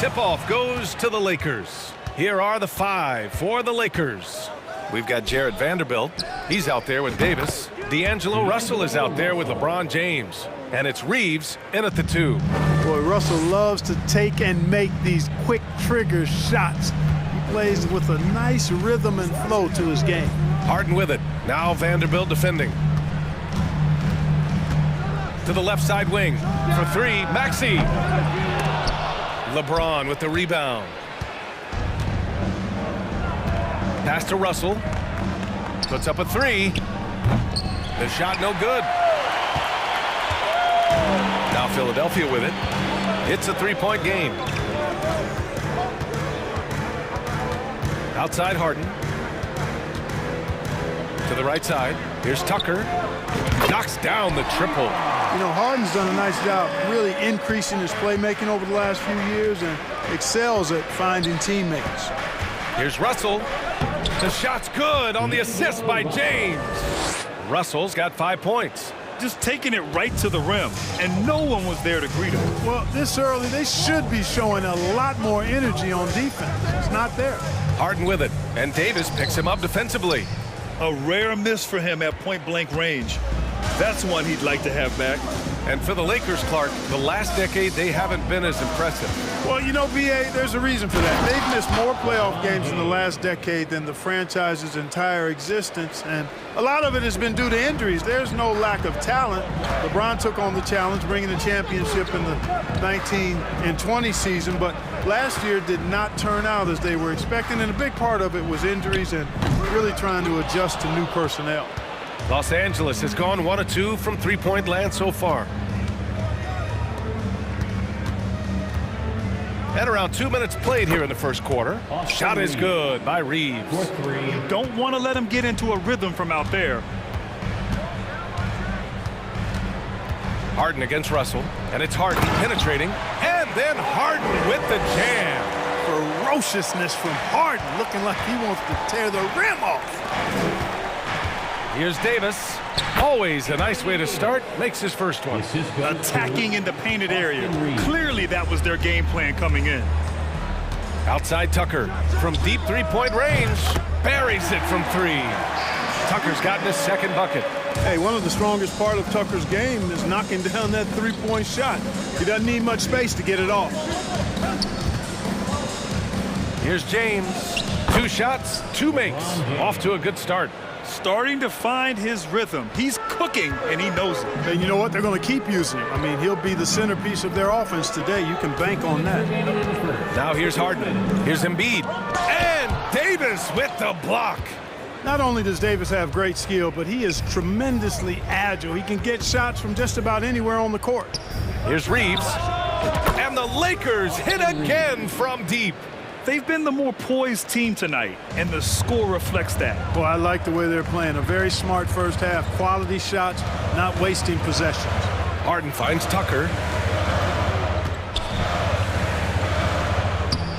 Tip-off goes to the Lakers. Here are the 5 for the Lakers. We've got Jared Vanderbilt. He's out there with Davis. D'Angelo Russell is out there with LeBron James. And it's Reeves in at the 2. Boy, Russell loves to take and make these quick trigger shots. He plays with a nice rhythm and flow to his game. Harden with it. Now Vanderbilt defending. To the left side wing. For 3, Maxey. LeBron with the rebound. Pass to Russell. Puts up a 3. The shot no good. Now Philadelphia with it. It's a 3-point game. Outside Harden. To the right side. Here's Tucker. Knocks down the triple. You know, Harden's done a nice job really increasing his playmaking over the last few years and excels at finding teammates. Here's Russell. The shot's good on the assist by James. Russell's got 5 points. Just taking it right to the rim, and no one was there to greet him. Well, this early, they should be showing a lot more energy on defense. It's not there. Harden with it, and Davis picks him up defensively. A rare miss for him at point-blank range. That's one he'd like to have back. And for the Lakers, Clark, the last decade, they haven't been as impressive. Well, you know, B.A., there's a reason for that. They've missed more playoff games in the last decade than the franchise's entire existence, and a lot of it has been due to injuries. There's no lack of talent. LeBron took on the challenge, bringing the championship in the 19 and 20 season, but last year did not turn out as they were expecting, and a big part of it was injuries and really trying to adjust to new personnel. Los Angeles has gone 1 of 2 from three-point land so far. And around 2 minutes played here in the first quarter. Shot is good by Reeves. You don't want to let him get into a rhythm from out there. Harden against Russell, and it's Harden penetrating, and then Harden with the jam. Ferociousness from Harden, looking like he wants to tear the rim off. Here's Davis. Always a nice way to start. Makes his first one. Attacking in the painted area. Clearly that was their game plan coming in. Outside Tucker from deep three-point range. Buries it from 3. Tucker's gotten his second bucket. Hey, one of the strongest part of Tucker's game is knocking down that three-point shot. He doesn't need much space to get it off. Here's James. 2 shots, 2 makes. Off to a good start. Starting to find his rhythm. He's cooking, and he knows it. And you know what? They're going to keep using him. I mean, he'll be the centerpiece of their offense today. You can bank on that. Now here's Harden. Here's Embiid. And Davis with the block. Not only does Davis have great skill, but he is tremendously agile. He can get shots from just about anywhere on the court. Here's Reeves. And the Lakers hit again from deep. They've been the more poised team tonight, and the score reflects that. Well, I like the way they're playing. A very smart first half. Quality shots, not wasting possessions. Harden finds Tucker.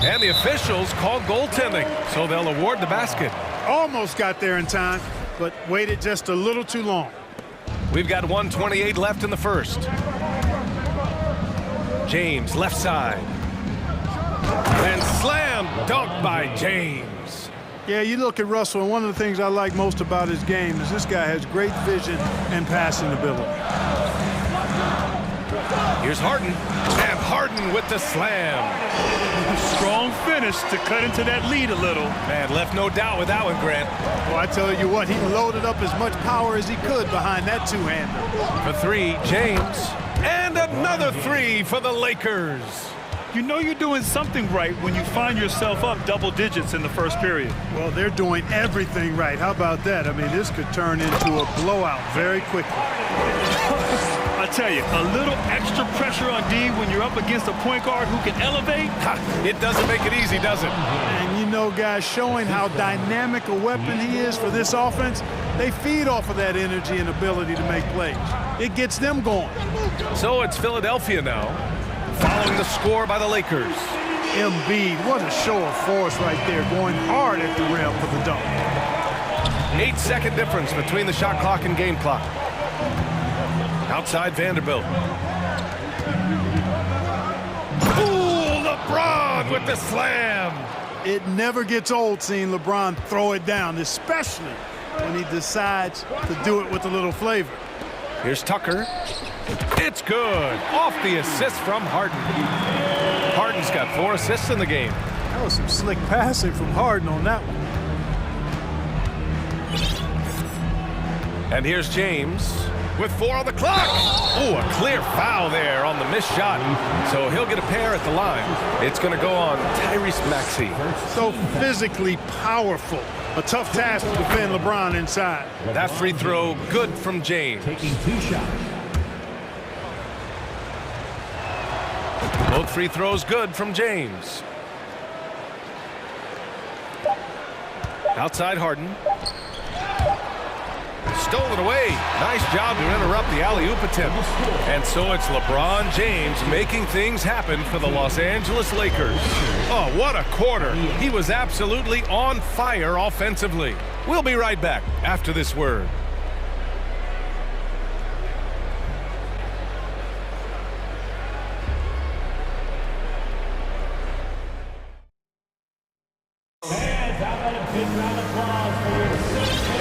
And the officials called goaltending, so they'll award the basket. Almost got there in time, but waited just a little too long. We've got 1:28 left in the first. James, left side. And slam dunk by James. Yeah, you look at Russell, and one of the things I like most about his game is this guy has great vision and passing ability. Here's Harden. And Harden with the slam. Strong finish to cut into that lead a little. Man, left no doubt with that one, Grant. Well, I tell you what, he loaded up as much power as he could behind that two-hander. For 3, James. And another 3 for the Lakers. You know you're doing something right when you find yourself up double digits in the first period. Well, they're doing everything right. How about that? I mean, this could turn into a blowout very quickly. I tell you, a little extra pressure on D when you're up against a point guard who can elevate. It doesn't make it easy, does it? And you know, guys, showing how dynamic a weapon he is for this offense, they feed off of that energy and ability to make plays. It gets them going. So it's Philadelphia now, following the score by the Lakers. Embiid, what a show of force right there, going hard at the rim for the dunk. 8-second difference between the shot clock and game clock. Outside Vanderbilt. Ooh, LeBron with the slam. It never gets old seeing LeBron throw it down, especially when he decides to do it with a little flavor. Here's Tucker. It's good. Off the assist from Harden. Harden's got 4 assists in the game. That was some slick passing from Harden on that one. And here's James with 4 on the clock. Oh, a clear foul there on the missed shot. So he'll get a pair at the line. It's going to go on Tyrese Maxey. So physically powerful. A tough task to defend LeBron inside. That free throw good from James. Taking 2 shots. Both free throws good from James. Outside Harden. Stole it away. Nice job to interrupt the alley-oop attempt. And so it's LeBron James making things happen for the Los Angeles Lakers. Oh, what a quarter. He was absolutely on fire offensively. We'll be right back after this word.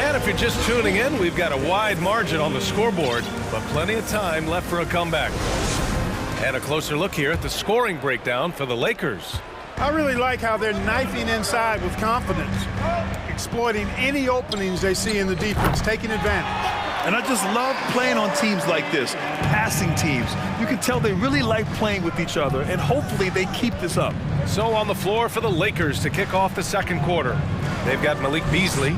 And if you're just tuning in, we've got a wide margin on the scoreboard, but plenty of time left for a comeback. And a closer look here at the scoring breakdown for the Lakers. I really like how they're knifing inside with confidence, exploiting any openings they see in the defense, taking advantage. And I just love playing on teams like this, passing teams. You can tell they really like playing with each other, and hopefully they keep this up. So on the floor for the Lakers to kick off the second quarter. They've got Malik Beasley,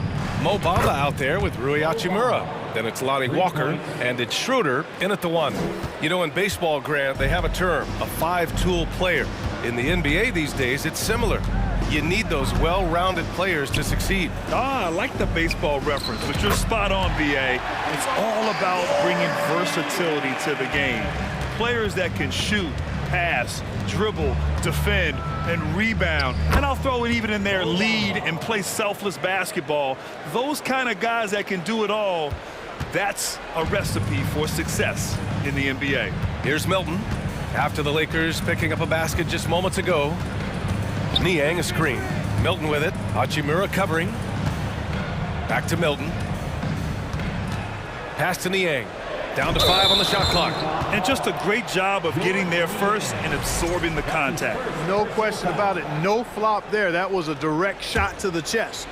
Mo Bamba out there with Rui Hachimura. Then it's Lonnie Walker, and it's Schroeder in at the 1. You know, in baseball, Grant, they have a term, a 5-tool player. In the NBA these days, it's similar. You need those well-rounded players to succeed. I like the baseball reference, but you're spot on, BA. It's all about bringing versatility to the game. Players that can shoot, pass, dribble, defend, and rebound. And I'll throw it even in there, lead and play selfless basketball. Those kind of guys that can do it all, that's a recipe for success in the NBA. Here's Milton. After the Lakers picking up a basket just moments ago. Niang a screen. Milton with it. Hachimura covering. Back to Milton. Pass to Niang. Down to 5 on the shot clock. And just a great job of getting there first and absorbing the contact. No question about it. No flop there. That was a direct shot to the chest.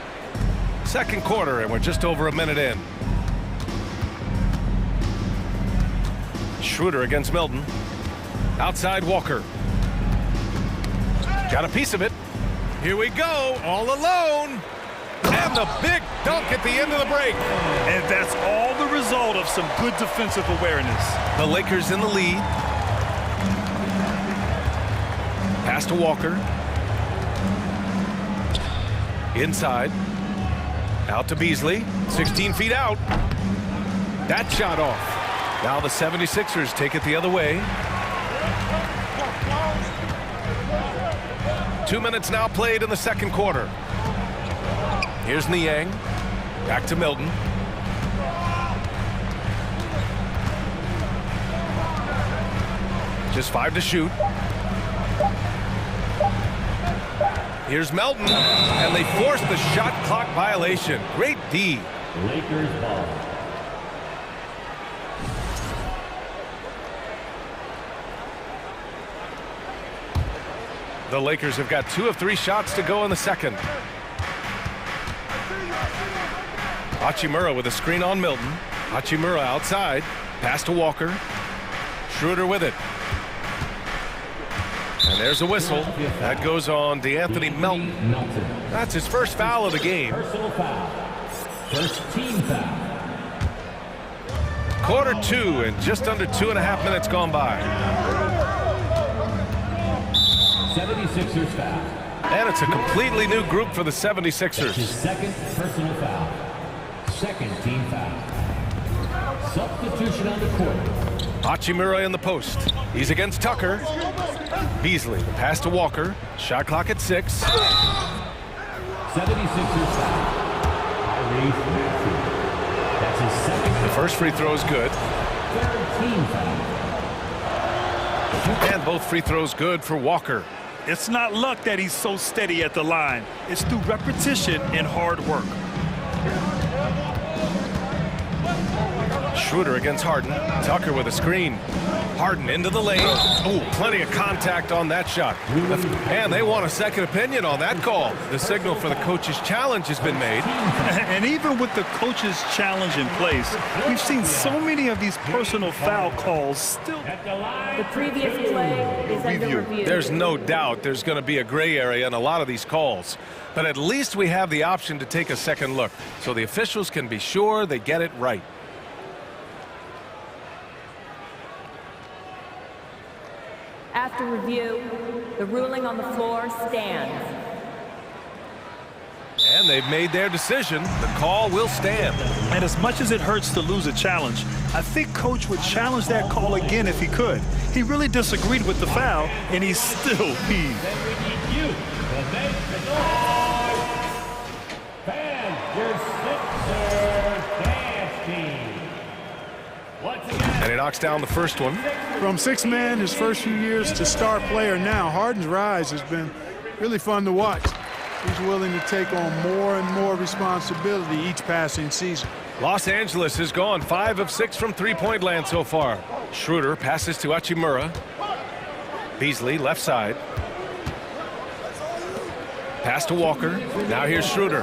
Second quarter, and we're just over a minute in. Schroeder against Milton. Outside Walker. Got a piece of it. Here we go, all alone. And the big dunk at the end of the break. And that's all the result of some good defensive awareness. The Lakers in the lead. Pass to Walker. Inside. Out to Beasley. 16 feet out. That shot off. Now the 76ers take it the other way. 2 minutes now played in the second quarter. Here's Niang. Back to Milton. Just 5 to shoot. Here's Melton, and they force the shot clock violation. Great D. Lakers ball. The Lakers have got 2 of 3 shots to go in the second. Hachimura with a screen on Milton. Hachimura outside. Pass to Walker. Schroeder with it. And there's a whistle. That goes on DeAnthony Melton. That's his first foul of the game. Personal foul. First team foul. Quarter 2 and just under 2.5 minutes gone by. 76ers foul. And it's a completely new group for the 76ers. That's his second personal foul. Second team foul. Substitution on the court. Hachimura in the post. He's against Tucker. Beasley, the pass to Walker. Shot clock at 6. 76ers foul. That's his second. The first free throw is good. Third team foul. And both free throws good for Walker. It's not luck that he's so steady at the line. It's through repetition and hard work. Schroeder against Harden. Tucker with a screen. Harden into the lane. Oh, plenty of contact on that shot. And they want a second opinion on that call. The signal for the coach's challenge has been made. And even with the coach's challenge in place, we've seen so many of these personal foul calls still. The previous play is under review. There's no doubt there's going to be a gray area in a lot of these calls. But at least we have the option to take a second look, so the officials can be sure they get it right. After review, the ruling on the floor stands. And they've made their decision. The call will stand. And as much as it hurts to lose a challenge, I think Coach would challenge that call again if he could. He really disagreed with the foul, and he's still peeved. And he knocks down the first one. From six man his first few years to star player now, Harden's rise has been really fun to watch. He's willing to take on more and more responsibility each passing season. Los Angeles has gone 5 of 6 from three-point land so far. Schroeder passes to Hachimura. Beasley left side. Pass to Walker. Now here's Schroeder.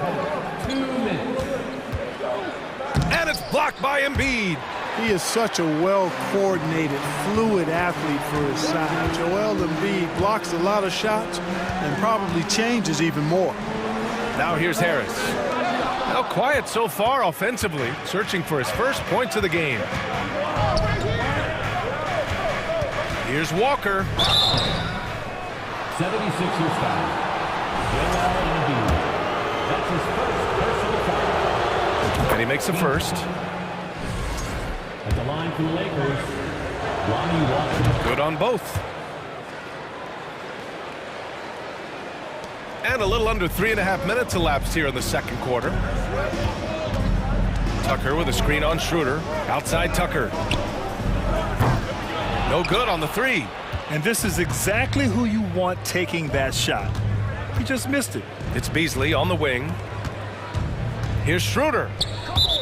And it's blocked by Embiid. He is such a well-coordinated, fluid athlete for his size. Joel Embiid blocks a lot of shots and probably changes even more. Now here's Harris. Now quiet so far offensively, searching for his first points of the game. Here's Walker. 76ers foul. Joel Embiid. That's his first personal foul. And he makes the first. At the line for the Lakers, Lonnie Walker. Good on both. And a little under 3.5 minutes elapsed here in the second quarter. Tucker with a screen on Schroeder. Outside Tucker. No good on the three. And this is exactly who you want taking that shot. He just missed it. It's Beasley on the wing. Here's Schroeder.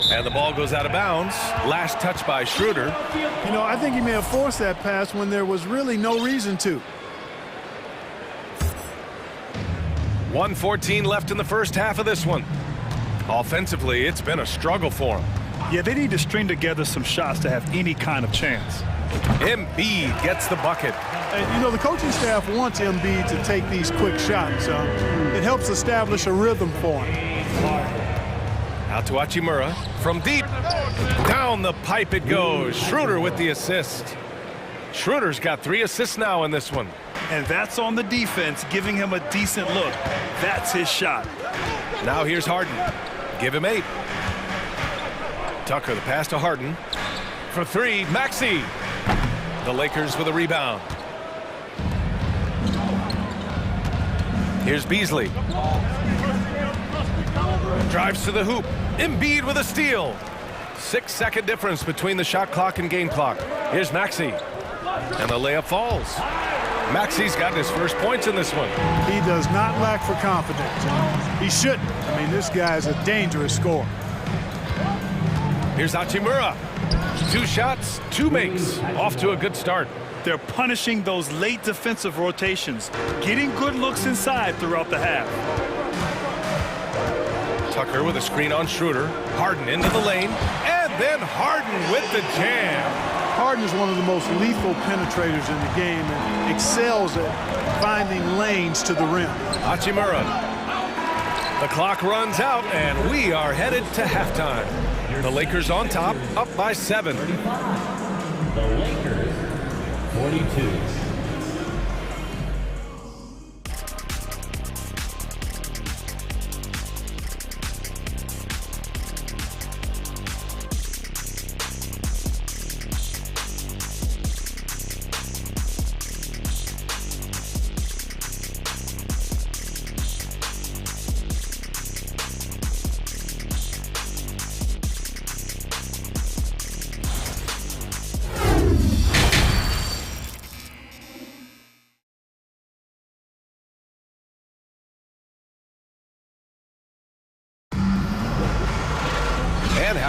And the ball goes out of bounds. Last touch by Schroeder. You know, I think he may have forced that pass when there was really no reason to. 1:14 left in the first half of this one. Offensively, it's been a struggle for him. Yeah, they need to string together some shots to have any kind of chance. Embiid gets the bucket. And, you know, the coaching staff wants Embiid to take these quick shots. It helps establish a rhythm for him. Out to Hachimura. From deep. Down the pipe it goes. Schroeder with the assist. Schroeder's got 3 assists now in this one. And that's on the defense, giving him a decent look. That's his shot. Now here's Harden. Give him 8. Tucker, the pass to Harden. For 3, Maxey. The Lakers with a rebound. Here's Beasley. Drives to the hoop. Embiid with a steal. 6-second difference between the shot clock and game clock. Here's Maxey. And the layup falls. Maxey's gotten his first points in this one. He does not lack for confidence. He shouldn't. I mean, this guy's a dangerous scorer. Here's Hachimura. 2 shots, 2 makes. Off to a good start. They're punishing those late defensive rotations, getting good looks inside throughout the half. Tucker with a screen on Schroeder. Harden into the lane. And then Harden with the jam. Harden is one of the most lethal penetrators in the game and excels at finding lanes to the rim. Hachimura. The clock runs out, and we are headed to halftime. The Lakers on top, up by 7. The Lakers, 42.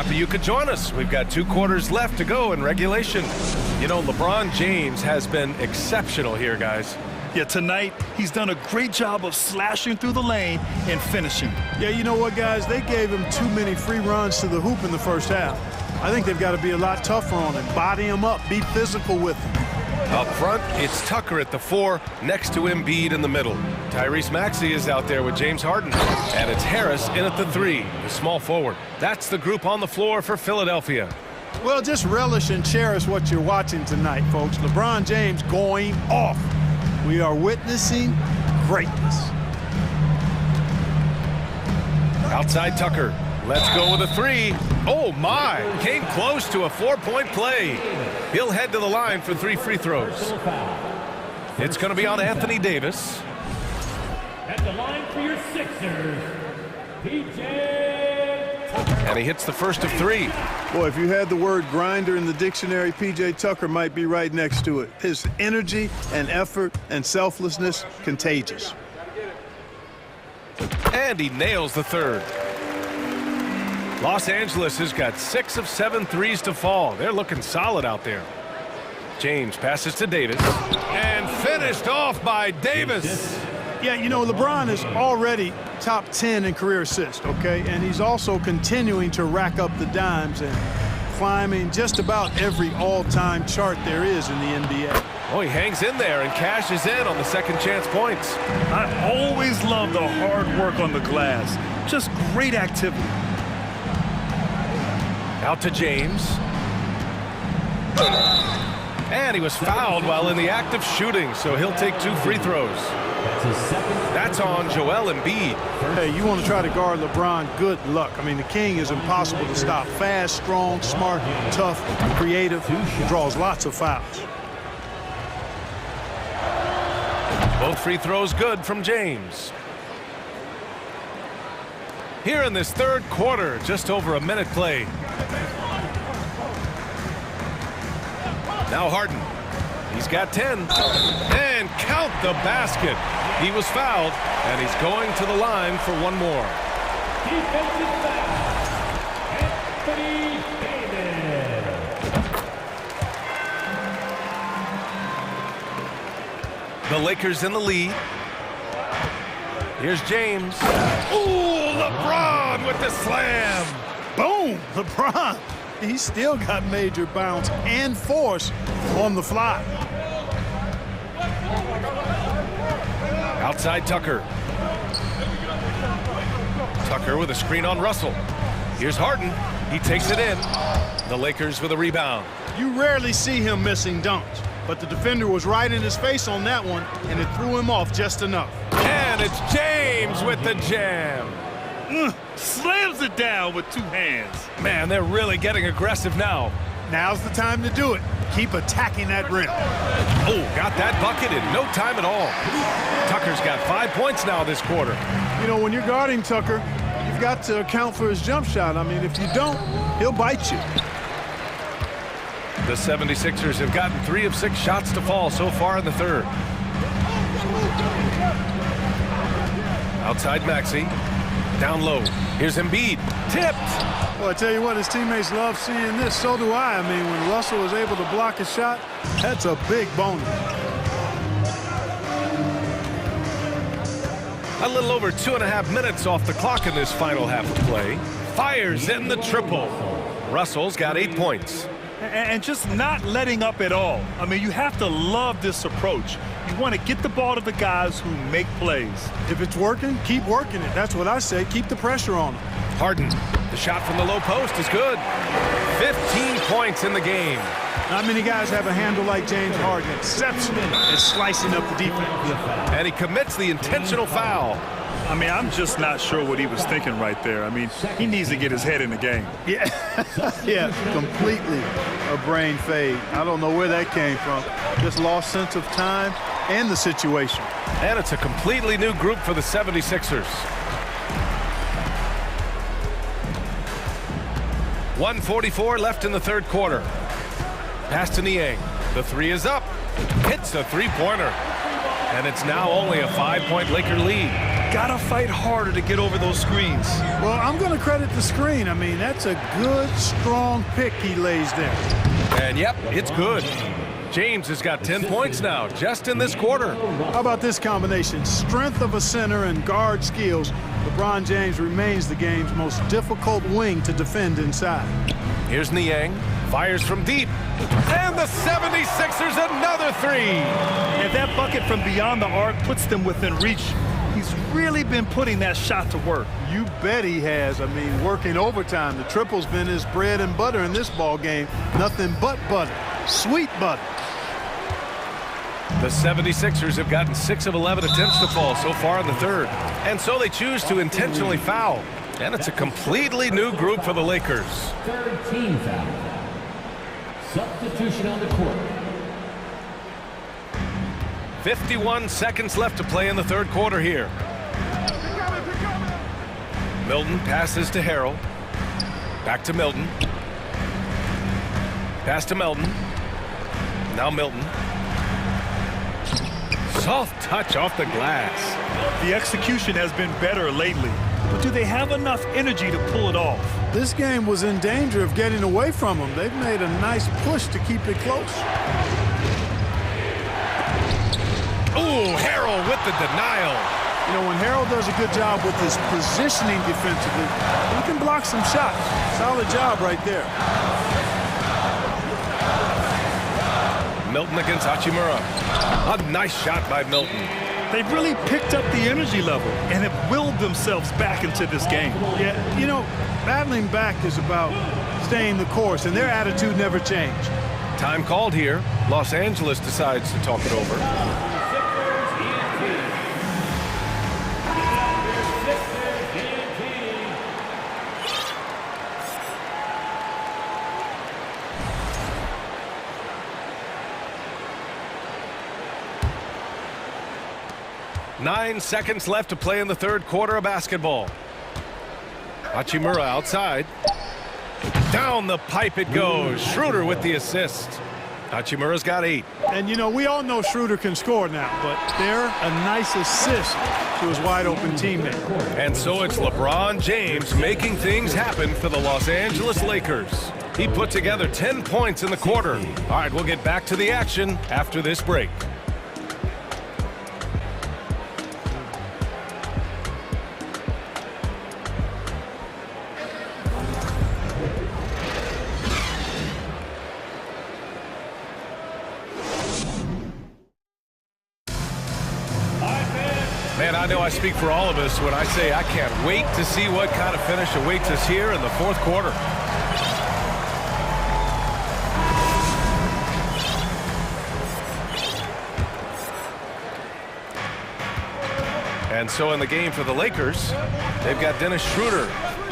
happy you could join us. We've got 2 quarters left to go in regulation. You know, LeBron James has been exceptional here, guys. Yeah, tonight, he's done a great job of slashing through the lane and finishing. Yeah, you know what, guys? They gave him too many free runs to the hoop in the first half. I think they've got to be a lot tougher on him. Body him up, be physical with him. Up front, it's Tucker at the 4, next to Embiid in the middle. Tyrese Maxey is out there with James Harden. And it's Harris in at the 3, the small forward. That's the group on the floor for Philadelphia. Well, just relish and cherish what you're watching tonight, folks. LeBron James going off. We are witnessing greatness. Outside Tucker. Let's go with a 3. Oh, my. Came close to a 4-point play. He'll head to the line for 3 free throws. It's going to be on Anthony Davis. At the line for your Sixers, P.J. Tucker. And he hits the first of 3. Boy, if you had the word grinder in the dictionary, P.J. Tucker might be right next to it. His energy and effort and selflessness, contagious. And he nails the 3rd. Los Angeles has got 6 of 7 threes to fall. They're looking solid out there. James passes to Davis. And finished off by Davis. Yeah, you know, LeBron is already top 10 in career assists, okay? And he's also continuing to rack up the dimes and climbing just about every all-time chart there is in the NBA. Oh, he hangs in there and cashes in on the second chance points. I always love the hard work on the glass. Just great activity. Out to James. And he was fouled while in the act of shooting, so he'll take 2 free throws. That's on Joel Embiid. Hey, you want to try to guard LeBron, good luck. I mean, the king is impossible to stop. Fast, strong, smart, tough, creative, draws lots of fouls. Both free throws good from James. Here in this 3rd quarter, just over a minute played. Now Harden. He's got 10. And count the basket. He was fouled, and he's going to the line for 1 more. Defensive foul. Anthony Davis. The Lakers in the lead. Here's James. Ooh, LeBron with the slam. Boom, LeBron. He's still got major bounce and force on the fly. Outside Tucker. Tucker with a screen on Russell. Here's Harden. He takes it in. The Lakers with a rebound. You rarely see him missing dunks, but the defender was right in his face on that one, and it threw him off just enough. And it's James with the jam. Slams it down with 2 hands. Man, they're really getting aggressive now. Now's the time to do it. Keep attacking that rim. Oh, got that bucket in no time at all. Tucker's got 5 points now this quarter. You know, when you're guarding Tucker, you've got to account for his jump shot. I mean, if you don't, he'll bite you. The 76ers have gotten 3 of 6 shots to fall so far in the 3rd. Outside Maxey. Down low. Here's Embiid. Tipped. Well, I tell you what, his teammates love seeing this. So do I. I mean, when Russell was able to block a shot, that's a big bonus. A little over 2.5 minutes off the clock in this final half of play. Fires in the triple. Russell's got 8 points. And just not letting up at all. I mean, you have to love this approach. You want to get the ball to the guys who make plays. If it's working, keep working it. That's what I say. Keep the pressure on him. Harden. The shot from the low post is good. 15 points in the game. Not many guys have a handle like James Harden. Exceptional at slicing up the defense. And he commits the intentional foul. I mean, I'm just not sure what he was thinking right there. I mean, he needs to get his head in the game. Yeah, yeah, completely a brain fade. I don't know where that came from. Just lost sense of time and the situation. And it's a completely new group for the 76ers. 1:44 left in the 3rd quarter. Pass to Niang. The 3 is up. Hits a 3-pointer. And it's now only a 5-point Laker lead. Gotta fight harder to get over those screens. Well, I'm going to credit the screen. I mean, that's a good, strong pick he lays there. And yep, it's good. James has got 10 points now, just in this quarter. How about this combination? Strength of a center and guard skills. LeBron James remains the game's most difficult wing to defend inside. Here's Niang, fires from deep. And the 76ers another three. And that bucket from beyond the arc puts them within reach. He's really been putting that shot to work. You bet he has. I mean, working overtime. The triple's been his bread and butter in this ball game. Nothing but butter. Sweet butter. The 76ers have gotten 6 of 11 attempts to fall so far in the third. And so they choose to intentionally foul. And it's a completely new group for the Lakers. Third team foul. Substitution on the court. 51 seconds left to play in the third quarter here. Milton passes to Harrell. Back to Milton. Pass to Milton. Now Milton. Soft touch off the glass. The execution has been better lately, but do they have enough energy to pull it off? This game was in danger of getting away from them. They've made a nice push to keep it close. Ooh, Harrell with the denial. You know, when Harrell does a good job with his positioning defensively, he can block some shots. Solid job right there. Milton against Hachimura. A nice shot by Milton. They've really picked up the energy level and have willed themselves back into this game. Yeah, you know, battling back is about staying the course, and their attitude never changed. Time called here. Los Angeles decides to talk it over. 9 seconds left to play in the third quarter of basketball. Hachimura outside. Down the pipe it goes. Schroeder with the assist. Hachimura's got 8. And, you know, we all know Schroeder can score now, but they're a nice assist to his wide-open teammate. And so it's LeBron James making things happen for the Los Angeles Lakers. He put together 10 points in the quarter. All right, we'll get back to the action after this break. Man, I know I speak for all of us when I say I can't wait to see what kind of finish awaits us here in the fourth quarter. And so in the game for the Lakers, they've got Dennis Schroeder.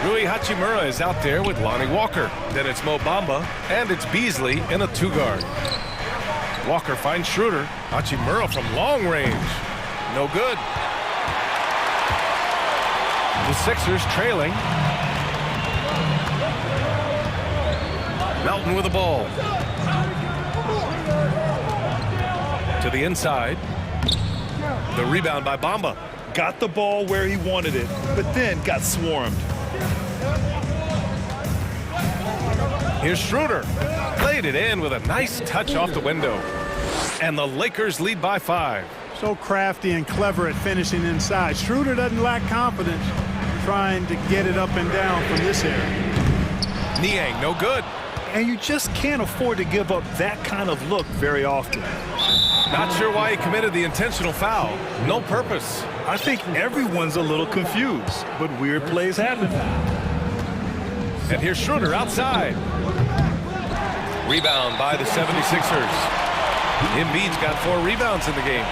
Rui Hachimura is out there with Lonnie Walker. Then it's Mo Bamba, and it's Beasley in a 2-guard. Walker finds Schroeder. Hachimura from long range. No good. The Sixers trailing. Melton with the ball. To the inside. The rebound by Bamba. Got the ball where he wanted it, but then got swarmed. Here's Schroeder. Played it in with a nice touch off the window. And the Lakers lead by 5. So crafty and clever at finishing inside. Schroeder doesn't lack confidence trying to get it up and down from this area. Niang, no good. And you just can't afford to give up that kind of look very often. Not sure why he committed the intentional foul. No purpose. I think everyone's a little confused, but weird plays happen. And here's Schroeder outside. Rebound by the 76ers. Embiid's got 4 rebounds in the game.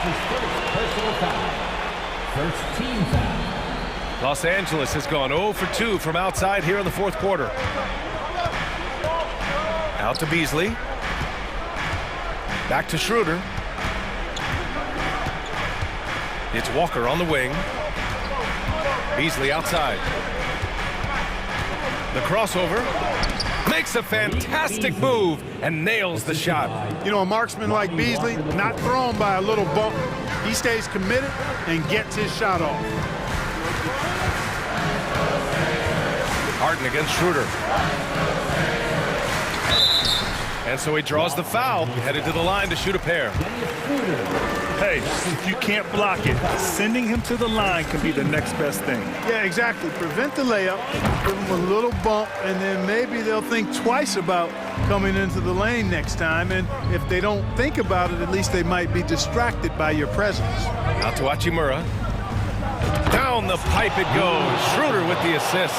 First team foul. Los Angeles has gone 0 for 2 from outside here in the fourth quarter. Out to Beasley. Back to Schroeder. It's Walker on the wing. Beasley outside. The crossover. Makes a fantastic move and nails the shot. You know, a marksman like Beasley, not thrown by a little bump, He stays committed and gets his shot off. Harden against Schroeder. And so he draws the foul, headed to the line to shoot a pair. Hey, if you can't block it, sending him to the line can be the next best thing. Yeah, exactly. Prevent the layup, give them a little bump, and then maybe they'll think twice about coming into the lane next time. And if they don't think about it, at least they might be distracted by your presence. Out to Hachimura. Down the pipe it goes. Schroeder with the assist.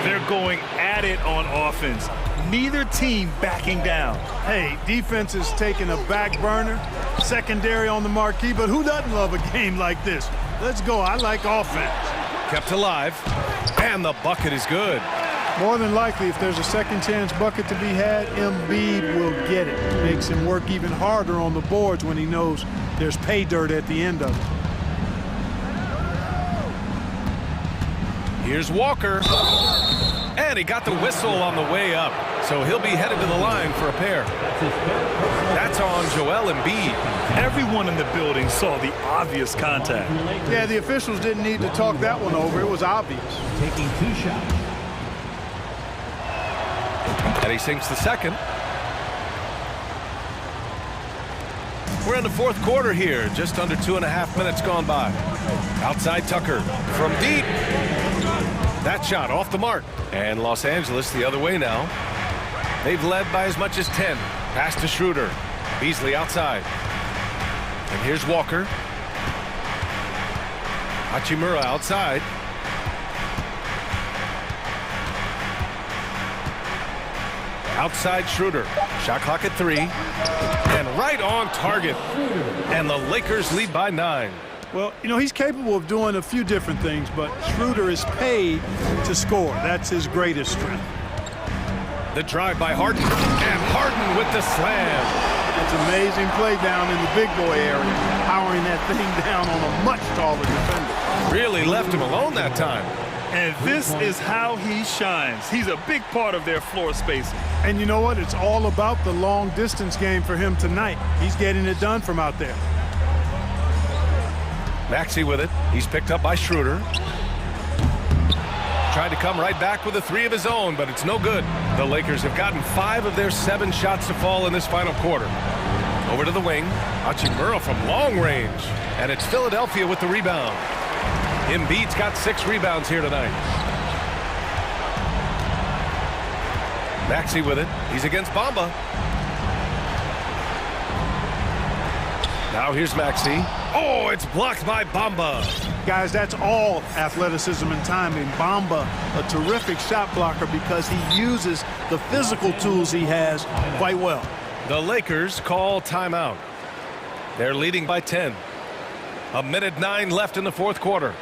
They're going at it on offense. Neither team backing down. Hey, defense is taking a back burner, secondary on the marquee, but who doesn't love a game like this? Let's go. I like offense. Kept alive, and the bucket is good. More than likely, if there's a second chance bucket to be had, Embiid will get it. Makes him work even harder on the boards when he knows there's pay dirt at the end of it. Here's Walker. And he got the whistle on the way up. So he'll be headed to the line for a pair. That's on Joel Embiid. Everyone in the building saw the obvious contact. Yeah, the officials didn't need to talk that one over. It was obvious. Taking 2 shots. And he sinks the second. We're in the fourth quarter here. Just under 2.5 minutes gone by. Outside Tucker from deep. That shot off the mark. And Los Angeles the other way now. They've led by as much as 10. Pass to Schroeder. Beasley outside. And here's Walker. Hachimura outside. Outside Schroeder. Shot clock at 3. And right on target. And the Lakers lead by 9. Well, you know, he's capable of doing a few different things, but Schroeder is paid to score. That's his greatest strength. The drive by Harden. And Harden with the slam. It's an amazing play down in the big boy area, powering that thing down on a much taller defender. Really left him alone that time. And this is how he shines. He's a big part of their floor spacing. And you know what? It's all about the long distance game for him tonight. He's getting it done from out there. Maxey with it. He's picked up by Schroeder. Tried to come right back with a 3 of his own, but it's no good. The Lakers have gotten 5 of their 7 shots to fall in this final quarter. Over to the wing. Hachimura from long range. And it's Philadelphia with the rebound. Embiid's got 6 rebounds here tonight. Maxey with it. He's against Bamba. Now here's Maxey. Oh, it's blocked by Bamba. Guys, that's all athleticism and timing. Bamba, a terrific shot blocker because he uses the physical tools he has quite well. The Lakers call timeout. They're leading by 10. 1:09 left in the fourth quarter.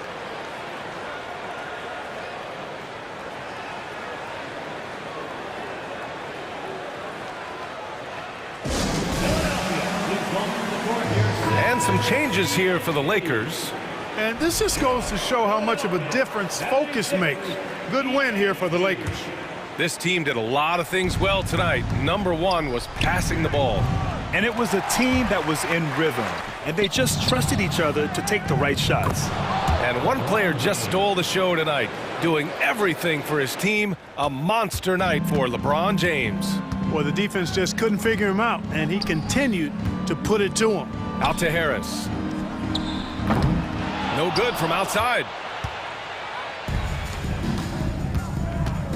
And some changes here for the Lakers. And this just goes to show how much of a difference focus makes. Good win here for the Lakers. This team did a lot of things well tonight. Number 1 was passing the ball. And it was a team that was in rhythm. And they just trusted each other to take the right shots. And one player just stole the show tonight, doing everything for his team. A monster night for LeBron James. Well, the defense just couldn't figure him out, and he continued to put it to him. Out to Harris. No good from outside.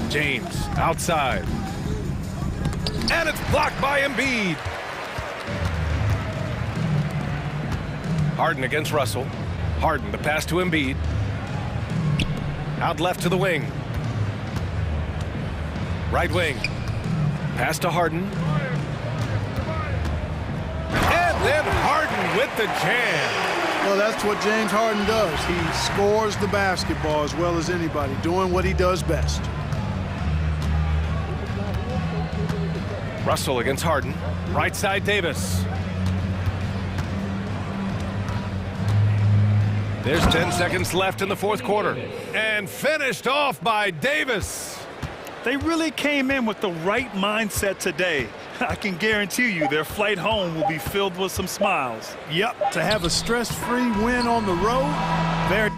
James outside. And it's blocked by Embiid. Harden against Russell. Harden, the pass to Embiid. Out left to the wing. Right wing. Pass to Harden. And then Harden with the jam. Well, that's what James Harden does. He scores the basketball as well as anybody, doing what he does best. Russell against Harden. Right side Davis. There's 10 seconds left in the fourth quarter. And finished off by Davis. They really came in with the right mindset today. I can guarantee you their flight home will be filled with some smiles. Yep, to have a stress-free win on the road, very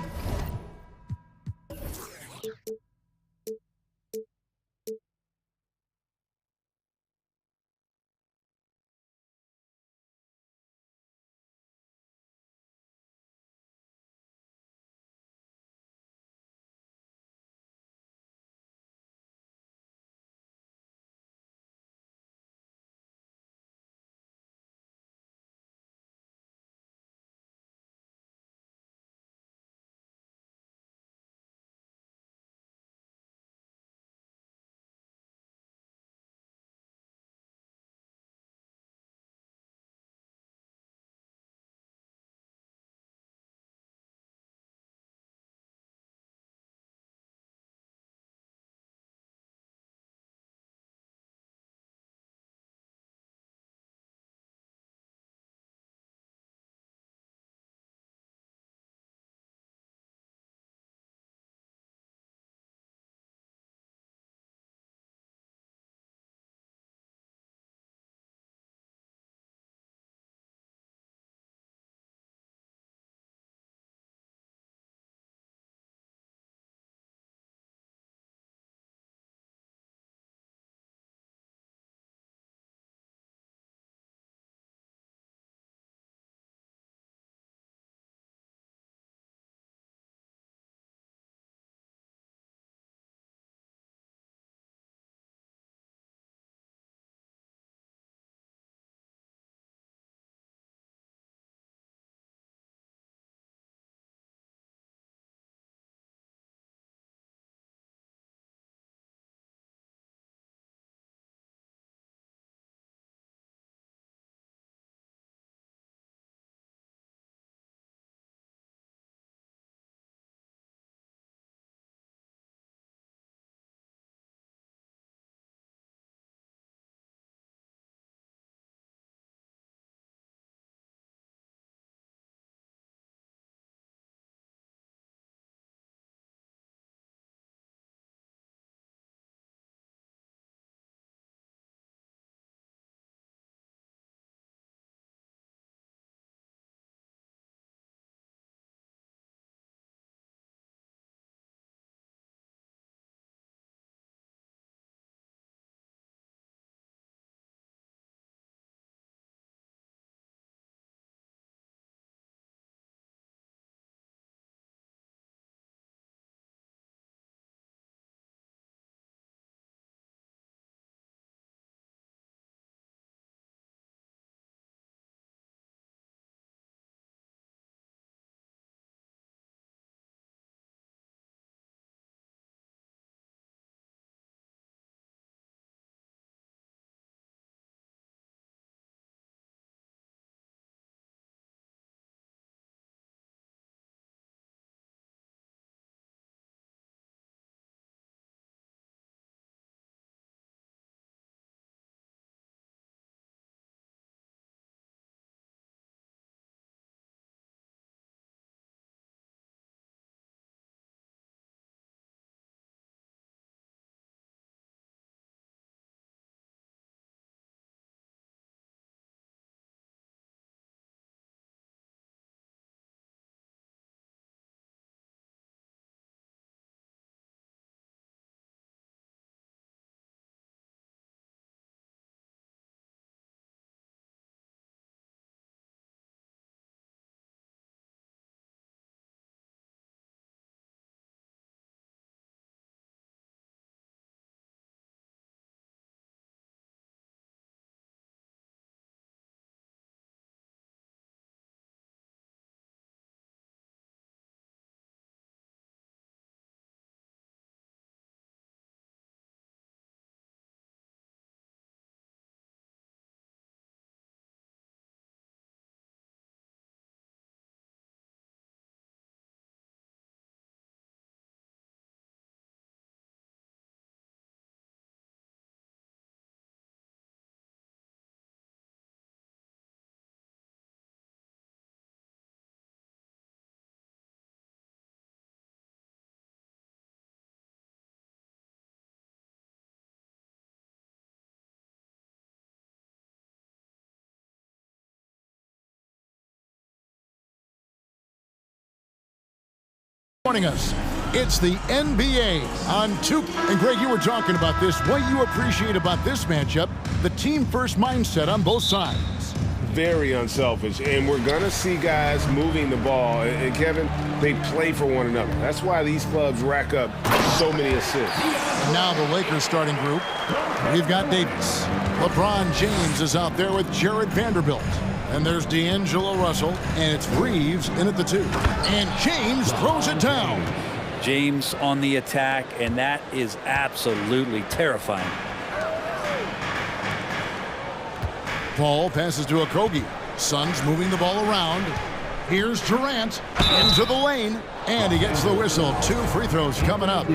Joining us, it's the NBA on Toop. And Greg, you were talking about this. What you appreciate about this matchup, the team-first mindset on both sides. Very unselfish, and we're going to see guys moving the ball. And Kevin, they play for one another. That's why these clubs rack up so many assists. And now the Lakers starting group. We've got Davis. LeBron James is out there with Jared Vanderbilt. And there's D'Angelo Russell, and it's Reeves in at the 2. And James throws it down. James on the attack, and that is absolutely terrifying. Paul passes to Okogie. Suns moving the ball around. Here's Durant into the lane, and he gets the whistle. 2 free throws coming up.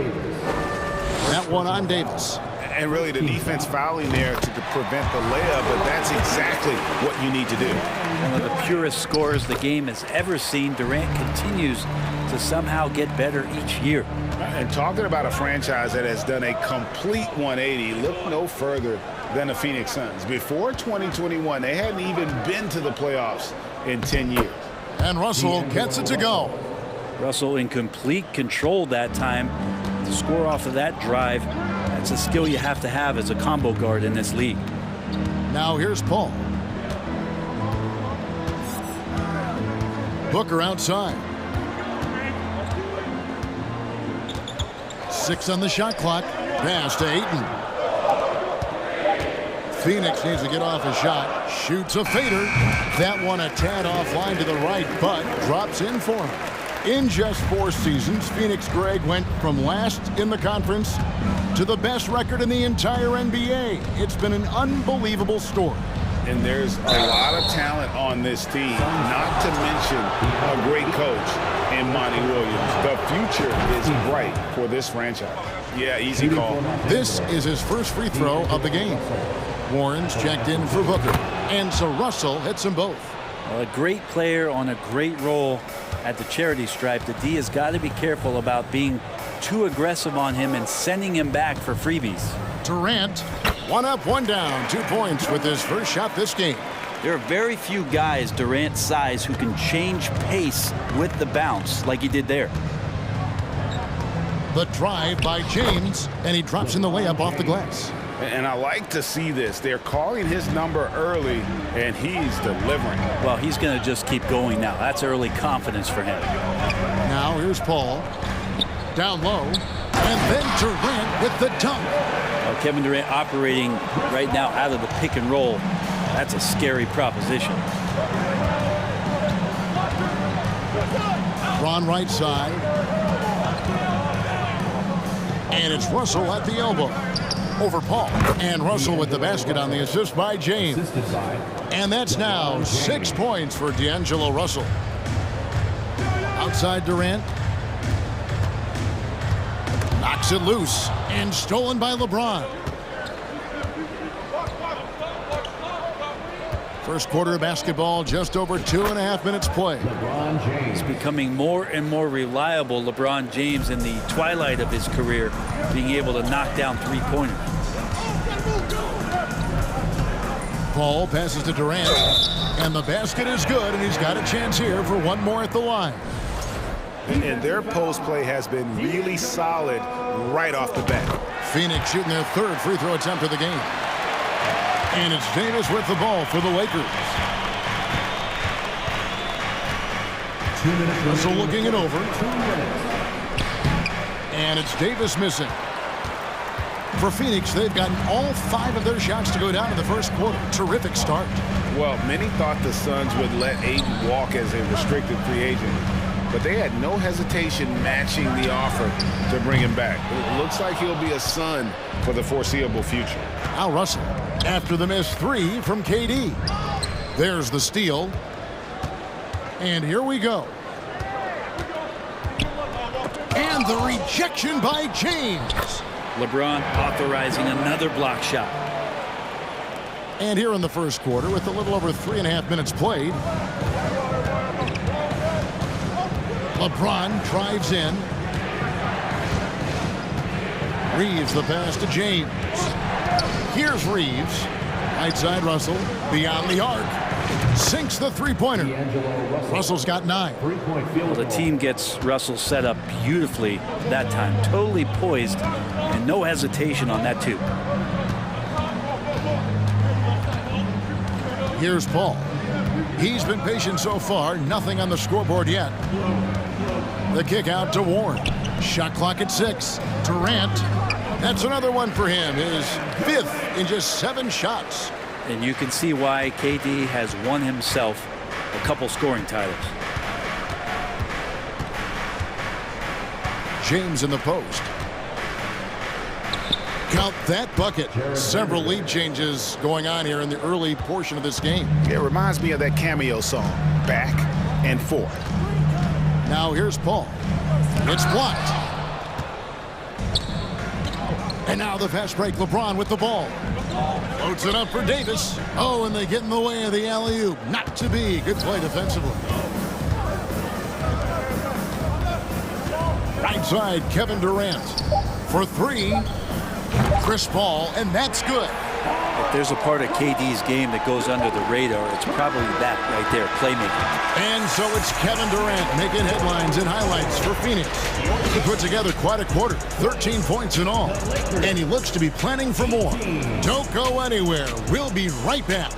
That one on Davis. And really the defense fouling there to prevent the layup, but that's exactly what you need to do. One of the purest scorers the game has ever seen. Durant continues to somehow get better each year. And talking about a franchise that has done a complete 180, look no further than the Phoenix Suns. Before 2021, they hadn't even been to the playoffs in 10 years. And Russell gets it to go. Russell in complete control that time. To score off of that drive, that's a skill you have to have as a combo guard in this league. Now here's Paul. Booker outside. 6 on the shot clock. Pass to Ayton. Phoenix needs to get off a shot. Shoots a fader. That one a tad offline to the right, but drops in for him. In just 4 seasons, Phoenix, Greg, went from last in the conference to the best record in the entire NBA. It's been an unbelievable story. And there's a lot of talent on this team, not to mention a great coach in Monty Williams. The future is bright for this franchise. Yeah, easy call. This is his first free throw of the game. Warren's checked in for Booker, and so Russell hits them both. Well, a great player on a great role at the charity stripe. The D has got to be careful about being too aggressive on him and sending him back for freebies. Durant, 1 up, 1 down, 2 points with his first shot this game. There are very few guys Durant's size who can change pace with the bounce like he did there. The drive by James, and he drops in the layup off the glass. And I like to see this. They're calling his number early, and he's delivering. Well, he's going to just keep going now. That's early confidence for him. Now here's Paul. Down low, and then Durant with the dunk. Well, Kevin Durant operating right now out of the pick and roll. That's a scary proposition. Ron right side. And it's Russell at the elbow. Over Paul. And Russell with the basket on the assist by James. And that's now 6 points for D'Angelo Russell. Outside Durant. Knocks it loose. And stolen by LeBron. First quarter of basketball, just over 2.5 minutes play. He's becoming more and more reliable, LeBron James, in the twilight of his career, being able to knock down three-pointers. Paul passes to Durant, and the basket is good, and he's got a chance here for one more at the line. And their post play has been really solid right off the bat. Phoenix shooting their 3rd free throw attempt of the game. And it's Davis with the ball for the Lakers. Russell looking it over. And it's Davis missing. For Phoenix, they've gotten all 5 of their shots to go down in the first quarter. Terrific start. Well, many thought the Suns would let Ayton walk as a restricted free agent, but they had no hesitation matching the offer to bring him back. It looks like he'll be a Sun for the foreseeable future. Now Russell, after the missed 3 from KD. There's the steal. And here we go. And the rejection by James. LeBron authorizing another block shot. And here in the first quarter, with a little over 3.5 minutes played, LeBron drives in. Reeves the pass to James. Here's Reeves. Right side Russell. Beyond the arc. Sinks the three-pointer. Russell's got 9. Well, the team gets Russell set up beautifully that time. Totally poised and no hesitation on that too. Here's Paul. He's been patient so far. Nothing on the scoreboard yet. The kick out to Warren. Shot clock at 6. Durant. That's another one for him. His 5th in just 7 shots. And you can see why KD has won himself a couple scoring titles. James in the post. Count that bucket. Several lead changes going on here in the early portion of this game. It reminds me of that Cameo song, Back and Forth. Now here's Paul. It's blocked. And now the fast break. LeBron with the ball. Floats it up for Davis. Oh, and they get in the way of the alley-oop. Not to be. Good play defensively. Right side, Kevin Durant. For 3. Chris Paul, and that's good. If there's a part of KD's game that goes under the radar, it's probably that right there, playmaking. And so it's Kevin Durant making headlines and highlights for Phoenix. He put together quite a quarter, 13 points in all, and he looks to be planning for more. Don't go anywhere. We'll be right back.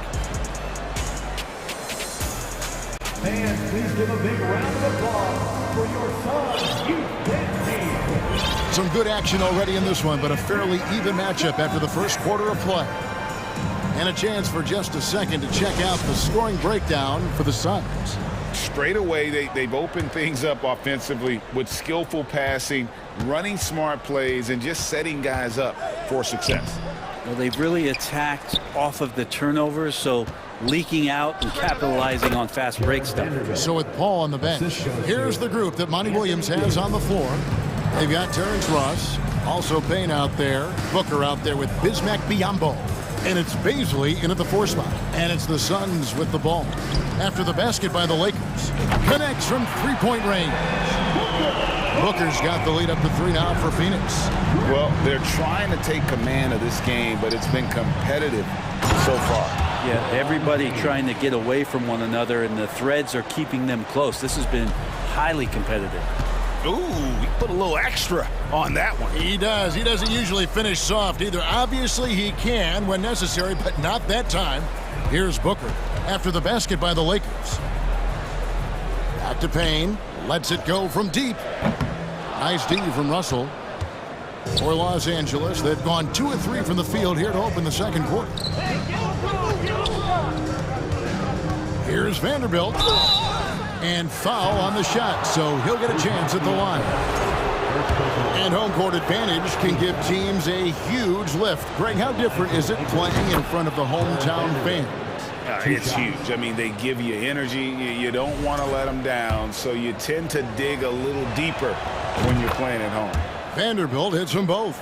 Fans, please give a big round of applause for your son, Some good action already in this one, but a fairly even matchup after the first quarter of play. And a chance for just a second to check out the scoring breakdown for the Suns. Straight away, they've opened things up offensively with skillful passing, running smart plays, and just setting guys up for success. Well, they've really attacked off of the turnovers, so leaking out and capitalizing on fast break stuff. So with Paul on the bench, here's the group that Monty Williams has on the floor. They've got Terrence Ross, also Payne out there, Booker out there with Bismack Biyombo. And it's Baisley in at the 4 spot. And it's the Suns with the ball. After the basket by the Lakers. Connects from three-point range. Booker's got the lead up to 3 now for Phoenix. Well, they're trying to take command of this game, but it's been competitive so far. Yeah, everybody trying to get away from one another, and the threads are keeping them close. This has been highly competitive. Ooh, he put a little extra on that one. He does. He doesn't usually finish soft either. Obviously, he can when necessary, but not that time. Here's Booker after the basket by the Lakers. Back to Payne. Lets it go from deep. Nice D from Russell. For Los Angeles, they've gone 2 of 3 from the field here to open the second quarter. Here's Vanderbilt. And foul on the shot, so he'll get a chance at the line. And home court advantage can give teams a huge lift. Greg, how different is it playing in front of the hometown fans? It's huge. I mean, they give you energy. You don't want to let them down, so you tend to dig a little deeper when you're playing at home. Vanderbilt hits them both.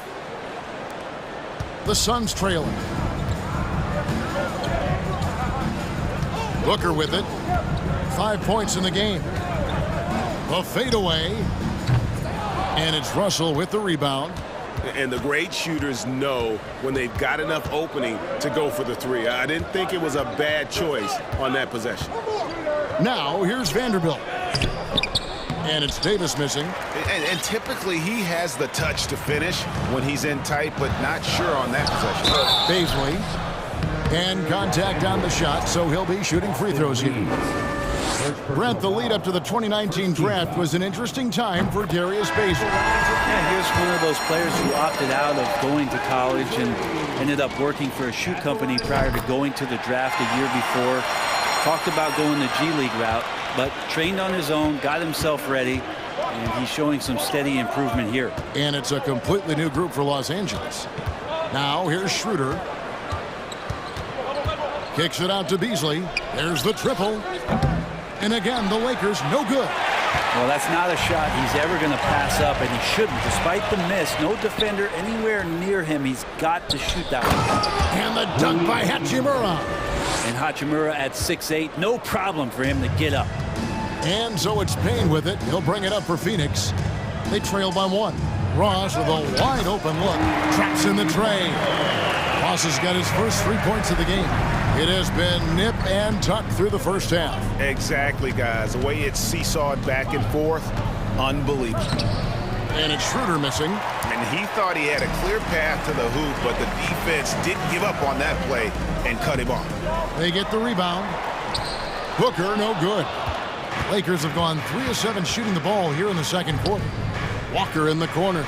The Suns trailing. Booker with it. 5 points in the game. The fadeaway. And it's Russell with the rebound. And the great shooters know when they've got enough opening to go for the 3. I didn't think it was a bad choice on that possession. Now here's Vanderbilt. And it's Davis missing. And typically he has the touch to finish when he's in tight, but not sure on that possession. Baisley. And contact on the shot, so he'll be shooting free throws here. Brent, the lead up to the 2019 draft was an interesting time for Darius Baisley. Yeah, here's one of those players who opted out of going to college and ended up working for a shoe company prior to going to the draft a year before. Talked about going the G League route, but trained on his own, got himself ready, and he's showing some steady improvement here. And it's a completely new group for Los Angeles. Now here's Schroeder. Kicks it out to Beasley. There's the triple. And again, the Lakers no good. Well, that's not a shot he's ever going to pass up, and he shouldn't. Despite the miss, no defender anywhere near him. He's got to shoot that one. And the dunk by Hachimura. And Hachimura at 6'8", no problem for him to get up. And so it's Payne with it. He'll bring it up for Phoenix. They trail by 1. Ross with a wide open look. Traps in the tray. Ross has got his first 3 points of the game. It has been nip and tuck through the first half. Exactly, guys. The way it's seesawed back and forth, unbelievable. And it's Schroeder missing. And he thought he had a clear path to the hoop, but the defense didn't give up on that play and cut him off. They get the rebound. Booker, no good. Lakers have gone 3 of 7 shooting the ball here in the second quarter. Walker in the corner.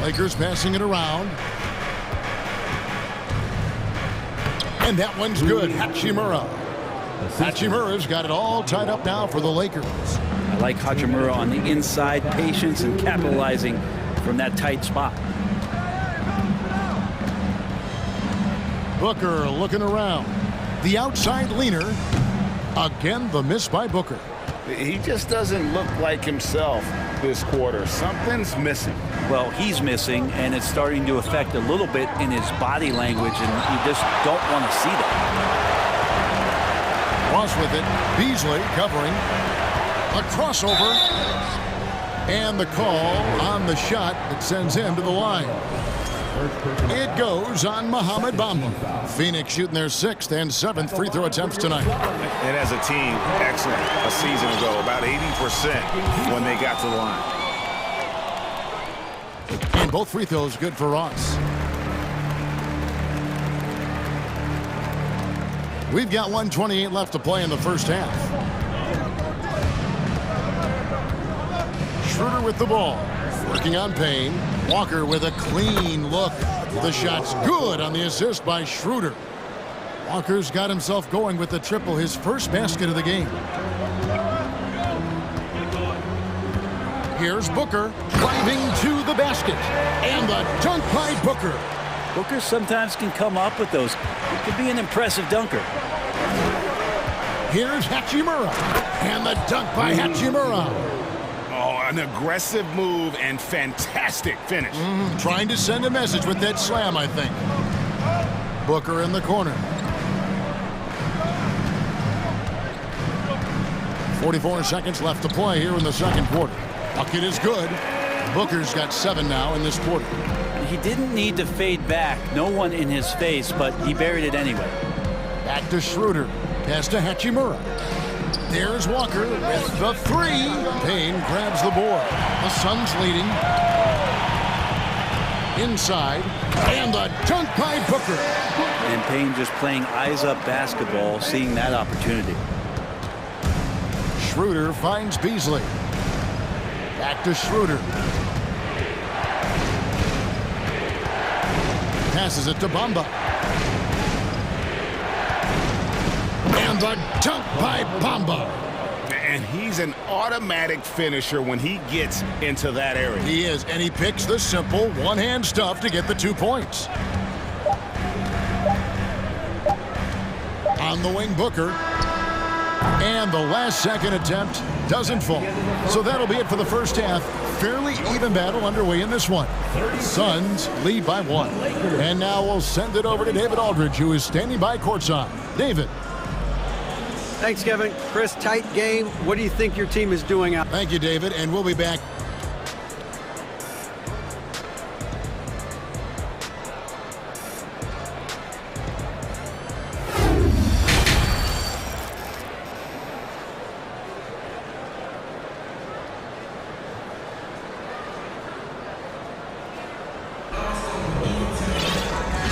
Lakers passing it around. And that one's good. Hachimura. Hachimura's got it all tied up now for the Lakers. I like Hachimura on the inside, patience and capitalizing from that tight spot. Booker looking around. The outside leaner. Again, the miss by Booker. He just doesn't look like himself this quarter. Something's missing. Well, he's missing, and it's starting to affect a little bit in his body language, and you just don't want to see that. Ross with it. Beasley covering. A crossover. And the call on the shot that sends him to the line. It goes on Mohamed Bamba. Phoenix shooting their 6th and 7th free throw attempts tonight. And as a team, excellent. A season ago, about 80% when they got to the line. And both free throws good for Ross. We've got 1:28 left to play in the first half. Schroeder with the ball. Working on Payne. Walker with a clean look. The shot's good on the assist by Schroeder. Walker's got himself going with the triple, his first basket of the game. Here's Booker driving to the basket. And the dunk by Booker. Booker sometimes can come up with those. It could be an impressive dunker. Here's Hachimura. And the dunk by Hachimura. Oh, an aggressive move and fantastic finish. Trying to send a message with that slam, I think. Booker in the corner. 44 seconds left to play here in the second quarter. Bucket is good. Booker's got 7 now in this quarter. He didn't need to fade back. No one in his face, but he buried it anyway. Back to Schroeder. Pass to Hachimura. There's Walker with the 3. Payne grabs the board. The Suns leading. Inside. And the dunk by Booker. And Payne just playing eyes-up basketball, seeing that opportunity. Schroeder finds Beasley. Back to Schroeder. Passes it to Bamba. And the dunk by Bamba. And he's an automatic finisher when he gets into that area. He is, and he picks the simple one-hand stuff to get the 2 points. On the wing, Booker. And the last second attempt doesn't fall. So that'll be it for the first half. Fairly even battle underway in this one. Suns lead by 1. And now we'll send it over to David Aldridge, who is standing by courtside. David. Thanks, Kevin. Chris, tight game. What do you think your team is doing out? Thank you, David, and we'll be back.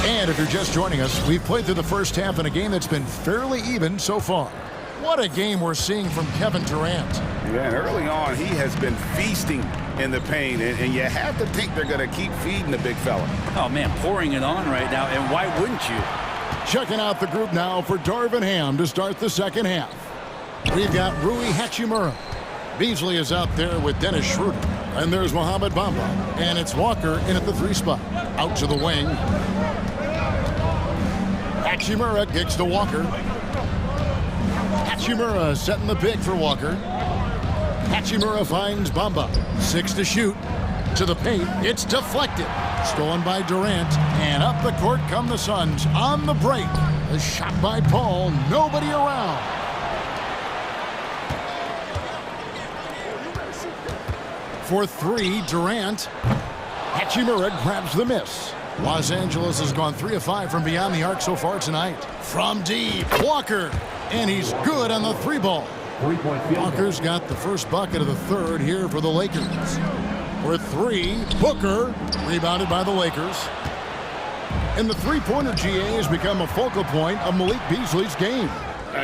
And if you're just joining us, we've played through the first half in a game that's been fairly even so far. What a game we're seeing from Kevin Durant. Yeah, and early on, he has been feasting in the paint, and you have to think they're going to keep feeding the big fella. Oh, man, pouring it on right now, and why wouldn't you? Checking out the group now for Darvin Ham to start the second half. We've got Rui Hachimura. Beasley is out there with Dennis Schroeder. And there's Mohamed Bamba. And it's Walker in at the 3 spot. Out to the wing. Hachimura kicks to Walker. Hachimura setting the pick for Walker. Hachimura finds Bamba. 6 to shoot. To the paint. It's deflected. Stolen by Durant. And up the court come the Suns on the break. The shot by Paul. Nobody around. For 3, Durant. Hachimura grabs the miss. Los Angeles has gone 3 of 5 from beyond the arc so far tonight. From deep, Walker, and he's good on the 3-ball. Walker's got the first bucket of the third here for the Lakers. For 3, Booker, rebounded by the Lakers. And the three-pointer, GA, has become a focal point of Malik Beasley's game.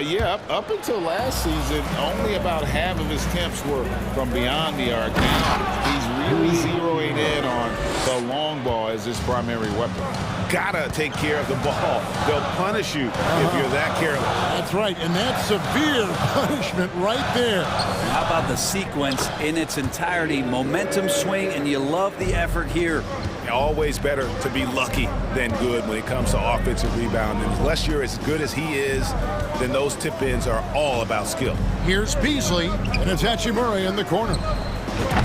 Yeah, up until last season, only about half of his attempts were from beyond the arc. Now he's really zeroing in on the long ball as his primary weapon. Gotta take care of the ball. They'll punish you if you're that careless. That's right, and that's severe punishment right there. How about the sequence in its entirety? Momentum swing, and you love the effort here. Always better to be lucky than good when it comes to offensive rebounding. Unless you're as good as he is, then those tip-ins are all about skill. Here's Beasley, and it's Hachimura in the corner.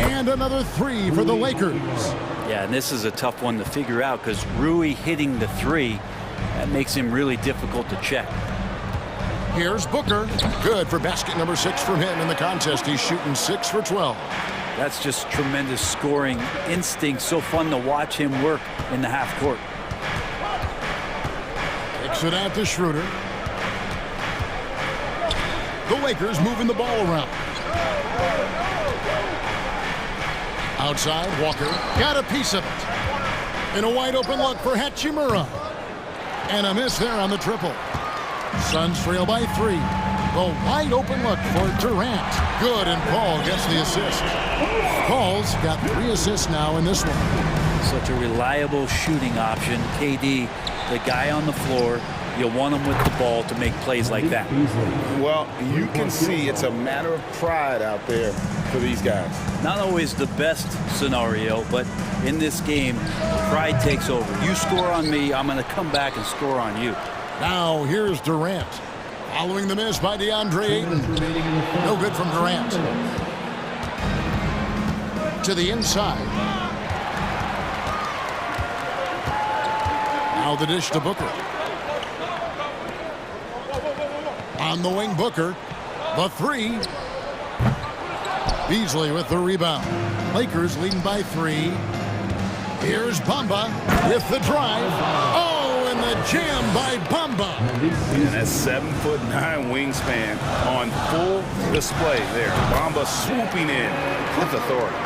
And another 3 for the Lakers. Yeah, and this is a tough one to figure out because Rui hitting the 3, that makes him really difficult to check. Here's Booker. Good for basket number 6 from him in the contest. He's shooting 6 for 12. That's just tremendous scoring instinct. So fun to watch him work in the half court. Kicks it out to Schroeder. The Lakers moving the ball around. Outside, Walker got a piece of it. And a wide open look for Hachimura. And a miss there on the triple. Suns trail by 3. The wide open look for Durant. Good, and Paul gets the assist. Paul's got 3 assists now in this one. Such a reliable shooting option. KD, the guy on the floor. You'll want him with the ball to make plays like that. Well, you can see it's a matter of pride out there for these guys. Not always the best scenario, but in this game, pride takes over. You score on me, I'm going to come back and score on you. Now here's Durant. Following the miss by DeAndre Ayton. No good from Durant. To the inside. Now the dish to Booker. On the wing, Booker. The 3. Beasley with the rebound. Lakers leading by 3. Here's Bamba with the drive. Oh, and the jam by Bamba. And that's 7'9" wingspan on full display there. Bamba swooping in with authority.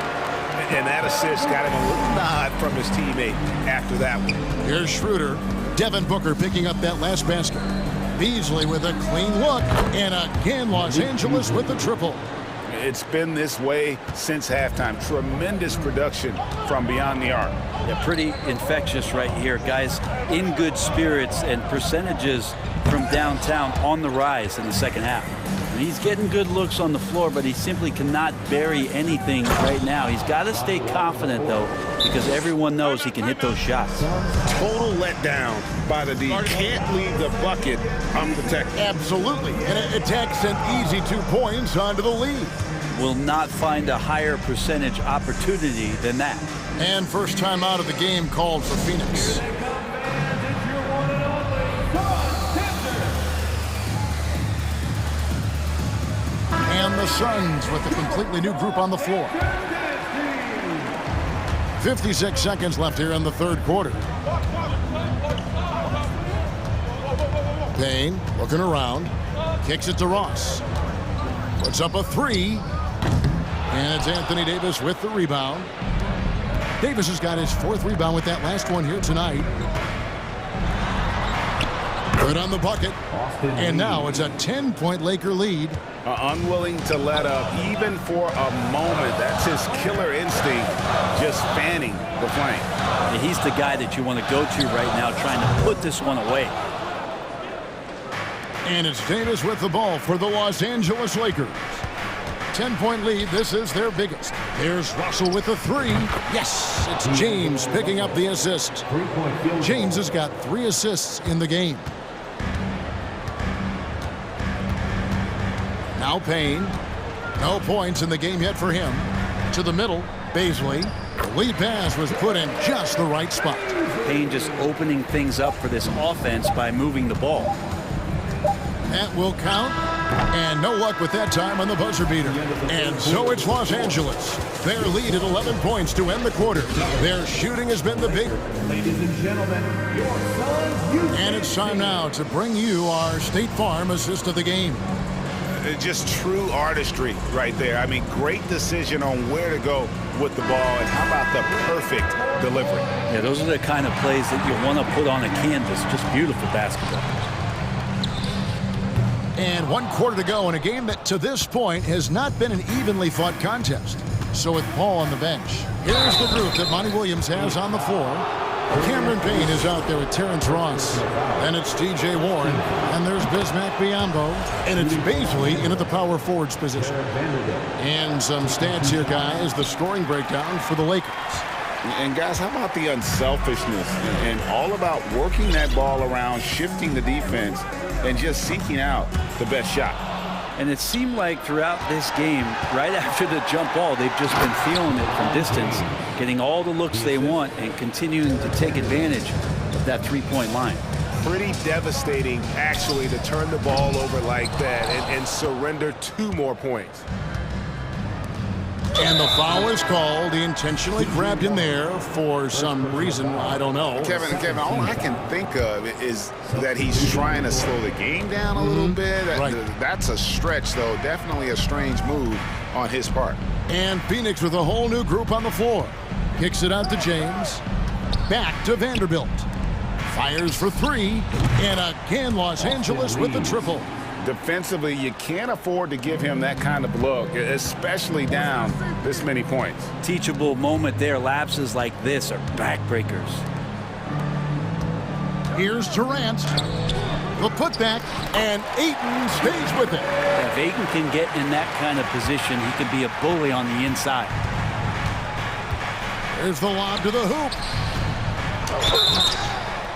And that assist got him a little nod from his teammate after that one. Here's Schroeder. Devin Booker picking up that last basket. Beasley with a clean look. And again, Los Angeles with the triple. It's been this way since halftime. Tremendous production from beyond the arc. Yeah, pretty infectious right here. Guys in good spirits and percentages from downtown on the rise in the second half. And he's getting good looks on the floor, but he simply cannot bury anything right now. He's got to stay confident, though, because everyone knows he can hit those shots. Total letdown by the D. Can't leave the bucket unprotected. Absolutely. And it takes an easy 2 points onto the lead. Will not find a higher percentage opportunity than that. And first time out of the game called for Phoenix. And the Suns with a completely new group on the floor. 56 seconds left here in the third quarter. Payne looking around. Kicks it to Ross. Puts up a 3. And it's Anthony Davis with the rebound. Davis has got his 4th rebound with that last one here tonight. Good on the bucket. And now it's a 10-point Laker lead. Unwilling to let up even for a moment. That's his killer instinct, just fanning the flank. Yeah, he's the guy that you want to go to right now, trying to put this one away. And it's Davis with the ball for the Los Angeles Lakers. 10-point lead. This is their biggest. There's Russell with the 3. Yes, it's James picking up the assist. James has got 3 assists in the game. Now Payne. No points in the game yet for him. To the middle, Beasley. The lead pass was put in just the right spot. Payne just opening things up for this offense by moving the ball. That will count. And no luck with that time on the buzzer beater. And so it's Los Angeles. Their lead at 11 points to end the quarter. Their shooting has been the big. Ladies and gentlemen, your son's And it's time now to bring you our State Farm assist of the game. Just true artistry right there. I mean, great decision on where to go with the ball, and how about the perfect delivery? Yeah, those are the kind of plays that you want to put on a canvas. Just beautiful basketball. And 1 quarter to go in a game that to this point has not been an evenly fought contest. So with Paul on the bench, here's the group that Monty Williams has on the floor. Cameron Payne is out there with Terrence Ross. And it's TJ Warren. And there's Bismack Biyombo. And it's Baisley in at the power forwards position. And some stats here, guys. The scoring breakdown for the Lakers. And guys, how about the unselfishness and all about working that ball around, shifting the defense, and just seeking out the best shot. And it seemed like throughout this game, right after the jump ball, they've just been feeling it from distance, getting all the looks they want and continuing to take advantage of that three-point line. Pretty devastating, actually, to turn the ball over like that and surrender 2 more points. And the foul is called. He intentionally grabbed in there for some reason. I don't know. Kevin, all I can think of is that he's trying to slow the game down a little bit. Right. That's a stretch, though. Definitely a strange move on his part. And Phoenix with a whole new group on the floor. Kicks it out to James. Back to Vanderbilt. Fires for 3. And again, Los Angeles with the triple. Defensively, you can't afford to give him that kind of look, especially down this many points. Teachable moment there. Lapses like this are backbreakers. Here's Durant. The putback, and Ayton stays with it. If Ayton can get in that kind of position, he can be a bully on the inside. There's the lob to the hoop.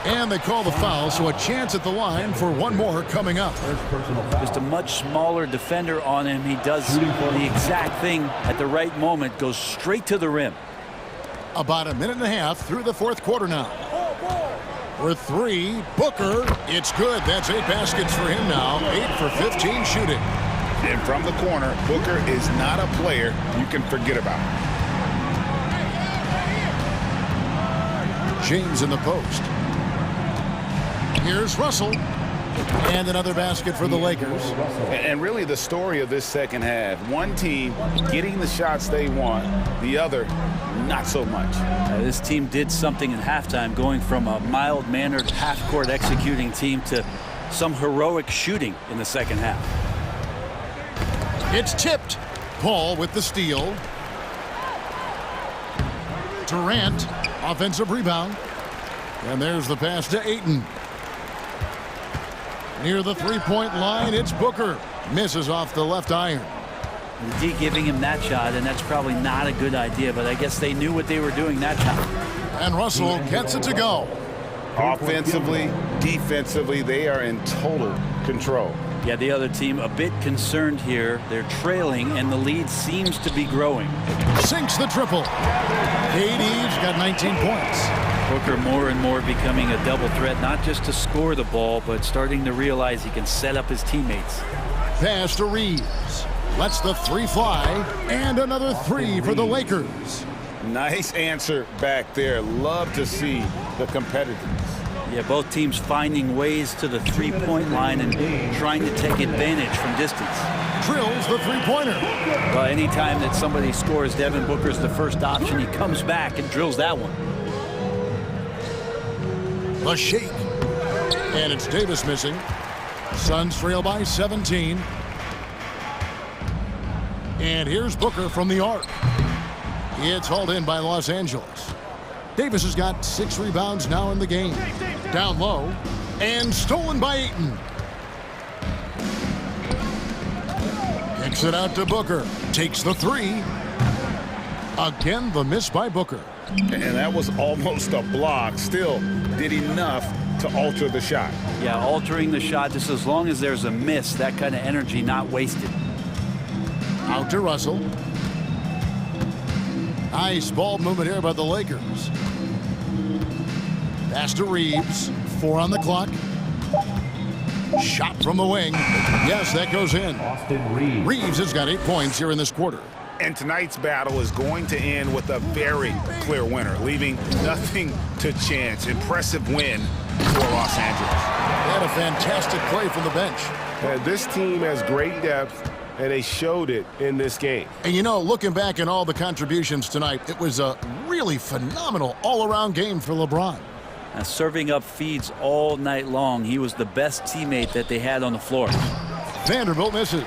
And they call the foul, so a chance at the line for one more coming up. Just a much smaller defender on him. He does the exact thing at the right moment, goes straight to the rim. About a minute and a half through the 4th quarter now. With 3, Booker, it's good. That's 8 baskets for him now. 8 for 15 shooting. And from the corner, Booker is not a player you can forget about. James in the post. Here's Russell. And another basket for the Lakers. And really the story of this second half. One team getting the shots they want, the other not so much. This team did something in halftime, going from a mild-mannered half-court executing team to some heroic shooting in the second half. It's tipped. Paul with the steal. Durant, offensive rebound. And there's the pass to Ayton. Near the three-point line, it's Booker. Misses off the left iron. D giving him that shot, and that's probably not a good idea, but I guess they knew what they were doing that time. And Russell gets it to go. Offensively, defensively, they are in total control. Yeah, the other team a bit concerned here. They're trailing, and the lead seems to be growing. Sinks the triple. KD's got 19 points. Booker more and more becoming a double threat, not just to score the ball, but starting to realize he can set up his teammates. Pass to Reeves. Lets the 3 fly, and another 3 for the Lakers. Nice answer back there. Love to see the competitiveness. Yeah, both teams finding ways to the three-point line and trying to take advantage from distance. Drills the three-pointer. Well, anytime that somebody scores, Devin Booker's the first option. He comes back and drills that one. A shake. And it's Davis missing. Suns trail by 17. And here's Booker from the arc. It's hauled in by Los Angeles. Davis has got 6 rebounds now in the game. Down low. And stolen by Ayton. Kicks it out to Booker. Takes the 3. Again, the miss by Booker. And that was almost a block. Still did enough to alter the shot. Yeah, altering the shot just as long as there's a miss. That kind of energy not wasted. Out to Russell. Nice ball movement here by the Lakers. Pass to Reeves. 4 on the clock. Shot from the wing. Yes, that goes in. Reeves has got 8 points here in this quarter. And tonight's battle is going to end with a very clear winner, leaving nothing to chance. Impressive win for Los Angeles. And a fantastic play from the bench. This team has great depth, and they showed it in this game. And you know, looking back at all the contributions tonight, it was a really phenomenal all-around game for LeBron. Serving up feeds all night long. He was the best teammate that they had on the floor. Vanderbilt misses.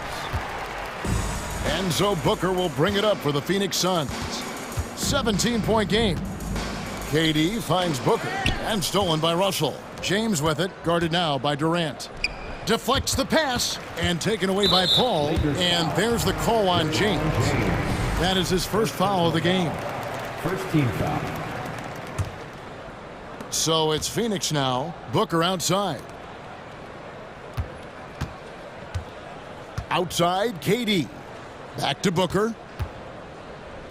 And so Booker will bring it up for the Phoenix Suns. 17-point game. KD finds Booker and stolen by Russell. James with it, guarded now by Durant. Deflects the pass and taken away by Paul. And there's the call on James. That is his first foul of the game. First team foul. So it's Phoenix now. Booker outside. Outside, KD. Back to Booker.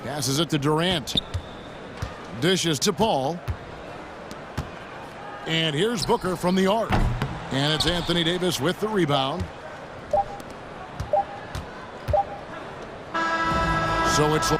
Passes it to Durant. Dishes to Paul. And here's Booker from the arc. And it's Anthony Davis with the rebound. So it's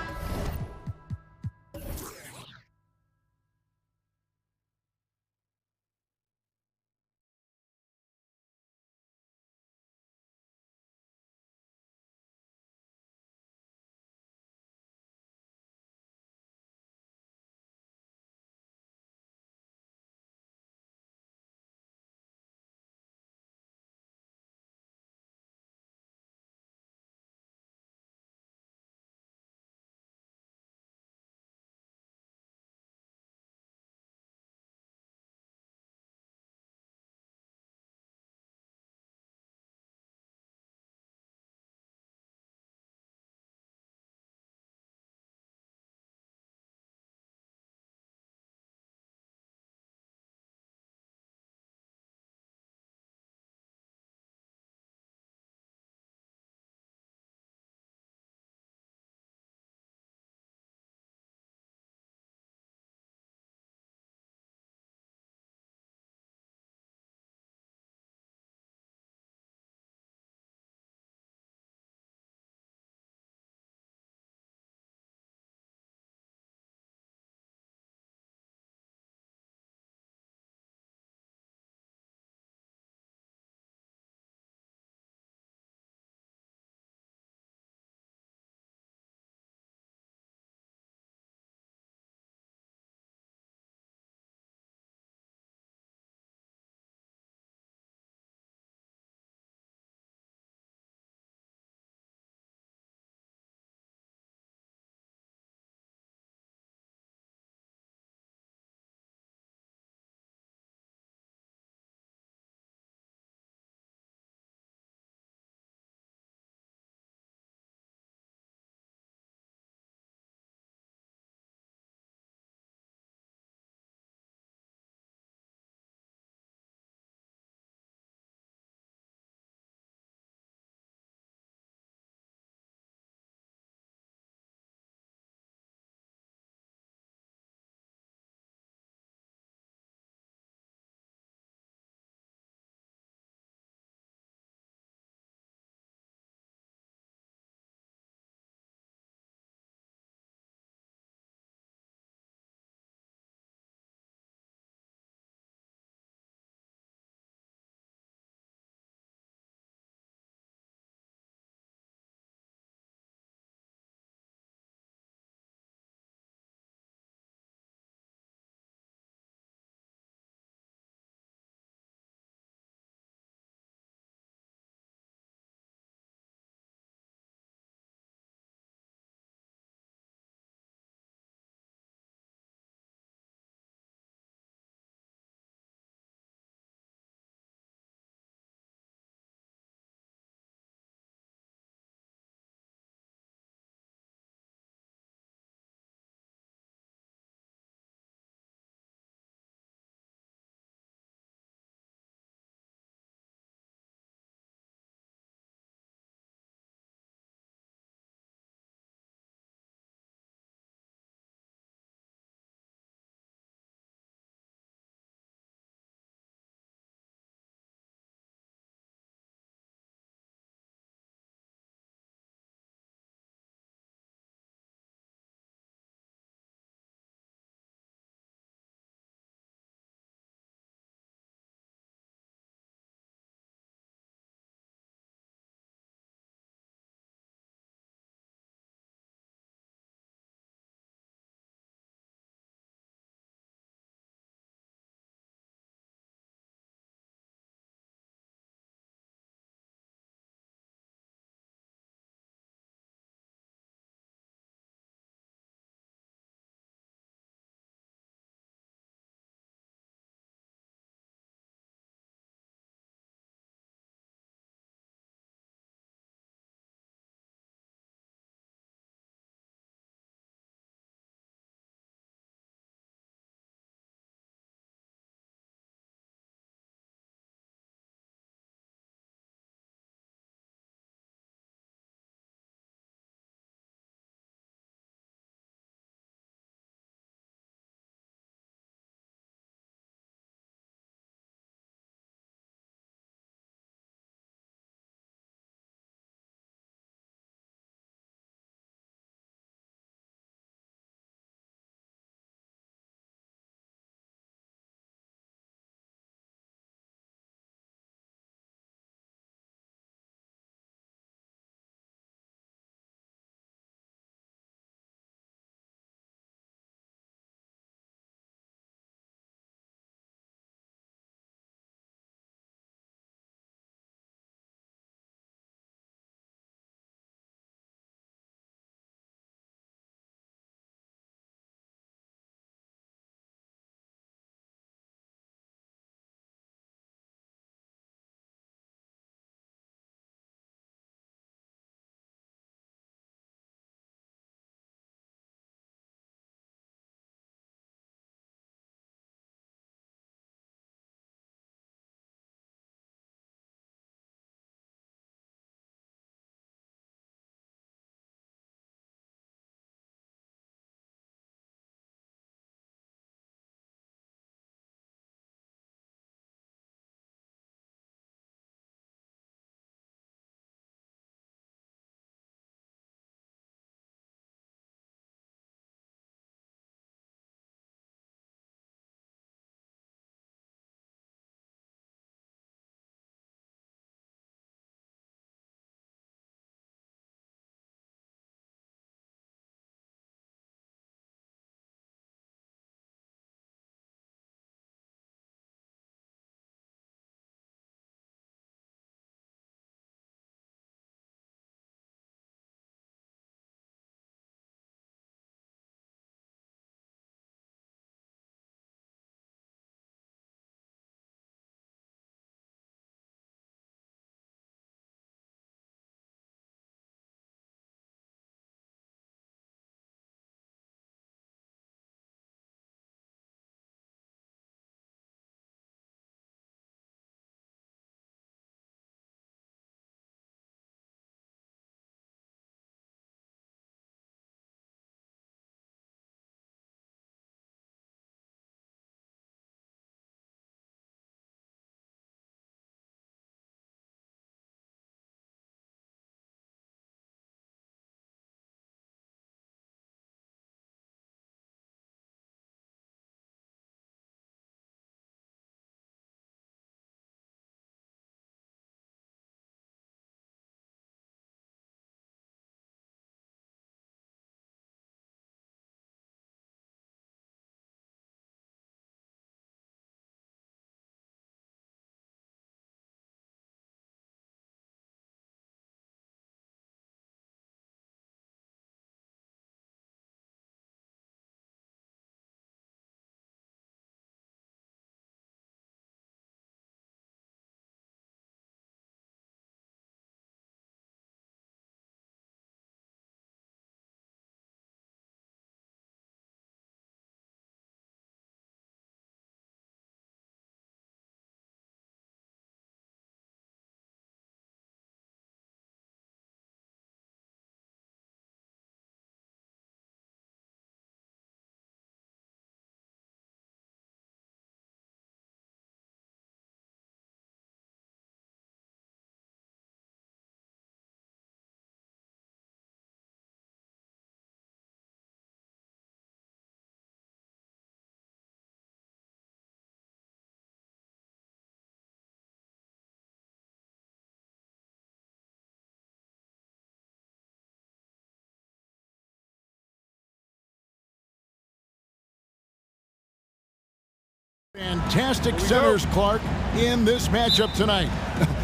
Fantastic centers, Clark, in this matchup tonight.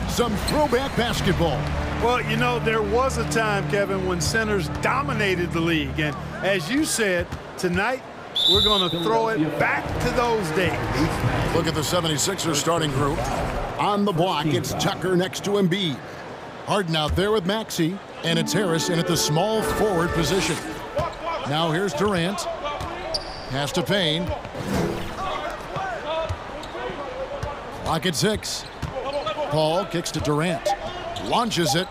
Some throwback basketball. Well, you know, there was a time, Kevin, when centers dominated the league. And as you said, tonight, we're going to throw it back to those days. Look at the 76ers starting group. On the block, it's Tucker next to Embiid. Harden out there with Maxey, and it's Harris in at the small forward position. Now here's Durant. Pass to Payne. Clock at 6. Paul kicks to Durant. Launches it.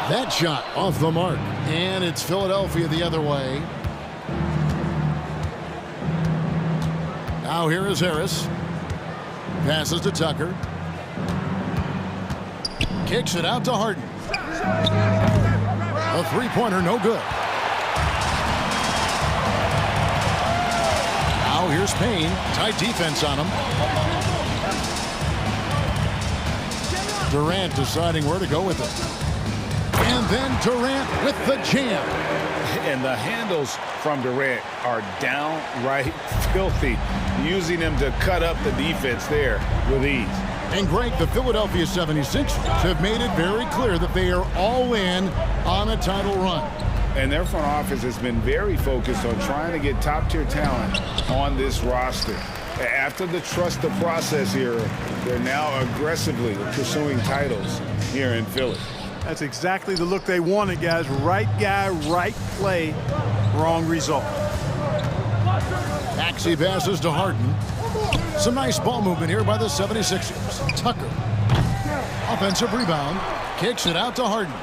That shot off the mark. And it's Philadelphia the other way. Now here is Harris. Passes to Tucker. Kicks it out to Harden. A three-pointer, no good. Now here's Payne. Tight defense on him. Durant deciding where to go with it. And then Durant with the jam. And the handles from Durant are downright filthy, using him to cut up the defense there with ease. And Greg, the Philadelphia 76ers have made it very clear that they are all in on a title run. And their front office has been very focused on trying to get top-tier talent on this roster. After the trust the process era, they're now aggressively pursuing titles here in Philly. That's exactly the look they wanted, guys. Right guy, right play, wrong result. Maxey passes to Harden. Some nice ball movement here by the 76ers. Tucker. Offensive rebound. Kicks it out to Harden.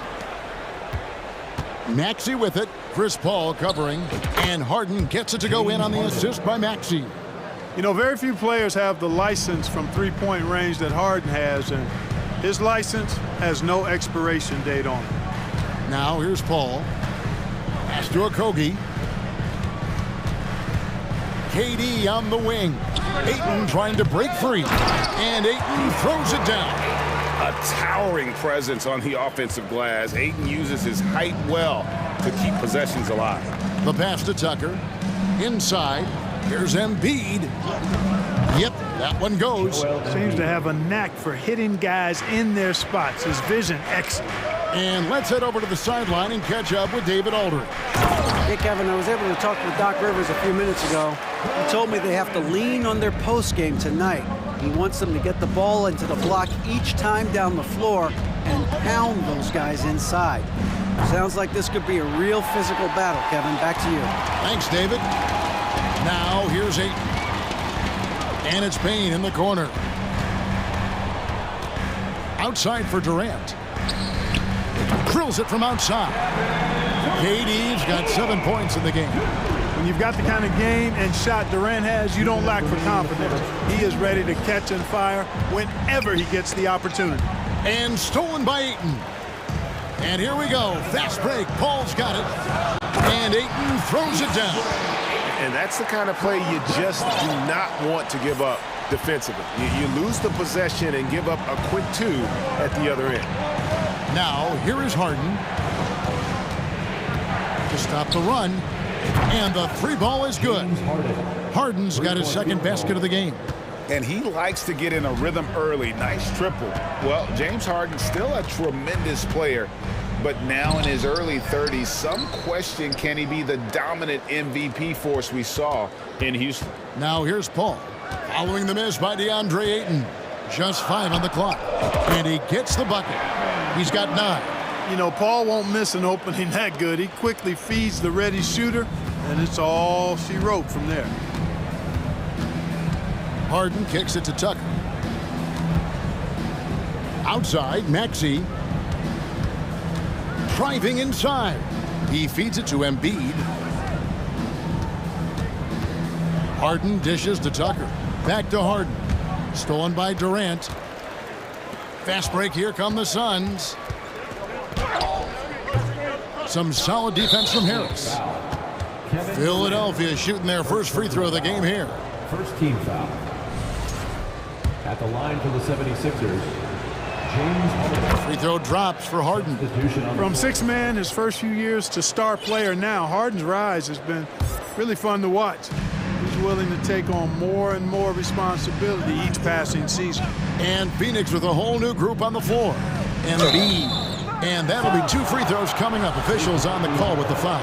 Maxey with it. Chris Paul covering. And Harden gets it to go in on the assist by Maxey. You know, very few players have the license from three-point range that Harden has, and his license has no expiration date on it. Now here's Paul. Pass to Okogie. KD on the wing. Ayton trying to break free. And Ayton throws it down. A towering presence on the offensive glass. Ayton uses his height well to keep possessions alive. The pass to Tucker. Inside. Here's Embiid. Yep, that one goes. Seems to have a knack for hitting guys in their spots. His vision excellent. And let's head over to the sideline and catch up with David Aldridge. Hey, Kevin, I was able to talk with Doc Rivers a few minutes ago. He told me they have to lean on their post game tonight. He wants them to get the ball into the block each time down the floor and pound those guys inside. Sounds like this could be a real physical battle, Kevin. Back to you. Thanks, David. Now here's Ayton. And it's Payne in the corner. Outside for Durant. Drills it from outside. KD's got 7 points in the game. When you've got the kind of game and shot Durant has, you don't lack for confidence. He is ready to catch and fire whenever he gets the opportunity. And stolen by Ayton. And here we go. Fast break. Paul's got it. And Ayton throws it down. And that's the kind of play you just do not want to give up defensively. You lose the possession and give up a quick two at the other end. Now, here is Harden. To stop the run. And the three ball is good. Harden's got his second basket of the game. And he likes to get in a rhythm early. Nice triple. Well, James Harden's still a tremendous player, but now in his early 30s, some question, can he be the dominant MVP force we saw in Houston? Now here's Paul. Following the miss by DeAndre Ayton. Just 5 on the clock. And he gets the bucket. He's got 9. You know, Paul won't miss an opening that good. He quickly feeds the ready shooter, and it's all she wrote from there. Harden kicks it to Tucker. Outside, Maxey. Driving inside. He feeds it to Embiid. Harden dishes to Tucker. Back to Harden. Stolen by Durant. Fast break, here come the Suns. Some solid defense from Harris. Philadelphia shooting their first free throw of the game here. First team foul. At the line for the 76ers, James Harden. Free throw drops for Harden. From six-man his first few years to star player now, Harden's rise has been really fun to watch. He's he's willing to take on more and more responsibility each passing season. And Phoenix with a whole new group on the floor. And B. And that'll be 2 free throws coming up. Officials on the call with the foul.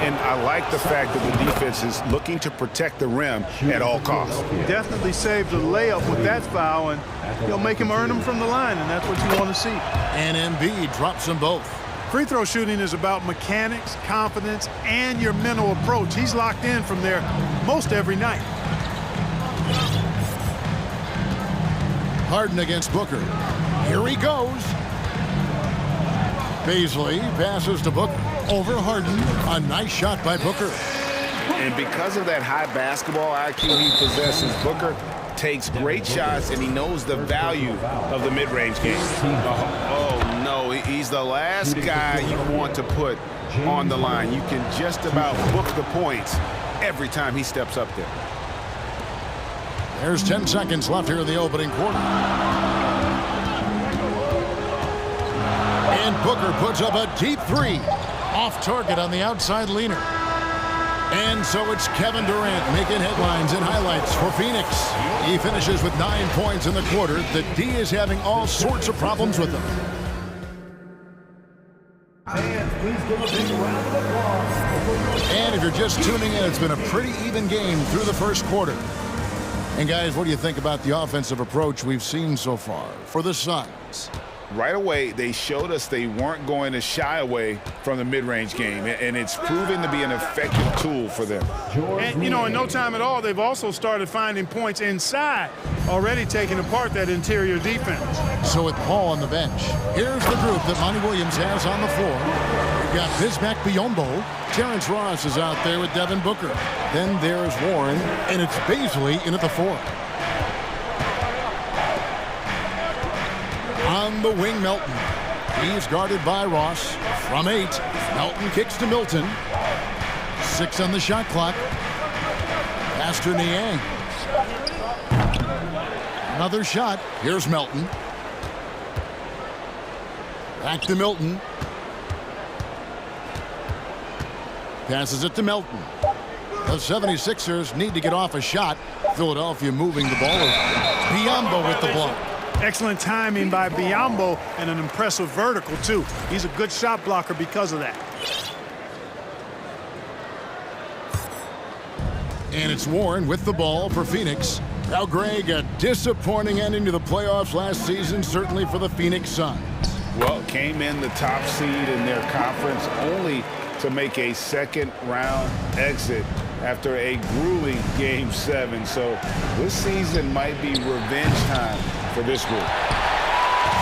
And I like the fact that the defense is looking to protect the rim at all costs. Definitely saved a layup with that foul, and he'll make him earn them from the line, and that's what you want to see. And Embiid drops them both. Free throw shooting is about mechanics, confidence, and your mental approach. He's locked in from there most every night. Harden against Booker. Here he goes. Paisley passes to Booker. Over Harden. A nice shot by Booker. And because of that high basketball IQ he possesses, Booker takes great shots, and he knows the value of the mid-range game. Oh, no, he's the last guy you want to put on the line. You can just about book the points every time he steps up there. There's 10 seconds left here in the opening quarter. And Booker puts up a deep 3. Off target on the outside leaner. And so it's Kevin Durant making headlines and highlights for Phoenix. He finishes with 9 points in the quarter. The D is having all sorts of problems with him. And if you're just tuning in, it's been a pretty even game through the first quarter. And guys, what do you think about the offensive approach we've seen so far for the Suns? Right away, they showed us they weren't going to shy away from the mid-range game, and it's proven to be an effective tool for them. And, you know, in no time at all, they've also started finding points inside, already taking apart that interior defense. So with Paul on the bench, here's the group that Monty Williams has on the floor. We've got Bismack Biyombo. Terrence Ross is out there with Devin Booker. Then there's Warren, and it's Paisley in at the 4. On the wing, Melton. He's guarded by Ross. From 8, Melton kicks to Milton. 6 on the shot clock. Pass to Niang. Another shot. Here's Melton. Back to Milton. Passes it to Melton. The 76ers need to get off a shot. Philadelphia moving the ball. Biyombo with the block. Excellent timing by Biyombo and an impressive vertical, too. He's a good shot blocker because of that. And it's Warren with the ball for Phoenix. Now, Greg, a disappointing ending to the playoffs last season, certainly for the Phoenix Suns. Well, came in the top seed in their conference only to make a second-round exit after a grueling Game 7. So this season might be revenge time for this group.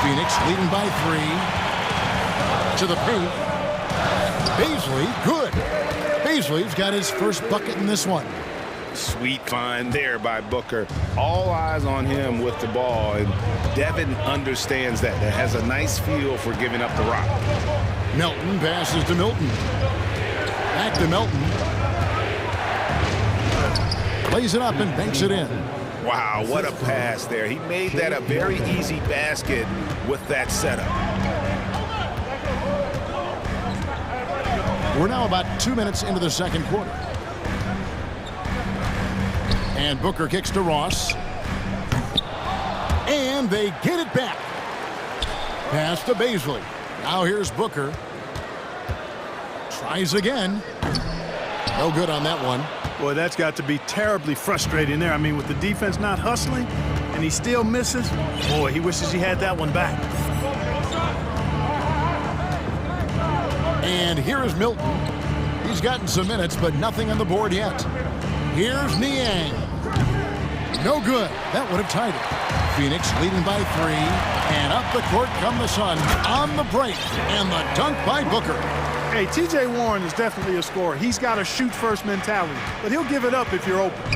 Phoenix leading by 3. To the paint. Paisley, good. Paisley's got his first bucket in this one. Sweet find there by Booker. All eyes on him with the ball, and Devin understands that. That has a nice feel for giving up the rock. Melton passes to Milton. Back to Melton. Plays it up and banks it in. Wow, what a pass there. He made that a very easy basket with that setup. We're now about 2 minutes into the second quarter. And Booker kicks to Ross. And they get it back. Pass to Paisley. Now here's Booker. Tries again. No good on that one. Boy, that's got to be terribly frustrating there. I mean, with the defense not hustling and he still misses, boy, he wishes he had that one back. And here is Milton. He's gotten some minutes, but nothing on the board yet. Here's Niang. No good. That would have tied it. Phoenix leading by 3. And up the court come the Suns on the break. And the dunk by Booker. Hey, T.J. Warren is definitely a scorer. He's got a shoot-first mentality, but he'll give it up if you're open.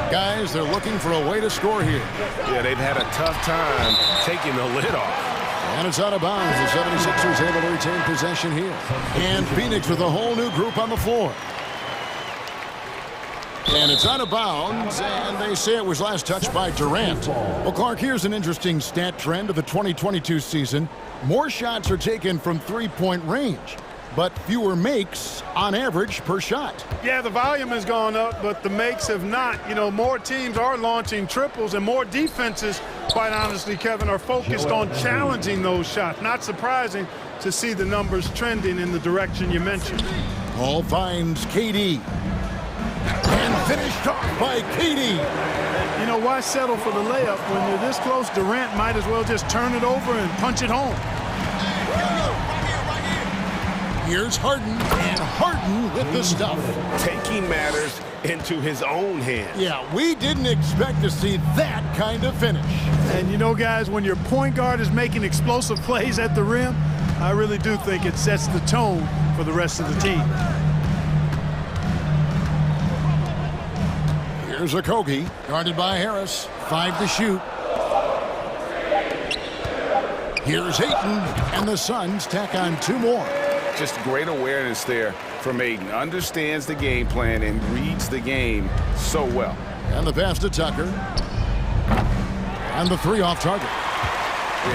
Guys, they're looking for a way to score here. Yeah, they've had a tough time taking the lid off. And it's out of bounds. The 76ers able to retain possession here. And Phoenix with a whole new group on the floor. And it's out of bounds, and they say it was last touched by Durant. Well, Clark, here's an interesting stat trend of the 2022 season. More shots are taken from three-point range. but fewer makes on average per shot. Yeah, the volume has gone up, but the makes have not. You know, more teams are launching triples, and more defenses, quite honestly, Kevin, are focused on challenging those shots. Not surprising to see the numbers trending in the direction you mentioned. Paul finds KD. And finished off by KD. You know, why settle for the layup when you're this close? Durant might as well just turn it over and punch it home. Here's Harden, and Harden with the stuff. Taking matters into his own hands. Yeah, we didn't expect to see that kind of finish. And you know, guys, when your point guard is making explosive plays at the rim, I really do think it sets the tone for the rest of the team. Here's Okogie, guarded by Harris. 5 to shoot. Here's Ayton, and the Suns tack on 2 more. Just great awareness there from Ayton. Understands the game plan and reads the game so well. And the pass to Tucker. And the 3 off target.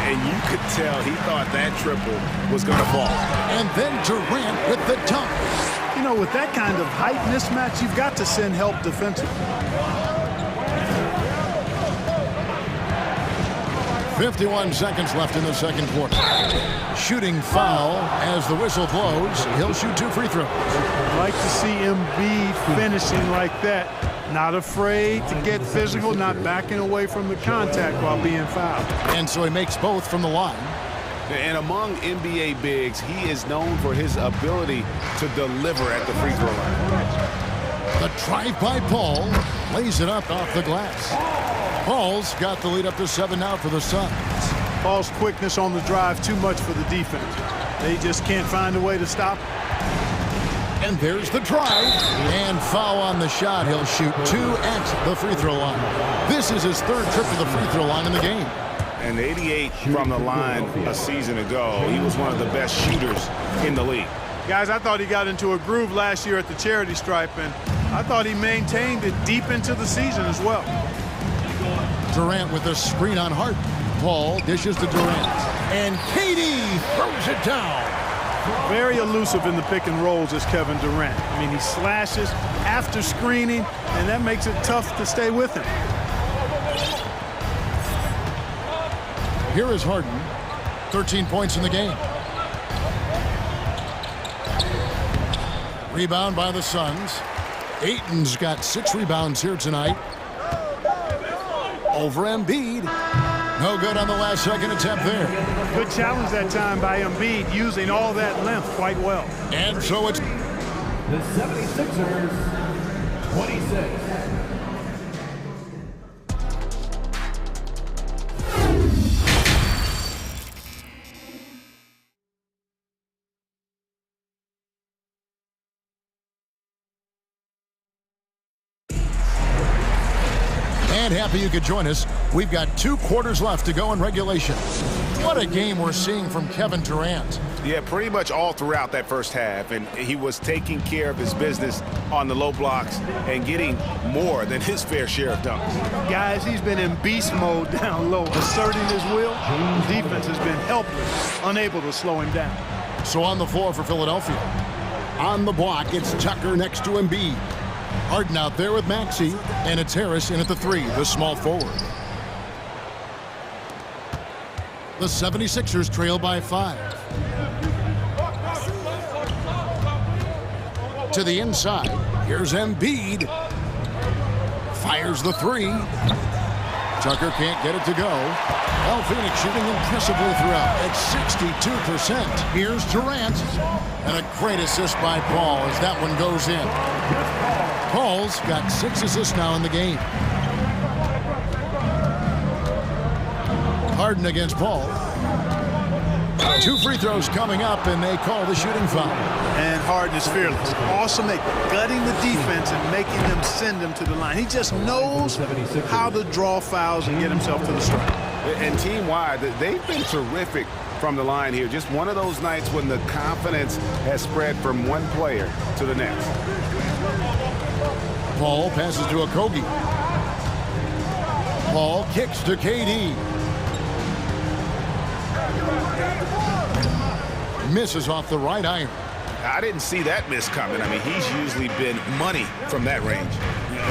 And you could tell he thought that triple was going to fall. And then Durant with the dunk. You know, with that kind of height mismatch, you've got to send help defensively. 51 seconds left in the second quarter. Shooting foul as the whistle blows. He'll shoot 2 free throws. I'd like to see Embiid finishing like that. Not afraid to get physical, not backing away from the contact while being fouled. And so he makes both from the line. And among NBA bigs, he is known for his ability to deliver at the free throw line. The drive by Paul lays it up off the glass. Paul's got the lead up to 7 now for the Suns. Paul's quickness on the drive, too much for the defense. They just can't find a way to stop him. And there's the drive. And foul on the shot. He'll shoot 2 at the free throw line. This is his 3rd trip to the free throw line in the game. And 88 from the line a season ago. He was one of the best shooters in the league. Guys, I thought he got into a groove last year at the charity stripe, and I thought he maintained it deep into the season as well. Durant with a screen on Harden. Paul dishes to Durant. And KD throws it down. Very elusive in the pick and rolls is Kevin Durant. I mean, he slashes after screening, and that makes it tough to stay with him. Here is Harden. 13 points in the game. Rebound by the Suns. Ayton's got 6 rebounds here tonight. Over Embiid. No good on the last second attempt there. Good challenge that time by Embiid, using all that length quite well. And so it's the 76ers, 26. And happy you could join us. We've got 2 quarters left to go in regulation. What a game we're seeing from Kevin Durant. Yeah, pretty much all throughout that first half. And he was taking care of his business on the low blocks and getting more than his fair share of dunks. Guys, he's been in beast mode down low, asserting his will. The defense has been helpless, unable to slow him down. So on the floor for Philadelphia. On the block, it's Tucker next to Embiid. Harden out there with Maxey, and it's Harris in at the 3, the small forward. The 76ers trail by 5. To the inside, here's Embiid. Fires the 3. Tucker can't get it to go. Well, Phoenix shooting impressively throughout at 62%. Here's Durant. And a great assist by Paul as that one goes in. Paul's got 6 assists now in the game. Harden against Paul. 2 free throws coming up, and they call the shooting foul. And Harden is fearless. Awesome at gutting the defense and making them send him to the line. He just knows how to draw fouls and get himself to the stripe. And team-wide, they've been terrific from the line here. Just one of those nights when the confidence has spread from one player to the next. Paul passes to Okogie. Paul kicks to KD. Misses off the right iron. I didn't see that miss coming. I mean, he's usually been money from that range.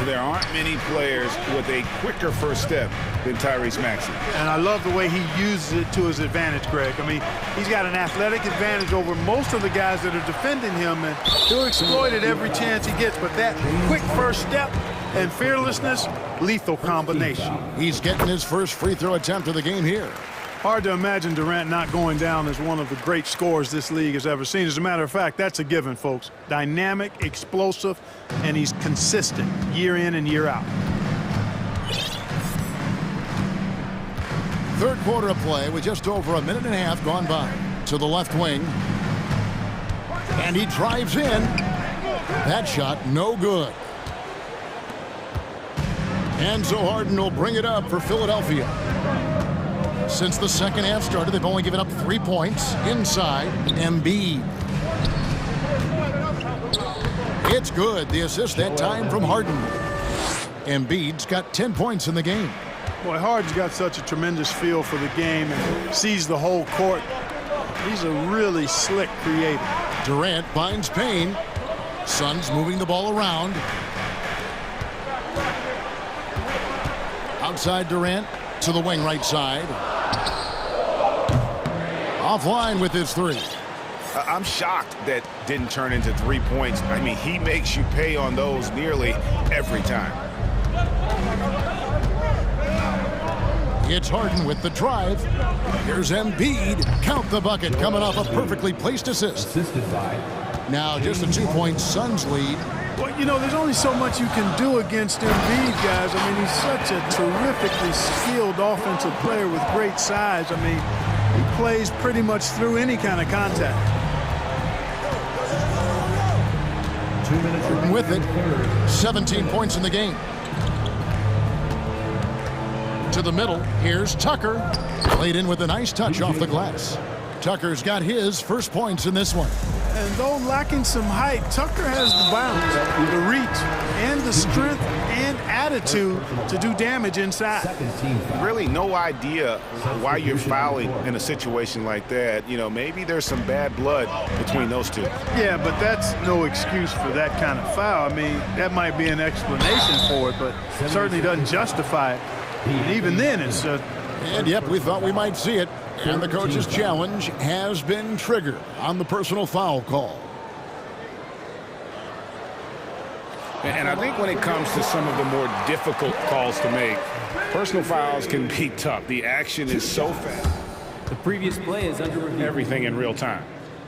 There aren't many players with a quicker first step than Tyrese Maxey. And I love the way he uses it to his advantage, Greg. I mean, he's got an athletic advantage over most of the guys that are defending him, and he'll exploit it every chance he gets. But that quick first step and fearlessness, lethal combination. He's getting his first free throw attempt of the game here. Hard to imagine Durant not going down as one of the great scorers this league has ever seen. As a matter of fact, that's a given, folks. Dynamic, explosive, and he's consistent year in and year out. Third quarter of play with just over a minute and a half gone by. To the left wing. And he drives in. That shot no good. Enzo Harden will bring it up for Philadelphia. Since the second half started, they've only given up 3 points inside Embiid. It's good. The assist that time from Harden. Embiid's got 10 points in the game. Boy, Harden's got such a tremendous feel for the game and sees the whole court. He's a really slick creator. Durant finds Payne. Suns moving the ball around. Outside Durant to the wing right side. Offline with his three. I'm shocked that didn't turn into 3 points. I mean, he makes you pay on those nearly every time. It's Harden with the drive. Here's Embiid. Count the bucket coming off a perfectly placed assist. Assisted by. Now just a 2-point Suns lead. Well, you know, there's only so much you can do against Embiid, guys. I mean, he's such a terrifically skilled offensive player with great size. I mean, he plays pretty much through any kind of contact. 2 minutes remaining. With it, 17 points in the game. To the middle, here's Tucker. Laid in with a nice touch off the glass. Tucker's got his first points in this one. And though lacking some height, Tucker has the bounce, the reach, and the strength and attitude to do damage inside. Really no idea why you're fouling in a situation like that. You know, maybe there's some bad blood between those two. Yeah, but that's no excuse for that kind of foul. I mean, that might be an explanation for it, but certainly doesn't justify it. And even then, it's And yep, we thought we might see it. And the coach's challenge has been triggered on the personal foul call. And I think when it comes to some of the more difficult calls to make, personal fouls can be tough. The action is so fast. The previous play is under review. Everything in real time.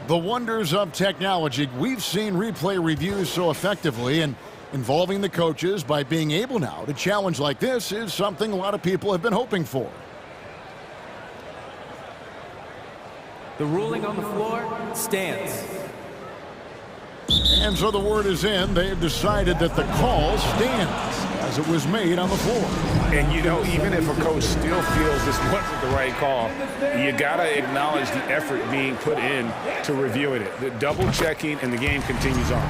The wonders of technology. We've seen replay reviews so effectively, and involving the coaches by being able now to challenge like this is something a lot of people have been hoping for. The ruling on the floor stands. And so the word is in. They've decided that the call stands as it was made on the floor. And, you know, even if a coach still feels this wasn't the right call, you got to acknowledge the effort being put in to reviewing it. The double checking, and the game continues on.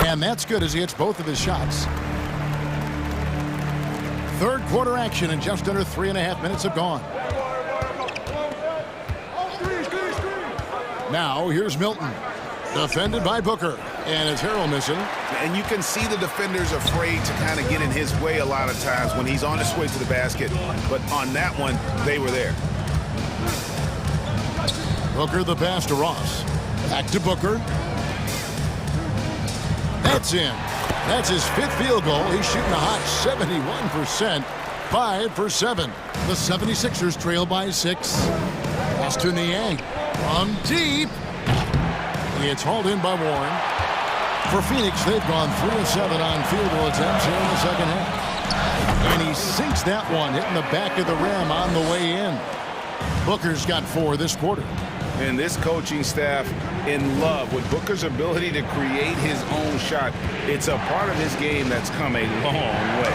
And that's good as he hits both of his shots. Third quarter action, and just under 3.5 minutes have gone. Now here's Milton, defended by Booker, and it's Harrell missing. And you can see the defenders afraid to kind of get in his way a lot of times when he's on his way to the basket. But on that one, they were there. Booker the pass to Ross. Back to Booker. That's in. That's his 5th field goal. He's shooting a hot 71%. 5 for 7. The 76ers trail by 6. Pass to Niang. From deep. It's hauled in by Warren. For Phoenix, they've gone 3 of 7 on field goal attempts here in the second half. And he sinks that one, hitting the back of the rim on the way in. Booker's got 4 this quarter. And this coaching staff in love with Booker's ability to create his own shot. It's a part of his game that's come a long way.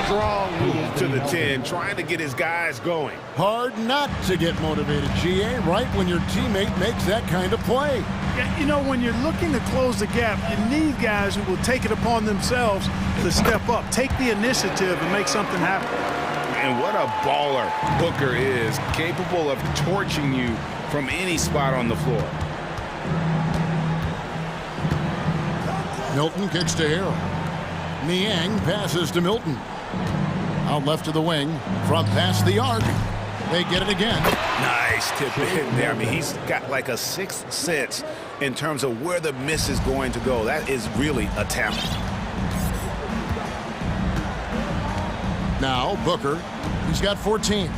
Strong move to the 10, trying to get his guys going. Hard not to get motivated, GA, right when your teammate makes that kind of play. Yeah, you know, when you're looking to close the gap, you need guys who will take it upon themselves to step up, take the initiative, and make something happen. And what a baller Booker is, capable of torching you from any spot on the floor. Milton kicks to Harrell. Niang passes to Milton. Out left to the wing, from past the arc. They get it again. Nice tip in there. I mean, he's got like a sixth sense in terms of where the miss is going to go. That is really a talent. Now Booker, he's got 14.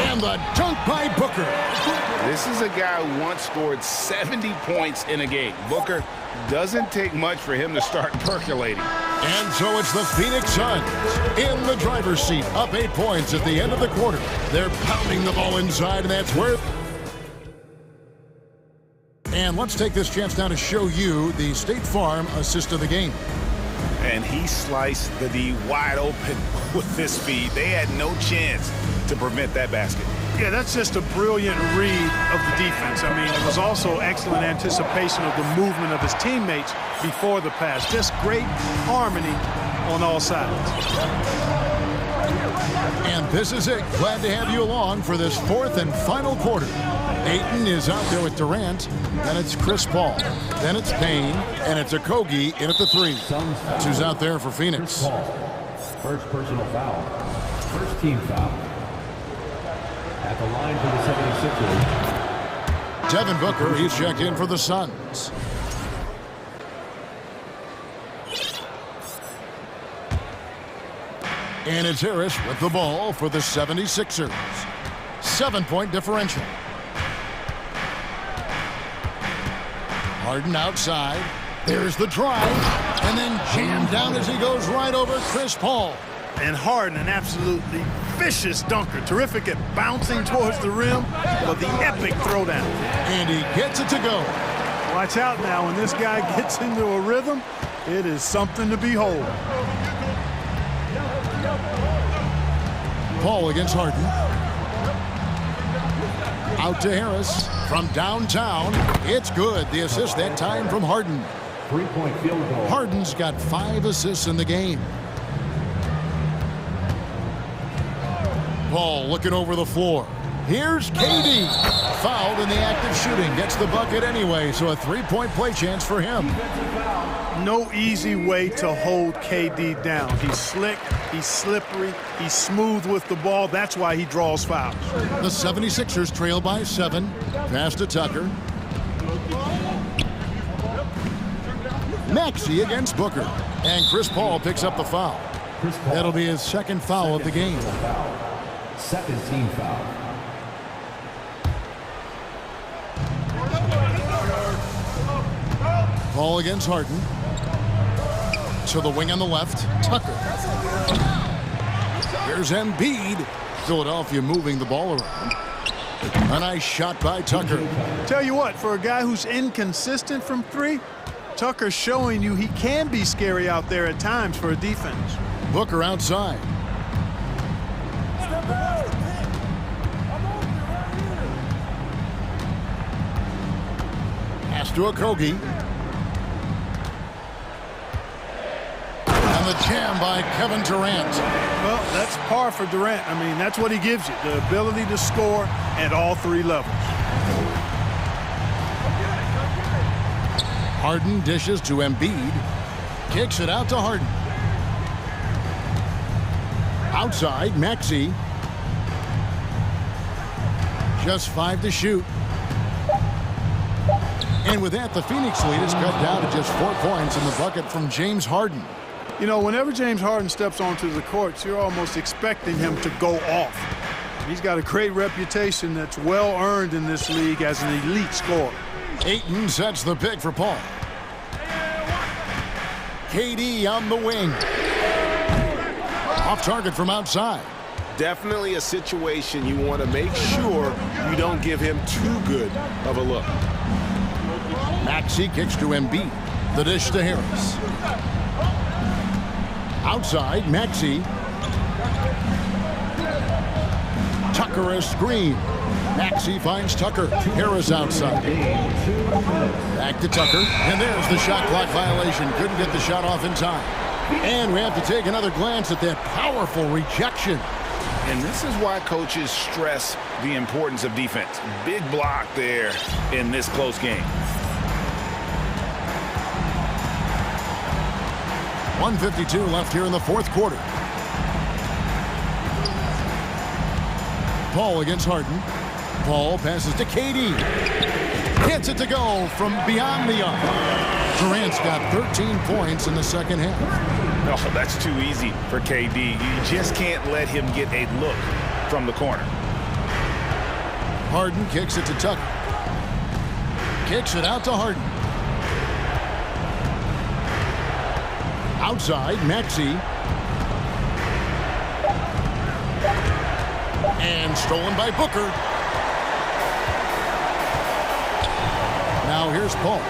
And the dunk by Booker. This is a guy who once scored 70 points in a game. Booker, doesn't take much for him to start percolating. And so it's the Phoenix Suns in the driver's seat, up 8 points at the end of the quarter. They're pounding the ball inside, and that's where... And let's take this chance now to show you the State Farm assist of the game. And he sliced the D wide open with this feed. They had no chance to prevent that basket. Yeah, that's just a brilliant read of the defense. I mean, it was also excellent anticipation of the movement of his teammates before the pass. Just great harmony on all sides. And this is it. Glad to have you along for this fourth and final quarter. Ayton is out there with Durant, then it's Chris Paul, then it's Payne, and it's Okogie in at the 3. Who's out there for Phoenix? First personal foul. First team foul. At the line for the 76ers. Devin Booker, he's checked in for the Suns. And it's Harris with the ball for the 76ers. 7-point differential. Harden outside. There's the drive. And then jammed down as he goes right over Chris Paul. And Harden, an absolutely vicious dunker. Terrific at bouncing towards the rim, but the epic throwdown. And he gets it to go. Watch out now. When this guy gets into a rhythm, it is something to behold. Paul against Harden. Out to Harris from downtown. It's good. The assist that time from Harden. 3-point field goal. Harden's got 5 assists in the game. Paul looking over the floor. Here's KD. Fouled in the act of shooting. Gets the bucket anyway, so a 3-point play chance for him. No easy way to hold KD down. He's slick, he's slippery, he's smooth with the ball. That's why he draws fouls. The 76ers trail by 7. Pass to Tucker. Maxey against Booker. And Chris Paul picks up the foul. That'll be his second foul of the game. Second team foul. Paul against Harden. To the wing on the left, Tucker. Here's Embiid. Philadelphia moving the ball around. A nice shot by Tucker. Tell you what, for a guy who's inconsistent from 3, Tucker's showing you he can be scary out there at times for a defense. Booker outside. Pass to Okogie. And the jam by Kevin Durant. Well, that's par for Durant. I mean, that's what he gives you, the ability to score at all 3 levels. Harden dishes to Embiid. Kicks it out to Harden. Outside, Maxey. Just 5 to shoot. And with that, the Phoenix lead is cut down to just 4 points in the bucket from James Harden. You know, whenever James Harden steps onto the court, you're almost expecting him to go off. He's got a great reputation that's well earned in this league as an elite scorer. Ayton sets the pick for Paul. KD on the wing. Off target from outside. Definitely a situation you want to make sure you don't give him too good of a look. Maxey kicks to Embiid. The dish to Harris. Outside, Maxey. Tucker a screen. Maxey finds Tucker. Harris outside. Back to Tucker. And there's the shot clock violation. Couldn't get the shot off in time. And we have to take another glance at that powerful rejection. And this is why coaches stress the importance of defense. Big block there in this close game. 1:52 left here in the fourth quarter. Paul against Harden. Paul passes to KD. Gets it to go from beyond the arc. Durant's got 13 points in the second half. Oh, that's too easy for KD. You just can't let him get a look from the corner. Harden kicks it to Tucker. Kicks it out to Harden. Outside, Maxey. And stolen by Booker. Now here's Paul.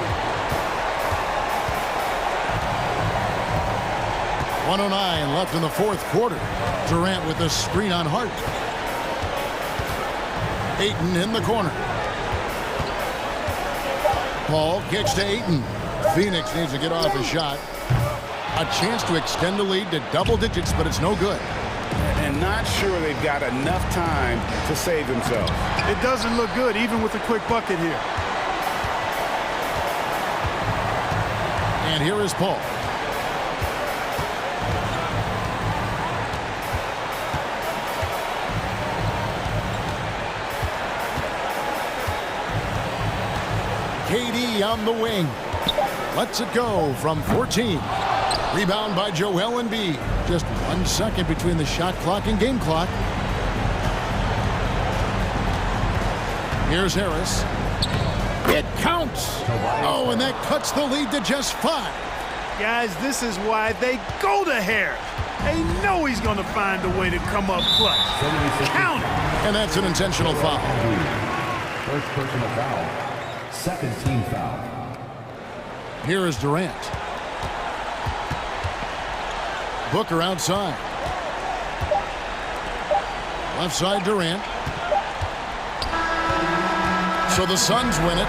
1:09 left in the fourth quarter. Durant with the screen on Hart. Ayton in the corner. Paul kicks to Ayton. Phoenix needs to get off a shot. A chance to extend the lead to double digits, but it's no good. And not sure they've got enough time to save themselves. It doesn't look good, even with a quick bucket here. And here is Paul. KD on the wing. Lets it go from 14. Rebound by Joel Embiid. Just 1 second between the shot clock and game clock. Here's Harris. It counts. Oh, and that cuts the lead to just 5. Guys, this is why they go to Harris. They know he's going to find a way to come up clutch. Count it. And that's an intentional foul. First personal foul. Second team foul. Here is Durant. Booker outside. Left side Durant. So the Suns win it.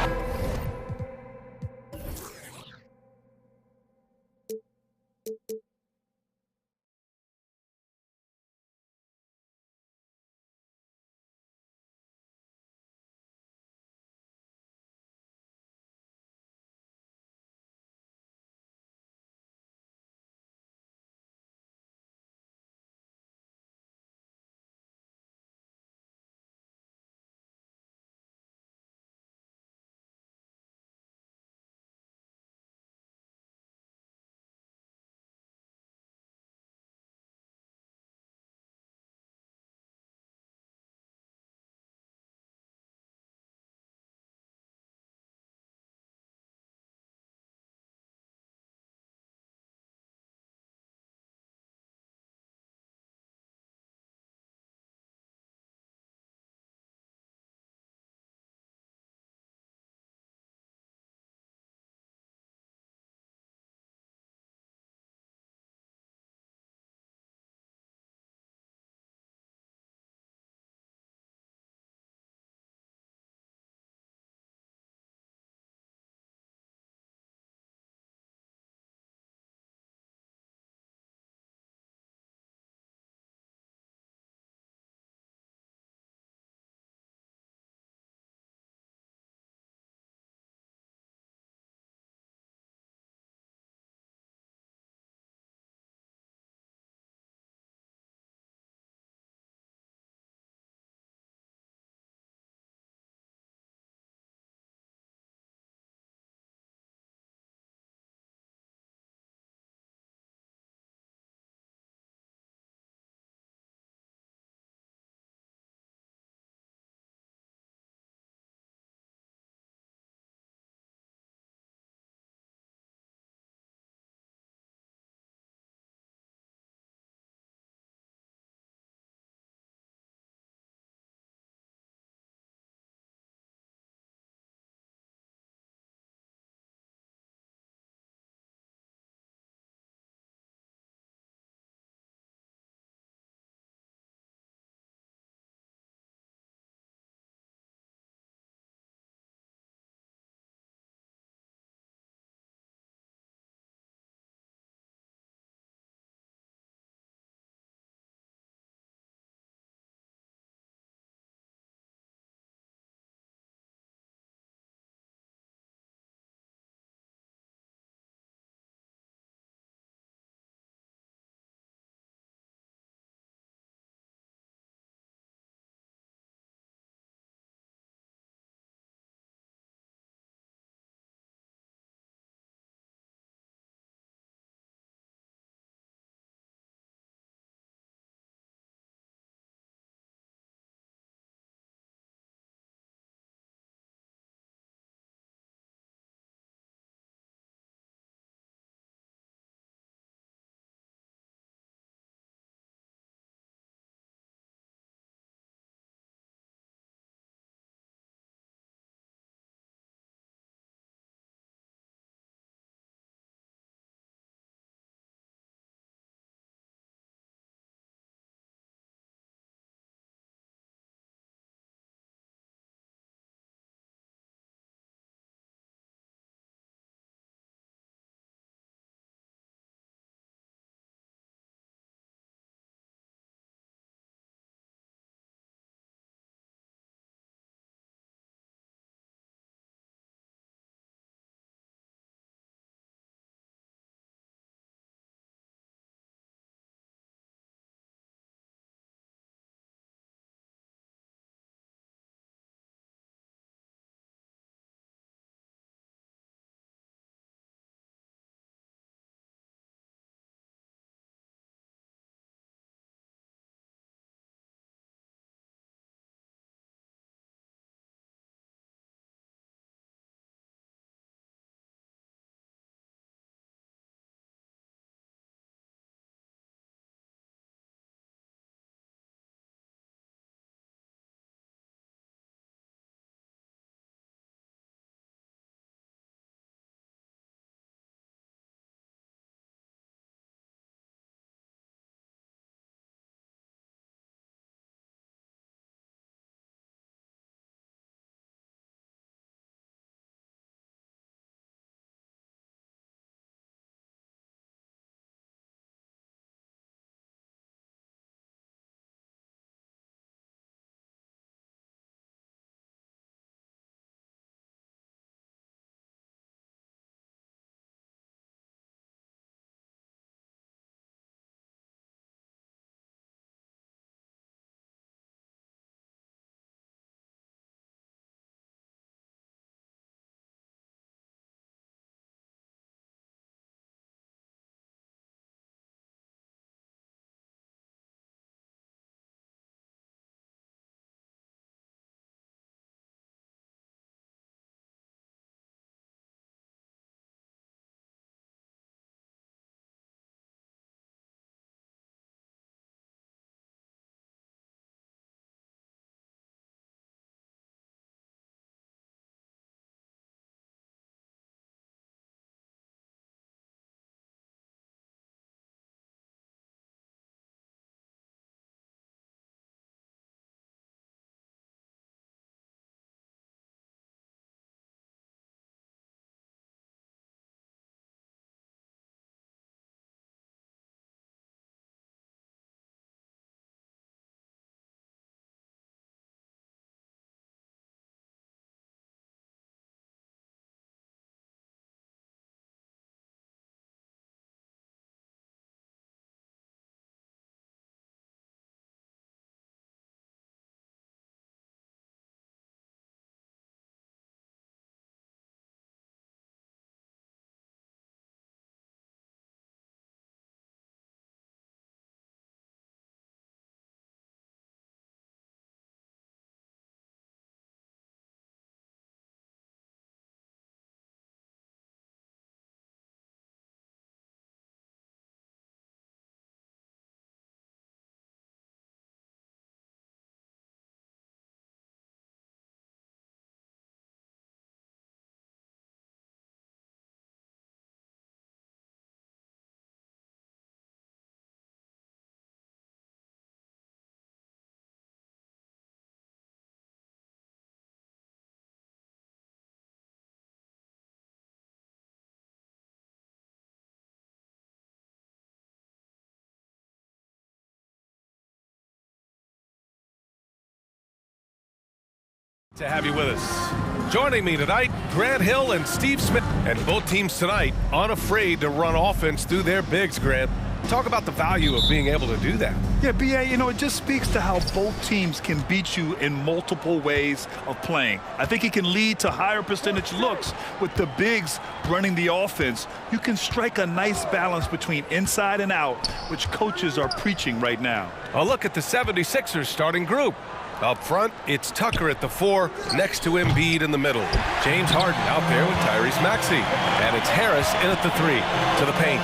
To have you with us. Joining me tonight, Grant Hill and Steve Smith. And both teams tonight unafraid to run offense through their bigs, Grant. Talk about the value of being able to do that. Yeah, BA, you know, it just speaks to how both teams can beat you in multiple ways of playing. I think it can lead to higher percentage looks with the bigs running the offense. You can strike a nice balance between inside and out, which coaches are preaching right now. A look at the 76ers starting group. Up front, it's Tucker at the 4, next to Embiid in the middle. James Harden out there with Tyrese Maxey. And it's Harris in at the 3, to the paint.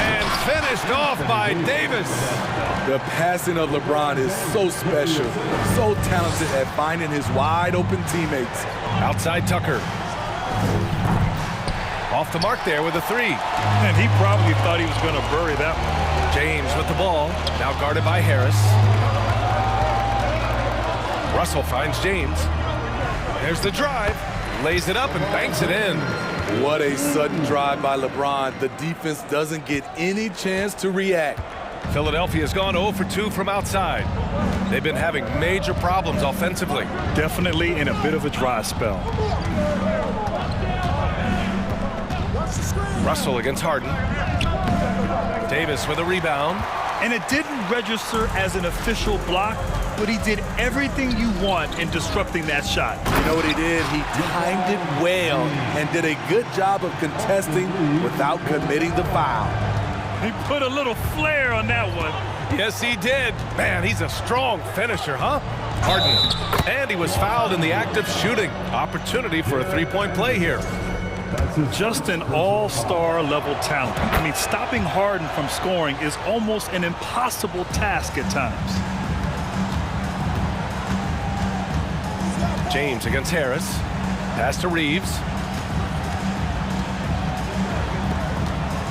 And finished off by Davis. The passing of LeBron is so special, so talented at finding his wide-open teammates. Outside Tucker. Off the mark there with a 3. And he probably thought he was going to bury that one. James with the ball, now guarded by Harris. Russell finds James. There's the drive. Lays it up and banks it in. What a sudden drive by LeBron. The defense doesn't get any chance to react. Philadelphia's gone 0 for 2 from outside. They've been having major problems offensively. Definitely in a bit of a dry spell. Russell against Harden. Davis with a rebound. And it didn't register as an official block, but he did everything you want in disrupting that shot. You know what he did? He timed it well and did a good job of contesting without committing the foul. He put a little flair on that one. Yes, he did. Man, he's a strong finisher, huh? Harden. And he was fouled in the act of shooting. Opportunity for a three-point play here. Just an all-star level talent. I mean, stopping Harden from scoring is almost an impossible task at times. James against Harris. Pass to Reeves.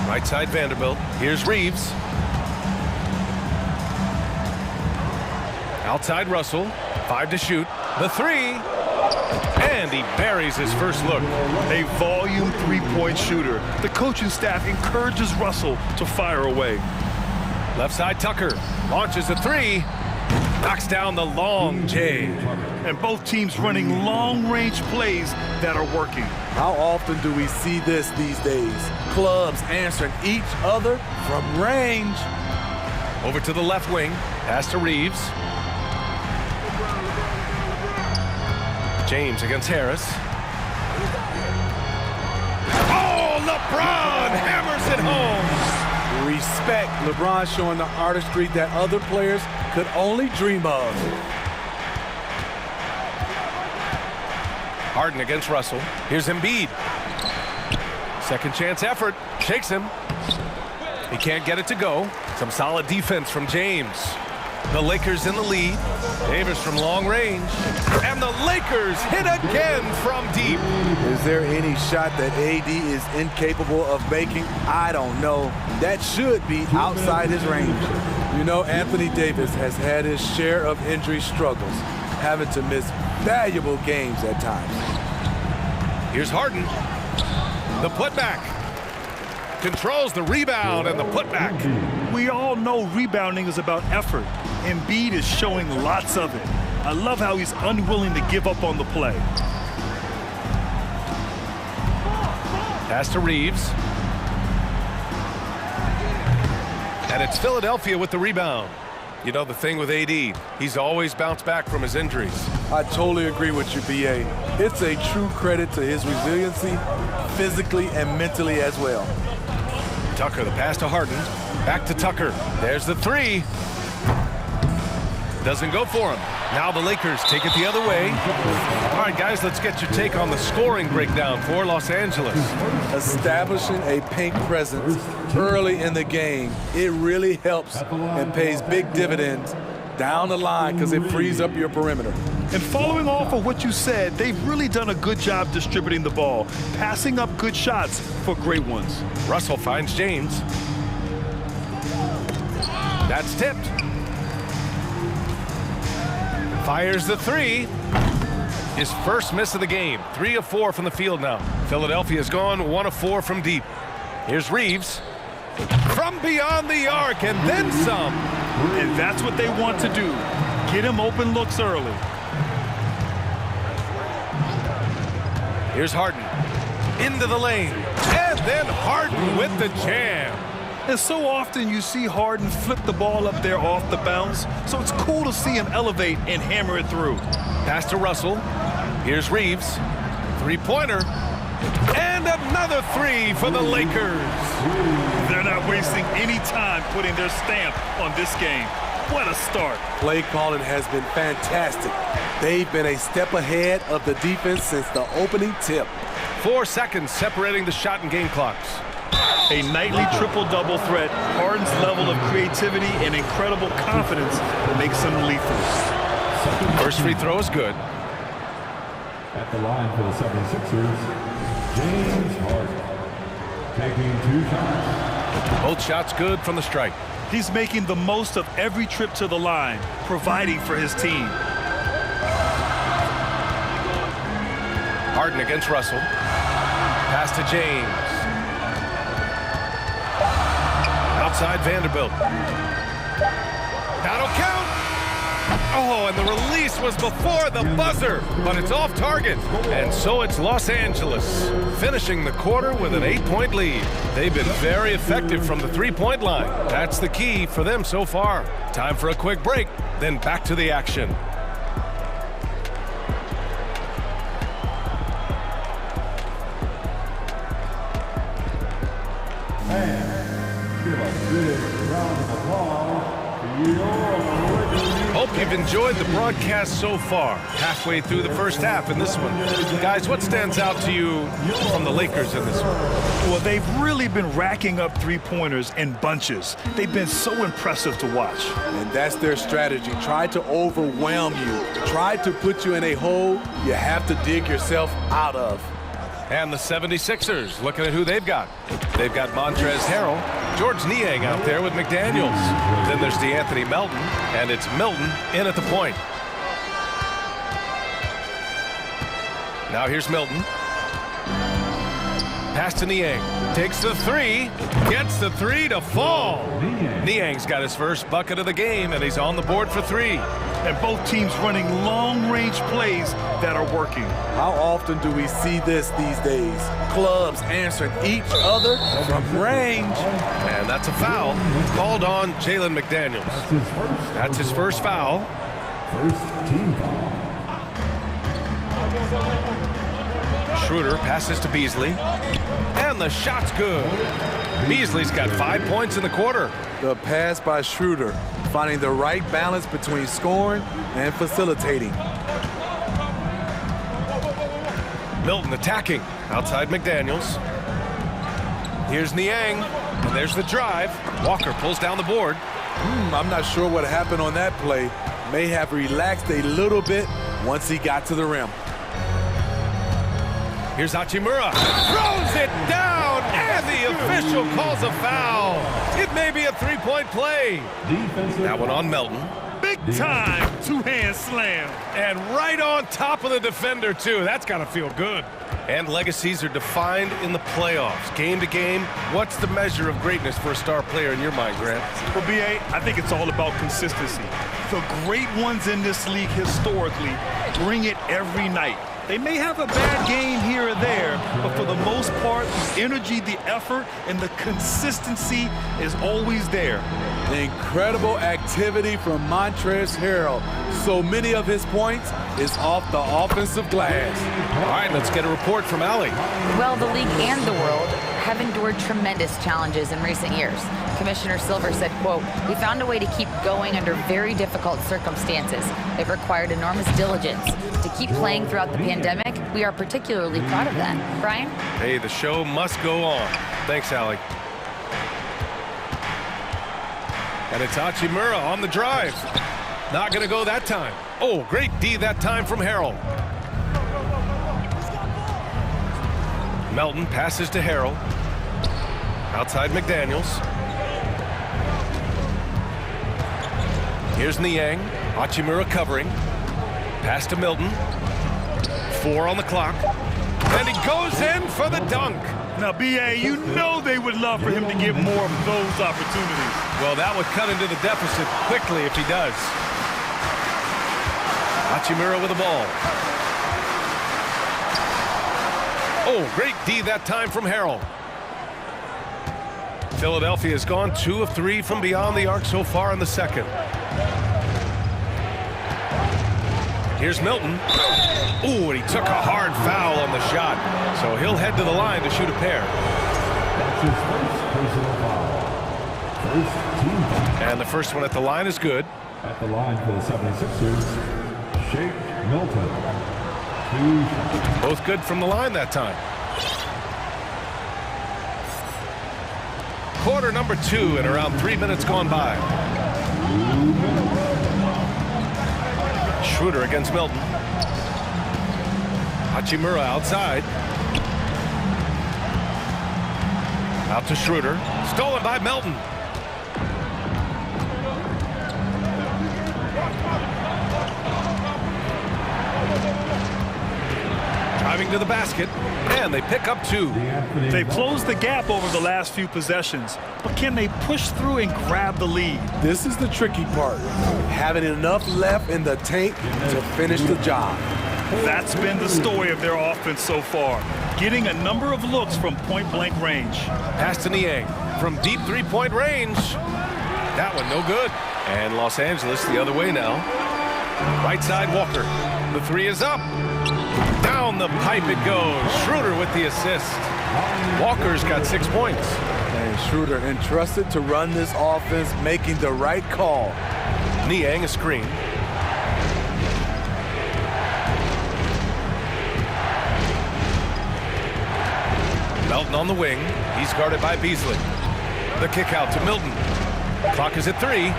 Right side Vanderbilt. Here's Reeves. Outside Russell. 5 to shoot. The 3. And he buries his first look. A volume three-point shooter. The coaching staff encourages Russell to fire away. Left side Tucker. Launches a 3. Knocks down the long J. And both teams running long-range plays that are working. How often do we see this these days? Clubs answering each other from range. Over to the left wing. Pass to Reeves. James against Harris. Oh, LeBron hammers it home. Respect. LeBron showing the artistry that other players could only dream of. Harden against Russell. Here's Embiid. Second chance effort. Shakes him. He can't get it to go. Some solid defense from James. The Lakers in the lead. Davis from long range. And the Lakers hit again from deep. Is there any shot that AD is incapable of making? I don't know. That should be outside his range. You know, Anthony Davis has had his share of injury struggles, having to miss valuable games at times. Here's Harden. The putback. Controls the rebound and the putback. We all know rebounding is about effort. Embiid is showing lots of it. I love how he's unwilling to give up on the play. Pass to Reeves. And it's Philadelphia with the rebound. You know the thing with AD, he's always bounced back from his injuries. I totally agree with you, BA. It's a true credit to his resiliency, physically and mentally as well. Tucker, the pass to Harden. Back to Tucker. There's the 3. Doesn't go for him. Now the Lakers take it the other way. All right, guys, let's get your take on the scoring breakdown for Los Angeles. Establishing a paint presence early in the game, it really helps and pays big dividends down the line because it frees up your perimeter. And following off of what you said, they've really done a good job distributing the ball, passing up good shots for great ones. Russell finds James. That's tipped. Fires the 3. His first miss of the game. 3 of 4 from the field now. Philadelphia's gone 1 of 4 from deep. Here's Reeves. From beyond the arc and then some. And that's what they want to do. Get him open looks early. Here's Harden. Into the lane. And then Harden with the jam. And so often you see Harden flip the ball up there off the bounce, so it's cool to see him elevate and hammer it through. Pass to Russell. Here's Reeves. Three-pointer. And another three for the Lakers. They're not wasting any time putting their stamp on this game. What a start. Play calling has been fantastic. They've been a step ahead of the defense since the opening tip. 4 seconds separating the shot and game clocks. A nightly triple-double threat, Harden's level of creativity and incredible confidence makes him lethal. First free throw is good. At the line for the 76ers, James Harden. Taking 2 shots. Both shots good from the strike. He's making the most of every trip to the line, providing for his team. Harden against Russell. Pass to James. Outside Vanderbilt. That'll count. Oh, and the release was before the buzzer, but it's off target. And so it's Los Angeles, finishing the quarter with an 8-point lead. They've been very effective from the three-point line. That's the key for them so far. Time for a quick break, then back to the action. Hope you've enjoyed the broadcast so far. Halfway through the first half in this one. Guys, what stands out to you from the Lakers in this one? Well, they've really been racking up three-pointers in bunches. They've been so impressive to watch. And that's their strategy. Try to overwhelm you. Try to put you in a hole you have to dig yourself out of. And the 76ers, looking at who they've got. They've got Montrezl Harrell, George Niang out there with McDaniels. Then there's DeAnthony Melton, and it's Milton in at the point. Now here's Milton. Pass to Niang. Takes the three. Gets the three to fall. Niang's got his first bucket of the game, and he's on the board for 3. And both teams running long-range plays that are working. How often do we see this these days? Clubs answering each other from range. And that's a foul called on Jalen McDaniels. That's his first foul. First team foul. Schroeder passes to Beasley. And the shot's good. Beasley's got 5 points in the quarter. The pass by Schroeder, finding the right balance between scoring and facilitating. Milton attacking outside McDaniels. Here's Niang, and there's the drive. Walker pulls down the board. I'm not sure what happened on that play. May have relaxed a little bit once he got to the rim. Here's Hachimura. Throws it down, and the official calls a foul. It may be a three-point play. That one on Melton. Big time two-hand slam. And right on top of the defender, too. That's got to feel good. And legacies are defined in the playoffs. Game to game, what's the measure of greatness for a star player in your mind, Grant? For BA, I think it's all about consistency. The great ones in this league historically bring it every night. They may have a bad game here or there, but for the most part, the energy, the effort, and the consistency is always there. Incredible activity from Montrezl Harrell. So many of his points is off the offensive glass. All right, let's get a report from Allie. Well, the league and the world have endured tremendous challenges in recent years. Commissioner Silver said, quote, "We found a way to keep going under very difficult circumstances. It required enormous diligence. To keep playing throughout the pandemic, we are particularly proud of that." Brian? Hey, the show must go on. Thanks, Allie. And it's Hachimura on the drive. Not going to go that time. Oh, great D that time from Harrell. Melton passes to Harrell. Outside McDaniels. Here's Niang. Hachimura covering. Pass to Milton. 4 on the clock. And he goes in for the dunk. Now, BA, you know they would love for him to get more of those opportunities. Well, that would cut into the deficit quickly if he does. Hachimura with the ball. Oh, great D that time from Harrell. Philadelphia has gone 2 of 3 from beyond the arc so far in the second. Here's Milton. Ooh, and he took a hard foul on the shot. So he'll head to the line to shoot a pair. That's his first personal foul. First team foul. And the first one at the line is good. At the line for the 76ers, Shake Milton. 2 shots. Both good from the line that time. Quarter number 2 and around 3 minutes gone by. Schroeder against Milton. Hachimura outside. Out to Schroeder. Stolen by Milton. Driving to the basket, and they pick up 2. They've closed the gap over the last few possessions, but can they push through and grab the lead? This is the tricky part. Having enough left in the tank to finish the job. That's been the story of their offense so far, getting a number of looks from point-blank range. Pass to Niang from deep three-point range. That one no good. And Los Angeles the other way now. Right side Walker. The 3 is up. Down the pipe it goes. Schroeder with the assist. Walker's got 6 points. And Schroeder entrusted to run this offense, making the right call. Niang a screen. Melton on the wing. He's guarded by Beasley. The kick out to Milton. Clock is at 3.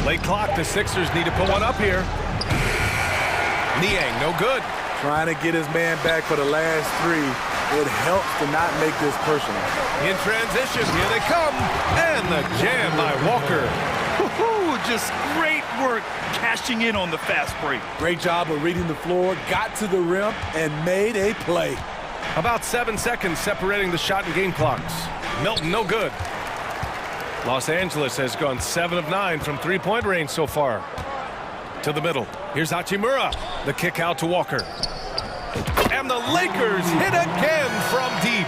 Late clock. The Sixers need to put one up here. Niang, no good. Trying to get his man back for the last 3. It helps to not make this personal. In transition, here they come. And the jam by Walker. Woohoo! Just great work cashing in on the fast break. Great job of reading the floor, got to the rim, and made a play. About 7 seconds separating the shot and game clocks. Milton, no good. Los Angeles has gone 7 of 9 from three-point range so far. To the middle. Here's Hachimura. The kick out to Walker. And the Lakers hit again from deep.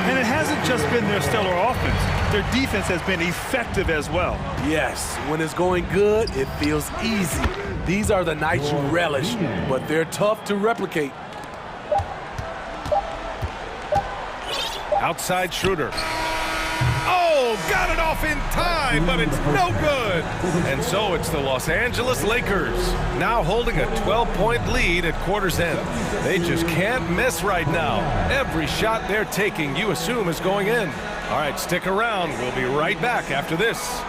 And it hasn't just been their stellar offense. Their defense has been effective as well. Yes, when it's going good, it feels easy. These are the nights you relish, but they're tough to replicate. Outside Schroeder. Oh, got it off in time, but it's no good. And so it's the Los Angeles Lakers, now holding a 12-point lead at quarter's end. They just can't miss right now. Every shot they're taking, you assume, is going in. All right, stick around. We'll be right back after this.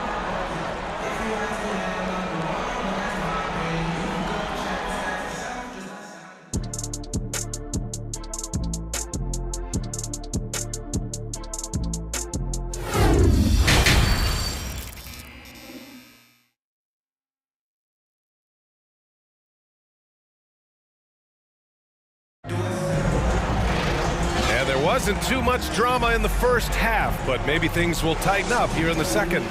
Wasn't too much drama in the first half, but maybe things will tighten up here in the second.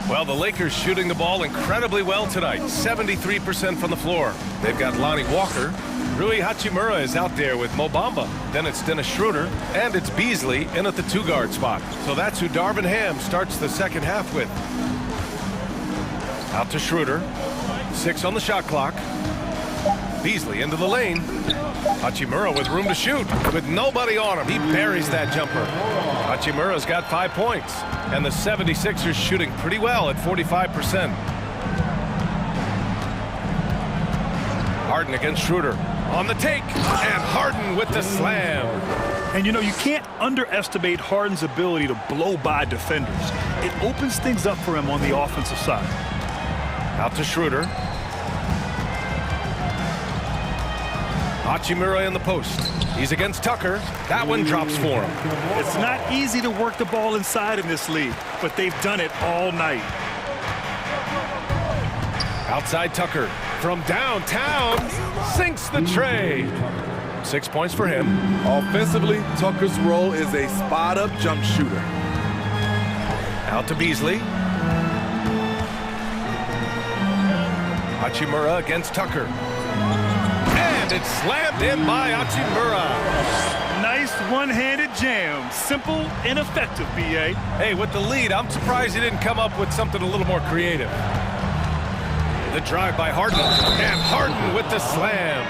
Well, the Lakers shooting the ball incredibly well tonight, 73% from the floor. They've got Lonnie Walker. Rui Hachimura is out there with Mo Bamba. Then it's Dennis Schroeder, and it's Beasley in at the 2-guard spot. So that's who Darvin Ham starts the second half with. Out to Schroeder. 6 on the shot clock. Beasley into the lane. Hachimura with room to shoot. With nobody on him, he buries that jumper. Hachimura's got 5 points. And the 76ers shooting pretty well at 45%. Harden against Schroeder. On the take. And Harden with the slam. And you know, you can't underestimate Harden's ability to blow by defenders. It opens things up for him on the offensive side. Out to Schroeder. Hachimura in the post. He's against Tucker. That one drops for him. It's not easy to work the ball inside in this league, but they've done it all night. Outside Tucker. From downtown. Sinks the tray. 6 points for him. Offensively, Tucker's role is a spot-up jump shooter. Out to Beasley. Hachimura against Tucker. And it's slammed in by Hachimura. Nice one-handed jam. Simple and effective, B.A. Hey, with the lead, I'm surprised he didn't come up with something a little more creative. The drive by Harden, and Harden with the slam.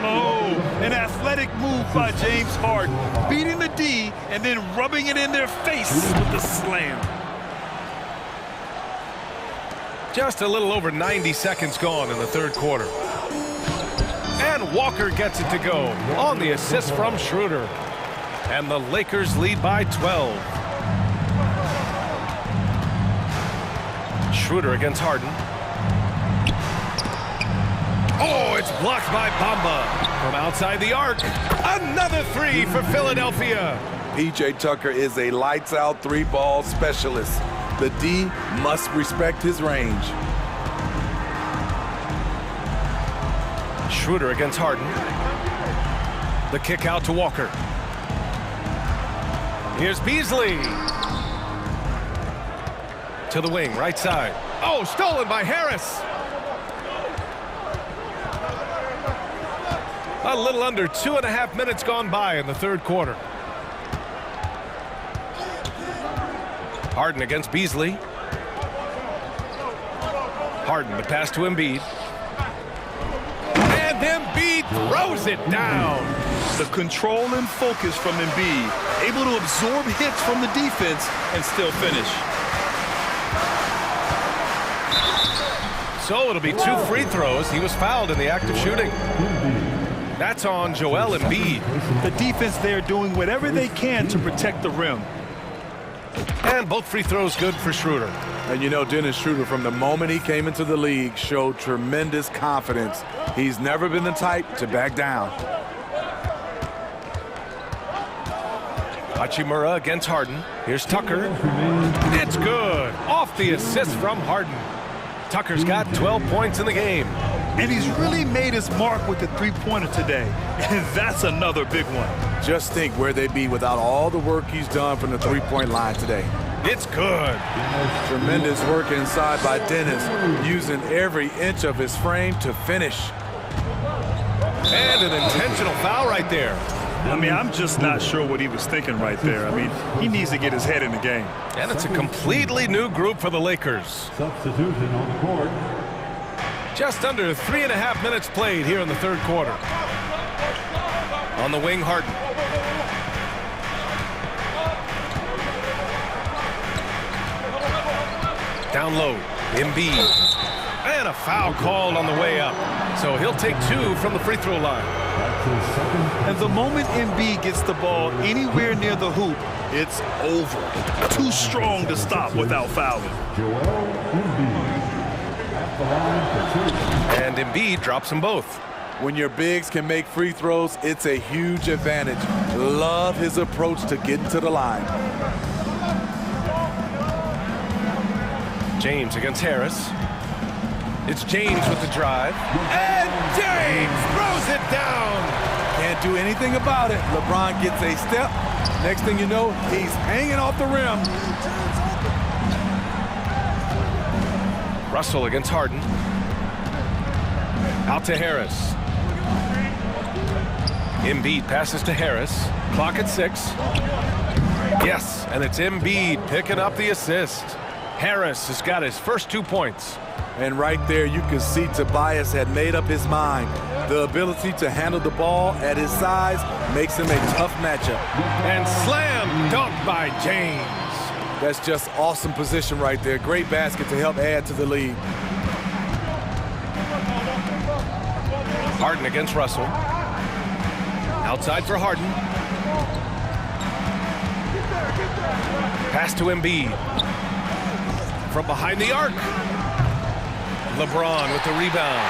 Oh, an athletic move by James Harden, beating the D and then rubbing it in their face with the slam. Just a little over 90 seconds gone in the third quarter. And Walker gets it to go on the assist from Schroeder. And the Lakers lead by 12. Schroeder against Harden. Oh, it's blocked by Bamba from outside the arc. Another three for Philadelphia. P.J. Tucker is a lights-out three-ball specialist. The D must respect his range. Schroeder against Harden. The kick out to Walker. Here's Beasley. To the wing, right side. Oh, stolen by Harris. A little under 2.5 minutes gone by in the third quarter. Harden against Beasley. Harden, the pass to Embiid. And Embiid throws it down. The control and focus from Embiid, able to absorb hits from the defense and still finish. So it'll be 2 free throws. He was fouled in the act of shooting. That's on Joel Embiid. The defense there doing whatever they can to protect the rim. And both free throws good for Schroeder. And you know, Dennis Schroeder, from the moment he came into the league, showed tremendous confidence. He's never been the type to back down. Hachimura against Harden. Here's Tucker. It's good. Off the assist from Harden. Tucker's got 12 points in the game. And he's really made his mark with the three-pointer today. And that's another big one. Just think where they'd be without all the work he's done from the three-point line today. It's good. Tremendous work inside by Dennis, using every inch of his frame to finish. And an intentional foul right there. I mean, I'm just not sure what he was thinking right there. I mean, he needs to get his head in the game. And it's a completely new group for the Lakers. Substitution on the court. Just under 3.5 minutes played here in the third quarter. On the wing, Harden. Down low, Embiid. And a foul called on the way up. So he'll take 2 from the free throw line. And the moment Embiid gets the ball anywhere near the hoop, it's over. Too strong to stop without fouling. And Embiid drops them both. When your bigs can make free throws, it's a huge advantage. Love his approach to getting to the line. James against Harris. It's James with the drive. And James throws it down. Can't do anything about it. LeBron gets a step. Next thing you know, he's hanging off the rim. Russell against Harden. Out to Harris. Embiid passes to Harris. Clock at 6. Yes, and it's Embiid picking up the assist. Harris has got his first 2 points. And right there, you can see Tobias had made up his mind. The ability to handle the ball at his size makes him a tough matchup. And slam dunk by James. That's just awesome position right there. Great basket to help add to the lead. Harden against Russell. Outside for Harden. Pass to Embiid. From behind the arc. LeBron with the rebound.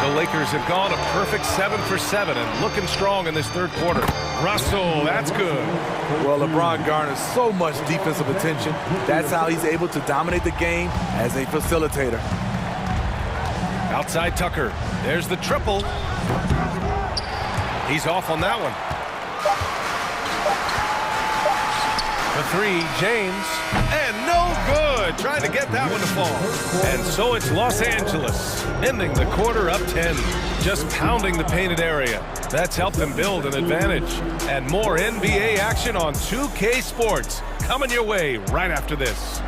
The Lakers have gone a perfect 7 for 7 and looking strong in this third quarter. Russell, that's good. Well, LeBron garners so much defensive attention. That's how he's able to dominate the game as a facilitator. Outside Tucker. There's the triple. He's off on that one. The 3, James. And no good. good, trying to get that one to fall. And so it's Los Angeles, ending the quarter up 10, just pounding the painted area. That's helped them build an advantage. And more NBA action on 2K Sports coming your way right after this.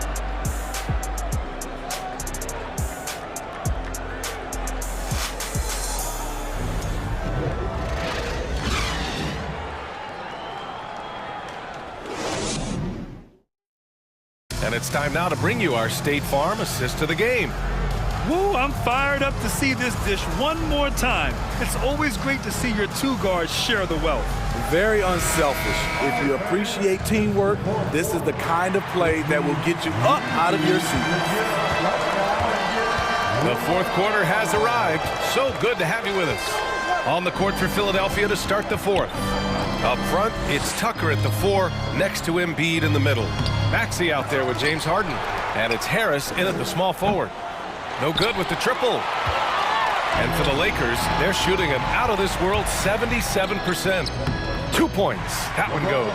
And it's time now to bring you our State Farm assist to the game. Woo, I'm fired up to see this dish one more time. It's always great to see your two guards share the wealth. Very unselfish. If you appreciate teamwork, this is the kind of play that will get you up out of your seat. The fourth quarter has arrived. So good to have you with us. On the court for Philadelphia to start the fourth. Up front, it's Tucker at the 4, next to Embiid in the middle. Maxey out there with James Harden. And it's Harris in at the small forward. No good with the triple. And for the Lakers, they're shooting an out-of-this-world 77%. 2 points. That one goes.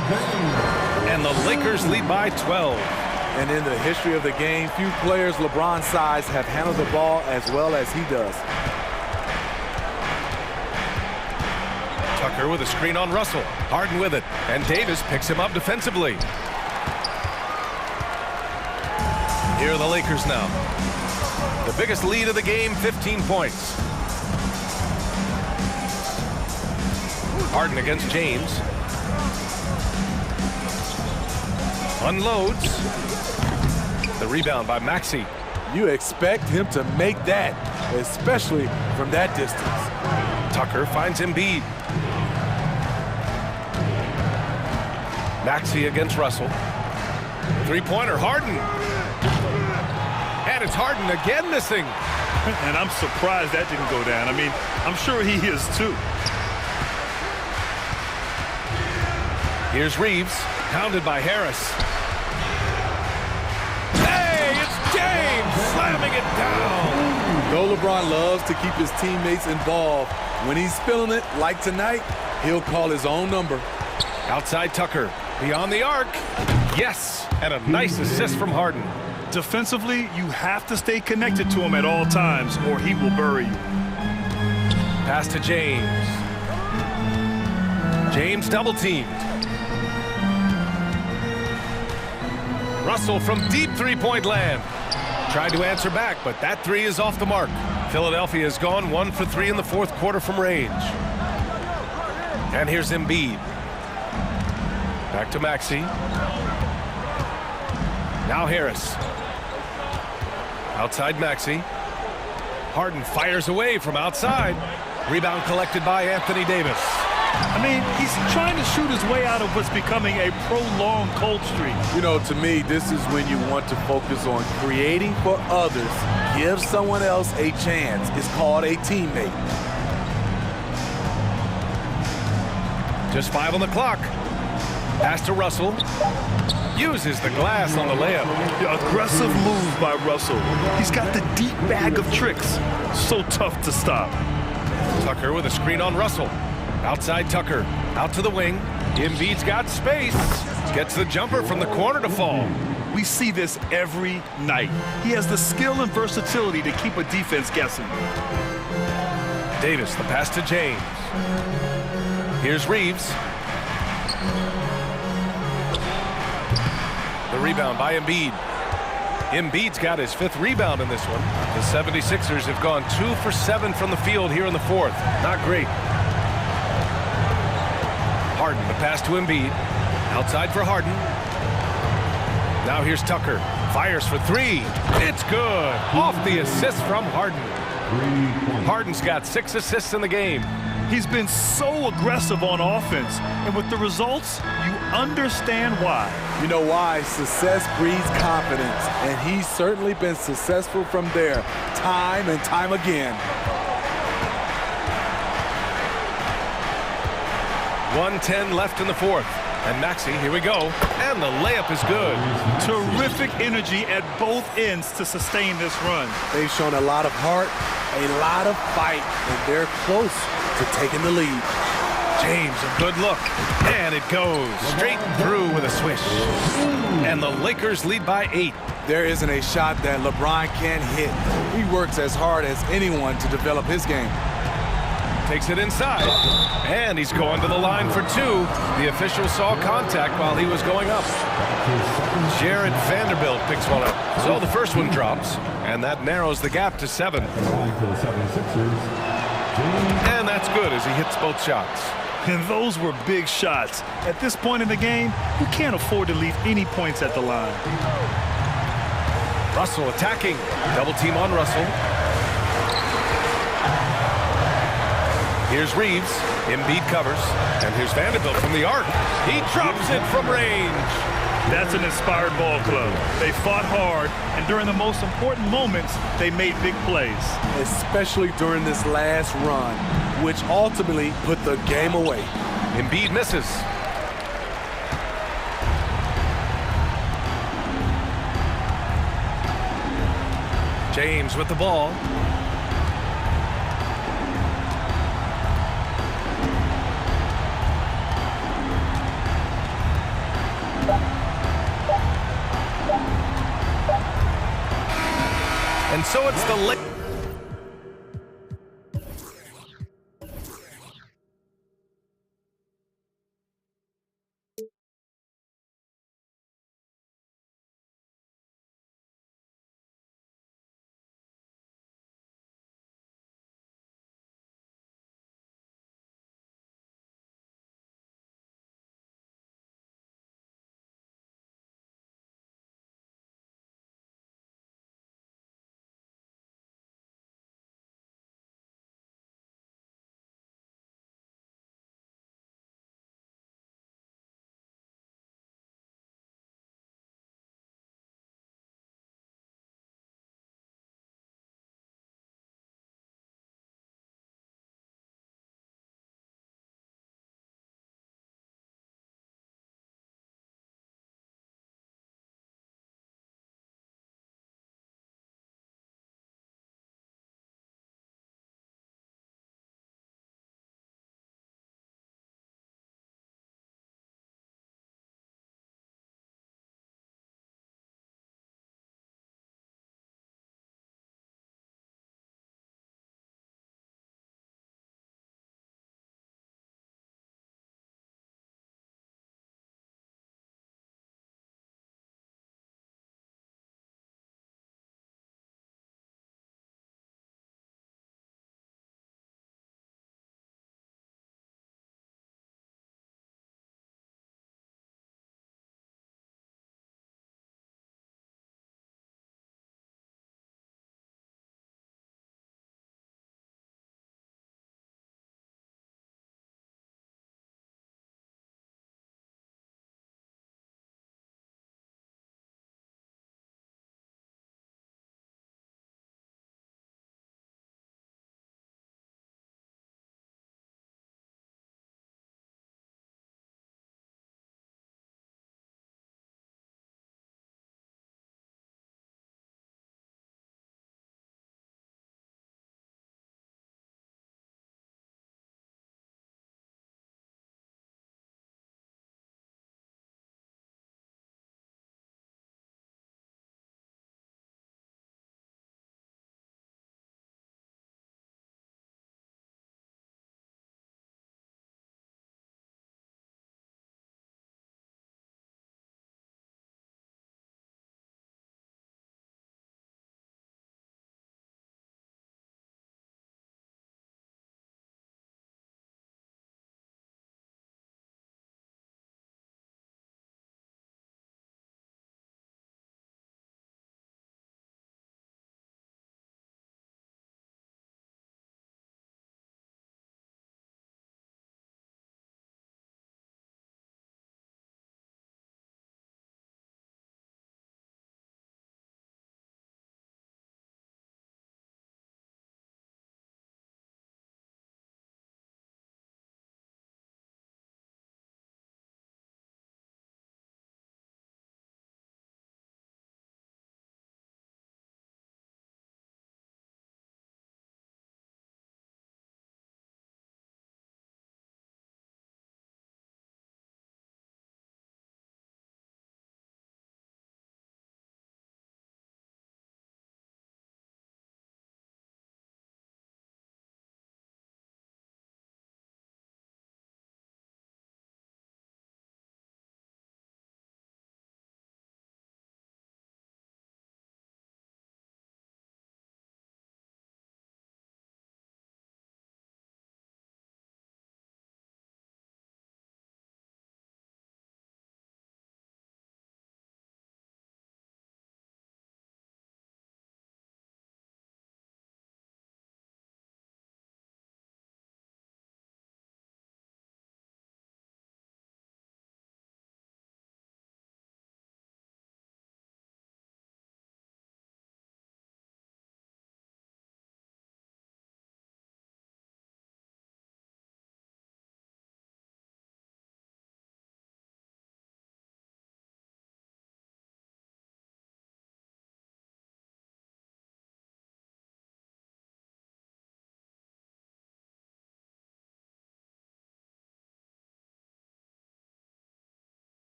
And the Lakers lead by 12. And in the history of the game, few players LeBron's size have handled the ball as well as he does. Tucker with a screen on Russell. Harden with it. And Davis picks him up defensively. Here are the Lakers now. The biggest lead of the game, 15 points. Harden against James. Unloads. The rebound by Maxey. You expect him to make that, especially from that distance. Tucker finds Embiid. Maxey against Russell. Three-pointer, Harden. And it's Harden again missing. And I'm surprised that didn't go down. I mean, I'm sure he is too. Here's Reeves, pounded by Harris. Hey, it's James slamming it down. Though LeBron loves to keep his teammates involved, when he's feeling it, like tonight, he'll call his own number. Outside Tucker, beyond the arc. Yes, and a nice assist from Harden. Defensively, you have to stay connected to him at all times, or he will bury you. Pass to James. James double-teamed. Russell from deep three-point land. Tried to answer back, but that three is off the mark. Philadelphia has gone 1 for 3 in the fourth quarter from range. And here's Embiid. Back to Maxey. Now Harris. Outside Maxey. Harden fires away from outside. Rebound collected by Anthony Davis. I mean, he's trying to shoot his way out of what's becoming a prolonged cold streak. You know, to me, this is when you want to focus on creating for others. Give someone else a chance. It's called a teammate. Just 5 on the clock. Pass to Russell. Uses the glass on the layup. Aggressive move by Russell. He's got the deep bag of tricks. So tough to stop. Tucker with a screen on Russell. Outside Tucker. Out to the wing. Embiid's got space. Gets the jumper from the corner to fall. We see this every night. He has the skill and versatility to keep a defense guessing. Davis, the pass to James. Here's Reeves. The rebound by Embiid. Embiid's got his 5th rebound in this one. The 76ers have gone 2 for 7 from the field here in the fourth. Not great. Harden, the pass to Embiid. Outside for Harden. Now here's Tucker. Fires for 3. It's good. Off the assist from Harden. Harden's got 6 assists in the game. He's been so aggressive on offense, and with the results, you understand why. You know why? Success breeds confidence, and he's certainly been successful from there, time and time again. 1:10 left in the fourth. And Maxey, here we go. And the layup is good. Terrific energy at both ends to sustain this run. They've shown a lot of heart, a lot of fight, and they're close to taking the lead. James, a good look. And it goes straight through with a swish. And the Lakers lead by 8. There isn't a shot that LeBron can't hit. He works as hard as anyone to develop his game. Takes it inside, and he's going to the line for two. The official saw contact while he was going up. Jared Vanderbilt picks one up. So the first one drops, and that narrows the gap to 7. And that's good as he hits both shots. And those were big shots. At this point in the game, you can't afford to leave any points at the line. Russell attacking. Double team on Russell. Here's Reeves. Embiid covers. And here's Vanderbilt from the arc. He drops it from range. That's an inspired ball club. They fought hard, and during the most important moments, they made big plays. Especially during this last run, which ultimately put the game away. Embiid misses. James with the ball. And so it's the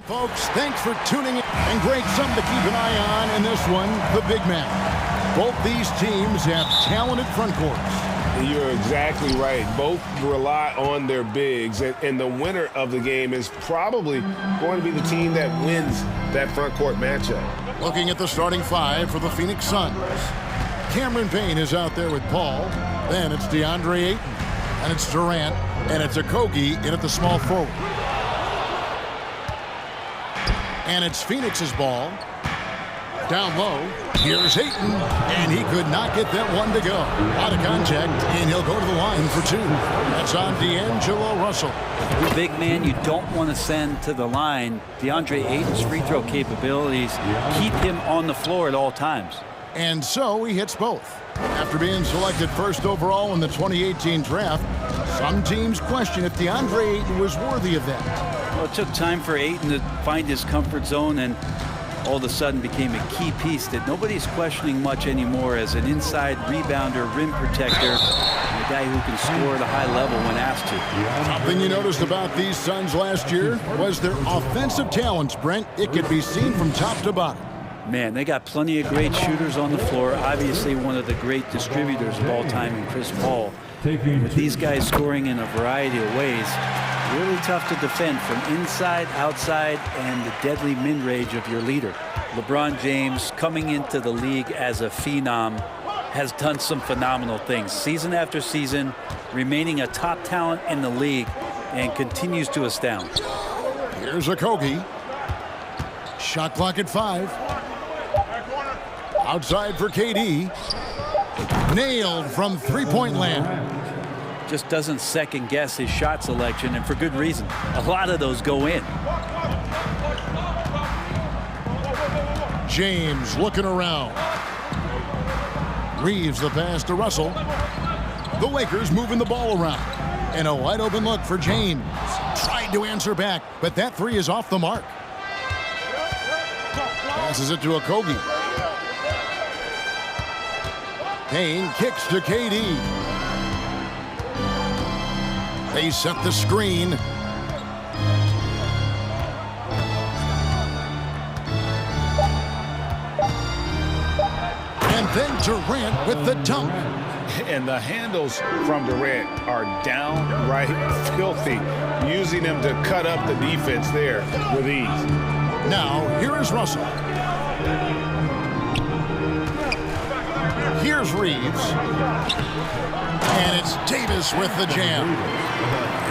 Folks, thanks for tuning in. And great something to keep an eye on in this one, the big man. Both these teams have talented front courts. You're exactly right. Both rely on their bigs, and the winner of the game is probably going to be the team that wins that front court matchup. Looking at the starting five for the Phoenix Suns. Cameron Payne is out there with Paul. Then it's DeAndre Ayton, and it's Durant, and it's Okogie in at the small forward. And it's Phoenix's ball. Down low, here's Ayton, and he could not get that one to go. Out of contact, and he'll go to the line for two. That's on D'Angelo Russell. The big man you don't want to send to the line. DeAndre Ayton's free throw capabilities keep him on the floor at all times. And so he hits both. After being selected first overall in the 2018 draft, some teams question if DeAndre Ayton was worthy of that. Well, it took time for Ayton to find his comfort zone and all of a sudden became a key piece that nobody's questioning much anymore as an inside rebounder, rim protector, and a guy who can score at a high level when asked to. Something you noticed about these Suns last year was their offensive talents, Brent. It could be seen from top to bottom. Man, they got plenty of great shooters on the floor. Obviously, one of the great distributors of all time in Chris Paul. With these guys scoring in a variety of ways, really tough to defend from inside, outside, and the deadly mid-range of your leader. LeBron James, coming into the league as a phenom, has done some phenomenal things. Season after season, remaining a top talent in the league, and continues to astound. Here's Okogie. Shot clock at 5. Outside for KD. Nailed from three-point land. Just doesn't second guess his shot selection, and for good reason. A lot of those go in. James looking around. Reeves the pass to Russell. The Lakers moving the ball around. And a wide open look for James. Tried to answer back, but that three is off the mark. Passes it to Okogie. Payne kicks to KD. They set the screen. And then Durant with the dunk. And the handles from Durant are downright filthy, using them to cut up the defense there with ease. Now, here is Russell. Here's Reeves. And it's Davis with the jam.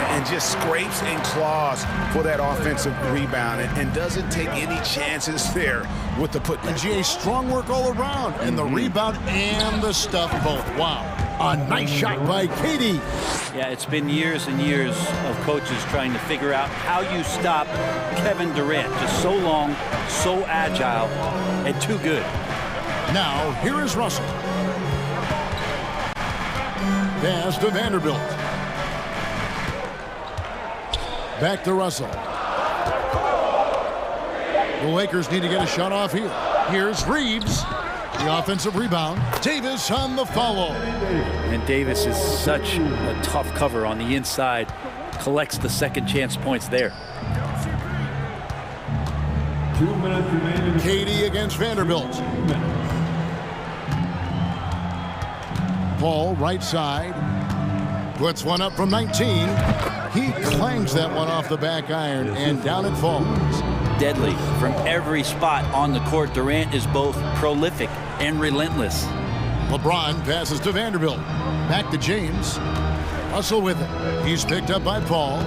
And just scrapes and claws for that offensive rebound and doesn't take any chances there with the putback. And GA, strong work all around. And the rebound and the stuff both. Wow. A nice shot by KD. Yeah, it's been years and years of coaches trying to figure out how you stop Kevin Durant. Just so long, so agile, and too good. Now, here is Russell. Pass to Vanderbilt. Back to Russell. The Lakers need to get a shot off here. Here's Reeves. The offensive rebound. Davis on the follow. And Davis is such a tough cover on the inside. Collects the second chance points there. 2 minutes remaining. KD against Vanderbilt. Paul, right side. Puts one up from 19. He clangs that one off the back iron, and down it falls. Deadly from every spot on the court. Durant is both prolific and relentless. LeBron passes to Vanderbilt. Back to James. Russell with it. He's picked up by Paul.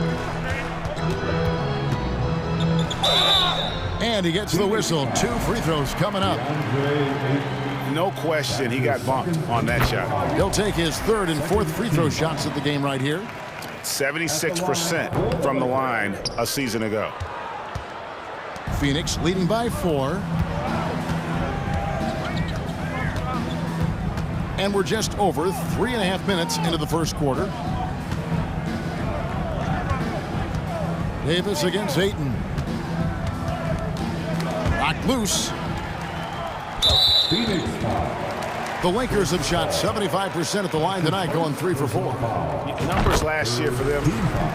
And he gets the whistle. 2 free throws coming up. No question he got bumped on that shot. He'll take his 3rd and 4th free throw shots of the game right here. 76% from the line a season ago. Phoenix leading by 4. And we're just over 3.5 minutes into the first quarter. Davis against Ayton. Knocked loose. The The Lakers have shot 75% at the line tonight, going 3 for 4. Numbers last year for them,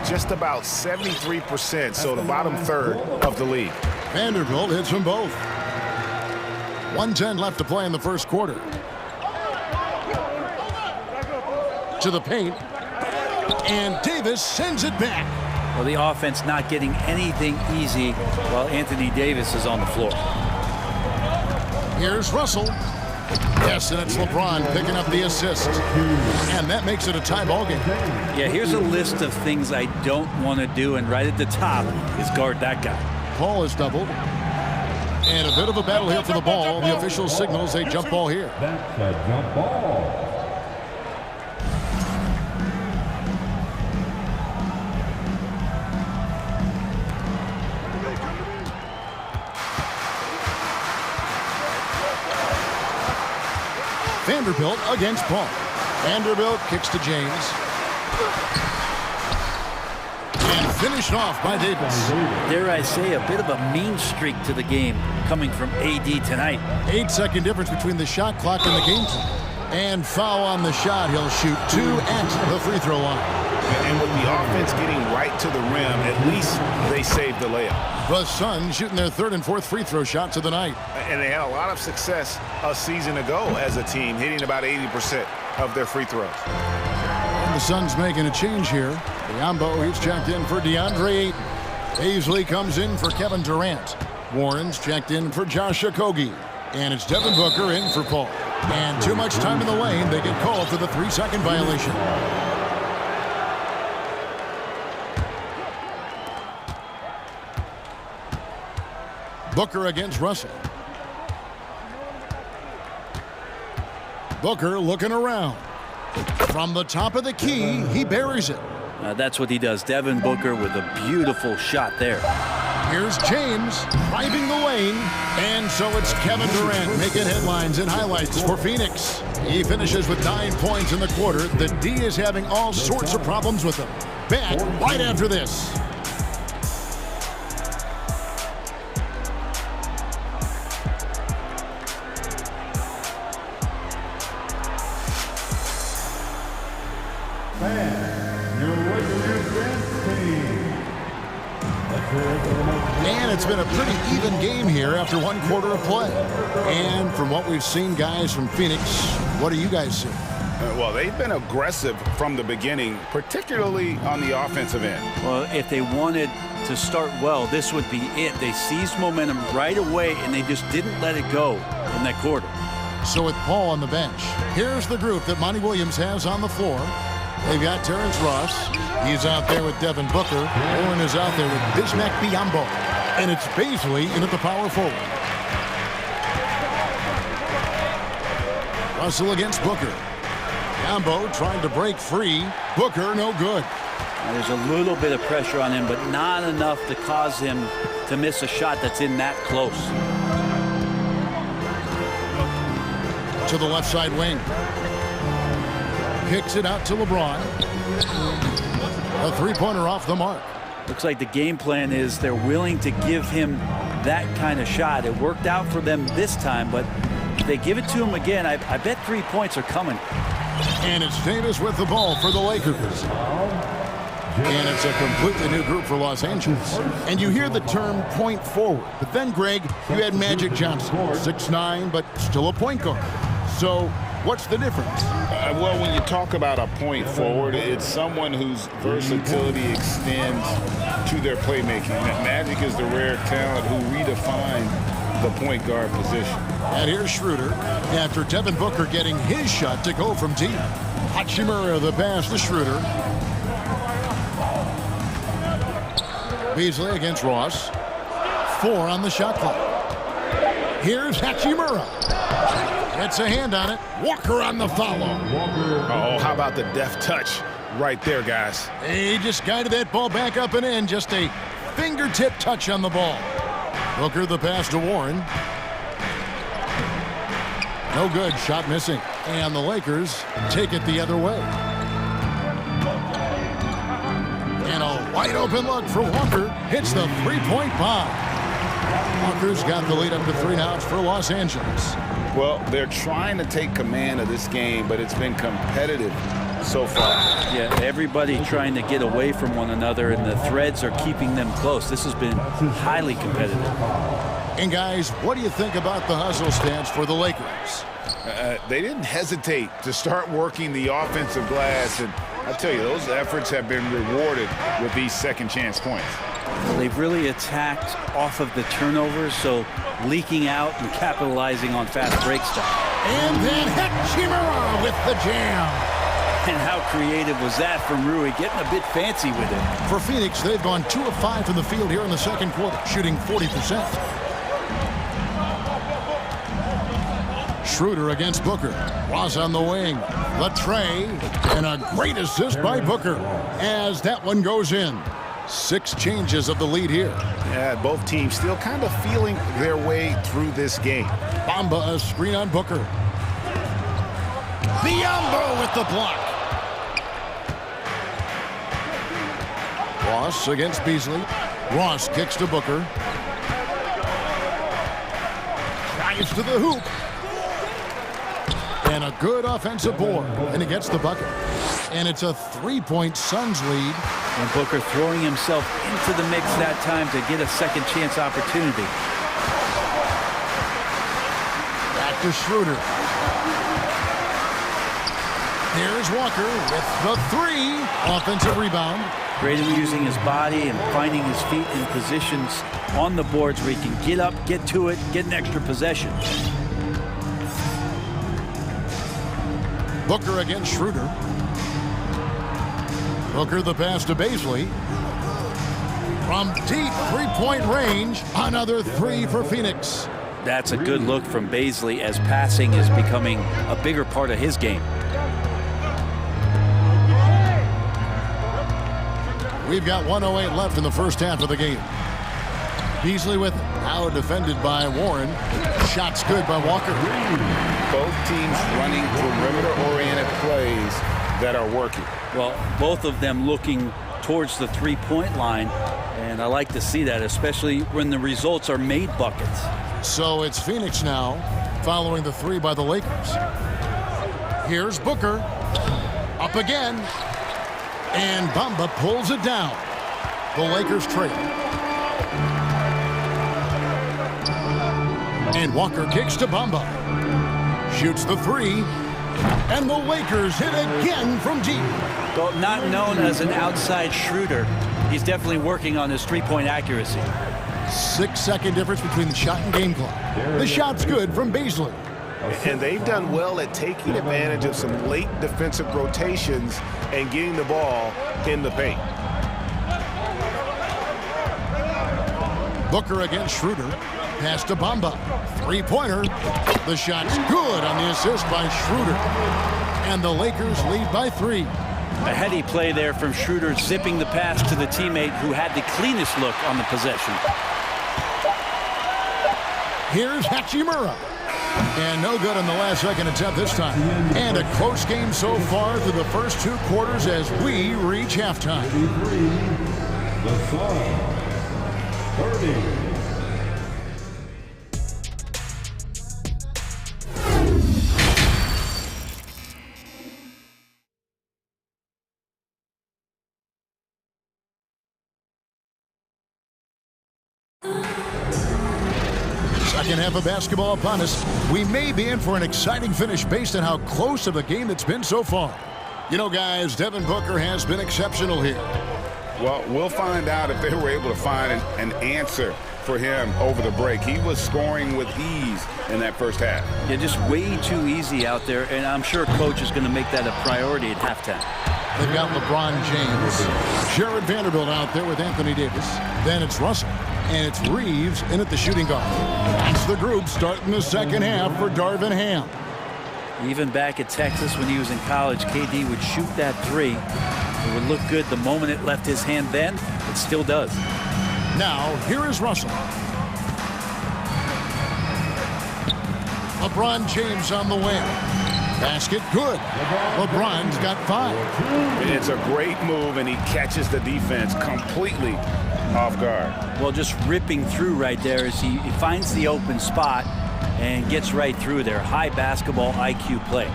just about 73%, so the bottom third of the league. Vanderbilt hits them both. 1:10 left to play in the first quarter. To the paint, and Davis sends it back. Well, the offense not getting anything easy while Anthony Davis is on the floor. Here's Russell. Yes, and it's LeBron picking up the assist. And that makes it a tie ball game. Yeah, here's a list of things I don't want to do, and right at the top is guard that guy. Paul is doubled. And a bit of a battle here for the ball. The official signals a jump ball here. That's a jump ball. Vanderbilt against Paul. Vanderbilt kicks to James. And finished off by Davis. Dare I say, a bit of a mean streak to the game coming from AD tonight. 8-second difference between the shot clock and the game time. And foul on the shot. He'll shoot 2 at the free throw line. And with the offense getting right to the rim, at least they saved the layup. The Suns shooting their 3rd and 4th free throw shots of the night. And they had a lot of success a season ago as a team, hitting about 80% of their free throws. And the Suns making a change here. Biombo, he's checked in for DeAndre Ayton. Paisley comes in for Kevin Durant. Warren's checked in for Josh Okogie. And it's Devin Booker in for Paul. And too much time in the lane. They get called for the 3-second violation. Booker against Russell. Booker looking around. From the top of the key, he buries it. That's what he does. Devin Booker with a beautiful shot there. Here's James driving the lane. And so it's Kevin Durant making headlines and highlights for Phoenix. He finishes with 9 points in the quarter. The D is having all sorts of problems with him. Back right after this. And it's been a pretty even game here after 1 quarter of play. And from what we've seen, guys, from Phoenix, what do you guys see? Well, they've been aggressive from the beginning, particularly on the offensive end. Well, if they wanted to start well, this would be it. They seized momentum right away, and they just didn't let it go in that quarter. So with Paul on the bench, here's the group that Monty Williams has on the floor. They've got Terrence Ross. He's out there with Devin Booker. Warren is out there with Bismack Biyombo. And it's Paisley in at the power forward. Russell against Booker. Biyombo trying to break free. Booker no good. Now, there's a little bit of pressure on him, but not enough to cause him to miss a shot that's in that close. To the left side wing. Kicks it out to LeBron. A 3-pointer off the mark. Looks like the game plan is they're willing to give him that kind of shot. It worked out for them this time, but if they give it to him again, I bet 3 points are coming. And it's Davis with the ball for the Lakers. And it's a completely new group for Los Angeles. And you hear the term point forward. But then, Greg, you had Magic Johnson, 6'9", but still a point guard. So what's the difference? Well, when you talk about a point forward, it's someone whose versatility extends to their playmaking. Magic is the rare talent who redefined the point guard position. And here's Schroeder after Devin Booker getting his shot to go from deep. Hachimura the pass to Schroeder. Beasley against Ross. 4 on the shot clock. Here's Hachimura. Gets a hand on it. Walker on the follow. Oh, how about the deft touch right there, guys? He just guided that ball back up and in. Just a fingertip touch on the ball. Booker the pass to Warren. No good. Shot missing. And the Lakers take it the other way. And a wide open look for Walker. Hits the 3-point bomb. Walker's got the lead up to 3 now. It's for Los Angeles. Well, they're trying to take command of this game, but it's been competitive so far. Yeah, everybody trying to get away from one another, and the threads are keeping them close. This has been highly competitive. And guys, what do you think about the hustle stance for the Lakers? They didn't hesitate to start working the offensive glass, and I tell you, those efforts have been rewarded with these second chance points. They've really attacked off of the turnovers, so leaking out and capitalizing on fast break stuff. And then Hachimura with the jam. And how creative was that from Rui, getting a bit fancy with it. For Phoenix, they've gone 2 of 5 from the field here in the second quarter, shooting 40%. Schroeder against Booker. Ross on the wing. The tray. And a great assist by Booker as that one goes in. 6 changes of the lead here. Yeah, both teams still kind of feeling their way through this game. Bamba a screen on Booker. Biombo with the block. Ross against Beasley. Ross kicks to Booker. Drives to the hoop. And a good offensive board. And he gets the bucket. And it's a 3-point Suns lead. And Booker throwing himself into the mix that time to get a second chance opportunity. Back to Schroeder. Here's Walker with the 3. Offensive rebound. Great at using his body and finding his feet in positions on the boards where he can get up, get to it, get an extra possession. Booker against Schroeder. Booker the pass to Beasley. From deep 3-point range, another 3 for Phoenix. That's a good look from Beasley as passing is becoming a bigger part of his game. We've got 1:08 left in the first half of the game. Beasley with it. Now defended by Warren. Shot's good by Walker. Both teams running perimeter-oriented plays that are working. Well, both of them looking towards the 3-point line, and I like to see that, especially when the results are made buckets. So it's Phoenix now, following the 3 by the Lakers. Here's Booker. Up again. And Bamba pulls it down. The Lakers trail. And Walker kicks to Bamba. Shoots the 3. And the Lakers hit again from deep. Well, not known as an outside shooter, he's definitely working on his 3-point accuracy. 6-second difference between the shot and game clock. The shot's good from Beasley. And they've done well at taking advantage of some late defensive rotations and getting the ball in the paint. Booker against Schroeder. Pass to Bamba. 3-pointer. The shot's good on the assist by Schroeder. And the Lakers lead by 3. A heady play there from Schroeder, zipping the pass to the teammate who had the cleanest look on the possession. Here's Hachimura. And no good on the last second attempt this time. And a close game so far through the first 2 quarters as we reach halftime. The Suns 30. Second half of basketball upon us. We may be in for an exciting finish based on how close of a game it's been so far. You know, guys, Devin Booker has been exceptional here. Well, we'll find out if they were able to find an answer for him over the break. He was scoring with ease in that first half. Yeah, just way too easy out there, and I'm sure coach is going to make that a priority at halftime. They've got LeBron James. Jared Vanderbilt out there with Anthony Davis. Then it's Russell. And it's Reeves in at the shooting guard. That's the group starting the second half for Darvin Ham. Even back at Texas when he was in college, KD would shoot that 3. It would look good the moment it left his hand then. It still does. Now, here is Russell. LeBron James on the wing. Basket good. LeBron's got 5. It's a great move, and he catches the defense completely off guard. Well, just ripping through right there as he finds the open spot and gets right through there. High basketball IQ play.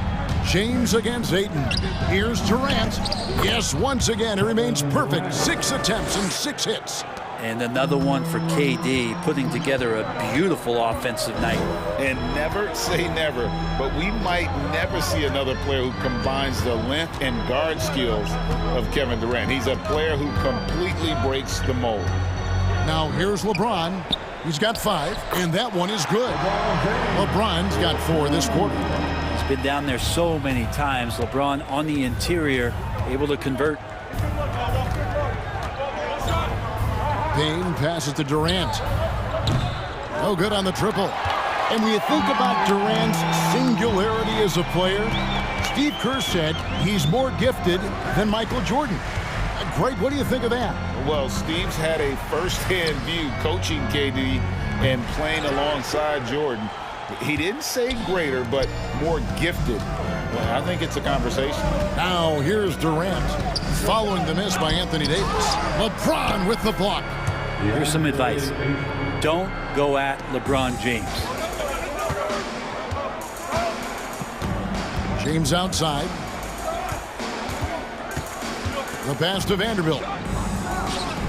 James against Ayton. Here's Durant. Yes, once again, he remains perfect. 6 attempts and 6 hits. And another one for KD, putting together a beautiful offensive night. And never say never, but we might never see another player who combines the length and guard skills of Kevin Durant. He's a player who completely breaks the mold. Now here's LeBron. He's got 5, and that one is good. LeBron's got 4 this quarter. He's been down there so many times. LeBron on the interior, able to convert. Payne passes to Durant. No good on the triple. And when you think about Durant's singularity as a player, Steve Kerr said he's more gifted than Michael Jordan. Greg, what do you think of that? Well, Steve's had a first-hand view coaching KD and playing alongside Jordan. He didn't say greater, but more gifted. Well, I think it's a conversation. Now here's Durant, following the miss by Anthony Davis. LeBron with the block. Here's some advice. Don't go at LeBron James. James outside. The pass to Vanderbilt.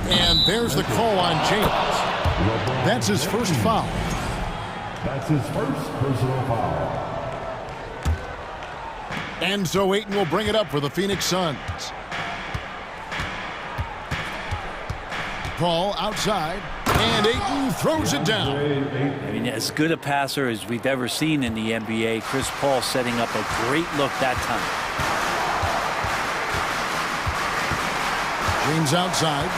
And there's the call on James. That's his first foul. That's his first personal foul. And so Ayton will bring it up for the Phoenix Suns. Paul outside, and Ayton throws it down. I mean, as good a passer as we've ever seen in the NBA. Chris Paul setting up a great look that time. James outside.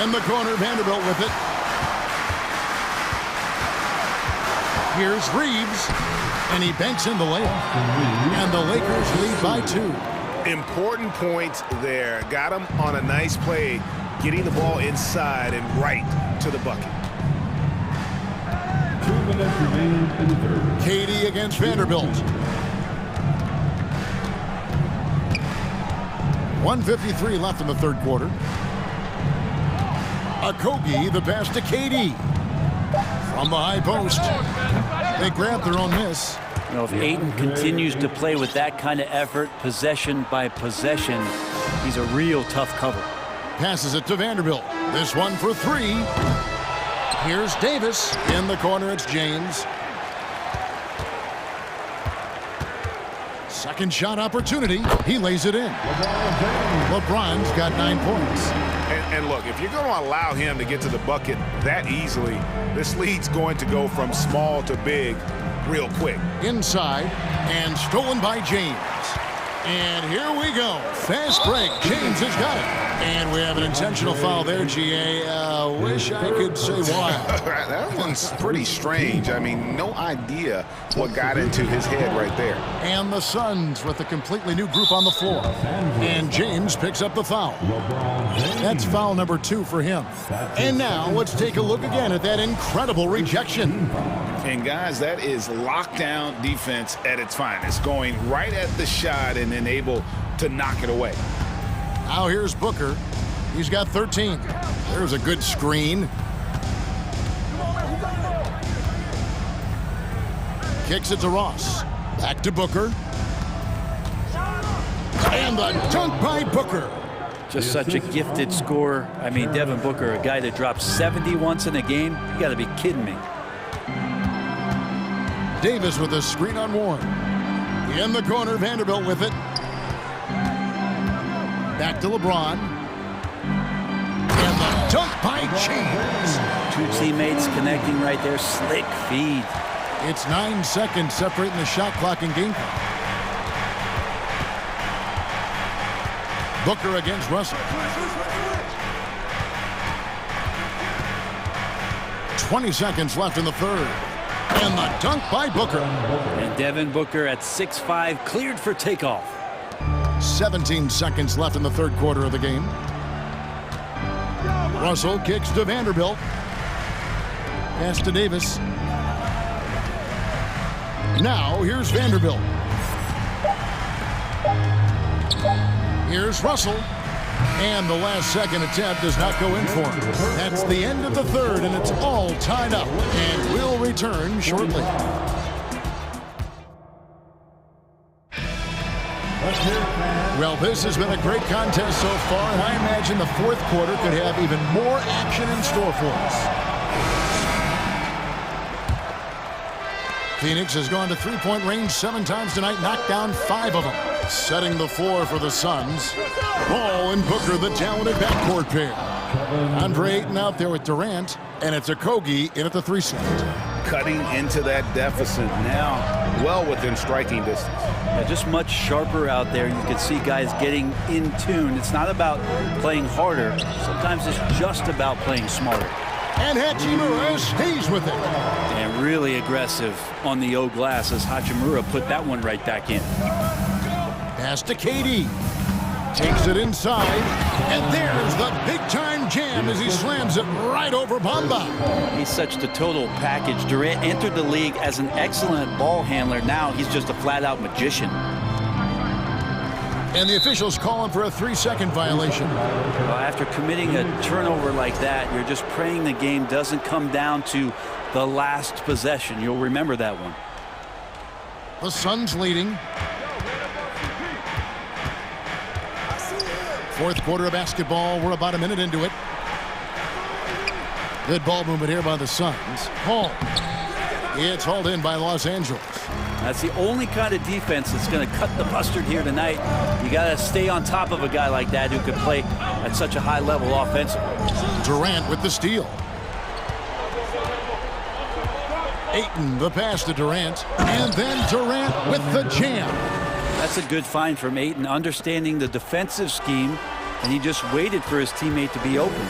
In the corner, Vanderbilt with it. Here's Reeves, and he banks in the layup. And the Lakers lead by 2. Important points there. Got him on a nice play, getting the ball inside and right to the bucket. 2 minutes remaining in the third. KD against Vanderbilt. 1:53 left in the third quarter. Okogie, the pass to KD. From the high post. They grab their own miss. You know, if Ayton continues to play with that kind of effort, possession by possession, he's a real tough cover. Passes it to Vanderbilt. This one for 3. Here's Davis. In the corner, it's James. Second shot opportunity. He lays it in. LeBron's got 9 points. And look, if you're going to allow him to get to the bucket that easily, this lead's going to go from small to big real quick. Inside, and stolen by James. And here we go. Fast break. James has got it. And we have an intentional foul there, GA. Wish I could say why. That one's pretty strange. I mean, no idea what got into his head right there. And the Suns with a completely new group on the floor. And James picks up the foul. That's foul number 2 for him. And now let's take a look again at that incredible rejection. And guys, that is lockdown defense at its finest. Going right at the shot and then able to knock it away. Now here's Booker. He's got 13. There's a good screen. Kicks it to Ross. Back to Booker. And the dunk by Booker. Just such a gifted scorer. I mean, Devin Booker, a guy that drops 70 once in a game. You got to be kidding me. Davis with a screen on Warren. In the corner, Vanderbilt with it. Back to LeBron. And the dunk by James. 2 teammates connecting right there. Slick feed. It's 9 seconds separating the shot clock and game clock. Booker against Russell. 20 seconds left in the third. And the dunk by Booker. And Devin Booker at 6'5", cleared for takeoff. 17 seconds left in the third quarter of the game. Russell kicks to Vanderbilt. Pass to Davis. Now here's Vanderbilt. Here's Russell. And the last-second attempt does not go in for him. That's the end of the third, and it's all tied up. And we'll return shortly. Well, this has been a great contest so far, and I imagine the fourth quarter could have even more action in store for us. Phoenix has gone to three-point range 7 times tonight, knocked down 5 of them. Setting the floor for the Suns. Ball and Booker, the talented backcourt pair. Andre Ayton out there with Durant, and it's Okogie in at the 3 slot. Cutting into that deficit now, well within striking distance. Yeah, just much sharper out there. You can see guys getting in tune. It's not about playing harder. Sometimes it's just about playing smarter. And Hachimura stays with it. And really aggressive on the O glass as Hachimura put that one right back in. Pass to KD. Takes it inside. And there's the big-time jam as he slams it right over Bamba. He's such the total package. Durant entered the league as an excellent ball handler. Now he's just a flat-out magician. And the officials calling for a 3-second violation. Well, after committing a turnover like that, you're just praying the game doesn't come down to the last possession. You'll remember that one. The Suns leading. Fourth quarter of basketball. We're about a minute into it. Good ball movement here by the Suns. Hall. It's hauled in by Los Angeles. That's the only kind of defense that's going to cut the mustard here tonight. You got to stay on top of a guy like that who can play at such a high level offensively. Durant with the steal. Ayton, the pass to Durant. And then Durant with the jam. That's a good find from Ayton, understanding the defensive scheme, and he just waited for his teammate to be open.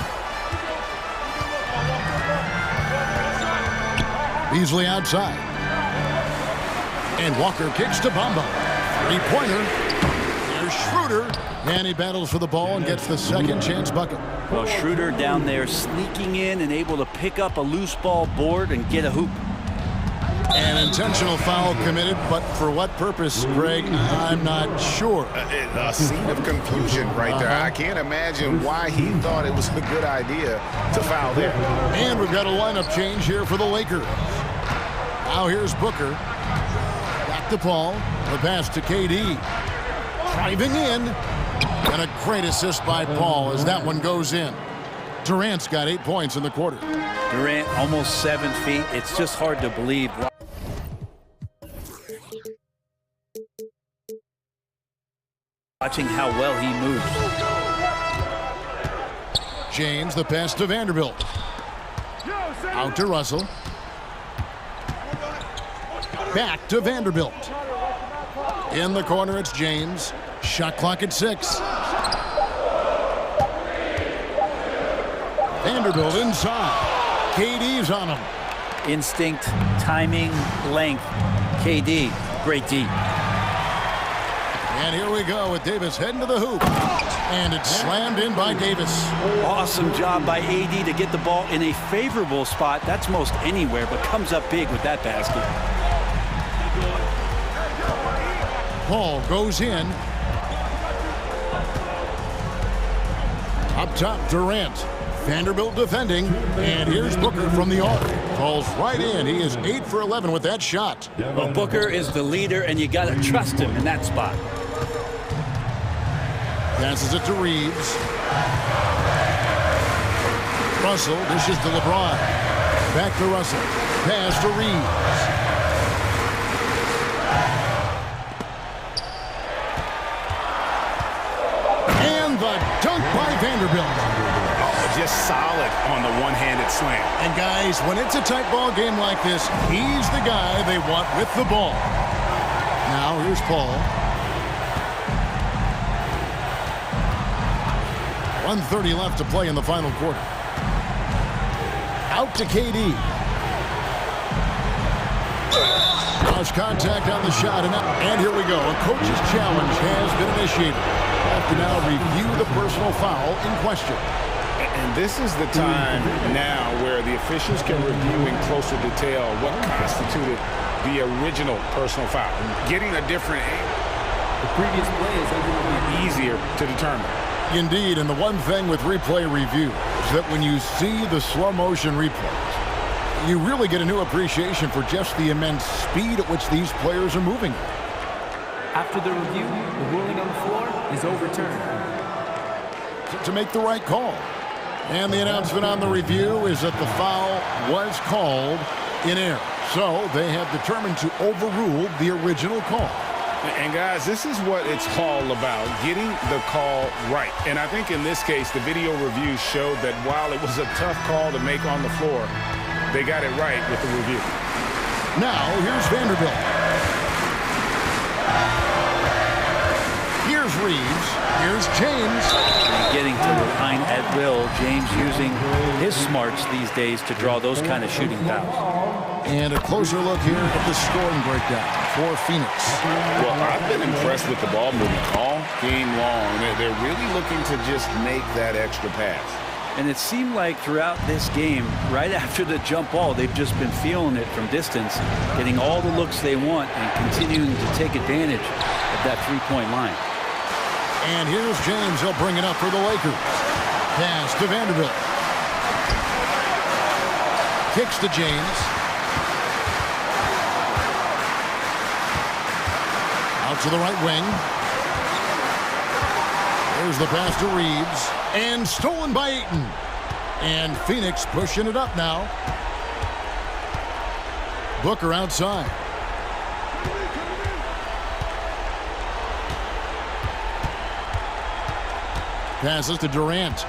Beasley outside. And Walker kicks to Bamba. 3-pointer. There's Schroeder. And he battles for the ball and gets the second chance bucket. Well, Schroeder down there sneaking in and able to pick up a loose ball board and get a hoop. An intentional foul committed, but for what purpose, Greg, I'm not sure. A scene of confusion right there. I can't imagine why he thought it was a good idea to foul there. And we've got a lineup change here for the Lakers. Now here's Booker. Back to Paul. The pass to KD. Driving in. And a great assist by Paul as that one goes in. Durant's got 8 points in the quarter. Durant almost 7 feet. It's just hard to believe. Watching how well he moves. James, the pass to Vanderbilt. Out to Russell. Back to Vanderbilt. In the corner, it's James. Shot clock at 6. Vanderbilt inside. KD's on him. Instinct, timing, length. KD, great D. And here we go with Davis heading to the hoop. And it's slammed in by Davis. Awesome job by AD to get the ball in a favorable spot. That's most anywhere, but comes up big with that basket. Paul goes in. Up top, Durant. Vanderbilt defending. And here's Booker from the arc. Falls right in. He is 8 for 11 with that shot. Well, Booker is the leader, and you got to trust him in that spot. Passes it to Reeves. Russell dishes to LeBron. Back to Russell. Pass to Reeves. And the dunk by Vanderbilt. Just solid on the one-handed slam. And guys, when it's a tight ball game like this, he's the guy they want with the ball. Now here's Paul. 1:30 left to play in the final quarter. Out to KD. Cross contact on the shot, and here we go. A coach's challenge has been initiated. Have to now review the personal foul in question. And this is the time now where the officials can review in closer detail what constituted the original personal foul. Getting a different angle. The previous play is easier to determine. Indeed, and the one thing with replay review is that when you see the slow motion replays, you really get a new appreciation for just the immense speed at which these players are moving. After the review, the ruling on the floor is overturned. To make the right call. And the announcement on the review is that the foul was called in error. So they have determined to overrule the original call. And guys, this is what it's all about, getting the call right. And I think in this case, the video review showed that while it was a tough call to make on the floor, they got it right with the review. Now, here's Vanderbilt. Here's Reeves. Here's James. Getting to the line at will. James using his smarts these days to draw those kind of shooting fouls. And a closer look here at the scoring breakdown for Phoenix. Well, I've been impressed with the ball movement all game long. They're really looking to just make that extra pass. And it seemed like throughout this game, right after the jump ball, they've just been feeling it from distance, getting all the looks they want and continuing to take advantage of that three-point line. And here's James. He'll bring it up for the Lakers. Pass to Vanderbilt. Kicks to James. Out to the right wing. There's the pass to Reeves. And stolen by Ayton. And Phoenix pushing it up now. Booker outside. Passes to Durant.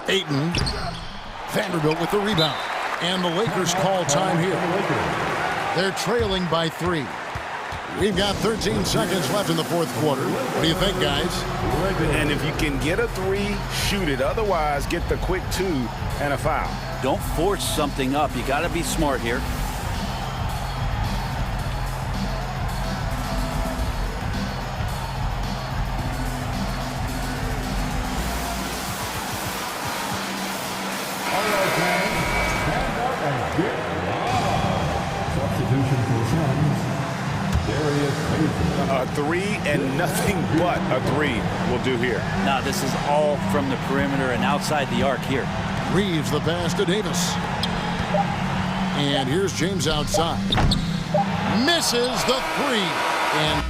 Ayton. Vanderbilt with the rebound. And the Lakers call time here. They're trailing by 3. We've got 13 seconds left in the fourth quarter. What do you think, guys? And if you can get a 3, shoot it. Otherwise, get the quick 2 and a foul. Don't force something up. You got to be smart here. A 3 and nothing but a 3 will do here. Now this is all from the perimeter and outside the arc here. Reeves the pass to Davis. And here's James outside. Misses the 3. And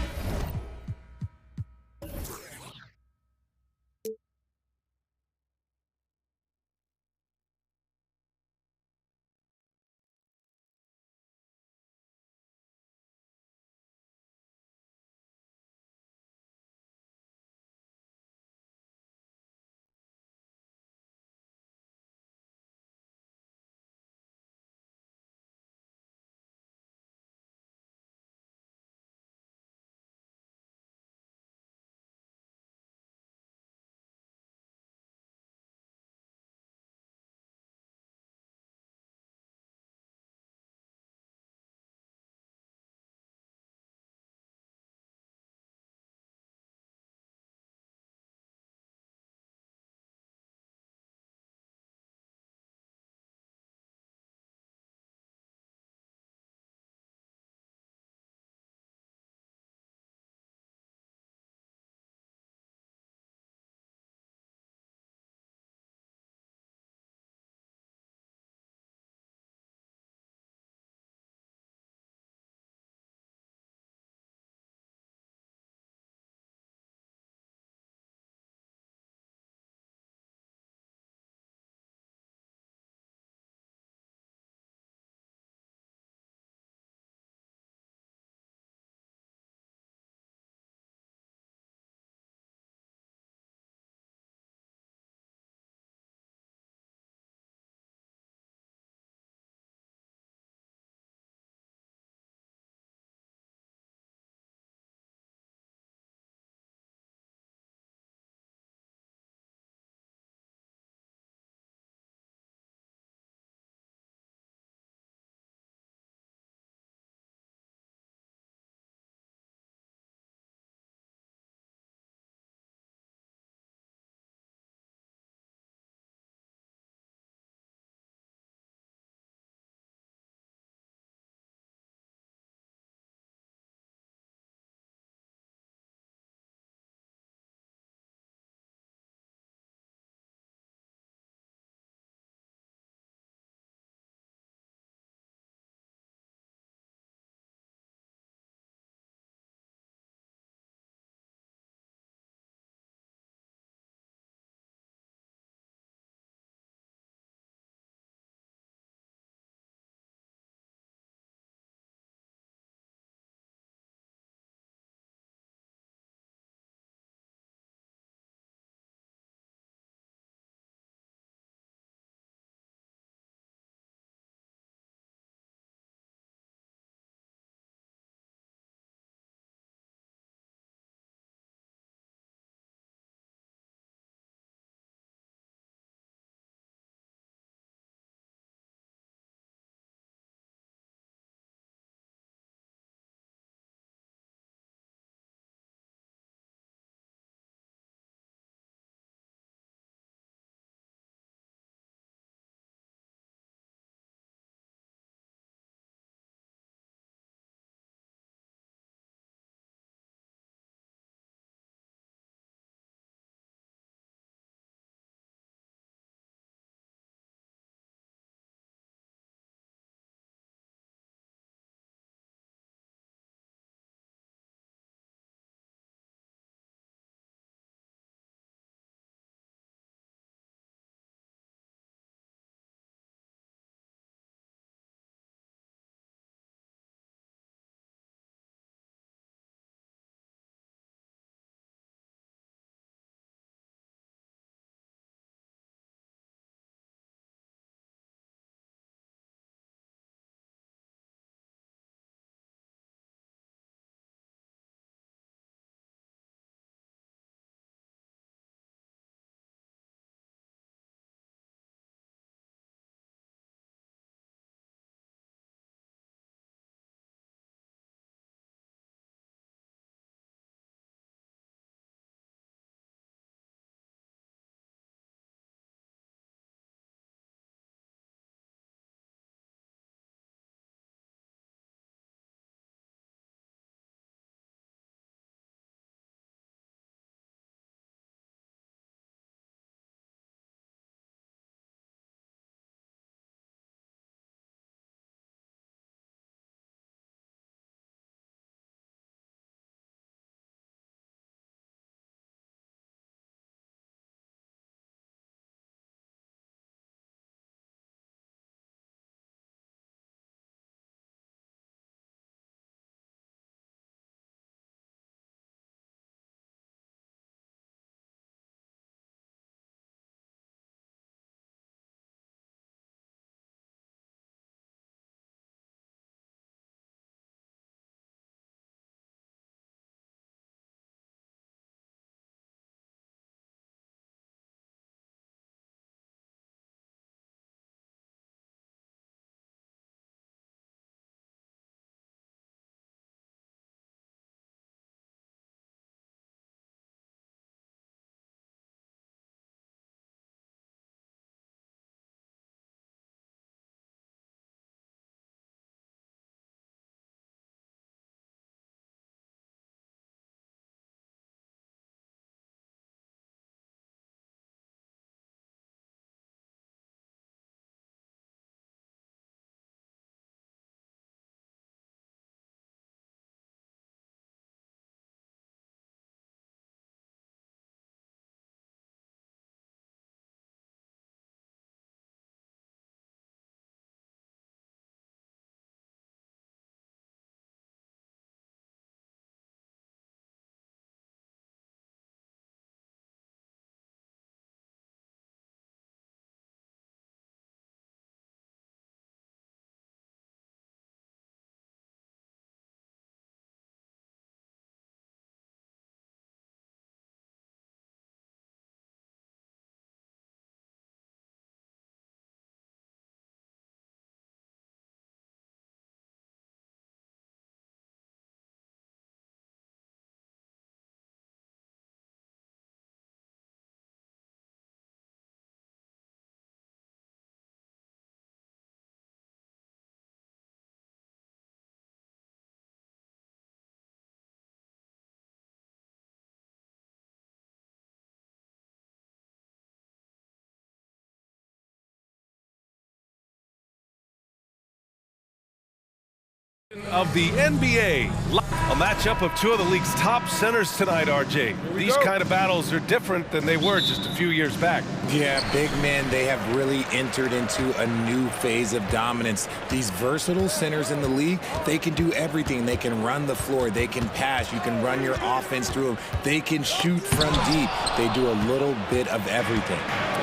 Of the NBA, a matchup of two of the league's top centers tonight, RJ. These kind of battles are different than they were just a few years back. Yeah, big men, they have really entered into a new phase of dominance. These versatile centers in the league, they can do everything. They can run the floor, they can pass, you can run your offense through them, they can shoot from deep. They do a little bit of everything.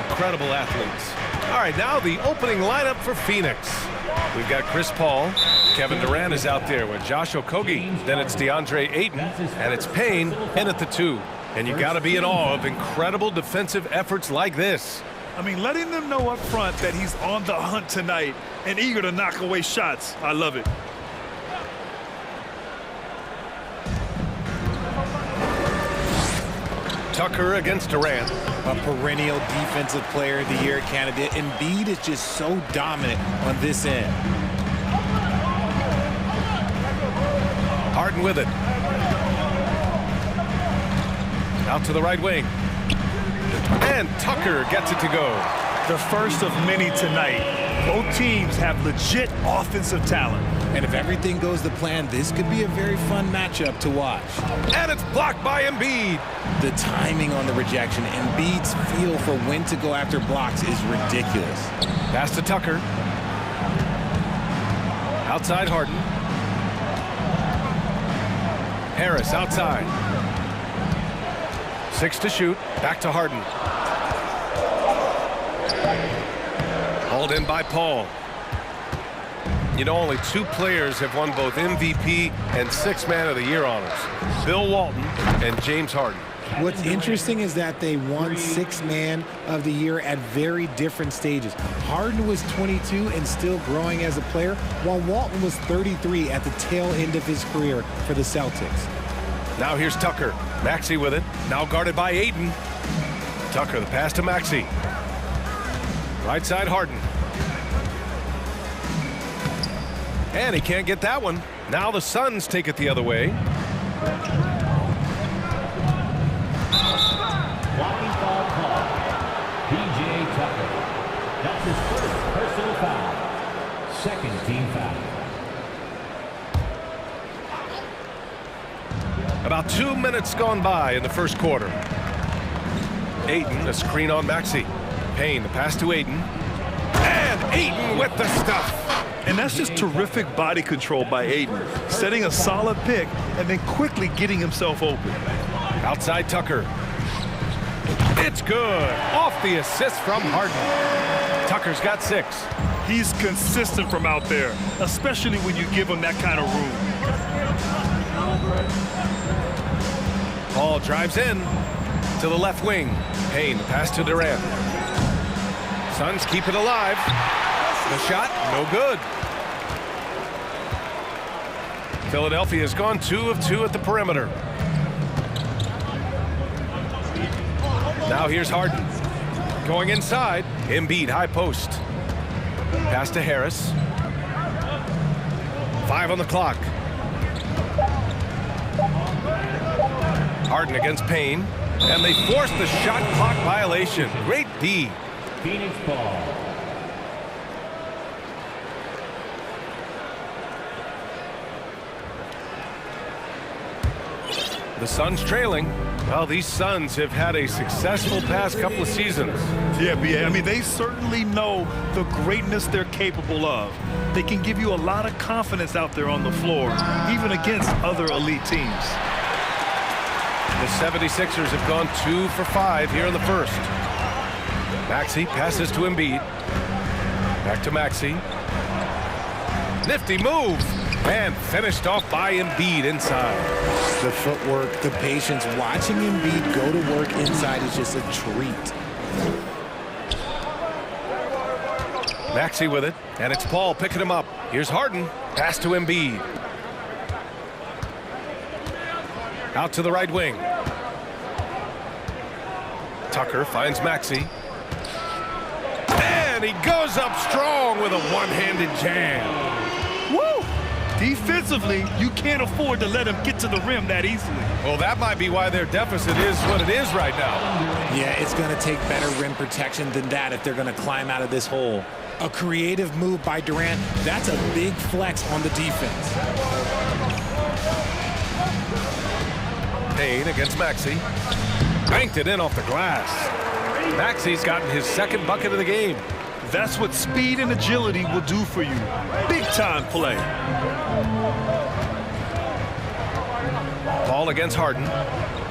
Incredible athletes. All right, now the opening lineup for Phoenix. We've got Chris Paul. Kevin Durant is out there with Josh Okogie. Then it's DeAndre Ayton, and it's Payne in at the 2. And you got to be in awe of incredible defensive efforts like this. I mean, letting them know up front that he's on the hunt tonight and eager to knock away shots. I love it. Tucker against Durant. A perennial defensive player of the year candidate. Embiid is just so dominant on this end. Harden with it. Out to the right wing. And Tucker gets it to go. The first of many tonight. Both teams have legit offensive talent. And if everything goes to plan, this could be a very fun matchup to watch. And it's blocked by Embiid. The timing on the rejection, Embiid's feel for when to go after blocks is ridiculous. Pass to Tucker. Outside Harden. Harris outside. 6 to shoot. Back to Harden. Hauled in by Paul. You know, only 2 players have won both MVP and 6th Man of the Year honors. Bill Walton and James Harden. What's interesting is that they won 6th Man of the Year at very different stages. Harden was 22 and still growing as a player, while Walton was 33 at the tail end of his career for the Celtics. Now here's Tucker. Maxey with it. Now guarded by Ayton. Tucker, the pass to Maxey. Right side Harden. And he can't get that one. Now the Suns take it the other way. Blocking foul call. P.J. Tucker. That's his first personal foul. Second team foul. About 2 minutes gone by in the first quarter. Ayton, a screen on Maxey. Payne, the pass to Ayton. And Ayton with the stuff. And that's just terrific body control by Ayton, setting a solid pick and then quickly getting himself open. Outside Tucker. It's good. Off the assist from Harden. Tucker's got 6. He's consistent from out there, especially when you give him that kind of room. Paul drives in to the left wing. Payne, the pass to Durant. Suns keep it alive. The shot, no good. Philadelphia's gone 2 of 2 at the perimeter. Now here's Harden. Going inside. Embiid, high post. Pass to Harris. 5 on the clock. Harden against Payne. And they force the shot clock violation. Great D. Phoenix ball. The Suns trailing. Well, these Suns have had a successful past couple of seasons. Yeah, B.A. I mean, they certainly know the greatness they're capable of. They can give you a lot of confidence out there on the floor, even against other elite teams. The 76ers have gone 2 for 5 here in the first. Maxey passes to Embiid. Back to Maxey. Nifty move. And finished off by Embiid inside. The footwork, the patience, watching Embiid go to work inside is just a treat. Maxey with it, and it's Paul picking him up. Here's Harden. Pass to Embiid. Out to the right wing. Tucker finds Maxey. And he goes up strong with a one-handed jam. Woo! Defensively, you can't afford to let him get to the rim that easily. Well, that might be why their deficit is what it is right now. Yeah, it's going to take better rim protection than that if they're going to climb out of this hole. A creative move by Durant, that's a big flex on the defense. Payne against Maxey. Banked it in off the glass. Maxey's gotten his second bucket of the game. That's what speed and agility will do for you. Big time play. Ball against Harden.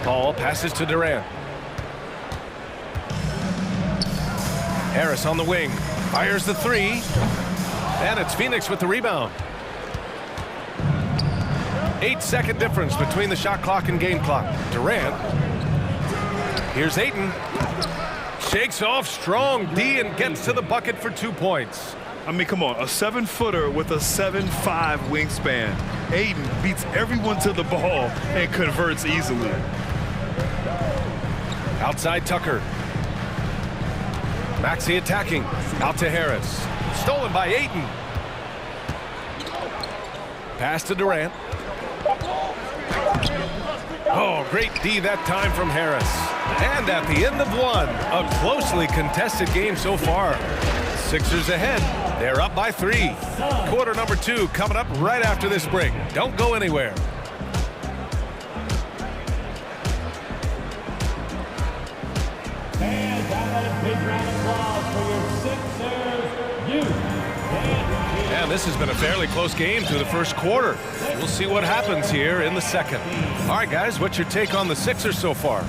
Ball passes to Durant. Harris on the wing. Fires the three. And it's Phoenix with the rebound. 8-second difference between the shot clock and game clock. Durant. Here's Ayton. Shakes off strong D and gets to the bucket for 2 points. I mean, come on, a 7-footer with a 7'5" wingspan. Ayton beats everyone to the ball and converts easily. Outside Tucker. Maxey attacking. Out to Harris. Stolen by Ayton. Pass to Durant. Oh, great D that time from Harris. And at the end of one, a closely contested game so far. Sixers ahead. They're up by 3. Quarter number 2 coming up right after this break. Don't go anywhere. And this has been a fairly close game through the first quarter. We'll see what happens here in the second. All right, guys, what's your take on the Sixers so far?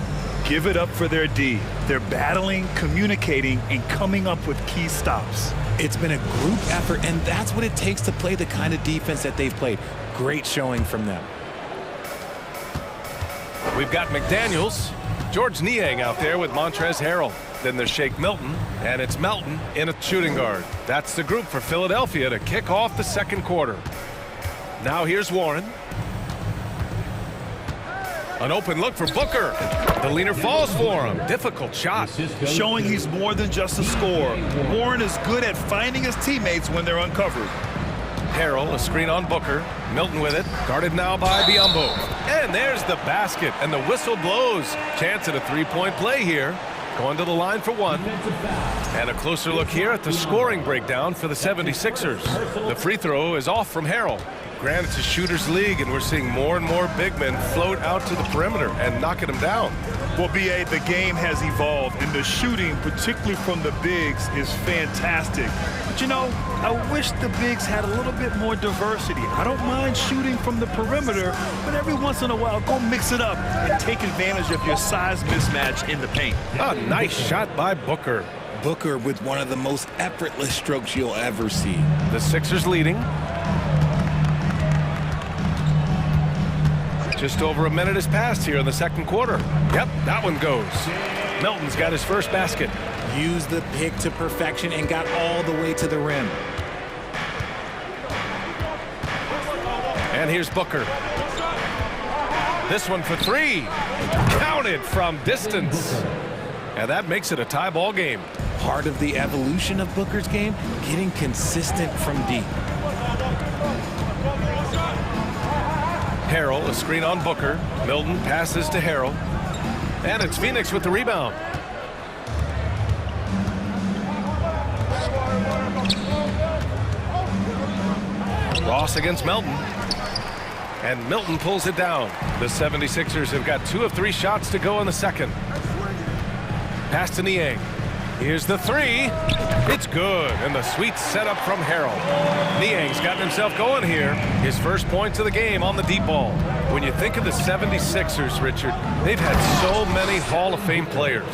Give it up for their D. They're battling, communicating, and coming up with key stops. It's been a group effort, and that's what it takes to play the kind of defense that they've played. Great showing from them. We've got McDaniels, George Niang out there with Montrezl Harrell. Then there's Shake Milton, and it's Melton in a shooting guard. That's the group for Philadelphia to kick off the second quarter. Now here's Warren. An open look for Booker. The leaner falls for him. Difficult shot. Showing he's more than just a scorer. Warren is good at finding his teammates when they're uncovered. Harrell, a screen on Booker. Milton with it. Guarded now by Biyombo. And there's the basket, and the whistle blows. Chance at a three-point play here. Going to the line for one. And a closer look here at the scoring breakdown for the 76ers. The free throw is off from Harrell. Granted, it's a shooter's league, and we're seeing more and more big men float out to the perimeter and knocking them down. Well, B.A., the game has evolved, and the shooting, particularly from the bigs, is fantastic. But, you know, I wish the bigs had a little bit more diversity. I don't mind shooting from the perimeter, but every once in a while, go mix it up and take advantage of your size mismatch in the paint. A nice shot by Booker. Booker with one of the most effortless strokes you'll ever see. The Sixers leading. Just over a minute has passed here in the second quarter. Yep, that one goes. Milton's got his first basket. Used the pick to perfection and got all the way to the rim. And here's Booker. This one for three. Counted from distance. And that makes it a tie ball game. Part of the evolution of Booker's game, getting consistent from deep. Harrell, a screen on Booker. Milton passes to Harrell. And it's Phoenix with the rebound. Ross against Melton. And Milton pulls it down. The 76ers have got 2 of 3 shots to go in the second. Pass to Niang. Here's the three. It's good. And the sweet setup from Harrell. Niang's gotten himself going here. His first points of the game on the deep ball. When you think of the 76ers, Richard, they've had so many Hall of Fame players.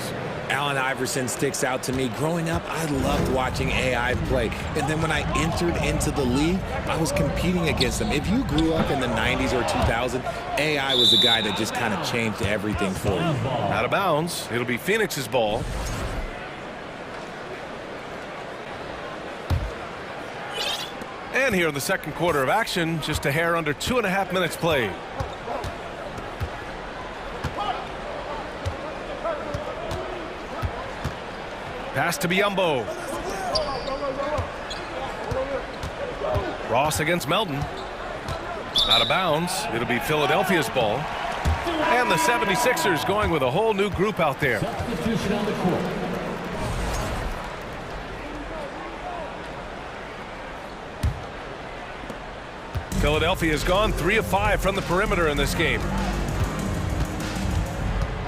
Allen Iverson sticks out to me. Growing up, I loved watching AI play. And then when I entered into the league, I was competing against them. If you grew up in the 90s or 2000, AI was the guy that just kind of changed everything for you. Out of bounds. It'll be Phoenix's ball. And here in the second quarter of action, just a hair under 2.5 minutes played. Pass to Biyombo. Ross against Melton. Out of bounds. It'll be Philadelphia's ball. And the 76ers going with a whole new group out there. Substitution on the court. Philadelphia's gone 3 of 5 from the perimeter in this game.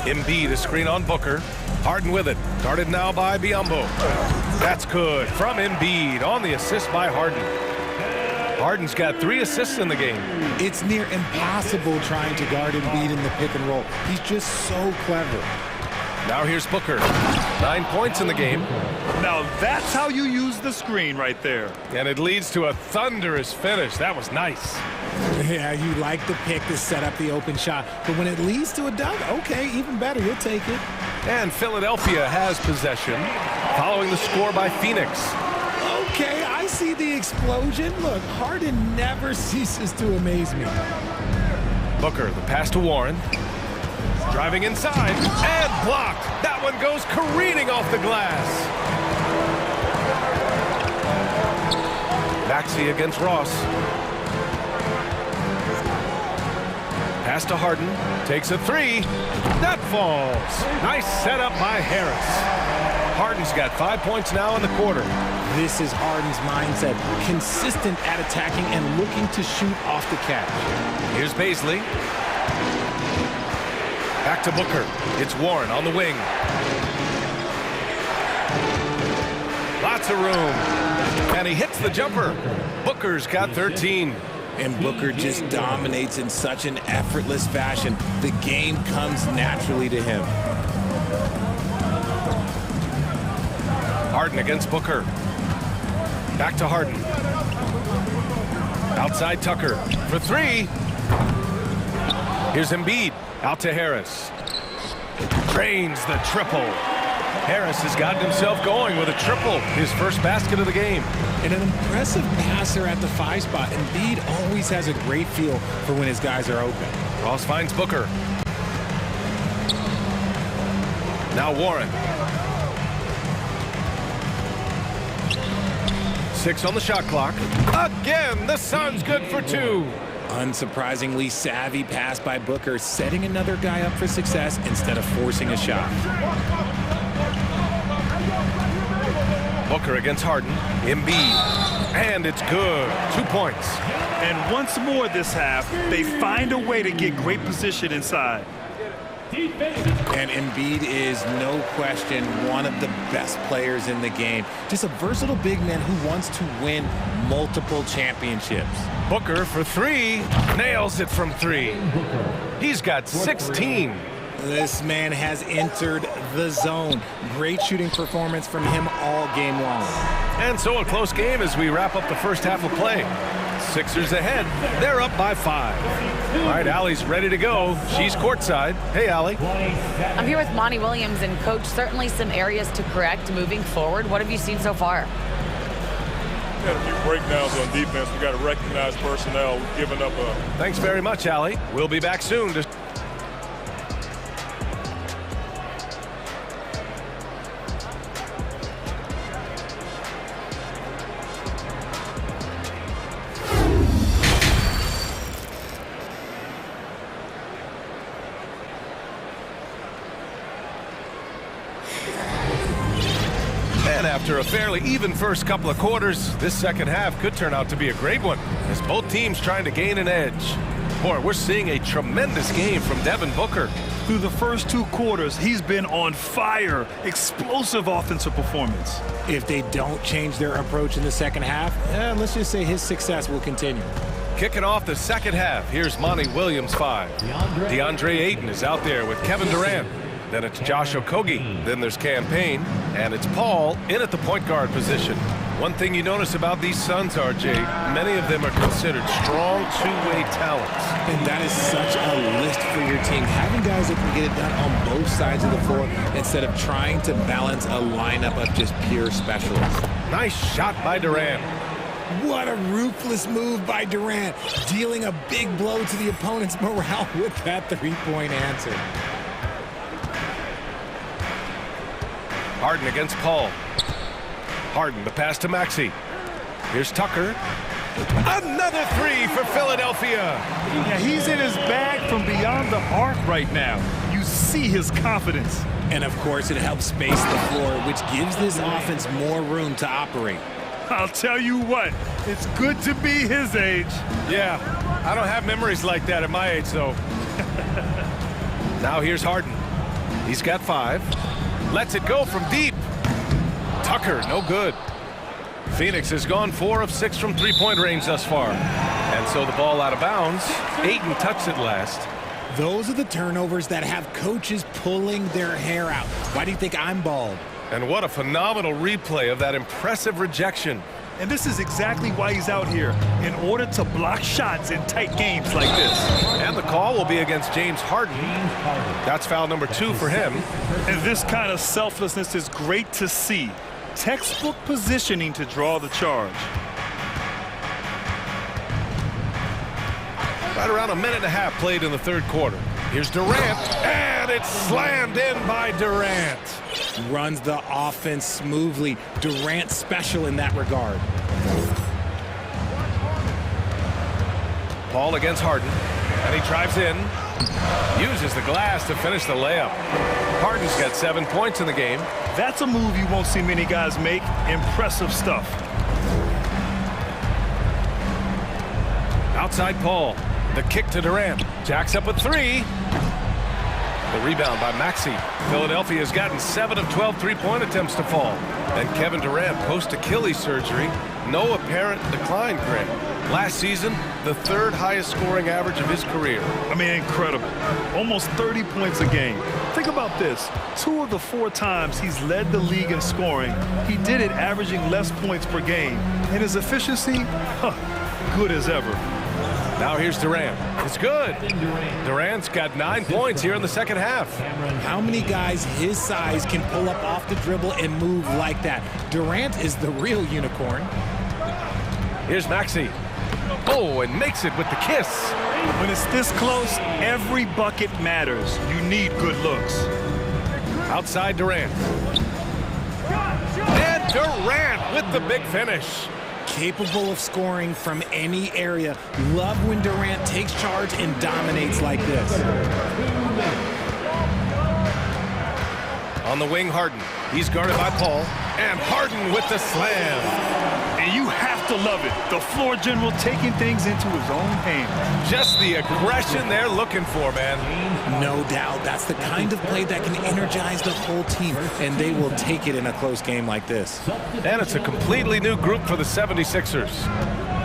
Embiid, a screen on Booker. Harden with it. Guarded now by Biyombo. That's good from Embiid on the assist by Harden. Harden's got 3 assists in the game. It's near impossible trying to guard Embiid in the pick and roll. He's just so clever. Now here's Booker. 9 points in the game. Now that's how you use the screen right there. And it leads to a thunderous finish. That was nice. Yeah, you like the pick to set up the open shot. But when it leads to a dunk, okay, even better. You'll take it. And Philadelphia has possession following the score by Phoenix. Okay, I see the explosion. Look, Harden never ceases to amaze me. Booker, the pass to Warren. Driving inside and blocked. That one goes careening off the glass. Maxey against Ross. Pass to Harden. Takes a 3. That falls. Nice setup by Harris. Harden's got 5 points now in the quarter. This is Harden's mindset. Consistent at attacking and looking to shoot off the catch. Here's Baisley. Back to Booker. It's Warren on the wing. Lots of room. And he hits the jumper. Booker's got 13. And Booker just dominates in such an effortless fashion. The game comes naturally to him. Harden against Booker. Back to Harden. Outside Tucker for 3. Here's Embiid. Out to Harris. Drains the triple. Harris has gotten himself going with a triple. His first basket of the game. And an impressive passer at the 5 spot. Embiid always has a great feel for when his guys are open. Ross finds Booker. Now Warren. 6 on the shot clock. Again, the Suns good for 2. Unsurprisingly savvy pass by Booker, setting another guy up for success instead of forcing a shot. Booker against Harden. Embiid. And it's good. 2 points. And once more this half, they find a way to get great position inside. And Embiid is, no question, one of the best players in the game. Just a versatile big man who wants to win multiple championships. Booker for 3. Nails it from 3. He's got 16. This man has entered the zone. Great shooting performance from him all game long. And so a close game as we wrap up the first half of play. Sixers ahead. They're up by 5. All right, Allie's ready to go. She's courtside. Hey, Allie. I'm here with Monty Williams, and Coach, certainly some areas to correct moving forward. What have you seen so far? We got a few breakdowns on defense. We got to recognize personnel giving up a... Thanks very much, Allie. We'll be back soon. And after a fairly even first couple of quarters, this second half could turn out to be a great one as both teams trying to gain an edge. Boy, we're seeing a tremendous game from Devin Booker. Through the first 2 quarters, he's been on fire. Explosive offensive performance. If they don't change their approach in the second half, let's just say his success will continue. Kicking off the second half, here's Monty Williams 5. DeAndre Ayton is out there with Kevin Durant. Then it's Josh Okogie. Then there's Campaign. And it's Paul in at the point guard position. One thing you notice about these Suns, RJ, many of them are considered strong two-way talents. And that is such a list for your team. Having guys that can get it done on both sides of the floor instead of trying to balance a lineup of just pure specialists. Nice shot by Durant. What a ruthless move by Durant, dealing a big blow to the opponent's morale with that three-point answer. Harden against Paul. Harden, the pass to Maxey. Here's Tucker. Another three for Philadelphia. Yeah, he's in his bag from beyond the arc right now. You see his confidence. And of course, it helps space the floor, which gives this offense more room to operate. I'll tell you what, it's good to be his age. Yeah, I don't have memories like that at my age, though. Now here's Harden. He's got 5. Lets it go from deep. Tucker, no good. Phoenix has gone 4 of 6 from three-point range thus far. And so the ball out of bounds. Ayton touched it last. Those are the turnovers that have coaches pulling their hair out. Why do you think I'm bald? And what a phenomenal replay of that impressive rejection. And this is exactly why he's out here, in order to block shots in tight games like this. And the call will be against James Harden. That's foul number 2 for him. And this kind of selflessness is great to see. Textbook positioning to draw the charge. Right around a minute and a half played in the third quarter. Here's Durant, and it's slammed in by Durant. Runs the offense smoothly. Durant special in that regard. Paul against Harden, and he drives in. Uses the glass to finish the layup. Harden's got 7 points in the game. That's a move you won't see many guys make. Impressive stuff. Outside Paul. The kick to Durant. Jacks up a 3. The rebound by Maxey. Philadelphia has gotten 7 of 12 three-point attempts to fall. And Kevin Durant post-Achilles surgery. No apparent decline, Greg. Last season, the 3rd highest scoring average of his career. I mean, incredible. Almost 30 points a game. Think about this. 2 of the 4 times he's led the league in scoring, he did it averaging less points per game. And his efficiency, good as ever. Now here's Durant. It's good. Durant's got 9 points here in the second half. How many guys his size can pull up off the dribble and move like that? Durant is the real unicorn. Here's Maxey. Oh, and makes it with the kiss. When it's this close, every bucket matters. You need good looks. Outside Durant. And Durant with the big finish. Capable of scoring from any area. Love when Durant takes charge and dominates like this. On the wing, Harden. He's guarded by Paul. And Harden with the slam. And you have to love it. The floor general taking things into his own hands. Just the aggression they're looking for, man. No doubt. That's the kind of play that can energize the whole team, and they will take it in a close game like this. And it's a completely new group for the 76ers.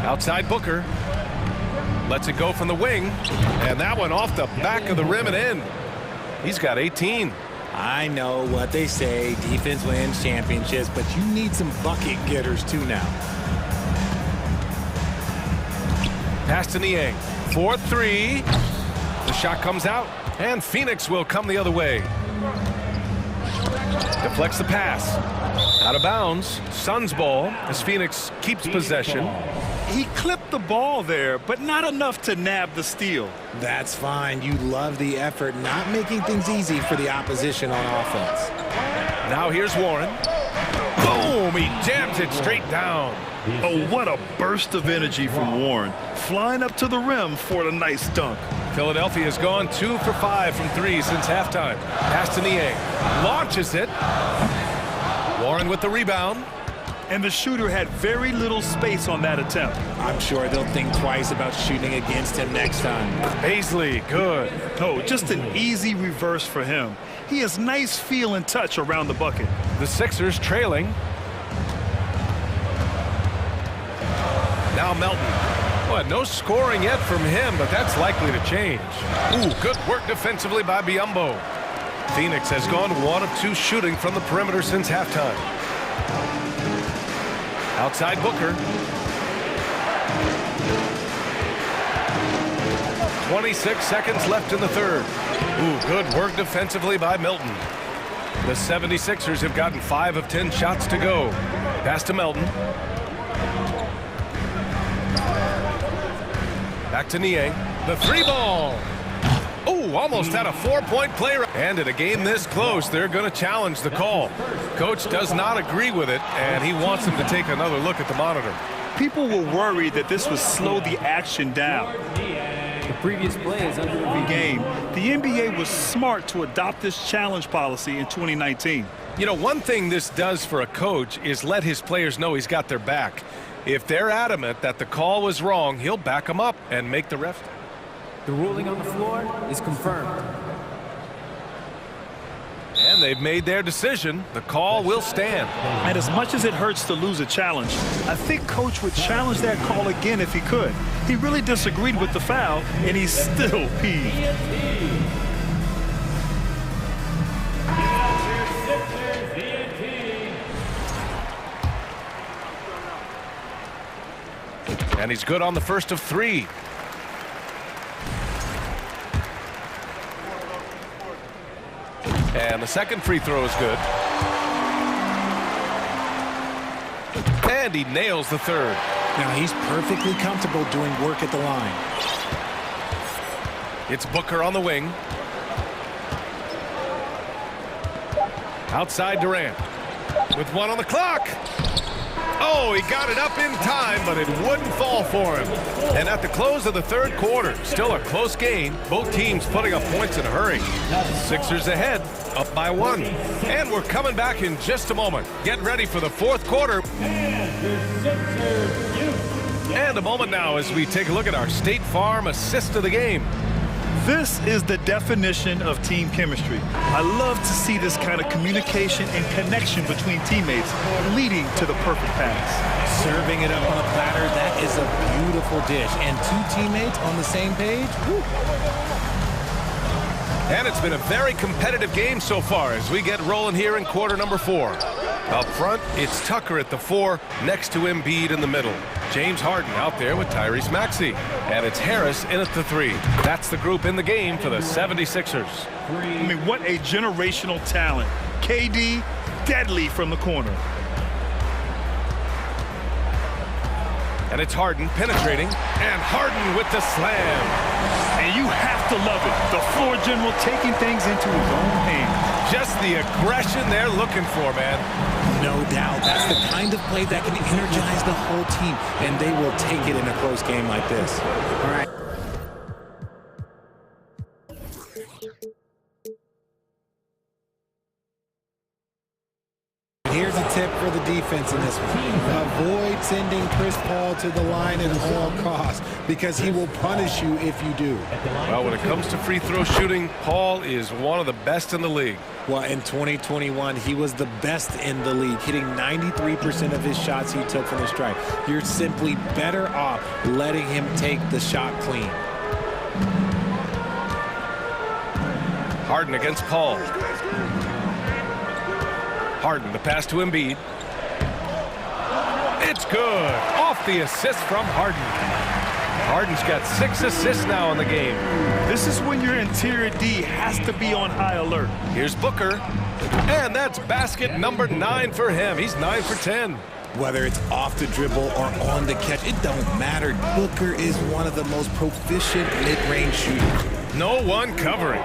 Outside Booker. Lets it go from the wing. And that one off the back of the rim and in. He's got 18. I know what they say, defense wins championships, but you need some bucket getters too now. Pass to Niang. 4-3. The shot comes out, and Phoenix will come the other way. Deflects the pass. Out of bounds. Suns ball as Phoenix keeps possession. He clipped the ball there, but not enough to nab the steal. That's fine. You love the effort, not making things easy for the opposition on offense. Now here's Warren. Boom! He jams it straight down. Oh, what a burst of energy from Warren. Flying up to the rim for the nice dunk. Philadelphia has gone 2 for 5 from 3 since halftime. Pass to Niang. Launches it. Warren with the rebound. And the shooter had very little space on that attempt. I'm sure they'll think twice about shooting against him next time. Paisley, good. Oh, just an easy reverse for him. He has nice feel and touch around the bucket. The Sixers trailing. Now Melton. Well, no scoring yet from him, but that's likely to change. Ooh, good work defensively by Biyombo. Phoenix has gone 1 of 2 shooting from the perimeter since halftime. Outside Booker. 26 seconds left in the third. Ooh, good work defensively by Milton. The 76ers have gotten 5 of 10 shots to go. Pass to Melton. Back to Niang. The 3 ball. Oh, almost had a 4-point play. And in a game this close, they're going to challenge the call. Coach does not agree with it, and he wants them to take another look at the monitor. People were worried that this would slow the action down. The previous play is under The game. The NBA was smart to adopt this challenge policy in 2019. You know, one thing this does for a coach is let his players know he's got their back. If they're adamant that the call was wrong, he'll back them up and make the ref. The ruling on the floor is confirmed. And they've made their decision. The call will stand. And as much as it hurts to lose a challenge, I think Coach would challenge that call again if he could. He really disagreed with the foul, and he's still peeved. And he's good on the first of three. And the second free throw is good. And he nails the third. Now he's perfectly comfortable doing work at the line. It's Booker on the wing. Outside Durant. With one on the clock. Oh, he got it up in time, but it wouldn't fall for him. And at the close of the third quarter, still a close game. Both teams putting up points in a hurry. Sixers ahead, up by one. And we're coming back in just a moment. Get ready for the fourth quarter. And a moment now as we take a look at our State Farm assist of the game. This is the definition of team chemistry. I love to see this kind of communication and connection between teammates leading to the perfect pass. Serving it up on a platter, that is a beautiful dish. And two teammates on the same page. Woo. And it's been a very competitive game so far as we get rolling here in quarter number 4. Up front, it's Tucker at the 4, next to Embiid in the middle. James Harden out there with Tyrese Maxey. And it's Harris in at the 3. That's the group in the game for the 76ers. I mean, what a generational talent. KD, deadly from the corner. And it's Harden penetrating. And Harden with the slam. And you have to love it. The floor general taking things into his own hands. Just the aggression they're looking for, man. No doubt. That's the kind of play that can energize the whole team, and they will take it in a close game like this. All right. Here's a tip for the defense in this one. Avoid sending Chris Paul to the line at all costs because he will punish you if you do. Well, when it comes to free throw shooting, Paul is one of the best in the league. Well, in 2021, he was the best in the league, hitting 93% of his shots he took from the stripe. You're simply better off letting him take the shot clean. Harden against Paul. Harden, the pass to Embiid. It's good. Off the assist from Harden. Harden's got 6 assists now in the game. This is when your interior D has to be on high alert. Here's Booker. And that's basket number 9 for him. He's 9 for 10. Whether it's off the dribble or on the catch, it don't matter. Booker is one of the most proficient mid-range shooters. No one covering.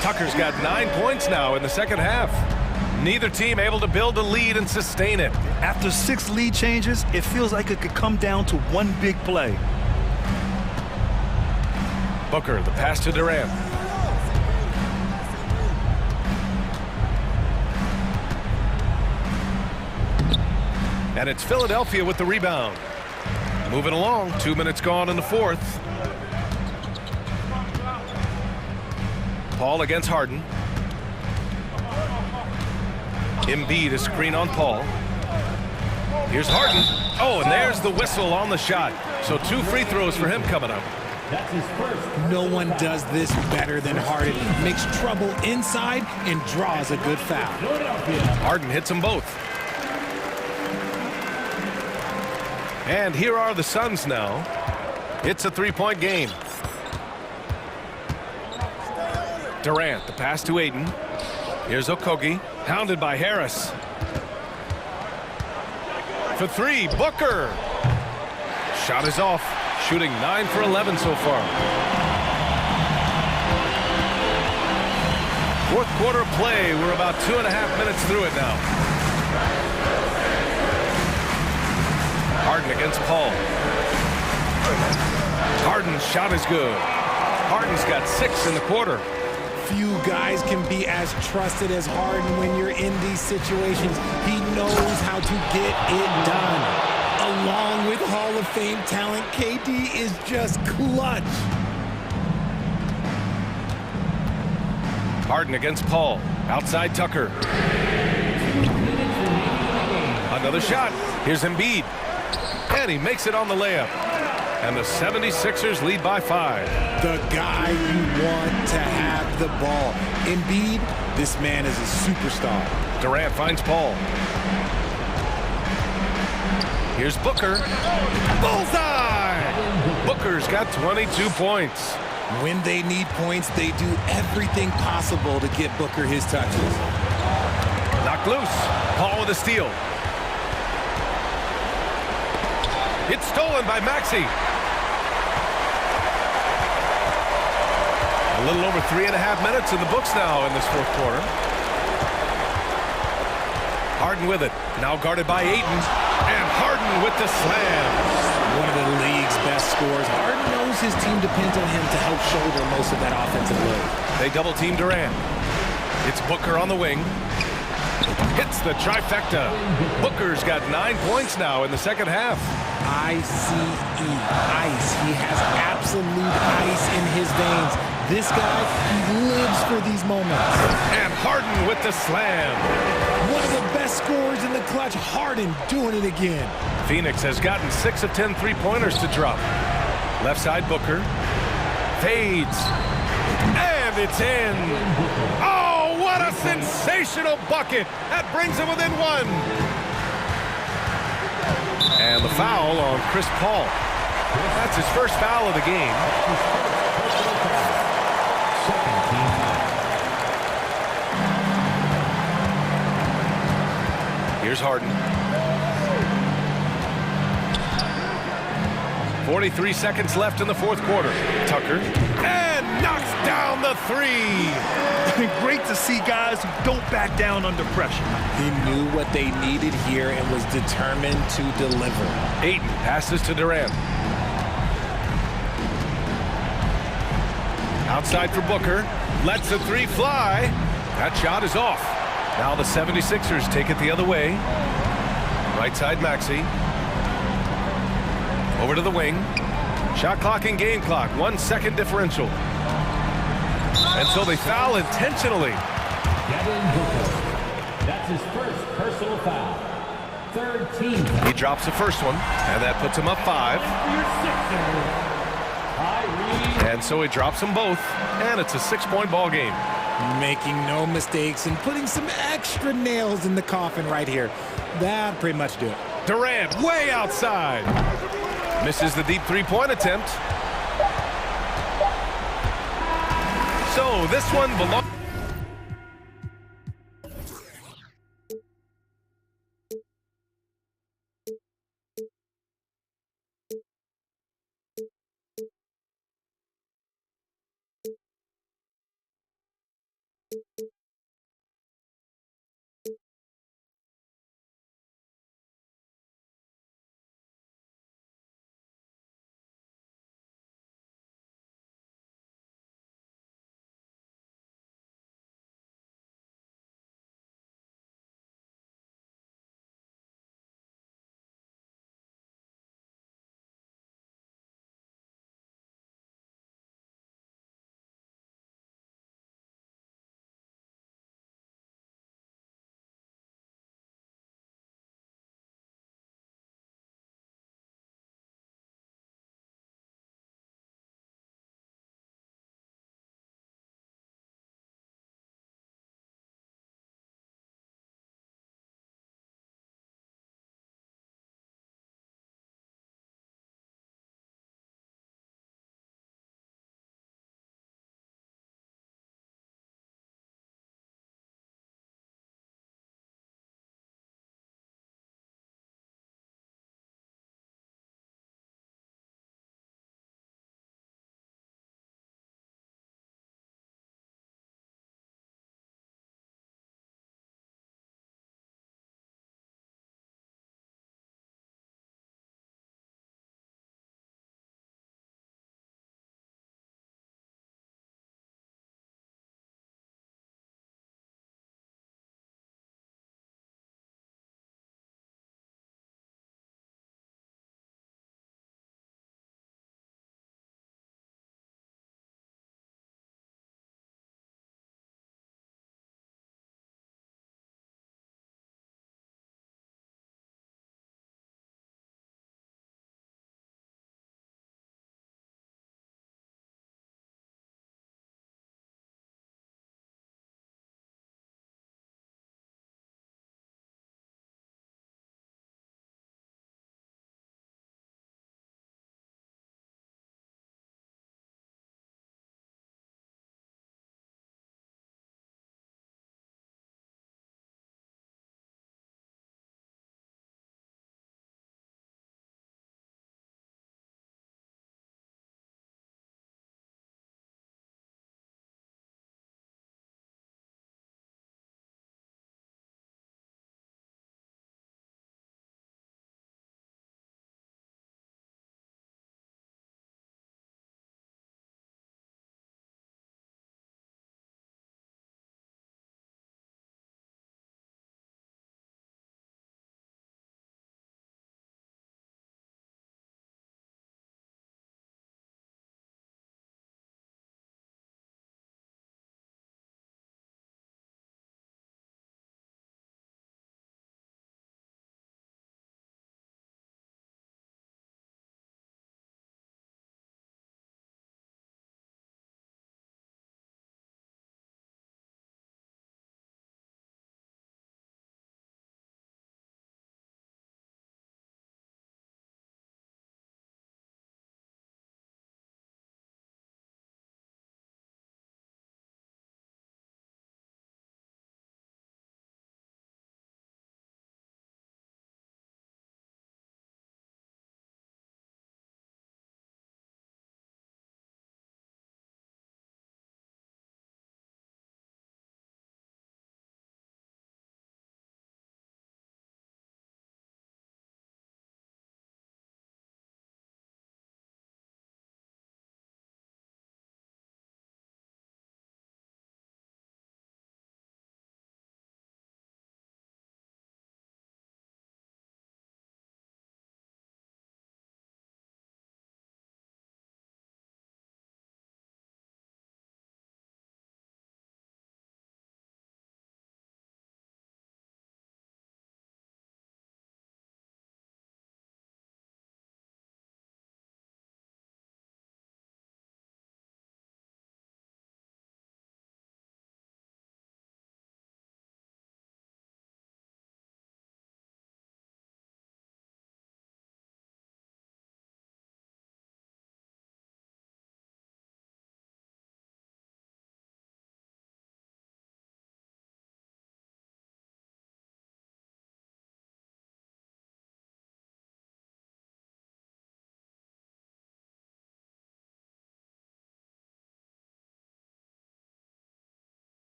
Tucker's got 9 points now in the second half. Neither team able to build a lead and sustain it. After 6 lead changes, it feels like it could come down to one big play. Booker, the pass to Durant. And it's Philadelphia with the rebound. Moving along, 2 minutes gone in the fourth. Paul against Harden. Embiid a screen on Paul. Here's Harden. Oh, and there's the whistle on the shot. So 2 free throws for him coming up. That's his first. No one does this better than Harden. Makes trouble inside and draws a good foul. Harden hits them both. And here are the Suns now. It's a 3-point game. Durant, the pass to Ayton. Here's Okogie, hounded by Harris. For 3, Booker. Shot is off, shooting 9 for 11 so far. Fourth quarter of play. We're about 2.5 minutes through it now. Harden against Paul. Harden's shot is good. Harden's got 6 in the quarter. Few guys can be as trusted as Harden when you're in these situations. He knows how to get it done. Along with Hall of Fame talent, KD is just clutch. Harden against Paul. Outside Tucker. Another shot. Here's Embiid. And he makes it on the layup. And the 76ers lead by 5. The guy you want to have the ball. Embiid, this man is a superstar. Durant finds Paul. Here's Booker. Bullseye! Booker's got 22 points. When they need points, they do everything possible to get Booker his touches. Knocked loose. Paul with a steal. It's stolen by Maxey. A little over 3.5 minutes in the books now in this fourth quarter. Harden with it. Now guarded by Ayton. And Harden with the slam. One of the league's best scorers. Harden knows his team depends on him to help shoulder most of that offensive load. They double-team Durant. It's Booker on the wing. Hits the trifecta. Booker's got 9 points now in the second half. ICE. Ice. He has absolute ice in his veins. This guy, he lives for these moments. And Harden with the slam. One of the best scorers in the clutch. Harden doing it again. Phoenix has gotten 6 of 10 three-pointers to drop. Left side Booker. Fades. And it's in. Oh, what a sensational bucket. That brings him within 1. And the foul on Chris Paul. That's his first foul of the game. Here's Harden. 43 seconds left in the fourth quarter. Tucker. And knocks down the 3. Great to see guys who don't back down under pressure. He knew what they needed here and was determined to deliver. Ayton passes to Durant. Outside for Booker. Lets the 3 fly. That shot is off. Now the 76ers take it the other way. Right side Maxey. Over to the wing. Shot clock and game clock. 1 second differential. And so they foul intentionally. That's his first personal foul. Third team. He drops the first one, and that puts him up 5. And so he drops them both, and it's a 6-point ball game. Making no mistakes and putting some extra nails in the coffin right here. That'll pretty much do it. Durant way outside. Misses the deep 3-point attempt. So this one belongs.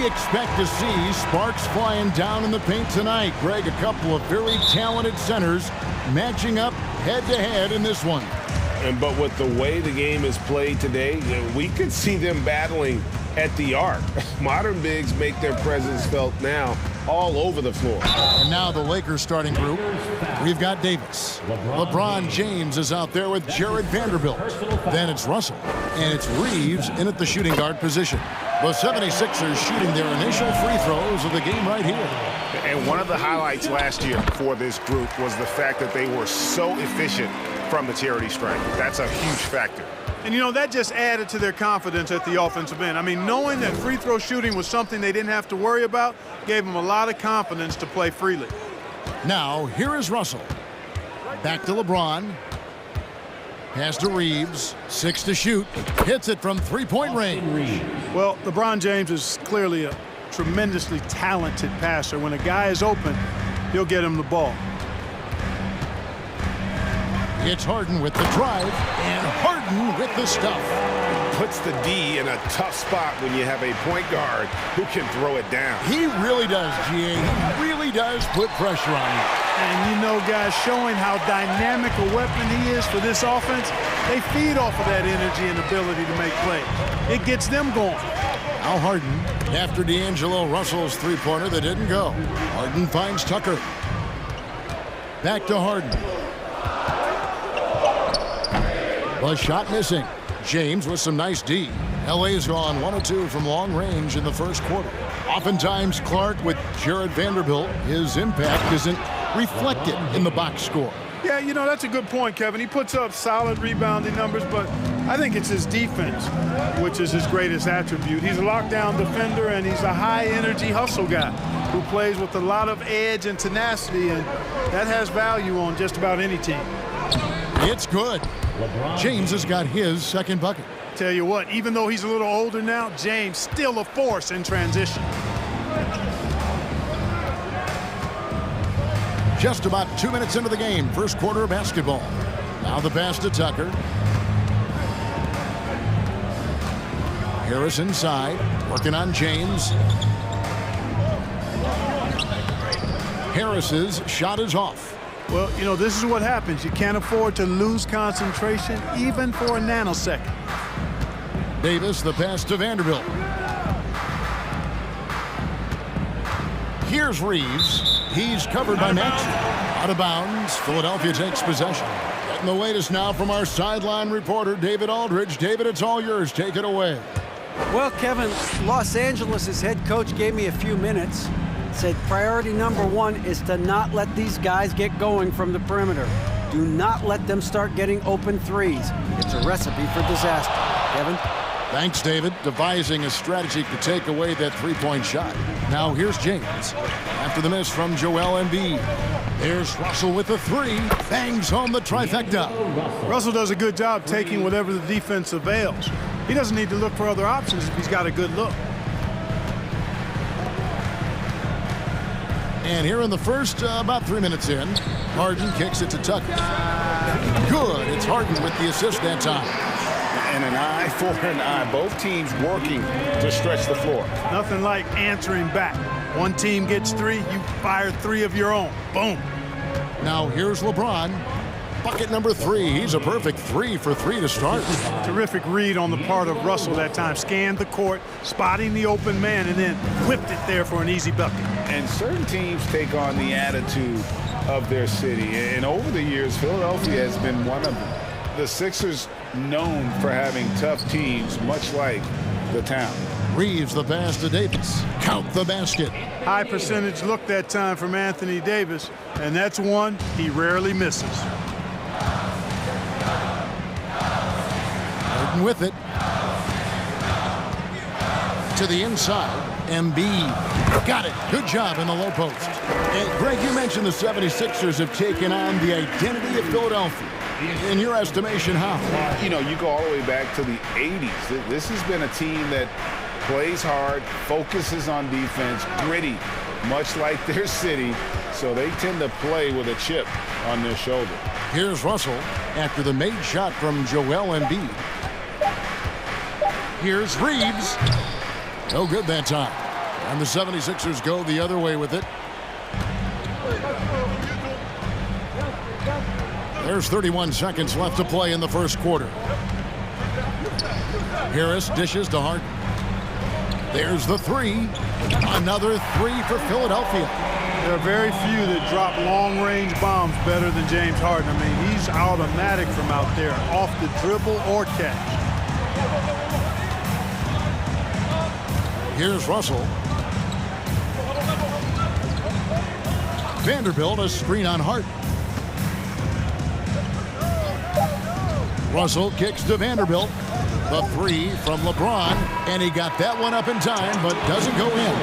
we expect to see sparks flying down in the paint tonight? Greg, a couple of very talented centers matching up head-to-head in this one. But with the way the game is played today, we could see them battling at the arc. Modern bigs make their presence felt now all over the floor. And now the Lakers starting group. We've got Davis. LeBron James is out there with Jared Vanderbilt. Then it's Russell. And it's Reeves in at the shooting guard position. The 76ers shooting their initial free throws of the game right here. And one of the highlights last year for this group was the fact that they were so efficient from the charity stripe. That's a huge factor. And, you know, that just added to their confidence at the offensive end. I mean, knowing that free throw shooting was something they didn't have to worry about gave them a lot of confidence to play freely. Now, here is Russell. Back to LeBron. Pass to Reeves. 6 to shoot. Hits it from three-point range. Well, LeBron James is clearly a tremendously talented passer. When a guy is open, he'll get him the ball. It's Harden with the drive, and Harden with the stuff. Puts the D in a tough spot when you have a point guard who can throw it down. He really does, GA. He really does put pressure on you. And you know, guys, showing how dynamic a weapon he is for this offense, they feed off of that energy and ability to make plays. It gets them going. Now Harden, after D'Angelo Russell's three-pointer that didn't go. Harden finds Tucker. Back to Harden. The shot missing. James with some nice D. LA's gone 1 of 2 from long range in the first quarter. Oftentimes, Clark with Jared Vanderbilt, his impact isn't reflected in the box score. Yeah, you know, that's a good point, Kevin. He puts up solid rebounding numbers, but I think it's his defense, which is his greatest attribute. He's a lockdown defender, and he's a high-energy hustle guy who plays with a lot of edge and tenacity, and that has value on just about any team. It's good. James has got his second bucket. Tell you what, even though he's a little older now, James still a force in transition. Just about 2 minutes into the game, first quarter of basketball. Now the pass to Tucker. Harris inside, working on James. Harris's shot is off. Well, you know, this is what happens. You can't afford to lose concentration even for a nanosecond. Davis, the pass to Vanderbilt. Here's Reeves. He's covered by Maxey. Out of bounds. Philadelphia takes possession. Getting the latest now from our sideline reporter, David Aldridge. David, it's all yours. Take it away. Well, Kevin, Los Angeles' head coach gave me a few minutes. Said priority number 1 is to not let these guys get going from the perimeter. Do not let them start getting open threes. It's a recipe for disaster. Kevin? Thanks, David. Devising a strategy to take away that three-point shot. Now here's James. After the miss from Joel Embiid. There's Russell with the three. Bangs home the trifecta. Russell does a good job taking whatever the defense avails. He doesn't need to look for other options if he's got a good look. And here in the first, about 3 minutes in, Harden kicks it to Tucker. Good. It's Harden with the assist that time. And an eye for an eye. Both teams working to stretch the floor. Nothing like answering back. One team gets 3, you fire 3 of your own. Boom. Now here's LeBron. Bucket number 3. He's a perfect 3 for 3 to start. Terrific read on the part of Russell that time. Scanned the court, spotting the open man, and then whipped it there for an easy bucket. And certain teams take on the attitude of their city. And over the years, Philadelphia has been one of them. The Sixers known for having tough teams, much like the town. Reeves the pass to Davis. Count the basket. High percentage look that time from Anthony Davis, and that's one he rarely misses. Harden with it. To the inside. Embiid. Got it. Good job in the low post. And Greg, you mentioned the 76ers have taken on the identity of Philadelphia. In your estimation, how? You know, you go all the way back to the 80s. This has been a team that plays hard, focuses on defense, gritty, much like their city, so they tend to play with a chip on their shoulder. Here's Russell after the made shot from Joel Embiid. Here's Reeves. No good that time. And the 76ers go the other way with it. There's 31 seconds left to play in the first quarter. Harris dishes to Hart. There's the three. Another three for Philadelphia. There are very few that drop long-range bombs better than James Harden. I mean, he's automatic from out there, off the dribble or catch. Here's Russell. Vanderbilt, a screen on Hart. Russell kicks to Vanderbilt. The three from LeBron, and he got that one up in time, but doesn't go in.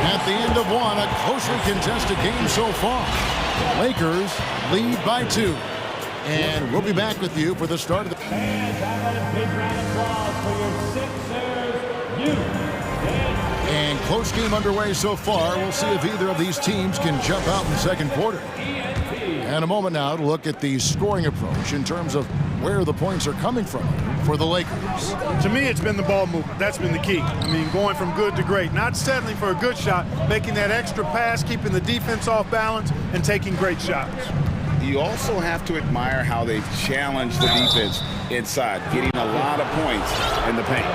At the end of one, a closely contested game so far. Lakers lead by 2. And we'll be back with you for the start of the... And close game underway so far. We'll see if either of these teams can jump out in the second quarter. And a moment now to look at the scoring approach in terms of where the points are coming from for the Lakers. To me, it's been the ball movement. That's been the key. I mean, going from good to great. Not settling for a good shot, making that extra pass, keeping the defense off balance, and taking great shots. You also have to admire how they've challenged the defense inside, getting a lot of points in the paint.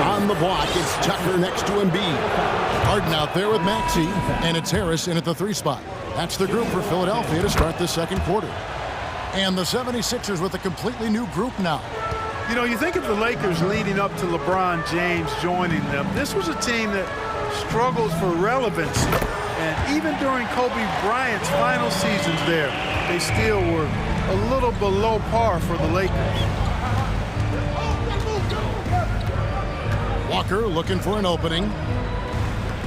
On the block, it's Tucker next to Embiid. Harden out there with Maxey, and it's Harris in at the 3 spot. That's the group for Philadelphia to start the second quarter. And the 76ers with a completely new group now. You know, you think of the Lakers leading up to LeBron James joining them. This was a team that struggles for relevance. And even during Kobe Bryant's final seasons there, they still were a little below par for the Lakers. Walker looking for an opening.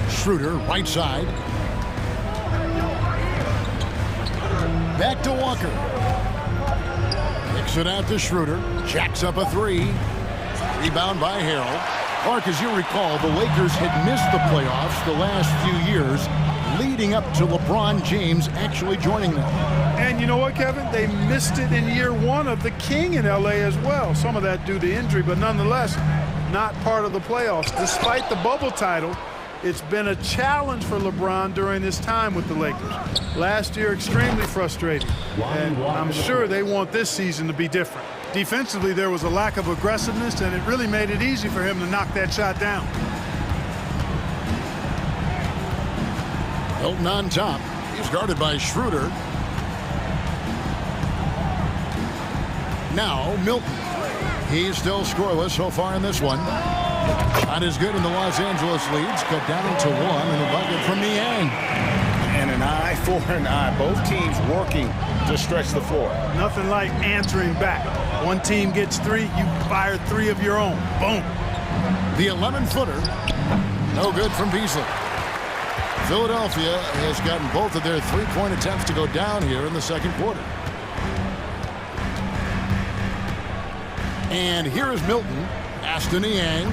Schroeder, right side. Back to Walker. Kicks it out to Schroeder. Jacks up a 3. Rebound by Harrell. Mark, as you recall, the Lakers had missed the playoffs the last few years, leading up to LeBron James actually joining them. And you know what, Kevin? They missed it in year 1 of the King in L.A. as well. Some of that due to injury, but nonetheless, not part of the playoffs. Despite the bubble title, it's been a challenge for LeBron during his time with the Lakers. Last year, extremely frustrating. And I'm sure they want this season to be different. Defensively, there was a lack of aggressiveness, and it really made it easy for him to knock that shot down. Hilton on top. He's guarded by Schroeder. Now, Milton. He's still scoreless so far in this one. Shot is good, and the Los Angeles leads cut down to 1, and a bucket from Niang. And an eye for an eye. Both teams working to stretch the floor. Nothing like answering back. One team gets 3, you fire 3 of your own. Boom. The 11-footer. No good from Beasley. Philadelphia has gotten both of their 3-point attempts to go down here in the second quarter. And here is Milton. Aston Niang.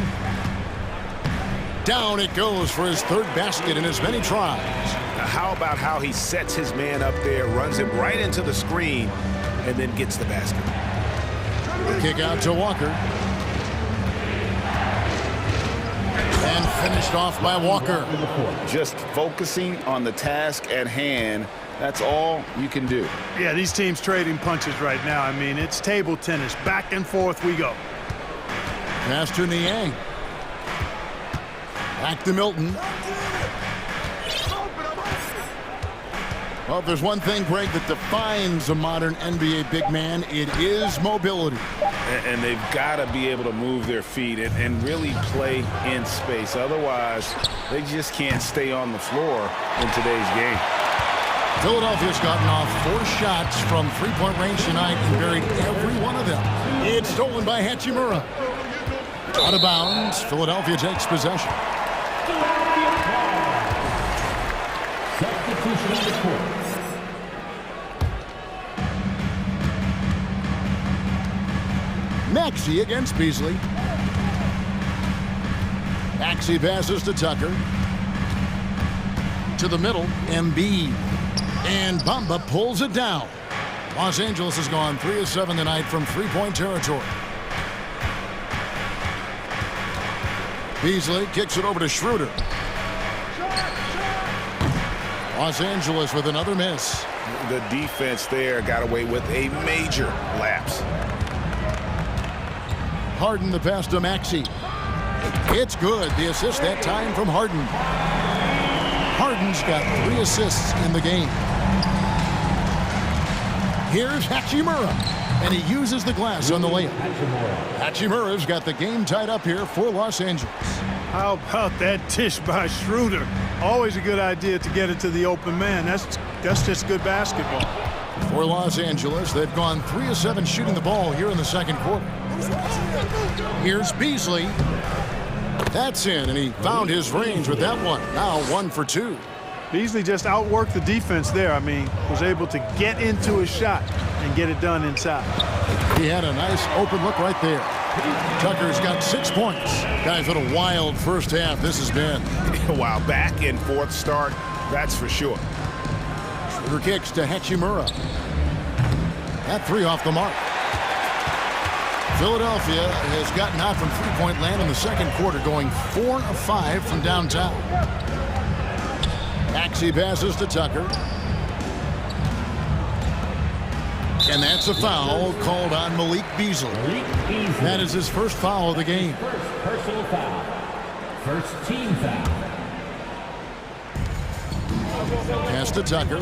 Down it goes for his 3rd basket in as many tries. How about how he sets his man up there, runs him right into the screen, and then gets the basket. The kick out to Walker. And finished off by Walker. Just focusing on the task at hand. That's all you can do. Yeah, these teams trading punches right now. I mean, it's table tennis. Back and forth we go. Pass to Niang. Back to Milton. Well, if there's one thing, Greg, that defines a modern NBA big man, it is mobility. And they've got to be able to move their feet and really play in space. Otherwise, they just can't stay on the floor in today's game. Philadelphia's gotten off 4 shots from 3-point range tonight and buried every one of them. It's stolen by Hachimura. Out of bounds, Philadelphia takes possession. Substitution on the court. Maxey against Beasley. Maxey passes to Tucker. To the middle, Embiid. And Bamba pulls it down. Los Angeles has gone 3 of 7 tonight from 3-point territory. Beasley kicks it over to Schroeder. Los Angeles with another miss. The defense there got away with a major lapse. Harden the pass to Maxey. It's good. The assist that time from Harden. Harden's got 3 assists in the game. Here's Hachimura, and he uses the glass on the layup. Hachimura's got the game tied up here for Los Angeles. How about that dish by Schroeder? Always a good idea to get it to the open man. That's just good basketball. For Los Angeles, they've gone 3 of 7 shooting the ball here in the second quarter. Here's Beasley. That's in, and he found his range with that one. Now 1 for 2. Beasley just outworked the defense there. I mean, was able to get into his shot and get it done inside. He had a nice open look right there. Tucker's got 6 points. Guys, what a wild first half this has been. Wow, back and forth start, that's for sure. Schroeder kicks to Hachimura. That 3 off the mark. Philadelphia has gotten out from three-point land in the second quarter, going 4 of 5 from downtown. Maxey passes to Tucker. And that's a foul called on Malik Beasley. That is his first foul of the game. First personal foul. First team foul. Pass to Tucker.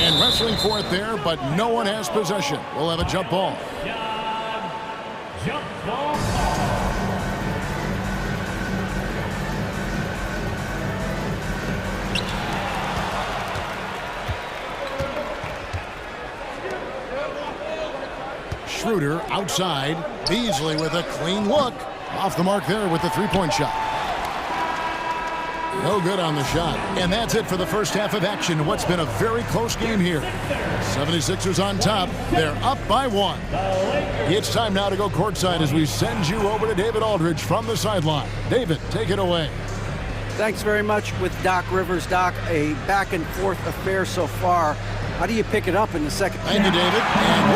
And wrestling for it there, but no one has possession. We'll have a jump ball. Jump ball. Schroeder outside. Beasley with a clean look. Off the mark there with the three-point shot. No good on the shot. And that's it for the first half of action. What's been a very close game here. 76ers on top. They're up by 1. It's time now to go courtside as we send you over to David Aldridge from the sideline. David, take it away. Thanks very much with Doc Rivers. Doc, a back and forth affair so far. How do you pick it up in the second? Thank you, David. And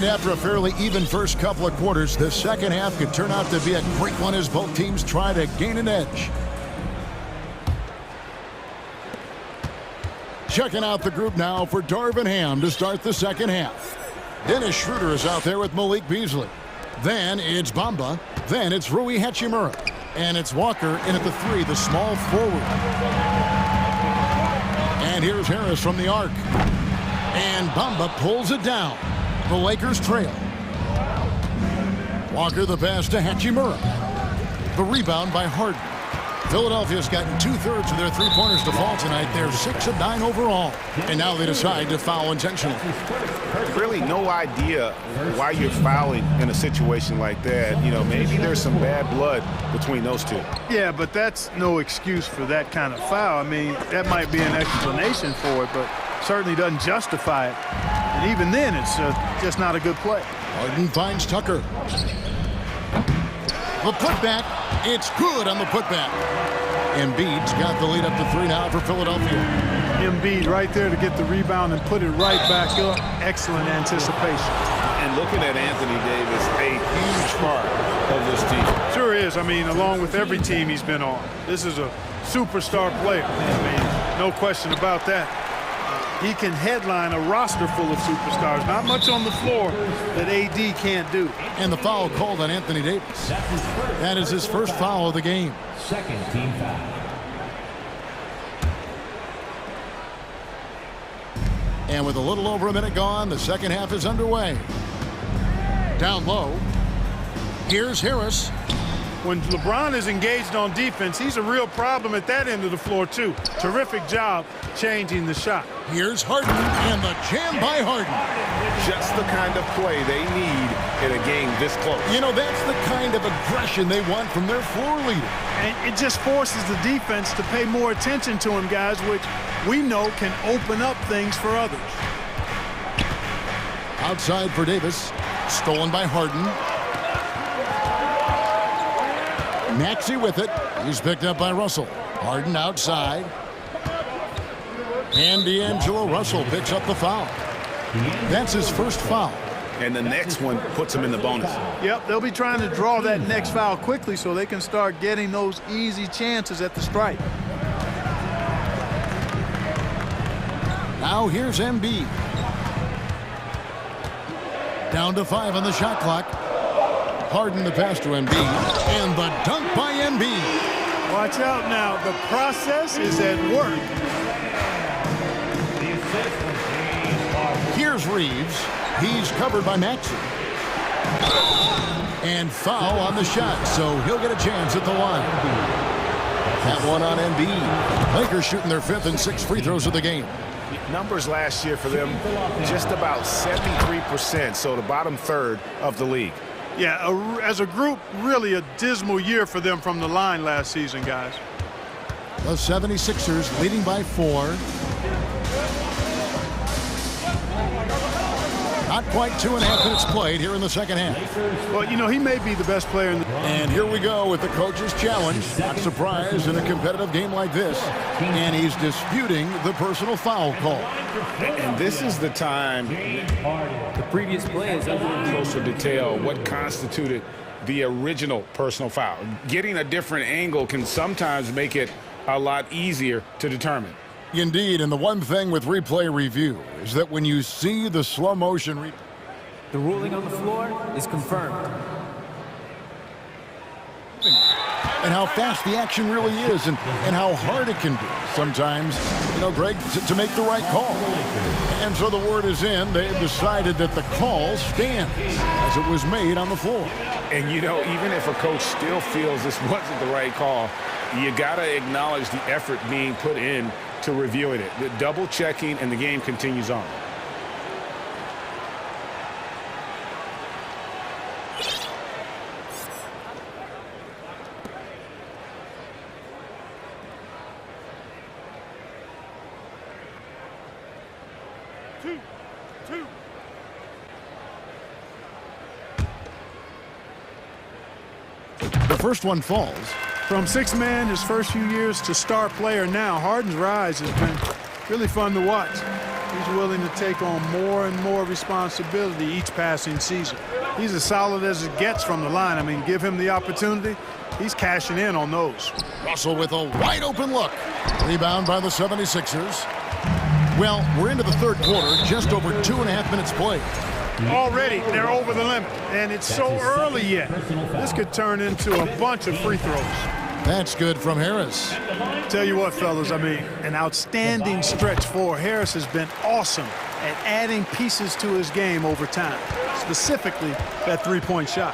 And after a fairly even first couple of quarters, the second half could turn out to be a great one as both teams try to gain an edge. Checking out the group now for Darvin Ham to start the second half. Dennis Schroeder is out there with Malik Beasley. Then it's Bamba. Then it's Rui Hachimura. And it's Walker in at the 3, the small forward. And here's Harris from the arc. And Bamba pulls it down. The Lakers trail. Walker the pass to Hachimura. The rebound by Harden. Philadelphia's gotten 2/3 of their three-pointers to fall tonight. They're 6 of 9 overall. And now they decide to foul intentionally. Really no idea why you're fouling in a situation like that. You know, maybe there's some bad blood between those two. Yeah, but that's no excuse for that kind of foul. I mean, that might be an explanation for it, but certainly doesn't justify it. And even then, it's just not a good play. Harden finds Tucker. The putback. It's good on the putback. Embiid's got the lead up to 3 now for Philadelphia. Embiid right there to get the rebound and put it right back up. Excellent anticipation. And looking at Anthony Davis, a huge part of this team. Sure is. I mean, along with every team he's been on. This is a superstar player. I mean, no question about that. He can headline a roster full of superstars. Not much on the floor that AD can't do. And the foul called on Anthony Davis. That is his first foul of the game. Second team foul. And with a little over a minute gone, the second half is underway. Down low. Here's Harris. When LeBron is engaged on defense, he's a real problem at that end of the floor, too. Terrific job changing the shot. Here's Harden, and the jam by Harden. Just the kind of play they need in a game this close. You know, that's the kind of aggression they want from their floor leader. And it just forces the defense to pay more attention to him, guys, which we know can open up things for others. Outside for Davis. Stolen by Harden. Maxey with it. He's picked up by Russell. Harden outside. And D'Angelo Russell picks up the foul. That's his first foul. And the next one puts him in the bonus. Yep, they'll be trying to draw that next foul quickly so they can start getting those easy chances at the stripe. Now here's Embiid. Down to 5 on the shot clock. Harden the pass to Embiid. And the dunk by Embiid. Watch out now. The process is at work. Here's Reeves. He's covered by Maxey. And foul on the shot, so he'll get a chance at the line. That one on Embiid. Lakers shooting their 5th and 6th free throws of the game. Numbers last year for them, just about 73%, so the bottom third of the league. Yeah, as a group, really a dismal year for them from the line last season, guys. The 76ers leading by 4. Not quite 2.5 minutes played here in the second half. Well, you know, he may be the best player in the... And here we go with the coach's challenge. Not surprised in a competitive game like this. And he's disputing the personal foul call. And this is the time The previous play is under closer detail what constituted the original personal foul. Getting a different angle can sometimes make it a lot easier to determine. Indeed, and the one thing with replay review is that when you see the slow motion the ruling on the floor is confirmed. and how fast the action really is and how hard it can be sometimes, you know, Greg, to make the right call. And so the word is in. They've decided that the call stands as it was made on the floor. And, you know, even if a coach still feels this wasn't the right call, you got to acknowledge the effort being put in to reviewing it. The double checking, and the game continues on. The first one falls. From sixth man his first few years to star player now, Harden's rise has been really fun to watch. He's willing to take on more and more responsibility each passing season. He's as solid as it gets from the line. I mean, give him the opportunity, he's cashing in on those. Russell with a wide open look. Rebound by the 76ers. Well, we're into the third quarter, just over 2.5 minutes played. Already, they're over the limit, and it's so early yet. This could turn into a bunch of free throws. That's good from Harris. Tell you what, fellas, I mean, an outstanding stretch for Harris has been awesome at adding pieces to his game over time, specifically that three-point shot.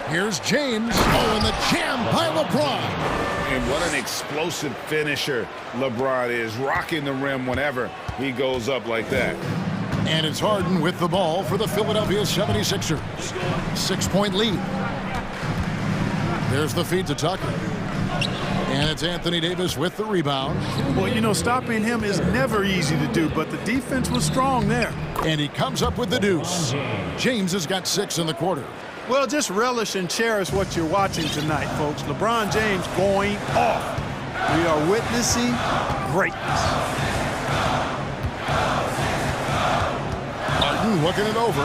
Here's James. Oh, and the jam by LeBron. And what an explosive finisher LeBron is, rocking the rim whenever he goes up like that. And it's Harden with the ball for the Philadelphia 76ers. 6-point lead. There's the feed to Tucker. And it's Anthony Davis with the rebound. Well, you know, stopping him is never easy to do, but the defense was strong there. And he comes up with the deuce. James has got 6 in the quarter. Well, just relish and cherish what you're watching tonight, folks. LeBron James going off. We are witnessing greatness. Harden looking it over.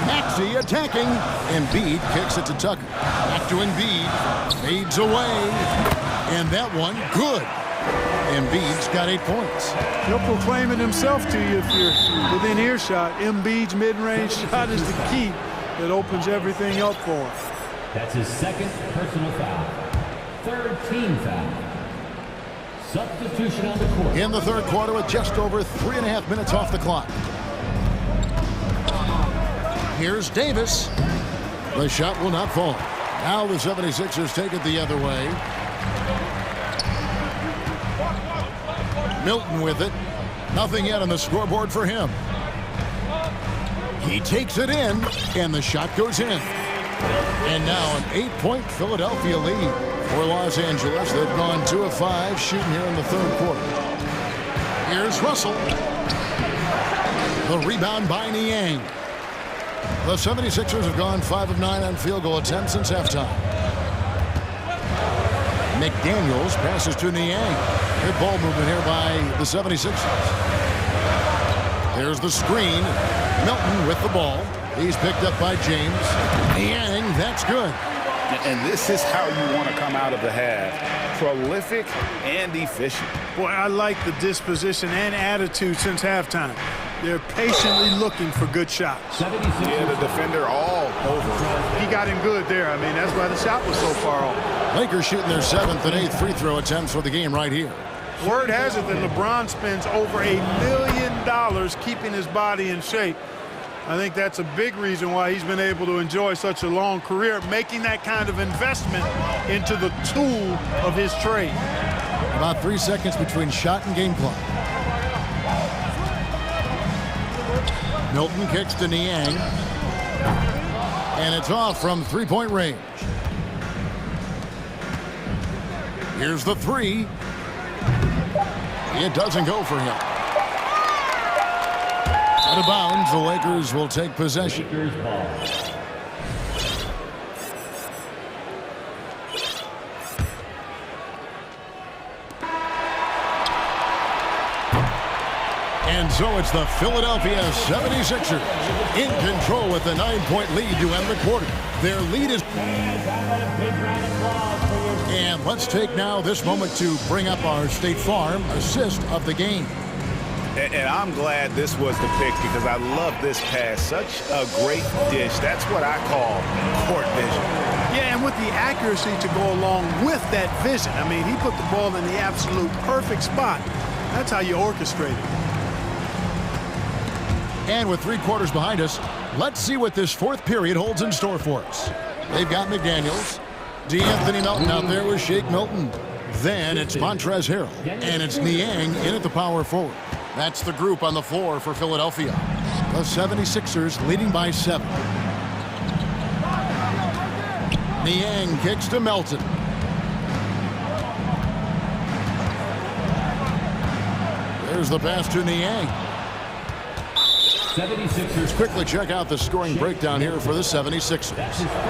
Maxey attacking. Embiid kicks it to Tucker. Back to Embiid. Fades away. And that one, good. Embiid's got 8 points. He'll proclaim it himself to you if you're within earshot. Embiid's mid-range shot is the key that opens everything up for him. That's his second personal foul. Third team foul. Substitution on the court. In the third quarter with just over 3.5 minutes off the clock. Here's Davis. The shot will not fall. Now the 76ers take it the other way. Milton with it. Nothing yet on the scoreboard for him. He takes it in, and the shot goes in. And now an 8-point Philadelphia lead for Los Angeles. They've gone 2 of 5 shooting here in the third quarter. Here's Russell. The rebound by Niang. The 76ers have gone 5 of 9 on field goal attempts since halftime. McDaniels passes to Niang. Good ball movement here by the 76ers. There's the screen. Milton with the ball. He's picked up by James. Niang, that's good. And this is how you want to come out of the half. Prolific and efficient. Boy, I like the disposition and attitude since halftime. They're patiently looking for good shots. Yeah, the defender all over. He got him good there. I mean, that's why the shot was so far off. Lakers shooting their 7th and 8th free throw attempts for the game right here. Word has it that LeBron spends over $1 million keeping his body in shape. I think that's a big reason why he's been able to enjoy such a long career, making that kind of investment into the tool of his trade. About 3 seconds between shot and game clock. Milton kicks to Niang. And it's off from three-point range. Here's the three. It doesn't go for him. Out of bounds, the Lakers will take possession. And so it's the Philadelphia 76ers in control with the 9-point lead to end the quarter. Their lead is... And let's take now this moment to bring up our State Farm assist of the game. And I'm glad this was the pick because I love this pass. Such a great dish. That's what I call court vision. Yeah, and with the accuracy to go along with that vision. I mean, he put the ball in the absolute perfect spot. That's how you orchestrate it. And with 3 quarters behind us, let's see what this 4th period holds in store for us. They've got McDaniels. D'Anthony Melton out there with Shake Milton. Then it's Montrezl Harrell. And it's Niang in at the power forward. That's the group on the floor for Philadelphia. The 76ers leading by 7. Niang kicks to Melton. There's the pass to Niang. 76ers quickly check out the scoring breakdown here for the 76ers.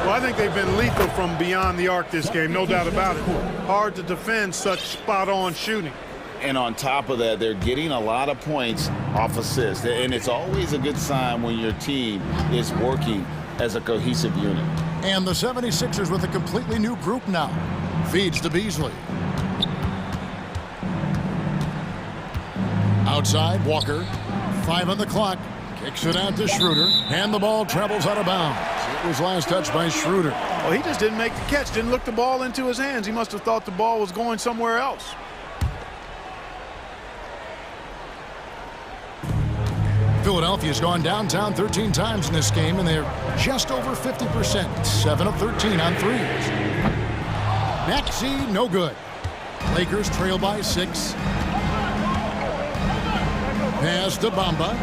Well, I think they've been lethal from beyond the arc this game, no doubt about it. Hard to defend such spot-on shooting. And on top of that, they're getting a lot of points off assists. And it's always a good sign when your team is working as a cohesive unit. And the 76ers with a completely new group now. Feeds to Beasley. Outside, Walker. 5 on the clock. Kicks it out to Schroeder. And the ball travels out of bounds. It was last touched by Schroeder. Well, he just didn't make the catch. Didn't look the ball into his hands. He must have thought the ball was going somewhere else. Philadelphia's gone downtown 13 times in this game, and they're just over 50%. 7 of 13 on threes. Maxey, no good. Lakers trail by 6. Pass to Bamba.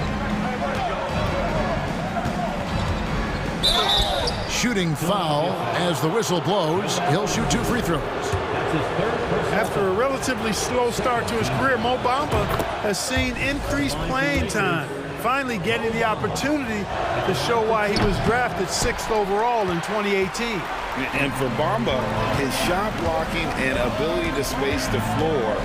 Shooting foul as the whistle blows. He'll shoot 2 free throws. After a relatively slow start to his career, Mo Bamba has seen increased playing time. Finally getting the opportunity to show why he was drafted 6th overall in 2018. And for Bamba, his shot blocking and ability to space the floor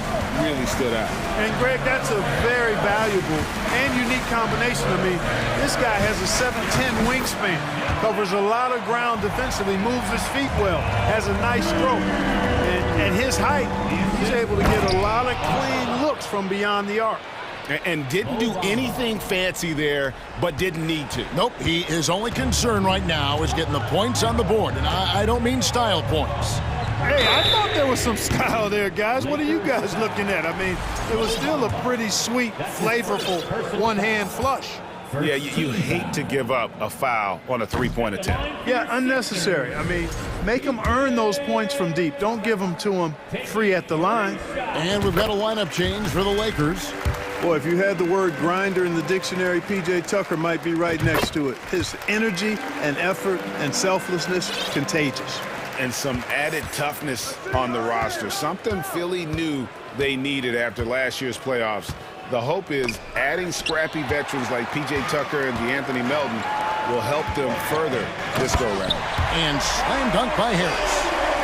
really stood out. And Greg, that's a very valuable and unique combination. I mean, this guy has a 7'10" wingspan, covers a lot of ground defensively, moves his feet well, has a nice stroke. And his height, he's able to get a lot of clean looks from beyond the arc. And didn't do anything fancy there, but didn't need to. Nope, his only concern right now is getting the points on the board. And I don't mean style points. Hey, I thought there was some style there, guys. What are you guys looking at? I mean, it was still a pretty sweet, flavorful one-hand flush. Yeah, you hate to give up a foul on a three-point attempt. Yeah, unnecessary. I mean, make them earn those points from deep. Don't give them to them free at the line. And we've got a lineup change for the Lakers. Boy, if you had the word grinder in the dictionary, P.J. Tucker might be right next to it. His energy and effort and selflessness, contagious. and some added toughness on the roster, something Philly knew they needed after last year's playoffs. The hope is adding scrappy veterans like P.J. Tucker and DeAnthony Melton will help them further this go-round. And slam dunk by Harris.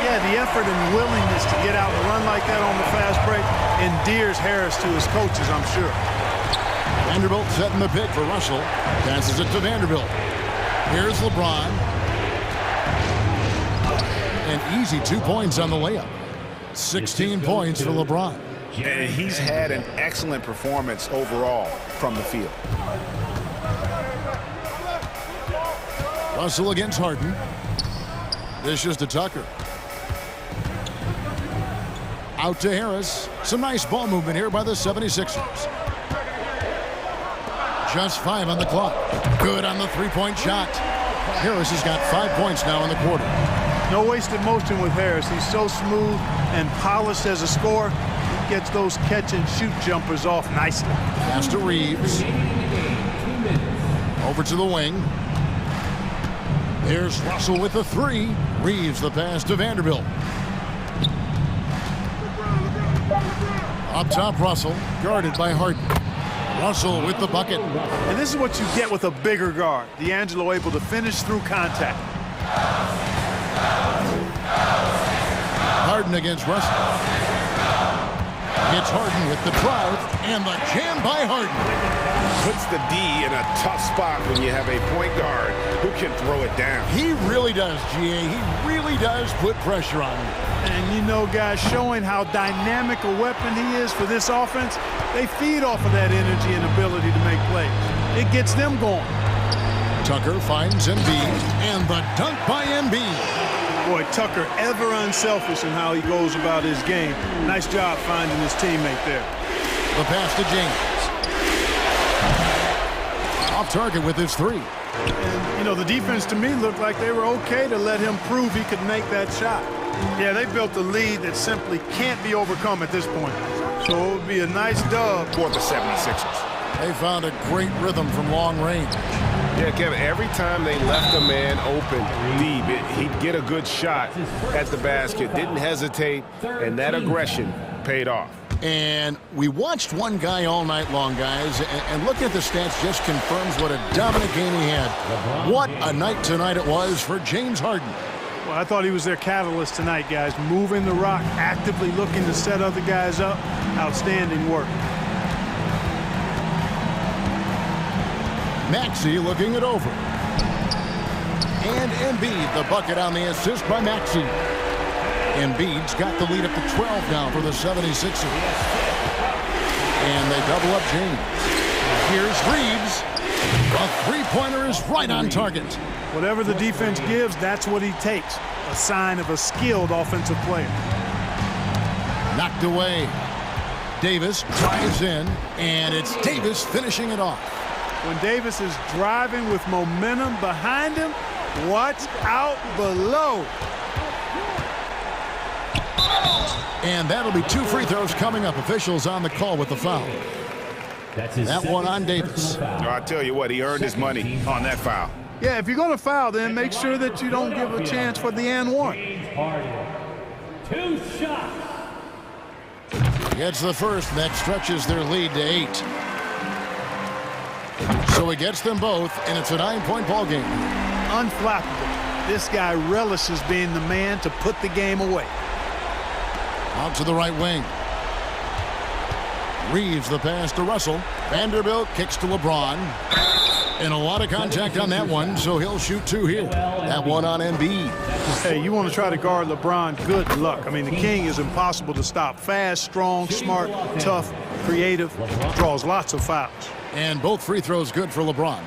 Yeah, the effort and willingness to get out and run like that on the fast break endears Harris to his coaches, I'm sure. Vanderbilt setting the pick for Russell. Passes it to Vanderbilt. Here's LeBron. An easy 2 points on the layup. 16 points for LeBron. And he's had an excellent performance overall from the field. Russell against Harden. Dishes to Tucker. Out to Harris. Some nice ball movement here by the 76ers. Just 5 on the clock. Good on the three-point shot. Harris has got 5 points now in the quarter. No wasted motion with Harris. He's so smooth and polished as a scorer. He gets those catch-and-shoot jumpers off nicely. Pass to Reeves. Over to the wing. There's Russell with the three. Reeves the pass to Vanderbilt. Up top, Russell, guarded by Harden. Russell with the bucket. And this is what you get with a bigger guard. D'Angelo able to finish through contact. Harden against Russell. Gets Harden with the drive, and the jam by Harden. Puts the D in a tough spot when you have a point guard who can throw it down. He really does, GA. He really does put pressure on him. And you know, guys, showing how dynamic a weapon he is for this offense, they feed off of that energy and ability to make plays. It gets them going. Tucker finds Embiid, and the dunk by Embiid. Boy, Tucker ever unselfish in how he goes about his game. Nice job finding his teammate there. The pass to James. Off target with his three. And, you know, the defense to me looked like they were okay to let him prove he could make that shot. Yeah, they built a lead that simply can't be overcome at this point. So it would be a nice dub for the 76ers. They found a great rhythm from long range. Yeah, Kevin, every time they left a man open deep, he'd get a good shot at the basket, didn't hesitate, and that aggression paid off. And we watched one guy all night long, guys, and looking at the stats just confirms what a dominant game he had. What a night tonight it was for James Harden. Well, I thought he was their catalyst tonight, guys. Moving the rock, actively looking to set other guys up. Outstanding work. Maxey looking it over. And Embiid, the bucket on the assist by Maxey. Embiid's got the lead up to 12 now for the 76ers. And they double up James. Here's Reeves. A three-pointer is right on target. Whatever the defense gives, that's what he takes. A sign of a skilled offensive player. Knocked away. Davis drives in, and it's Davis finishing it off. When Davis is driving with momentum behind him, watch out below. And that'll be 2 free throws coming up. Officials on the call with the foul. That one on Davis. I tell you what, he earned his money on that foul. Yeah, if you're going to foul, then make sure that you don't give a chance for the and one. 2 shots. Gets the first, and that stretches their lead to 8. So he gets them both, and it's a 9-point ball game. Unflappable. This guy relishes being the man to put the game away. Out to the right wing. Reeves the pass to Russell. Vanderbilt kicks to LeBron. And a lot of contact on that one, so he'll shoot 2 here. That one on Embiid. Hey, you want to try to guard LeBron, good luck. I mean, the king is impossible to stop. Fast, strong, smart, tough, creative, draws lots of fouls. And both free throws good for LeBron.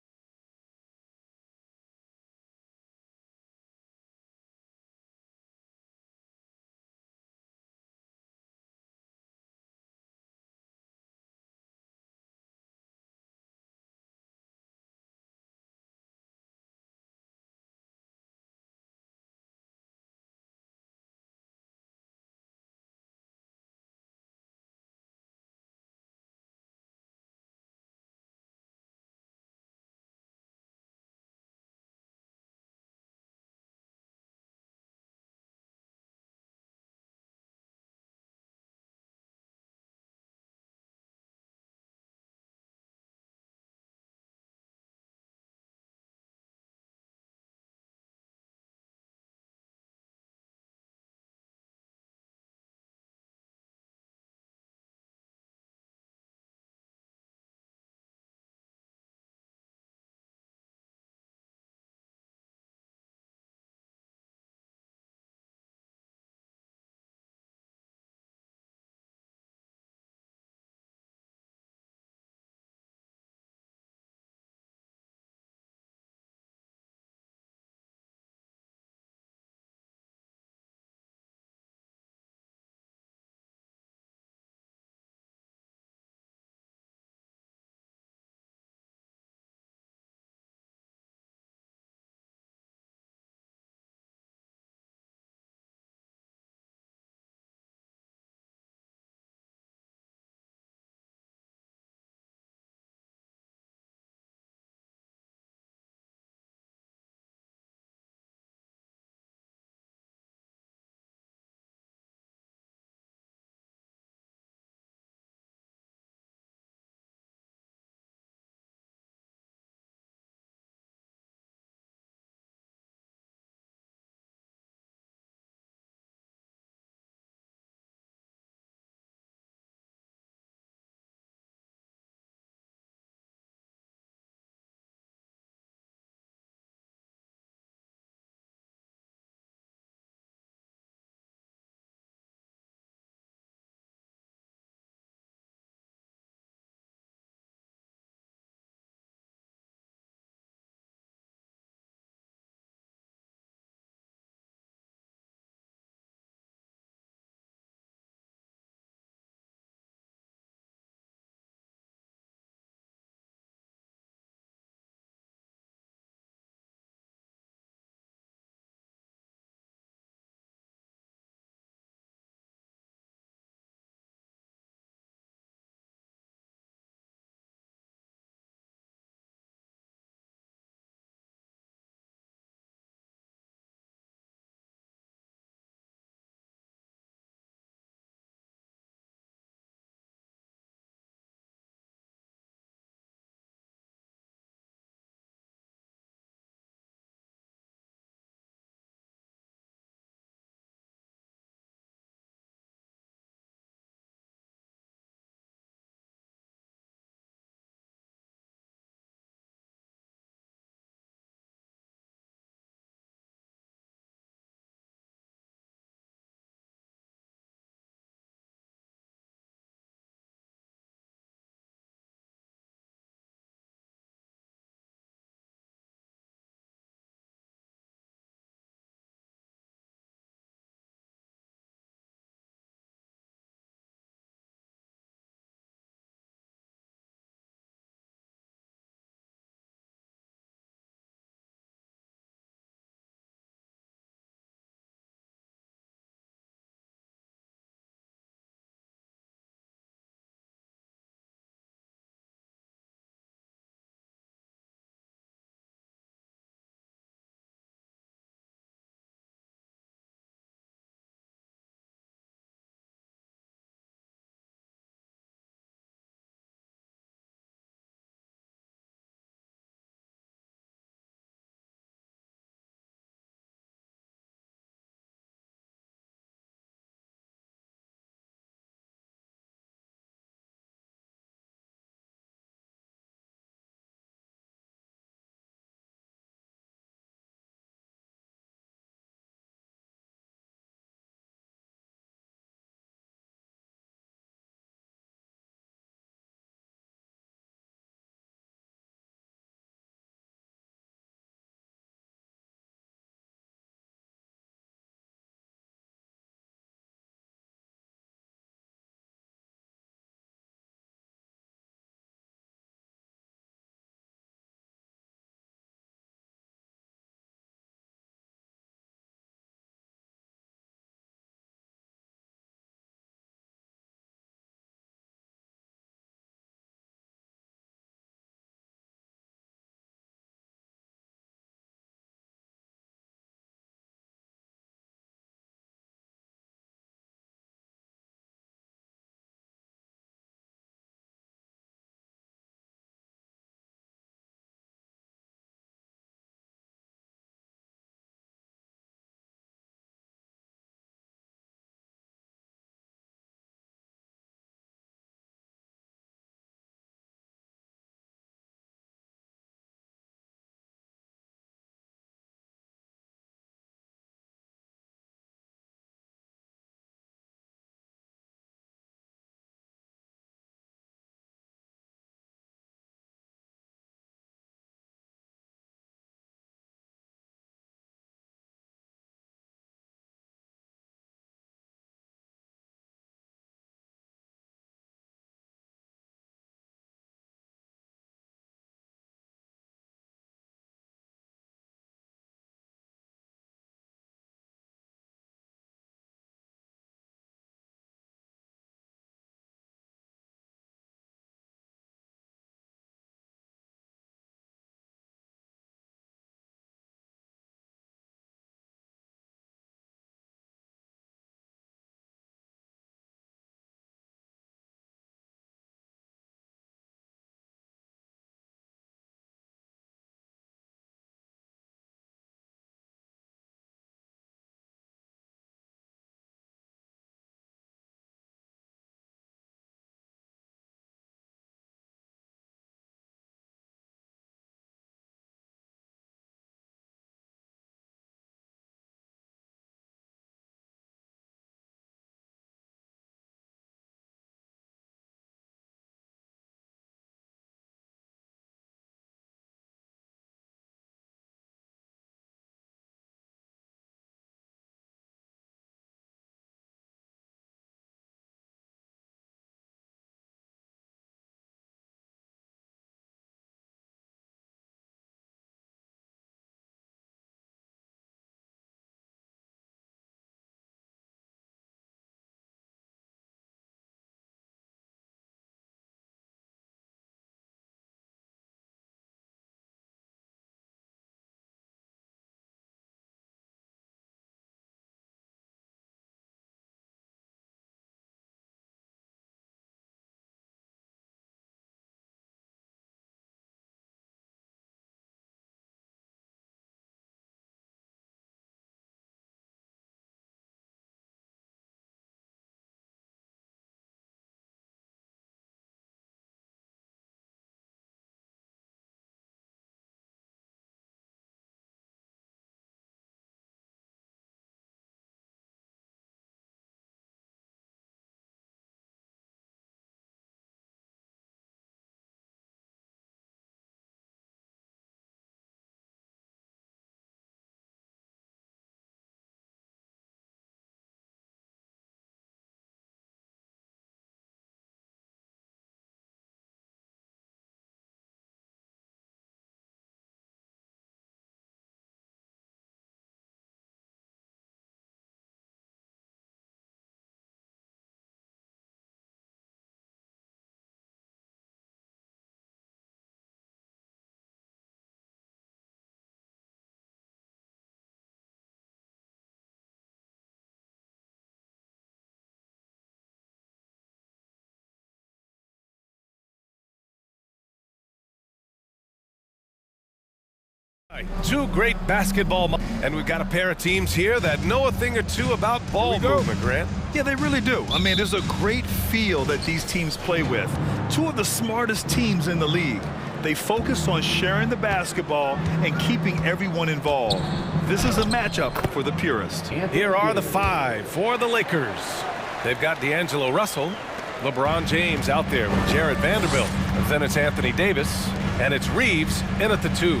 Two great basketball, and we've got a pair of teams here that know a thing or two about ball movement, Grant. Yeah, they really do. I mean, there's a great feel that these teams play with. Two of the smartest teams in the league. They focus on sharing the basketball and keeping everyone involved. This is a matchup for the purist. Here are the five for the Lakers. They've got D'Angelo Russell, LeBron James out there with Jared Vanderbilt. Then it's Anthony Davis, and it's Reeves in at the 2.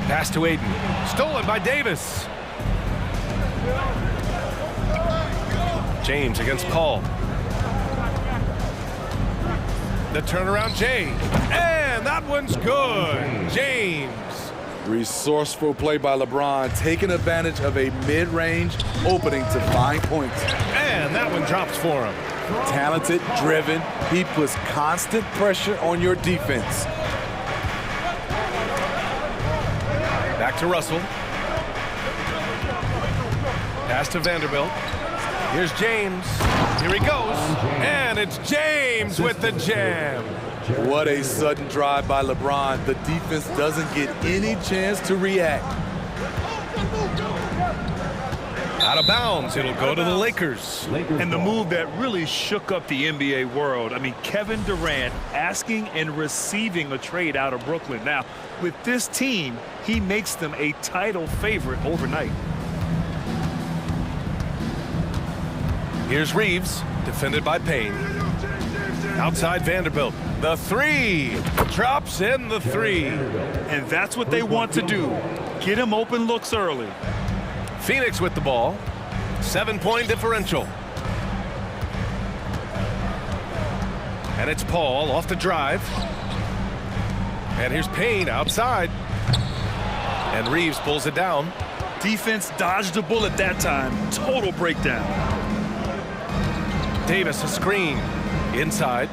Pass to Aiden. Stolen by Davis. James against Paul. The turnaround, Jay. And that one's good. James. Resourceful play by LeBron, taking advantage of a mid-range opening to find points. And that one drops for him. Talented, driven. He puts constant pressure on your defense. Back to Russell. Pass to Vanderbilt. Here's James. Here he goes. And it's James with the jam. What a sudden drive by LeBron. The defense doesn't get any chance to react. Out of bounds. It'll go to the Lakers. And the move that really shook up the NBA world. I mean, Kevin Durant asking and receiving a trade out of Brooklyn. Now, with this team, he makes them a title favorite overnight. Here's Reeves, defended by Payne. Outside Vanderbilt. The 3. Drops in the 3. And that's what they want to do. Get him open looks early. Phoenix with the ball. 7-point differential. And it's Paul off the drive. And here's Payne outside. And Reeves pulls it down. Defense dodged a bullet that time. Total breakdown. Davis a screen. Inside.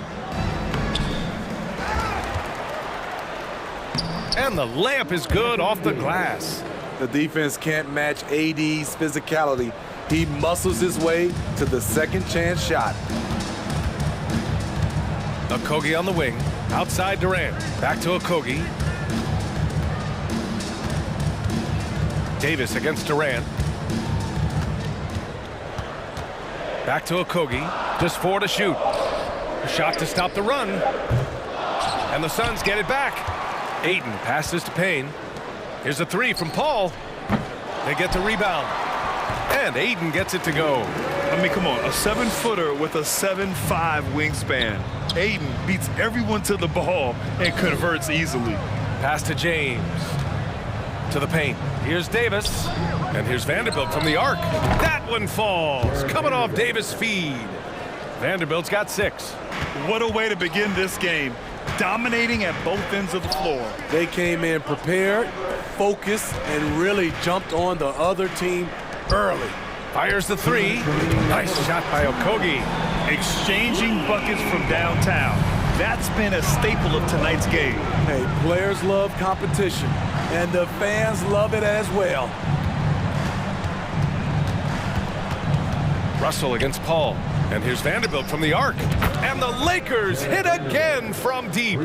And the layup is good off the glass. The defense can't match AD's physicality. He muscles his way to the second chance shot. Okogie on the wing. Outside Durant. Back to Okogie. Davis against Durant. Back to Okogie. Just 4 to shoot. A shot to stop the run. And the Suns get it back. Ayton passes to Payne. Here's a 3 from Paul. They get the rebound. And Ayton gets it to go. I mean, come on. A 7-footer with a 7'5" wingspan. Ayton beats everyone to the ball and converts easily. Pass to James. To the paint. Here's Davis. And here's Vanderbilt from the arc. That one falls. Coming off Davis' feed. Vanderbilt's got 6. What a way to begin this game. Dominating at both ends of the floor. They came in prepared, focused, and really jumped on the other team early. Fires the 3. Nice shot by Okogie. Exchanging buckets from downtown. That's been a staple of tonight's game. Hey, players love competition, and the fans love it as well. Russell against Paul. And here's Vanderbilt from the arc. And the Lakers hit again from deep.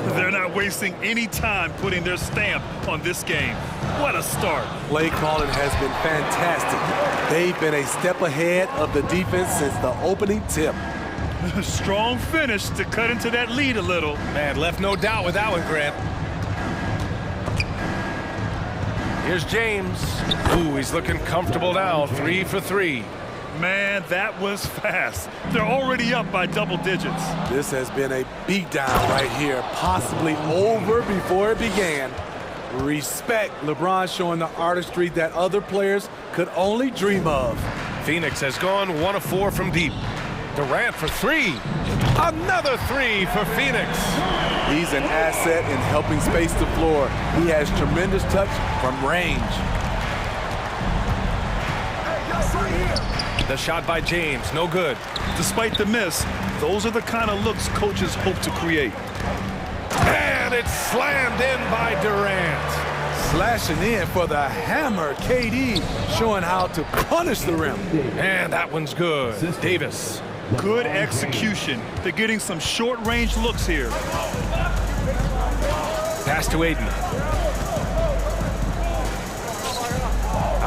They're not wasting any time putting their stamp on this game. What a start. Play calling has been fantastic. They've been a step ahead of the defense since the opening tip. Strong finish to cut into that lead a little. Man, left no doubt with that one, Grant. Here's James. Ooh, he's looking comfortable now. 3 for 3. Man, that was fast. They're already up by double digits. This has been a beatdown right here, possibly over before it began. Respect. LeBron showing the artistry that other players could only dream of. Phoenix has gone 1 of 4 from deep. Durant for 3. Another 3 for Phoenix. He's an asset in helping space the floor. He has tremendous touch from range. The shot by James, no good. Despite the miss, those are the kind of looks coaches hope to create. And it's slammed in by Durant. Slashing in for the hammer. KD showing how to punish the rim. And that one's good. Davis. Good execution. They're getting some short-range looks here. Pass to Aiden.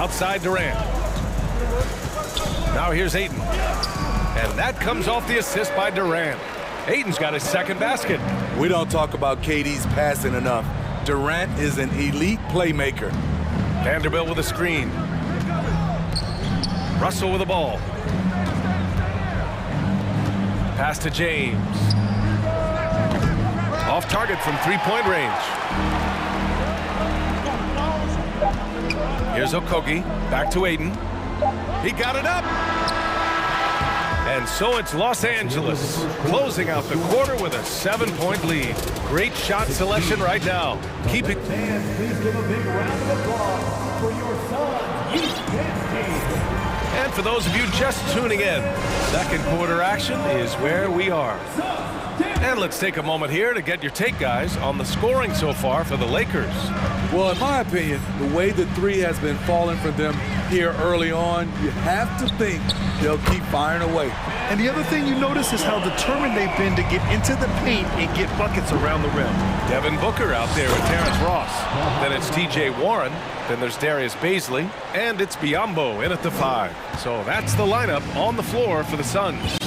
Outside Durant. Now here's Ayton. And that comes off the assist by Durant. Ayton's got his second basket. We don't talk about KD's passing enough. Durant is an elite playmaker. Vanderbilt with a screen. Russell with the ball. Pass to James. Off target from three-point range. Here's Okogie. Back to Ayton. He got it up. And so it's Los Angeles closing out the quarter with a 7-point lead. Great shot selection right now. Keep it. Fans, please give a big round of applause for your son's youth dance. And for those of you just tuning in, second quarter action is where we are. And let's take a moment here to get your take, guys, on the scoring so far for the Lakers. Well, in my opinion, the way the three has been falling for them here early on, you have to think they'll keep firing away. And the other thing you notice is how determined they've been to get into the paint and get buckets around the rim. Devin Booker out there with Terrence Ross. Then it's T.J. Warren. Then there's Darius Baisley. And it's Biyombo in at the 5. So that's the lineup on the floor for the Suns.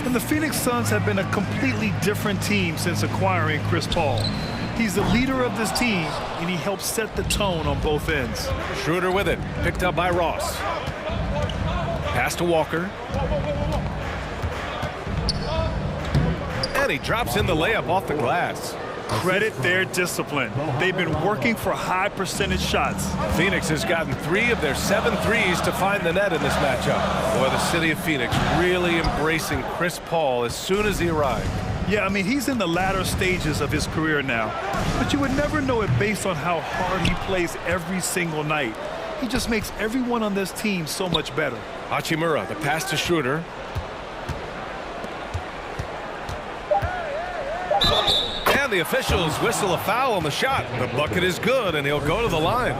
And the Phoenix Suns have been a completely different team since acquiring Chris Paul. He's the leader of this team, and he helps set the tone on both ends. Schroeder with it, picked up by Ross. Pass to Walker. And he drops in the layup off the glass. Credit their discipline. They've been working for high percentage shots. Phoenix has gotten 3 of their 7 threes to find the net in this matchup. Boy, the city of Phoenix really embracing Chris Paul as soon as he arrived. Yeah, I mean, he's in the latter stages of his career now. But you would never know it based on how hard he plays every single night. He just makes everyone on this team so much better. Hachimura, the pass to Schroeder. And the officials whistle a foul on the shot. The bucket is good, and he'll go to the line.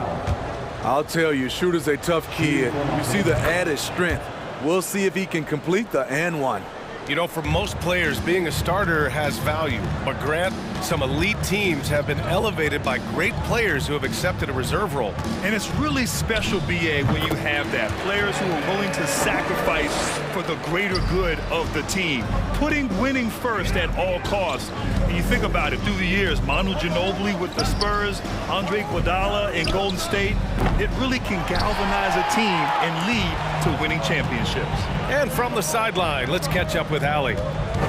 I'll tell you, Schroeder's a tough kid. You see the added strength. We'll see if he can complete the and one. You know, for most players, being a starter has value. But Grant, some elite teams have been elevated by great players who have accepted a reserve role. And it's really special, BA, when you have that. Players who are willing to sacrifice for the greater good of the team. Putting winning first at all costs. And you think about it, through the years, Manu Ginobili with the Spurs, Andre Iguodala in Golden State, it really can galvanize a team and lead to winning championships. And from the sideline, let's catch up with Allie.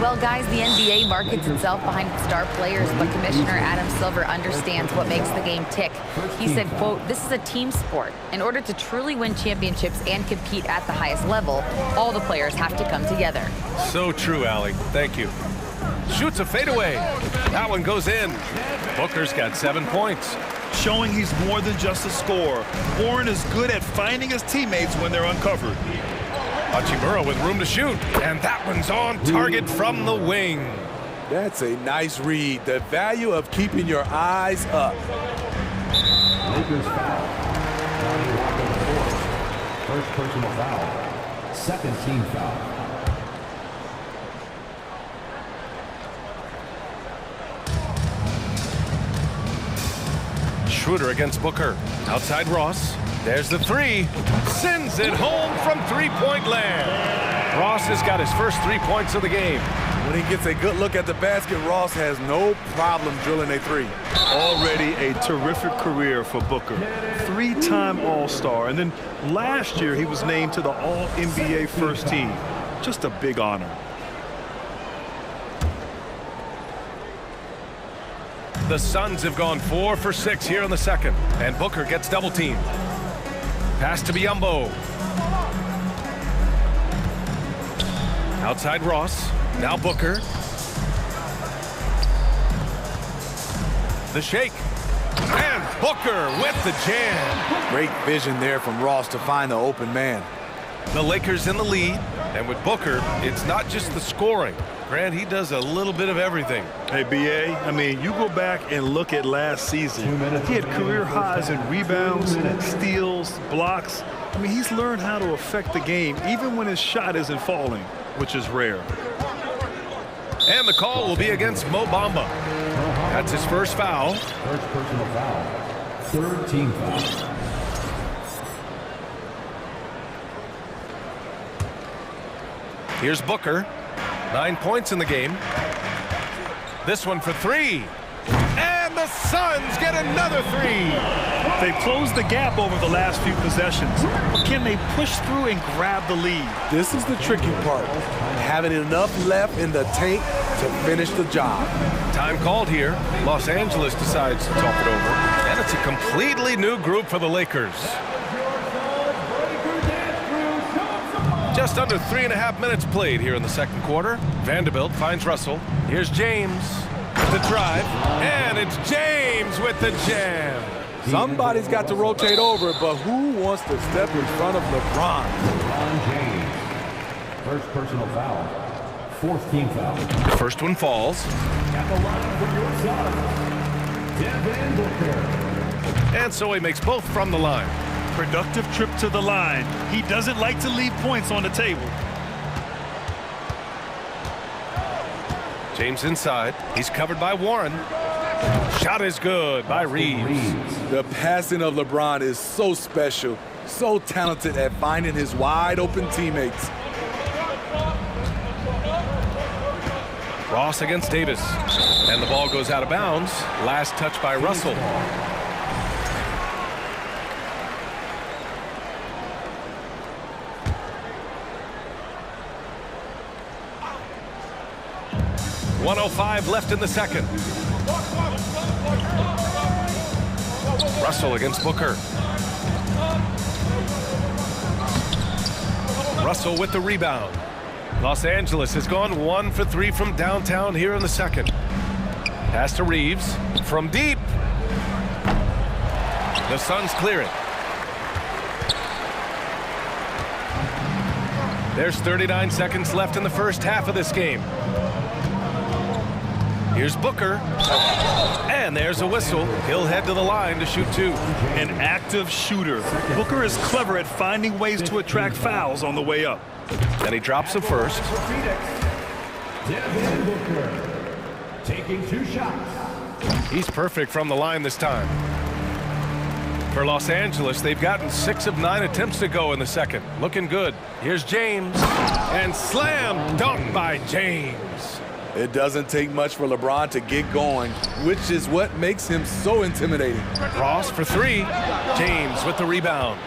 Well, guys, the NBA markets itself behind its star players, but Commissioner Adam Silver understands what makes the game tick. He said, quote, "This is a team sport. In order to truly win championships and compete at the highest level, all the players have to come together." So true, Allie. Thank you. Shoots a fadeaway. That one goes in. Booker's got 7 points. Showing he's more than just a scorer. Warren is good at finding his teammates when they're uncovered. Hachimura with room to shoot, and that one's on target from the wing. That's a nice read. The value of keeping your eyes up. Lakers foul. First personal foul. Second team foul. Schroeder against Booker. Outside Ross. There's the 3. Sends it home from three-point land. Ross has got his first 3 points of the game. When he gets a good look at the basket, Ross has no problem drilling a 3. Already a terrific career for Booker. 3-time All-Star. And then last year, he was named to the All-NBA first team. Just a big honor. The Suns have gone 4 for 6 here in the second, and Booker gets double-teamed. Pass to Biyombo. Outside Ross. Now Booker. The shake. And Booker with the jam. Great vision there from Ross to find the open man. The Lakers in the lead. And with Booker, it's not just the scoring. Grant, he does a little bit of everything. Hey, BA, I mean, you go back and look at last season. He had career highs in rebounds, steals, blocks. I mean, he's learned how to affect the game, even when his shot isn't falling, which is rare. And the call will be against Mo Bamba. That's his first foul. First personal foul. Third team foul. Here's Booker. 9 points in the game. This one for three. And the Suns get another three. They've closed the gap over the last few possessions. But can they push through and grab the lead? This is the tricky part. Having enough left in the tank to finish the job. Time called here. Los Angeles decides to talk it over. And it's a completely new group for the Lakers. Just under 3.5 minutes played here in the second quarter. Vanderbilt finds Russell. Here's James with the drive. And it's James with the jam. Somebody's got to rotate over, but who wants to step in front of LeBron? LeBron James. First personal foul. Fourth team foul. First one falls. At the line for your son, Devin Booker. And so he makes both from the line. Productive trip to the line. He doesn't like to leave points on the table. James inside. He's covered by Warren. Shot is good by Reeves. The passing of LeBron is so special, so talented at finding his wide open teammates. Ross against Davis. And the ball goes out of bounds. Last touch by Russell. .105 left in the second. Russell against Booker. Russell with the rebound. Los Angeles has gone 1 for 3 from downtown here in the second. Pass to Reeves from deep. The Suns clear it. There's 39 seconds left in the first half of this game. Here's Booker. And there's a whistle. He'll head to the line to shoot two. An active shooter. Booker is clever at finding ways to attract fouls on the way up. And he drops the first. Devin Booker taking 2 shots. He's perfect from the line this time. For Los Angeles, they've gotten 6 of 9 attempts to go in the second. Looking good. Here's James. And slam dunk by James. It doesn't take much for LeBron to get going, which is what makes him so intimidating. Ross for 3. James with the rebound.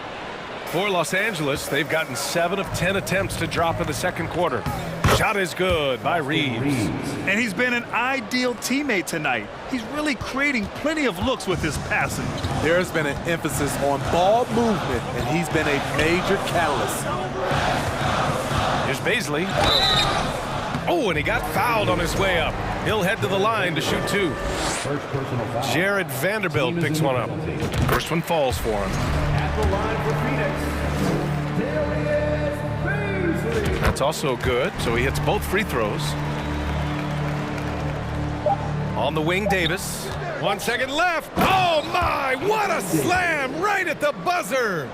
For Los Angeles, they've gotten 7 of 10 attempts to drop in the second quarter. Shot is good by Reeves. And he's been an ideal teammate tonight. He's really creating plenty of looks with his passing. There's been an emphasis on ball movement, and he's been a major catalyst. Here's Baisley. Oh, and he got fouled on his way up. He'll head to the line to shoot 2. First personal foul. Jared Vanderbilt picks one up. First one falls for him. At the line for Phoenix, Darius Baisley. That's also good, so he hits both free throws. On the wing, Davis. 1 second left. Oh, my! What a slam right at the buzzer!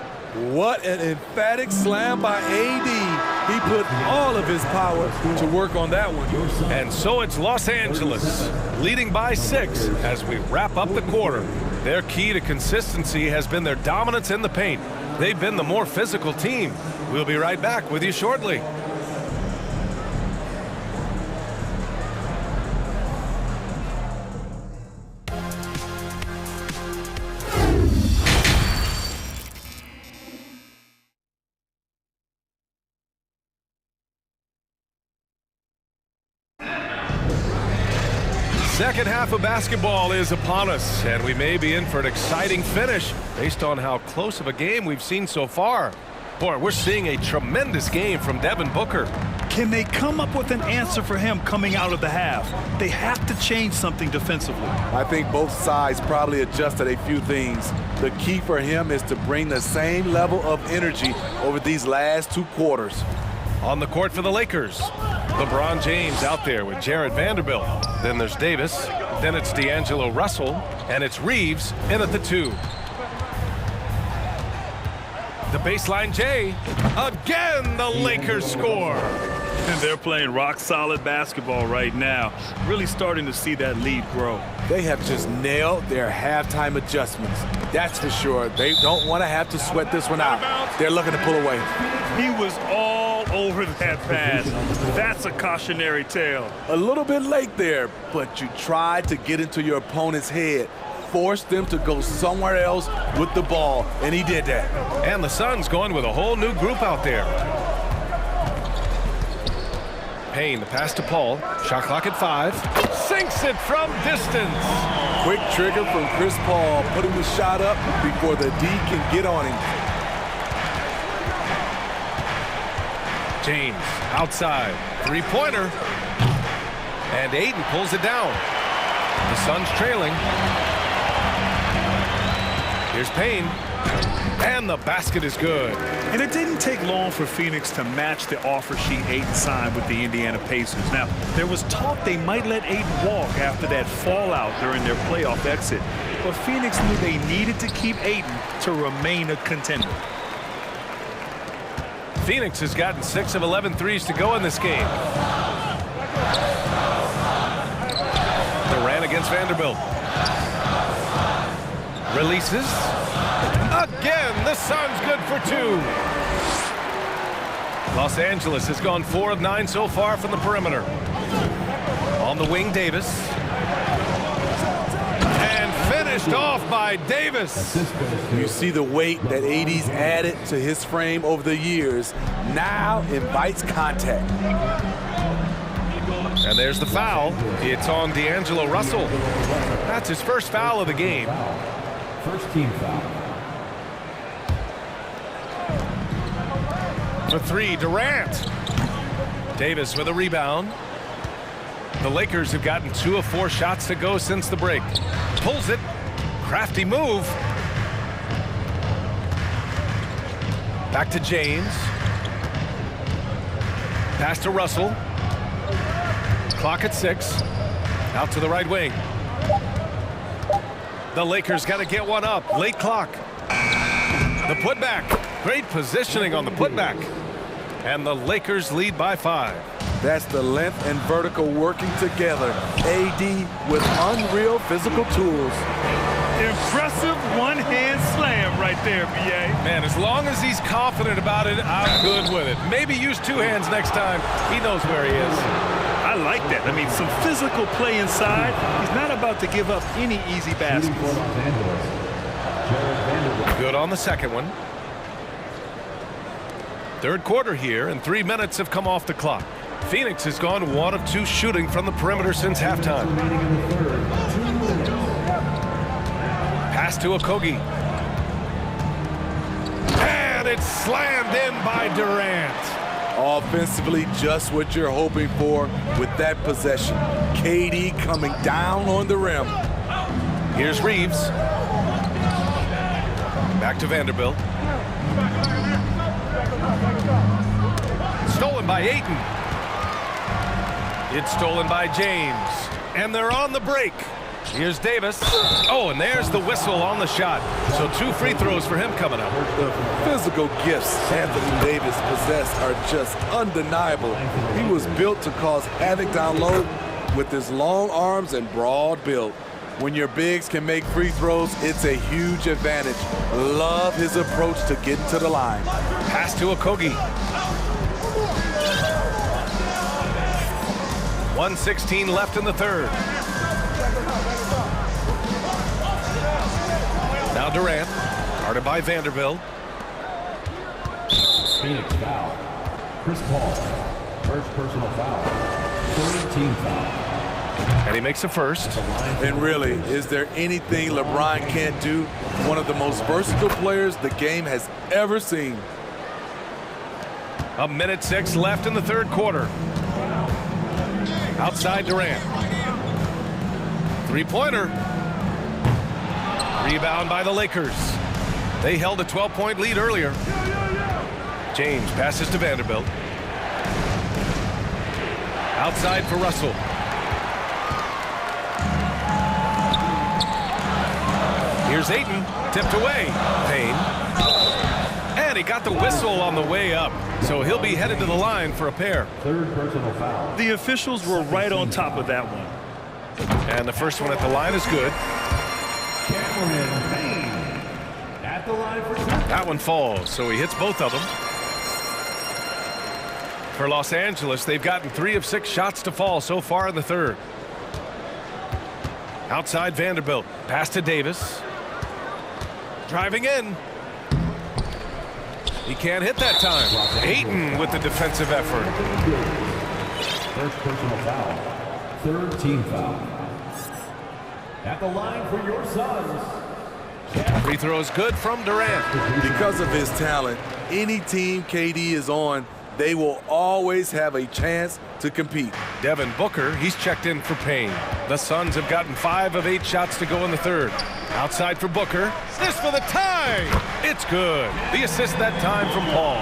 What an emphatic slam by AD. He put all of his power to work on that one. And so it's Los Angeles, leading by 6 as we wrap up the quarter. Their key to consistency has been their dominance in the paint. They've been the more physical team. We'll be right back with you shortly. Second half of basketball is upon us, and we may be in for an exciting finish based on how close of a game we've seen so far. Boy, we're seeing a tremendous game from Devin Booker. Can they come up with an answer for him coming out of the half? They have to change something defensively. I think both sides probably adjusted a few things. The key for him is to bring the same level of energy over these last 2 quarters. On the court for the Lakers, LeBron James out there with Jared Vanderbilt. Then there's Davis. Then it's D'Angelo Russell. And it's Reeves in at the 2. The baseline J. Again, the Lakers score. And they're playing rock-solid basketball right now. Really starting to see that lead grow. They have just nailed their halftime adjustments. That's for sure. They don't want to have to sweat this one out. They're looking to pull away. He was all over that pass. That's a cautionary tale. A little bit late there, but you tried to get into your opponent's head. Force them to go somewhere else with the ball, and he did that. And the Suns going with a whole new group out there. Payne, the pass to Paul. Shot clock at 5. Sinks it from distance. Quick trigger from Chris Paul, putting the shot up before the D can get on him. James, outside. Three-pointer. And Ayton pulls it down. The Suns trailing. Here's Payne. And the basket is good. And it didn't take long for Phoenix to match the offer sheet Ayton signed with the Indiana Pacers. Now, there was talk they might let Ayton walk after that fallout during their playoff exit. But Phoenix knew they needed to keep Ayton to remain a contender. Phoenix has gotten 6 of 11 threes to go in this game. Durant against Vanderbilt. Releases. Again, the Suns good for 2. Los Angeles has gone 4 of 9 so far from the perimeter. On the wing, Davis. And finished off by Davis. You see the weight that AD's added to his frame over the years. Now invites contact. And there's the foul. It's on D'Angelo Russell. That's his first foul of the game. First team foul. For 3, Durant. Davis with a rebound. The Lakers have gotten 2 of 4 shots to go since the break. Pulls it. Crafty move. Back to James. Pass to Russell. Clock at 6. Out to the right wing. The Lakers got to get one up. Late clock. The putback. Great positioning on the putback. And the Lakers lead by 5. That's the length and vertical working together. AD with unreal physical tools. Impressive one-hand slam right there, B.A. Man, as long as he's confident about it, I'm good with it. Maybe use 2 hands next time. He knows where he is. I like that. I mean, some physical play inside. He's not about to give up any easy baskets. Good on the second one. Third quarter here, and 3 minutes have come off the clock. Phoenix has gone 1 of 2 shooting from the perimeter since halftime. Pass to Okogie. And it's slammed in by Durant. Offensively, just what you're hoping for with that possession. KD coming down on the rim. Here's Reeves. Back to Vanderbilt. Stolen by Ayton. It's stolen by James. And they're on the break. Here's Davis. Oh, and there's the whistle on the shot. So 2 free throws for him coming up. The physical gifts Anthony Davis possessed are just undeniable. He was built to cause havoc down low with his long arms and broad build. When your bigs can make free throws, it's a huge advantage. Love his approach to getting to the line. Pass to Okogie. 1:16 left in the third. Now Durant, guarded by Vanderbilt. Phoenix foul. Chris Paul, first personal foul. Third team foul. And he makes a first. And really, is there anything LeBron can't do? One of the most versatile players the game has ever seen. 1:06 left in the third quarter. Outside Durant. 3-pointer. Rebound by the Lakers. They held a 12-point lead earlier. James passes to Vanderbilt. Outside for Russell. Here's Ayton, tipped away. Payne. And he got the whistle on the way up. So he'll be headed to the line for a pair. Third personal foul. The officials were right on top of that one. And the first one at the line is good. At the line for that one falls, so he hits both of them. For Los Angeles, they've gotten 3 of 6 shots to fall so far in the third. Outside Vanderbilt, pass to Davis. Driving in. He can't hit that time. Ayton with the defensive effort. First personal foul. Third team foul. At the line for your Suns. Free throw is good from Durant. Because of his talent, any team KD is on, they will always have a chance to compete. Devin Booker, he's checked in for Payne. The Suns have gotten 5 of 8 shots to go in the third. Outside for Booker. This for the tie. It's good. The assist that time from Paul.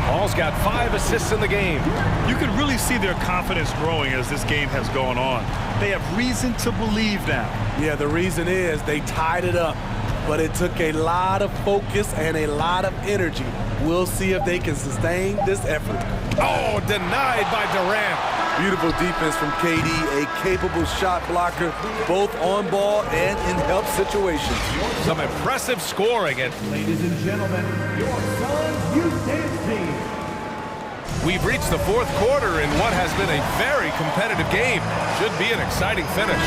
Paul's got 5 assists in the game. You can really see their confidence growing as this game has gone on. They have reason to believe now. Yeah, the reason is they tied it up, but it took a lot of focus and a lot of energy. We'll see if they can sustain this effort. Oh, denied by Durant. Beautiful defense from KD, a capable shot blocker, both on ball and in help situations. Some impressive scoring. And ladies and gentlemen, your Suns Youth Dance Team. We've reached the 4th quarter in what has been a very competitive game. Should be an exciting finish.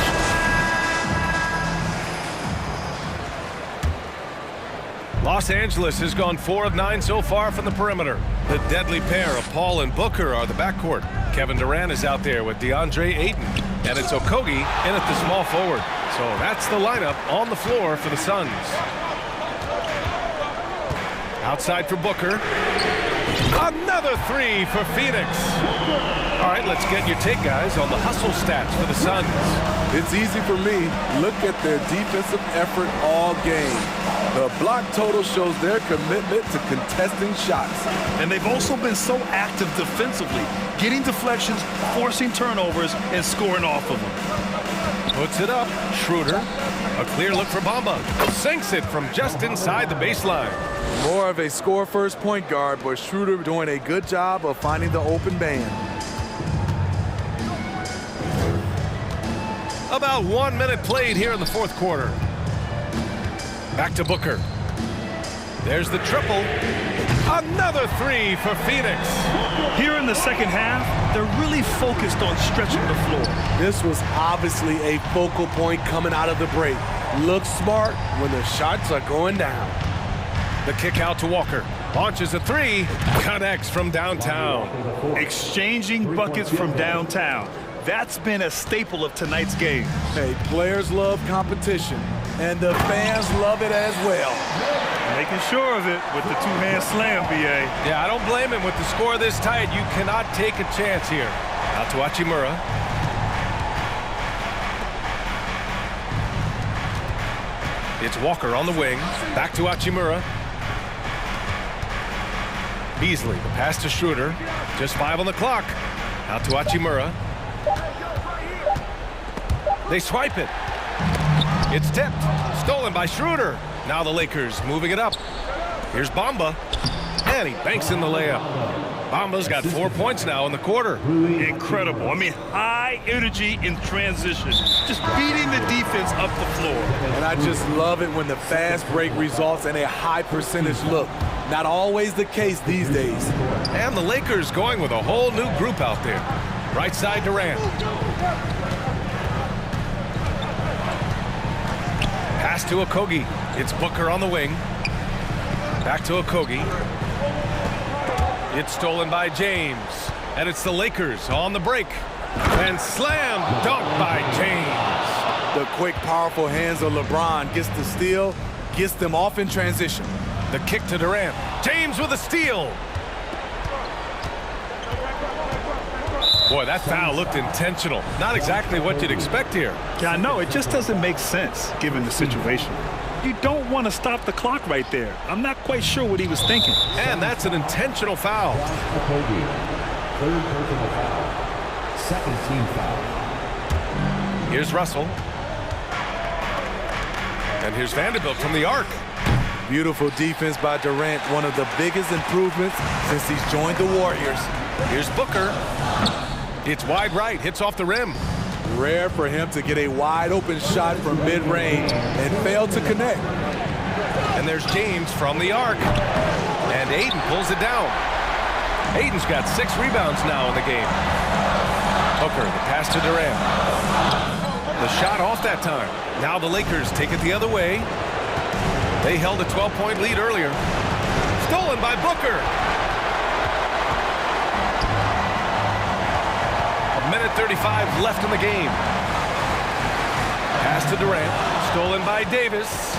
Los Angeles has gone 4 of 9 so far from the perimeter. The deadly pair of Paul and Booker are the backcourt. Kevin Durant is out there with DeAndre Ayton. And it's Okogie in at the small forward. So that's the lineup on the floor for the Suns. Outside for Booker. Another 3 for Phoenix. All right, let's get your take, guys, on the hustle stats for the Suns. It's easy for me. Look at their defensive effort all game. The block total shows their commitment to contesting shots. And they've also been so active defensively, getting deflections, forcing turnovers, and scoring off of them. Puts it up. Schroeder. A clear look for Bamba. Sinks it from just inside the baseline. More of a score-first point guard, but Schroeder doing a good job of finding the open man. About 1 minute played here in the 4th quarter. Back to Booker. There's the triple. Another 3 for Phoenix. Here in the second half, they're really focused on stretching the floor. This was obviously a focal point coming out of the break. Look smart when the shots are going down. The kick out to Walker. Launches a 3. Connects from downtown. Exchanging buckets from downtown. That's been a staple of tonight's game. Hey, players love competition, and the fans love it as well. Making sure of it with the 2-hand slam, BA. Yeah, I don't blame him with the score this tight. You cannot take a chance here. Out to Hachimura. It's Walker on the wing. Back to Hachimura. Beasley, the pass to Schroeder. Just 5 on the clock. Out to Hachimura. They swipe it. It's tipped. Stolen by Schroeder. Now the Lakers moving it up. Here's Bamba. And he banks in the layup. Bamba's got 4 points now in the quarter. Incredible. I mean, high energy in transition. Just beating the defense up the floor. And I just love it when the fast break results in a high percentage look. Not always the case these days. And the Lakers going with a whole new group out there. Right side Durant. Pass to Okogie. It's Booker on the wing. Back to Okogie. It's stolen by James. And it's the Lakers on the break. And slam dunk by James. The quick, powerful hands of LeBron gets the steal, gets them off in transition. The kick to Durant. James with a steal. Boy, that foul looked intentional. Not exactly what you'd expect here. Yeah, I know. It just doesn't make sense given the situation. You don't want to stop the clock right there. I'm not quite sure what he was thinking. And that's an intentional foul. Third personal foul. Second team foul. Here's Russell. And here's Vanderbilt from the arc. Beautiful defense by Durant, one of the biggest improvements since he's joined the Warriors. Here's Booker. It's wide right, hits off the rim. Rare for him to get a wide open shot from mid-range and fail to connect. And there's James from the arc. And Aiden pulls it down. Aiden's got 6 rebounds now in the game. Hooker, the pass to Durant. The shot off that time. Now the Lakers take it the other way. They held a 12-point lead earlier. Stolen by Booker. A minute 35 left in the game. Pass to Durant. Stolen by Davis.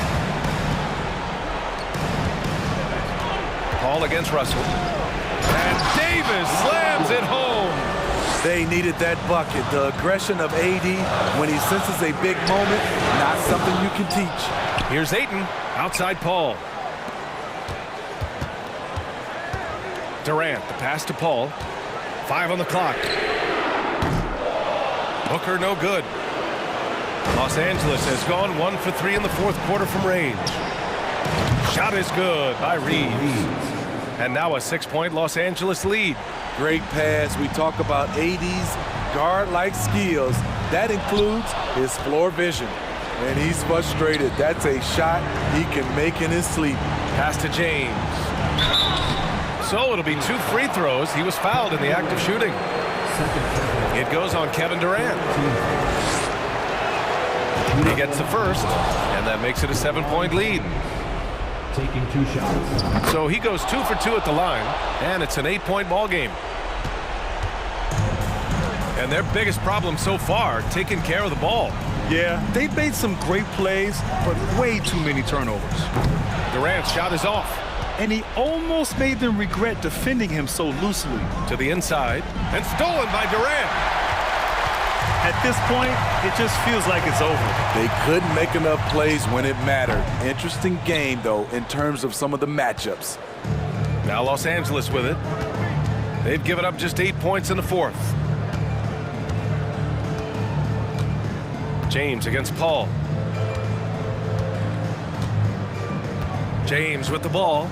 Ball against Russell. And Davis slams it home. They needed that bucket. The aggression of AD when he senses a big moment, not something you can teach. Here's Ayton, outside Paul. Durant, the pass to Paul. 5 on the clock. Booker, no good. Los Angeles has gone 1 for 3 in the fourth quarter from range. Shot is good by Reeves. And now a 6-point Los Angeles lead. Great pass. We talk about AD's guard-like skills. That includes his floor vision. And he's frustrated. That's a shot he can make in his sleep. Pass to James. So it'll be 2 free throws. He was fouled in the act of shooting. It goes on Kevin Durant. He gets the first, and that makes it a 7-point lead. Taking 2 shots. So he goes 2 for 2 at the line, and it's an 8-point ball game. And their biggest problem so far, taking care of the ball. Yeah, they've made some great plays, but way too many turnovers. Durant's shot is off. And he almost made them regret defending him so loosely. To the inside, and stolen by Durant. At this point, it just feels like it's over. They couldn't make enough plays when it mattered. Interesting game, though, in terms of some of the matchups. Now Los Angeles with it. They've given up just 8 points in the fourth. James against Paul. James with the ball.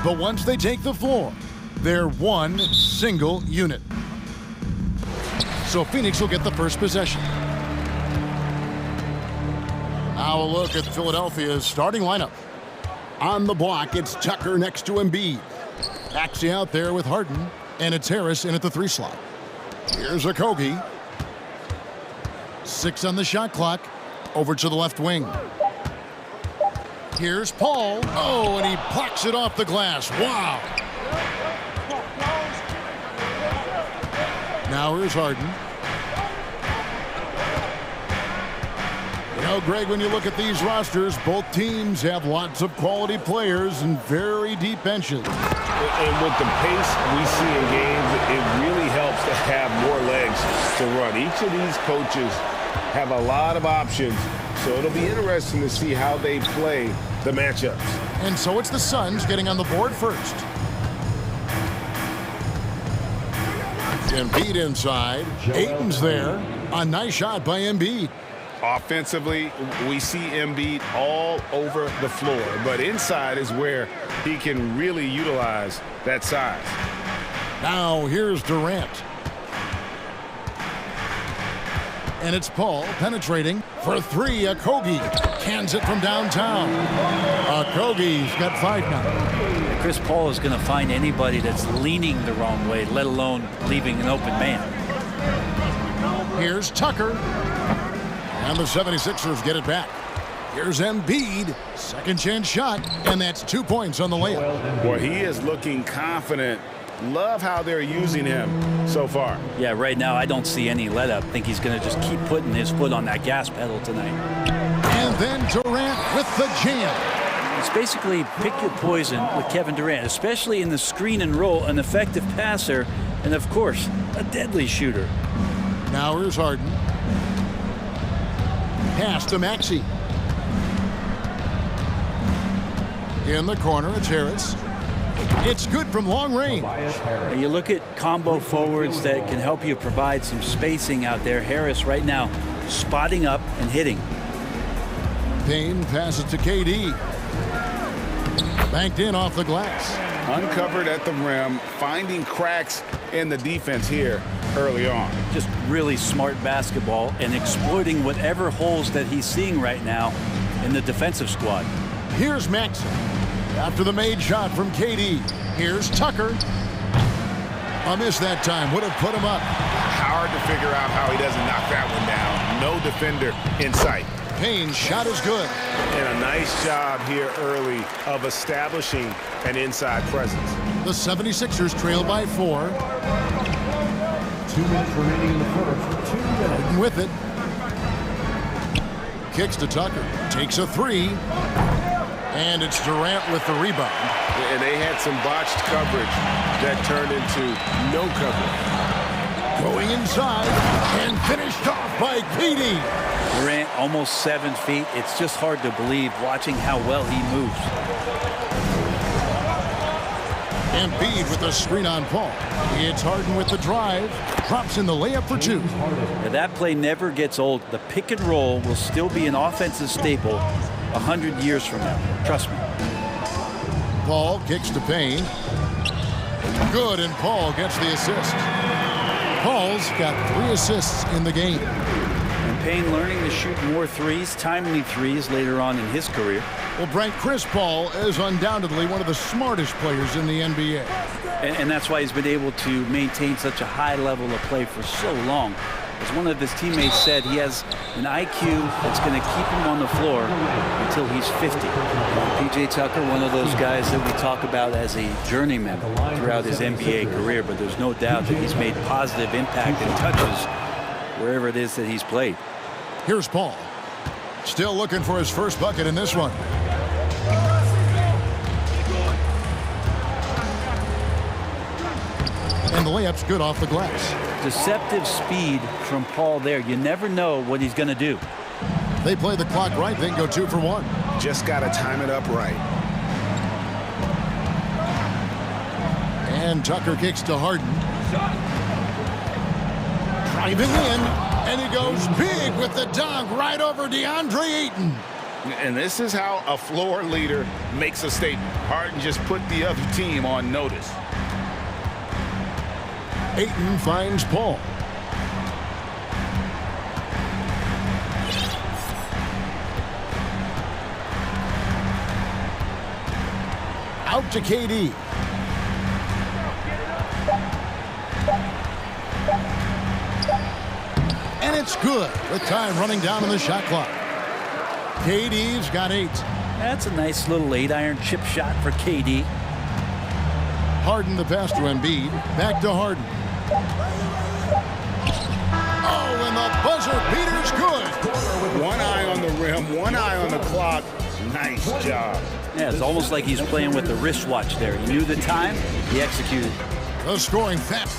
But once they take the floor, they're one single unit. So Phoenix will get the first possession. Now a look at Philadelphia's starting lineup. On the block, it's Tucker next to Embiid. Maxey out there with Harden, and it's Harris in at the 3 slot. Here's Okogie. 6 on the shot clock. Over to the left wing. Here's Paul. Oh, and he blocks it off the glass. Wow. Now here's Harden. You know, Greg, when you look at these rosters, both teams have lots of quality players and very deep benches. And with the pace we see in games, it really helps to have more legs to run. Each of these coaches have a lot of options, so it'll be interesting to see how they play the matchups. And so it's the Suns getting on the board first. Embiid inside. Ayton's there. A nice shot by Embiid. Offensively, we see Embiid all over the floor, but inside is where he can really utilize that size. Now here's Durant. And it's Paul penetrating for 3. Okogie cans it from downtown. Okogie's got 5 now. Chris Paul is going to find anybody that's leaning the wrong way, let alone leaving an open man. Here's Tucker. And the 76ers get it back. Here's Embiid. Second chance shot. And that's 2 points on the layup. Well, he is looking confident. Love how they're using him so far. Yeah, right now I don't see any let up. I think he's going to just keep putting his foot on that gas pedal tonight. And then Durant with the jam. It's basically pick your poison with Kevin Durant, especially in the screen and roll, an effective passer, and of course, a deadly shooter. Now here's Harden. Pass to Maxey. In the corner, it's Harris. It's good from long range. And you look at combo forwards that can help you provide some spacing out there. Harris right now spotting up and hitting. Payne passes to KD. Banked in off the glass. Uncovered at the rim, finding cracks in the defense here early on. Just really smart basketball and exploiting whatever holes that he's seeing right now in the defensive squad. Here's Maxey. After the made shot from KD. Here's Tucker. A miss that time. Would have put him up. Hard to figure out how he doesn't knock that one down. No defender in sight. Payne's shot is good. And a nice job here early of establishing an inside presence. The 76ers trail by 4. 2 minutes remaining in the first. 2 minutes. With it. Kicks to Tucker. Takes a 3. And it's Durant with the rebound. And they had some botched coverage that turned into no coverage. Going inside and finished off by KD. Durant almost 7 feet. It's just hard to believe watching how well he moves. Embiid with the screen on Paul. It's Harden with the drive. Drops in the layup for 2. Now that play never gets old. The pick and roll will still be an offensive staple 100 years from now. Trust me. Paul kicks to Payne. Good, and Paul gets the assist. Paul's got 3 assists in the game. And Payne learning to shoot more threes, timely threes later on in his career. Well, Brent, Chris Paul is undoubtedly one of the smartest players in the NBA. And that's why he's been able to maintain such a high level of play for so long. As one of his teammates said, he has an IQ that's going to keep him on the floor until he's 50. P.J. Tucker, one of those guys that we talk about as a journeyman throughout his NBA career, but there's no doubt that he's made positive impact and touches wherever it is that he's played. Here's Paul. Still looking for his first bucket in this one. And the layup's good off the glass. Deceptive speed from Paul there. You never know what he's going to do. They play the clock right, then go 2 for 1. Just got to time it up right. And Tucker kicks to Harden. Driving in, and he goes big with the dunk right over DeAndre Ayton. And this is how a floor leader makes a statement. Harden just put the other team on notice. Ayton finds Paul. Out to KD. And it's good with time running down on the shot clock. KD's got 8. That's a nice little 8-iron chip shot for KD. Harden the pass to Embiid. Back to Harden. Oh, and the buzzer beater's good. One eye on the rim, one eye on the clock. Nice job. Yeah, it's almost like he's playing with the wristwatch there. He knew the time, he executed. The scoring fast.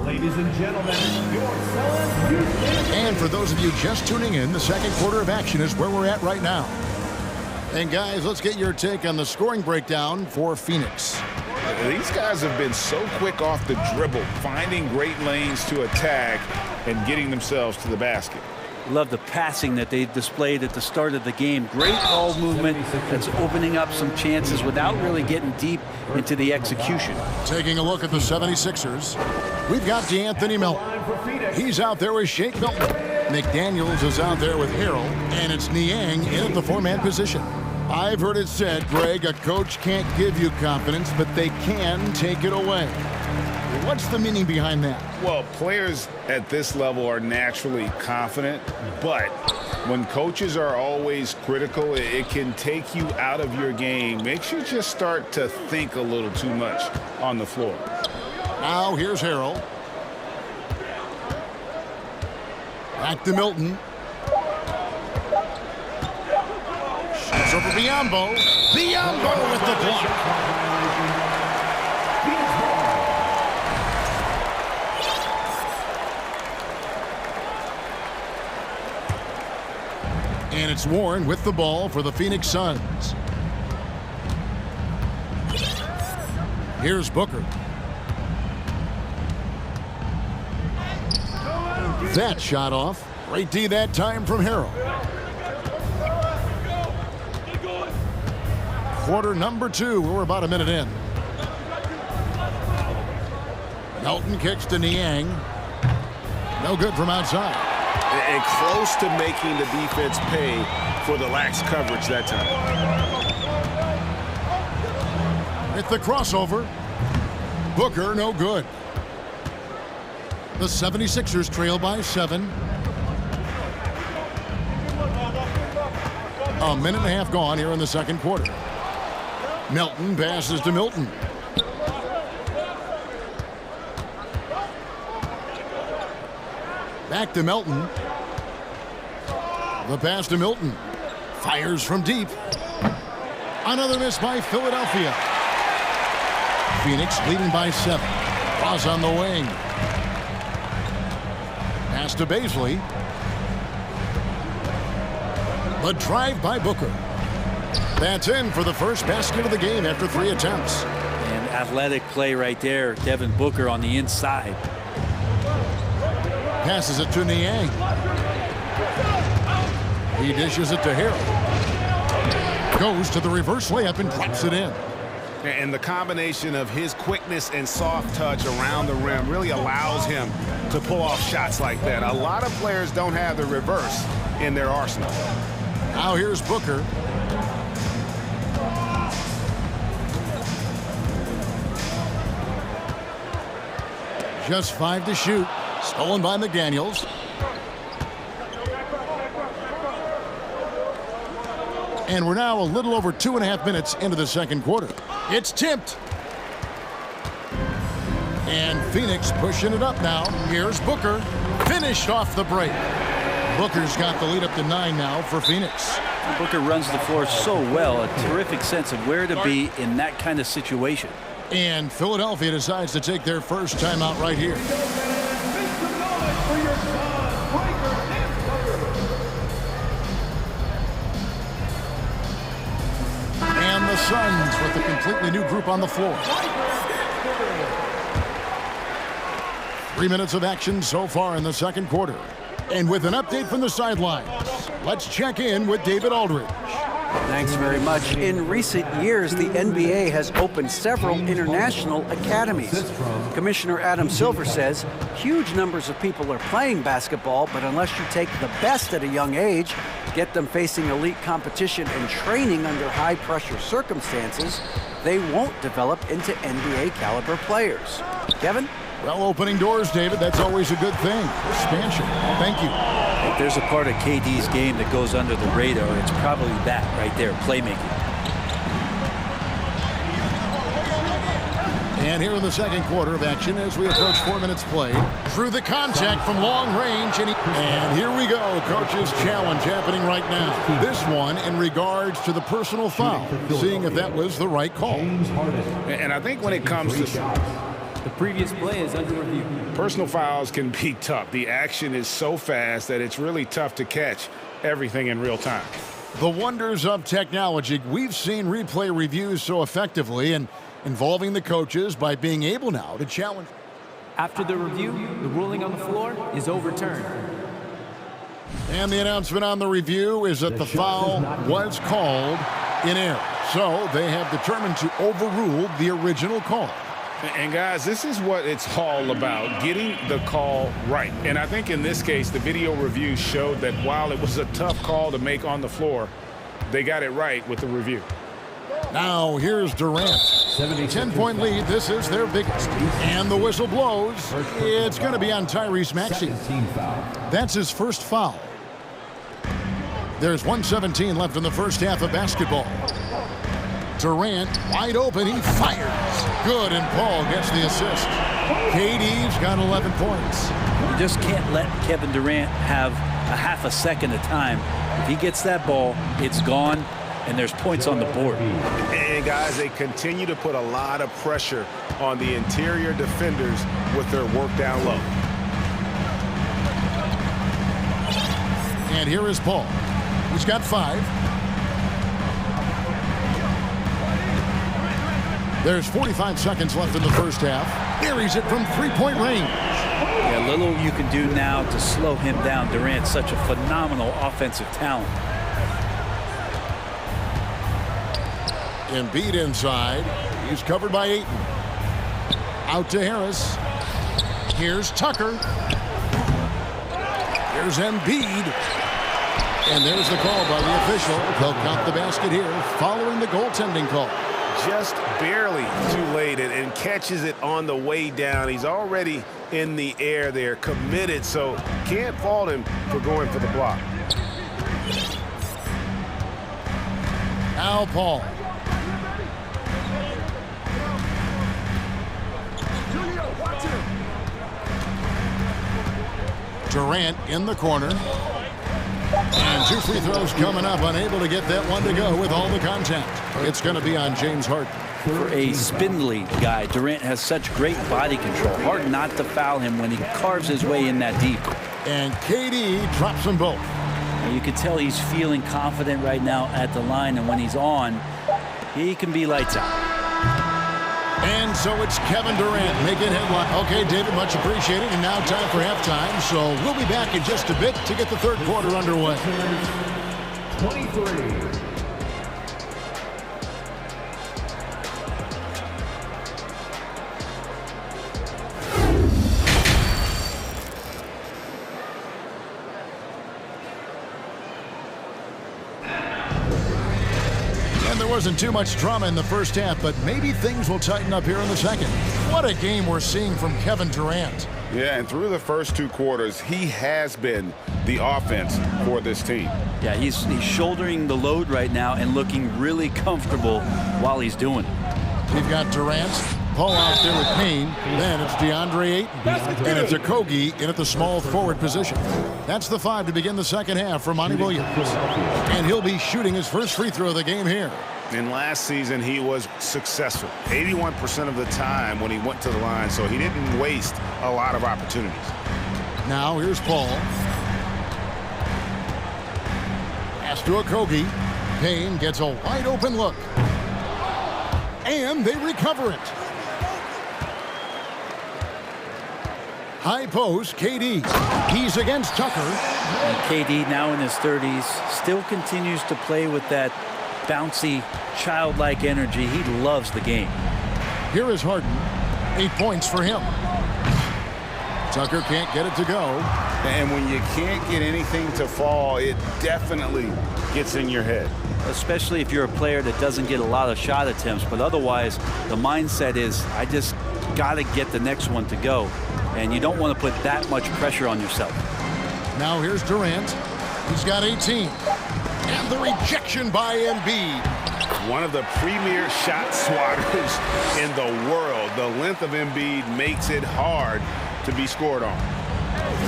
Ladies and gentlemen, your son. And for those of you just tuning in, the second quarter of action is where we're at right now. And guys, let's get your take on the scoring breakdown for Phoenix. These guys have been so quick off the dribble, finding great lanes to attack and getting themselves to the basket. Love the passing that they displayed at the start of the game. Great ball movement that's opening up some chances without really getting deep into the execution. Taking a look at the 76ers, we've got D'Anthony Melton. He's out there with Shake Milton. McDaniels is out there with Harrell, and it's Niang in at the 4-man position. I've heard it said, Greg, a coach can't give you confidence, but they can take it away. What's the meaning behind that? Well, players at this level are naturally confident, but when coaches are always critical, it can take you out of your game. Makes you just start to think a little too much on the floor. Now here's Harrell. Back to Milton. Shoots over Biyombo. Biyombo with the block. And it's Warren with the ball for the Phoenix Suns. Here's Booker. That shot off. Great D that time from Harrell. Quarter number 2. We're about a minute in. Melton kicks to Niang. No good from outside. And close to making the defense pay for the lax coverage that time. With the crossover. Booker, no good. The 76ers trail by 7. A minute and a half gone here in the second quarter. Melton passes to Milton. Back to Melton. The pass to Milton. Fires from deep. Another miss by Philadelphia. Phoenix leading by 7. Cross on the wing. Pass to Baisley. The drive by Booker. That's in for the first basket of the game after 3 attempts. And athletic play right there. Devin Booker on the inside. Passes it to Niang. He dishes it to Harrell. Goes to the reverse layup and drops it in. And the combination of his quickness and soft touch around the rim really allows him to pull off shots like that. A lot of players don't have the reverse in their arsenal. Now here's Booker. Just 5 to shoot. Stolen by McDaniels. And we're now a little over 2.5 minutes into the second quarter. It's tipped. And Phoenix pushing it up now. Here's Booker. Finished off the break. Booker's got the lead up to 9 now for Phoenix. Booker runs the floor so well. A terrific sense of where to be in that kind of situation. And Philadelphia decides to take their first timeout right here. And the Suns with a completely new group on the floor. 3 minutes of action so far in the second quarter. And with an update from the sidelines, Sports. Let's check in with David Aldridge. Thanks very much. In recent years, the NBA has opened several international academies. Commissioner Adam Silver says huge numbers of people are playing basketball, but unless you take the best at a young age, get them facing elite competition and training under high-pressure circumstances, they won't develop into NBA-caliber players. Kevin? Well, opening doors, David, that's always a good thing. Expansion. Thank you. If there's a part of KD's game that goes under the radar, it's probably that right there, playmaking. And here in the second quarter of action as we approach 4 minutes played. Through the contact from long range. And here we go. Coach's challenge happening right now. This one in regards to the personal foul. Seeing if that was the right call. And I think when it comes to... The previous play is under review. Personal fouls can be tough. The action is so fast that it's really tough to catch everything in real time. The wonders of technology. We've seen replay reviews so effectively and involving the coaches by being able now to challenge. After the review, the ruling on the floor is overturned. And the announcement on the review is that the foul was called in error. So they have determined to overrule the original call. And guys, this is what it's all about, getting the call right. And I think in this case, the video review showed that while it was a tough call to make on the floor, they got it right with the review. Now here's Durant. 10-point lead. This is their biggest. And the whistle blows. It's going to be on Tyrese Maxey. That's his first foul. There's 1:17 left in the first half of basketball. Durant wide open. He fires. Good, and Paul gets the assist. KD's got 11 points. You just can't let Kevin Durant have a half a second of time. If he gets that ball, it's gone, and there's points on the board. And guys, they continue to put a lot of pressure on the interior defenders with their work down low. And here is Paul. He's got 5. There's 45 seconds left in the first half. Buries it from three-point range. Yeah, little you can do now to slow him down. Durant's such a phenomenal offensive talent. Embiid inside. He's covered by Ayton. Out to Harris. Here's Tucker. Here's Embiid. And there's the call by the official. They'll count the basket here following the goaltending call. Just barely too late and catches it on the way down. He's already in the air there, committed, so can't fault him for going for the block. Now Paul. Durant in the corner. And 2 free throws coming up, unable to get that one to go with all the contact. It's going to be on James Harden. For a spindly guy, Durant has such great body control. Hard not to foul him when he carves his way in that deep. And KD drops them both. And you can tell he's feeling confident right now at the line, and when he's on, he can be lights out. And so it's Kevin Durant making headline. Okay, David, much appreciated. And now time for halftime. So we'll be back in just a bit to get the third quarter underway. 23. Wasn't too much drama in the first half, but maybe things will tighten up here in the second. What a game we're seeing from Kevin Durant. Yeah, and through the first 2 quarters, he has been the offense for this team. Yeah, he's shouldering the load right now and looking really comfortable while he's doing it. We've got Durant, Paul out there with Payne, then it's DeAndre Ayton, and it's Okogie in at the small forward position. That's the 5 to begin the second half for Monty Williams. And he'll be shooting his first free throw of the game here. And last season, he was successful 81% of the time when he went to the line, so he didn't waste a lot of opportunities. Now here's Paul. Pass to Okogie. Payne gets a wide open look. And they recover it. High post, KD. He's against Tucker. And KD, now in his 30s, still continues to play with that bouncy, childlike energy. He loves the game. Here is Harden. 8 points for him. Tucker can't get it to go. And when you can't get anything to fall, it definitely gets in your head. Especially if you're a player that doesn't get a lot of shot attempts. But otherwise, the mindset is, I just got to get the next one to go. And you don't want to put that much pressure on yourself. Now here's Durant. He's got 18. And the rejection by Embiid. One of the premier shot swatters in the world. The length of Embiid makes it hard to be scored on.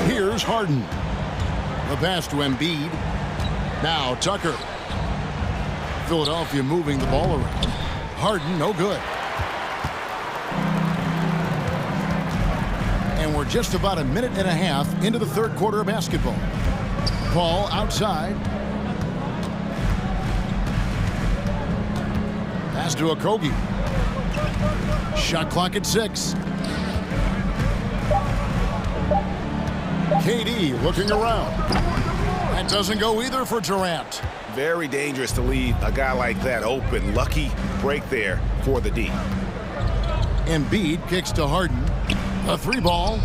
Here's Harden. The pass to Embiid. Now Tucker. Philadelphia moving the ball around. Harden, no good. And we're just about a minute and a half into the third quarter of basketball. Ball outside. Pass to Okogie. Shot clock at 6. KD looking around. That doesn't go either for Durant. Very dangerous to leave a guy like that open. Lucky break there for the D. Embiid kicks to Harden. A 3-ball.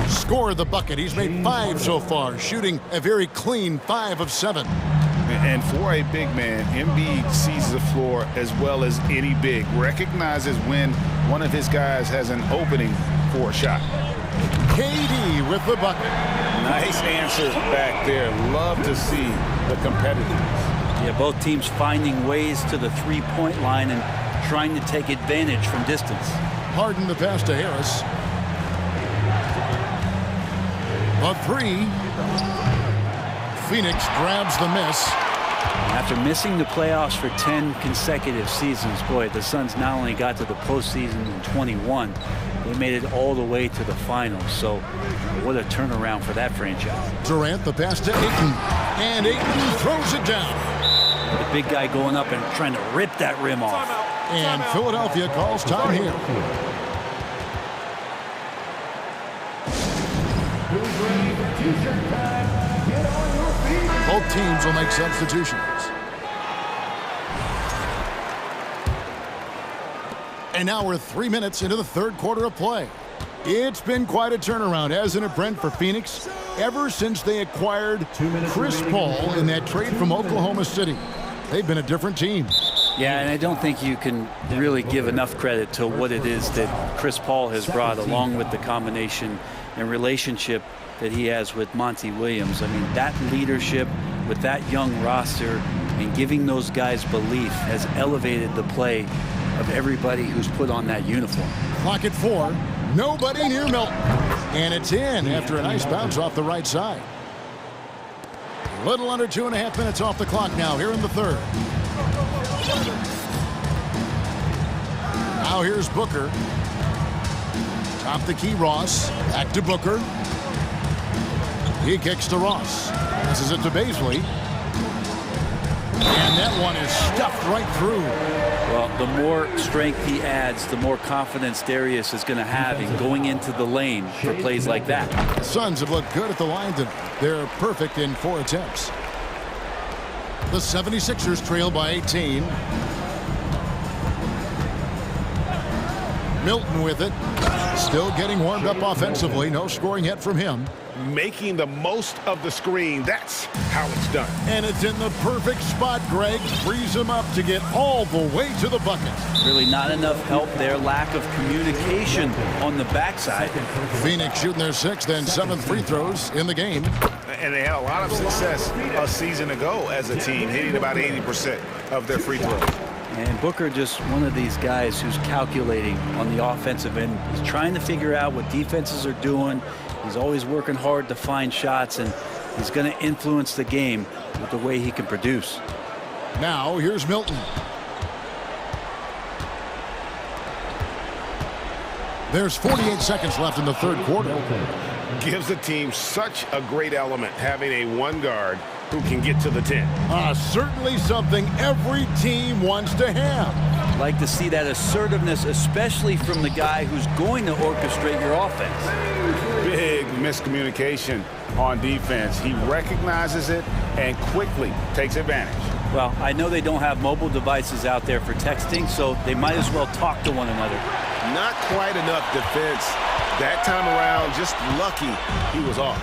Score the bucket. He's made 5 so far, shooting a very clean 5 of 7. And for a big man, Embiid sees the floor as well as any big. Recognizes when one of his guys has an opening for a shot. KD with the bucket. Nice answer back there. Love to see the competitiveness. Yeah, both teams finding ways to the three-point line and trying to take advantage from distance. Harden the pass to Harris. A 3. Phoenix grabs the miss. After missing the playoffs for 10 consecutive seasons, boy, the Suns not only got to the postseason in 21, they made it all the way to the finals. So what a turnaround for that franchise. Durant the pass to Ayton. And Ayton throws it down. The big guy going up and trying to rip that rim off. And Philadelphia calls time here. Both teams will make substitutions. And now we're 3 minutes into the third quarter of play. It's been quite a turnaround, hasn't it, Brent, for Phoenix? Ever since they acquired Chris Paul in that trade from Oklahoma City, they've been a different team. Yeah, and I don't think you can really give enough credit to what it is that Chris Paul has brought, along with the combination and relationship that he has with Monty Williams. I mean, that leadership with that young roster and giving those guys belief has elevated the play of everybody who's put on that uniform. Clock at 4. Nobody near Milton. And it's in after a nice bounce off the right side. A little under 2.5 minutes off the clock now here in the third. Now here's Booker. Top the key, Ross. Back to Booker. He kicks to Ross. Passes it to Baisley. And that one is stuffed right through. Well, the more strength he adds, the more confidence Darius is going to have in going into the lane for plays like that. The Suns have looked good at the line. They're perfect in 4 attempts. The 76ers trail by 18. Milton with it. Still getting warmed up offensively. No scoring yet from him. Making the most of the screen. That's how it's done. And it's in the perfect spot, Greg. Frees him up to get all the way to the bucket. Really not enough help there. Lack of communication on the backside. Phoenix shooting their 6th and 7th free throws in the game. And they had a lot of success a season ago as a team, hitting about 80% of their free throws. And Booker just one of these guys who's calculating on the offensive end. He's trying to figure out what defenses are doing. He's always working hard to find shots, and he's going to influence the game with the way he can produce. Now here's Milton. There's 48 seconds left in the third quarter. Gives the team such a great element having a one guard who can get to the 10. Certainly something every team wants to have. Like to see that assertiveness, especially from the guy who's going to orchestrate your offense. Big miscommunication on defense. He recognizes it and quickly takes advantage. Well, I know they don't have mobile devices out there for texting, so they might as well talk to one another. Not quite enough defense. That time around, just lucky he was off.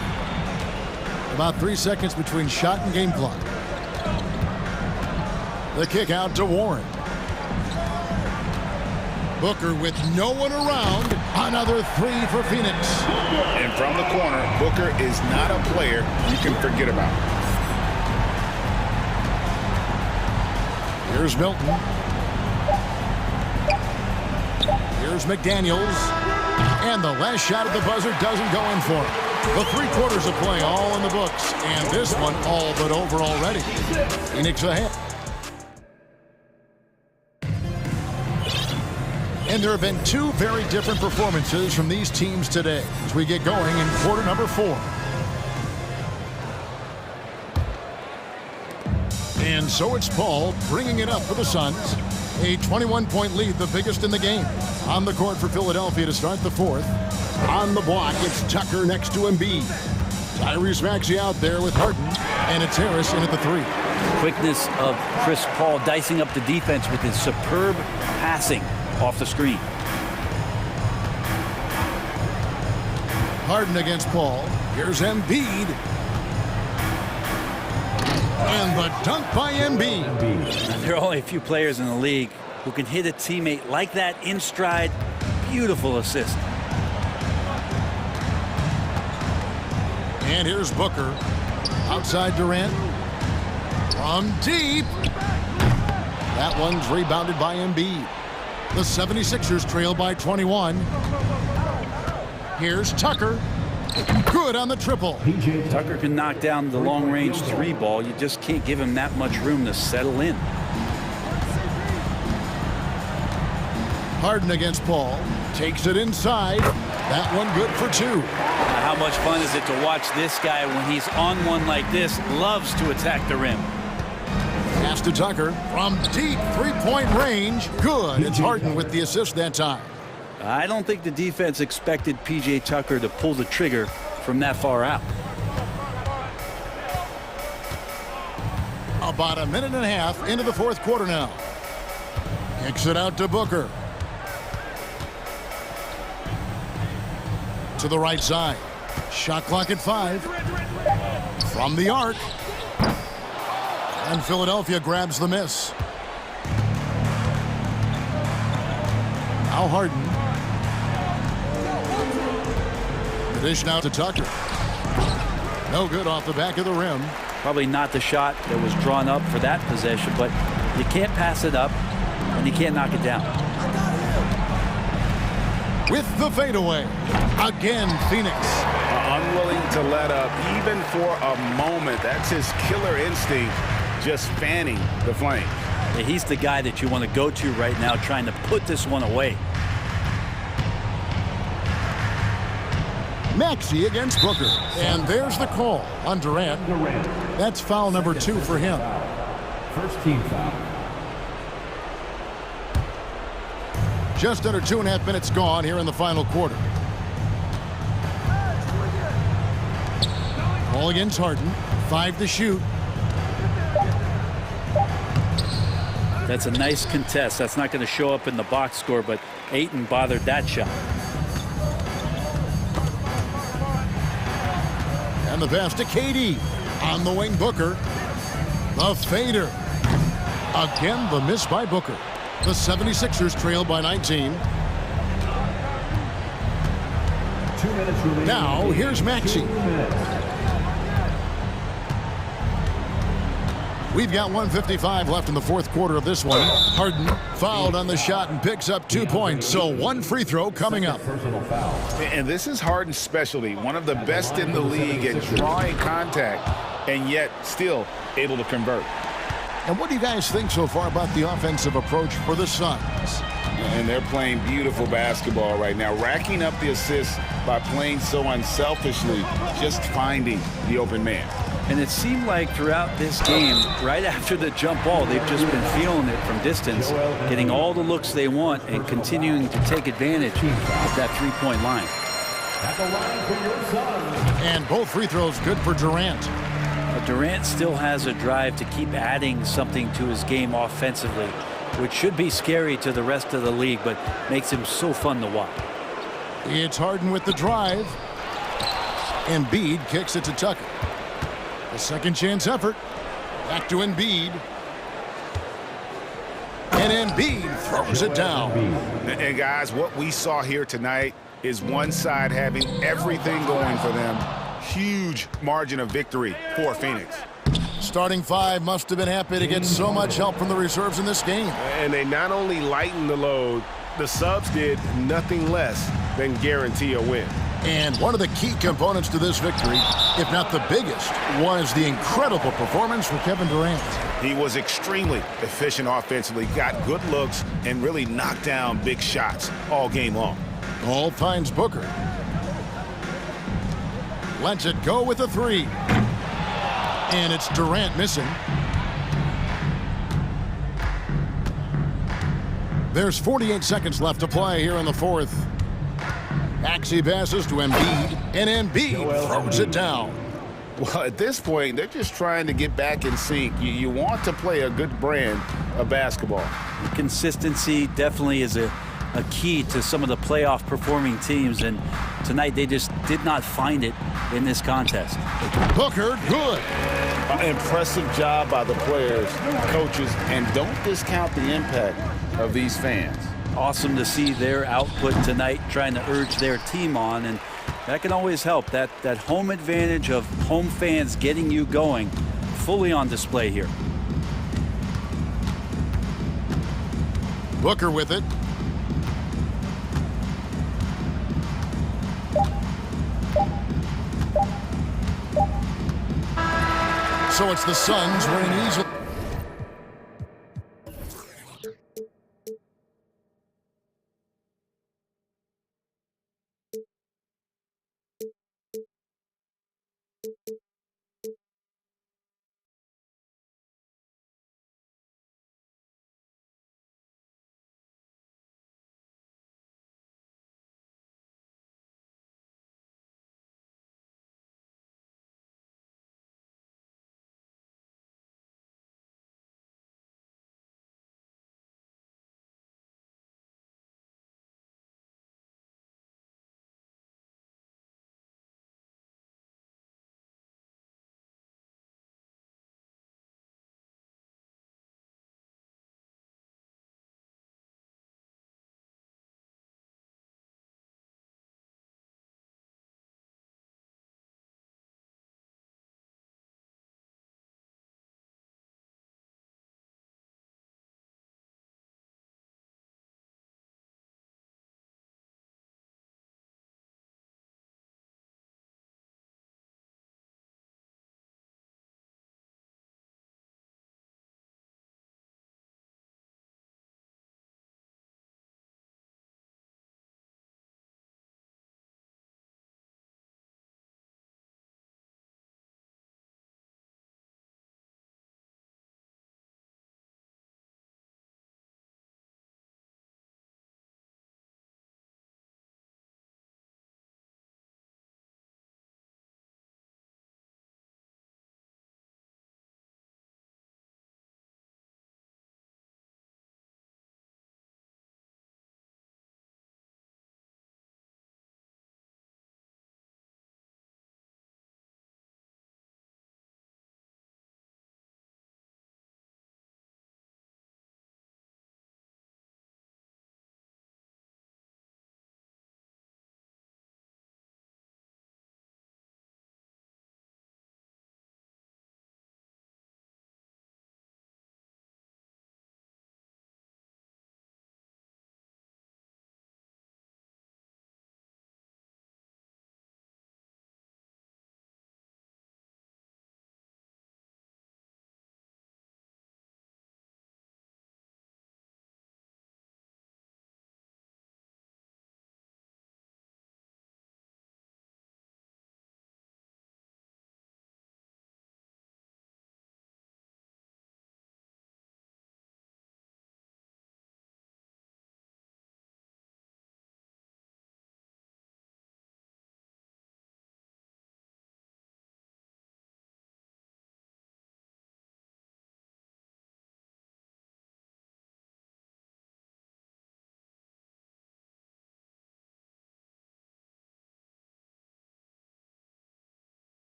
About 3 seconds between shot and game clock. The kick out to Warren. Booker with no one around. Another three for Phoenix. And from the corner, Booker is not a player you can forget about. Here's Milton. Here's McDaniels. And the last shot at the buzzer doesn't go in for him. The 3 quarters of play all in the books. And this one all but over already. Phoenix ahead. And there have been 2 very different performances from these teams today as we get going in quarter number 4. And so it's Paul bringing it up for the Suns. A 21-point lead, the biggest in the game. On the court for Philadelphia to start the 4th. On the block, it's Tucker next to Embiid. Tyrese Maxey out there with Harden. And it's Harris in at the 3. Quickness of Chris Paul dicing up the defense with his superb passing off the screen. Harden against Paul. Here's Embiid. And the dunk by Embiid. There are only a few players in the league who can hit a teammate like that in stride. Beautiful assist. And here's Booker. Outside Durant. From deep. That one's rebounded by Embiid. The 76ers trail by 21. Here's Tucker. Good on the triple. Tucker can knock down the long-range 3 ball. You just can't give him that much room to settle in. Harden against Paul. Takes it inside. That one good for 2. How much fun is it to watch this guy when he's on one like this? Loves to attack the rim. Pass to Tucker from deep 3-point range. Good. It's Harden with the assist that time. I don't think the defense expected P.J. Tucker to pull the trigger from that far out. About a minute and a half into the 4th quarter now. Kicks it out to Booker. To the right side. Shot clock at 5. From the arc. And Philadelphia grabs the miss. Now Harden. The dish now to Tucker. No good off the back of the rim. Probably not the shot that was drawn up for that possession, but you can't pass it up and you can't knock it down. With the fadeaway. Again, Phoenix. Unwilling to let up even for a moment. That's his killer instinct, just fanning the flame. Yeah, he's the guy that you want to go to right now, trying to put this one away. Maxey against Booker. And there's the call on Durant. That's foul number 2 for him. First team foul. Just under 2.5 minutes gone here in the final quarter. Ball against Harden. 5 to shoot. That's a nice contest. That's not going to show up in the box score, but Ayton bothered that shot. And the pass to KD. On the wing, Booker. The fader. Again, the miss by Booker. The 76ers trail by 19. 2 minutes remaining. Now, here's Maxey. We've got 1:55 left in the 4th quarter of this one. Harden fouled on the shot and picks up 2 points. So 1 free throw coming up. And this is Harden's specialty. One of the best in the league at drawing contact and yet still able to convert. And what do you guys think so far about the offensive approach for the Suns? And they're playing beautiful basketball right now, racking up the assists by playing so unselfishly, just finding the open man. And it seemed like throughout this game, right after the jump ball, they've just been feeling it from distance, getting all the looks they want and continuing to take advantage of that three-point line. And both free throws good for Durant. Durant still has a drive to keep adding something to his game offensively, which should be scary to the rest of the league, but makes him so fun to watch. It's Harden with the drive. Embiid kicks it to Tucker. A second chance effort. Back to Embiid. And Embiid throws it down. And guys, what we saw here tonight is one side having everything going for them. Huge margin of victory for Phoenix. Starting five must have been happy to get so much help from the reserves in this game. And they not only lightened the load, the subs did nothing less than guarantee a win. And one of the key components to this victory, if not the biggest, was the incredible performance from Kevin Durant. He was extremely efficient offensively, got good looks, and really knocked down big shots all game long. Ball finds Booker. Lets it go with a three. And it's Durant missing. There's 48 seconds left to play here in the fourth. Maxey passes to Embiid, and Embiid throws it down. Well, at this point, they're just trying to get back in sync. You want to play a good brand of basketball. Consistency definitely is a key to some of the playoff performing teams, and tonight they just did not find it in this contest. Booker, good. Impressive job by the players, coaches, and don't discount the impact of these fans. Awesome to see their output tonight, trying to urge their team on, and that can always help. That home advantage of home fans getting you going, fully on display here. Booker with it. So it's the Suns winning easily.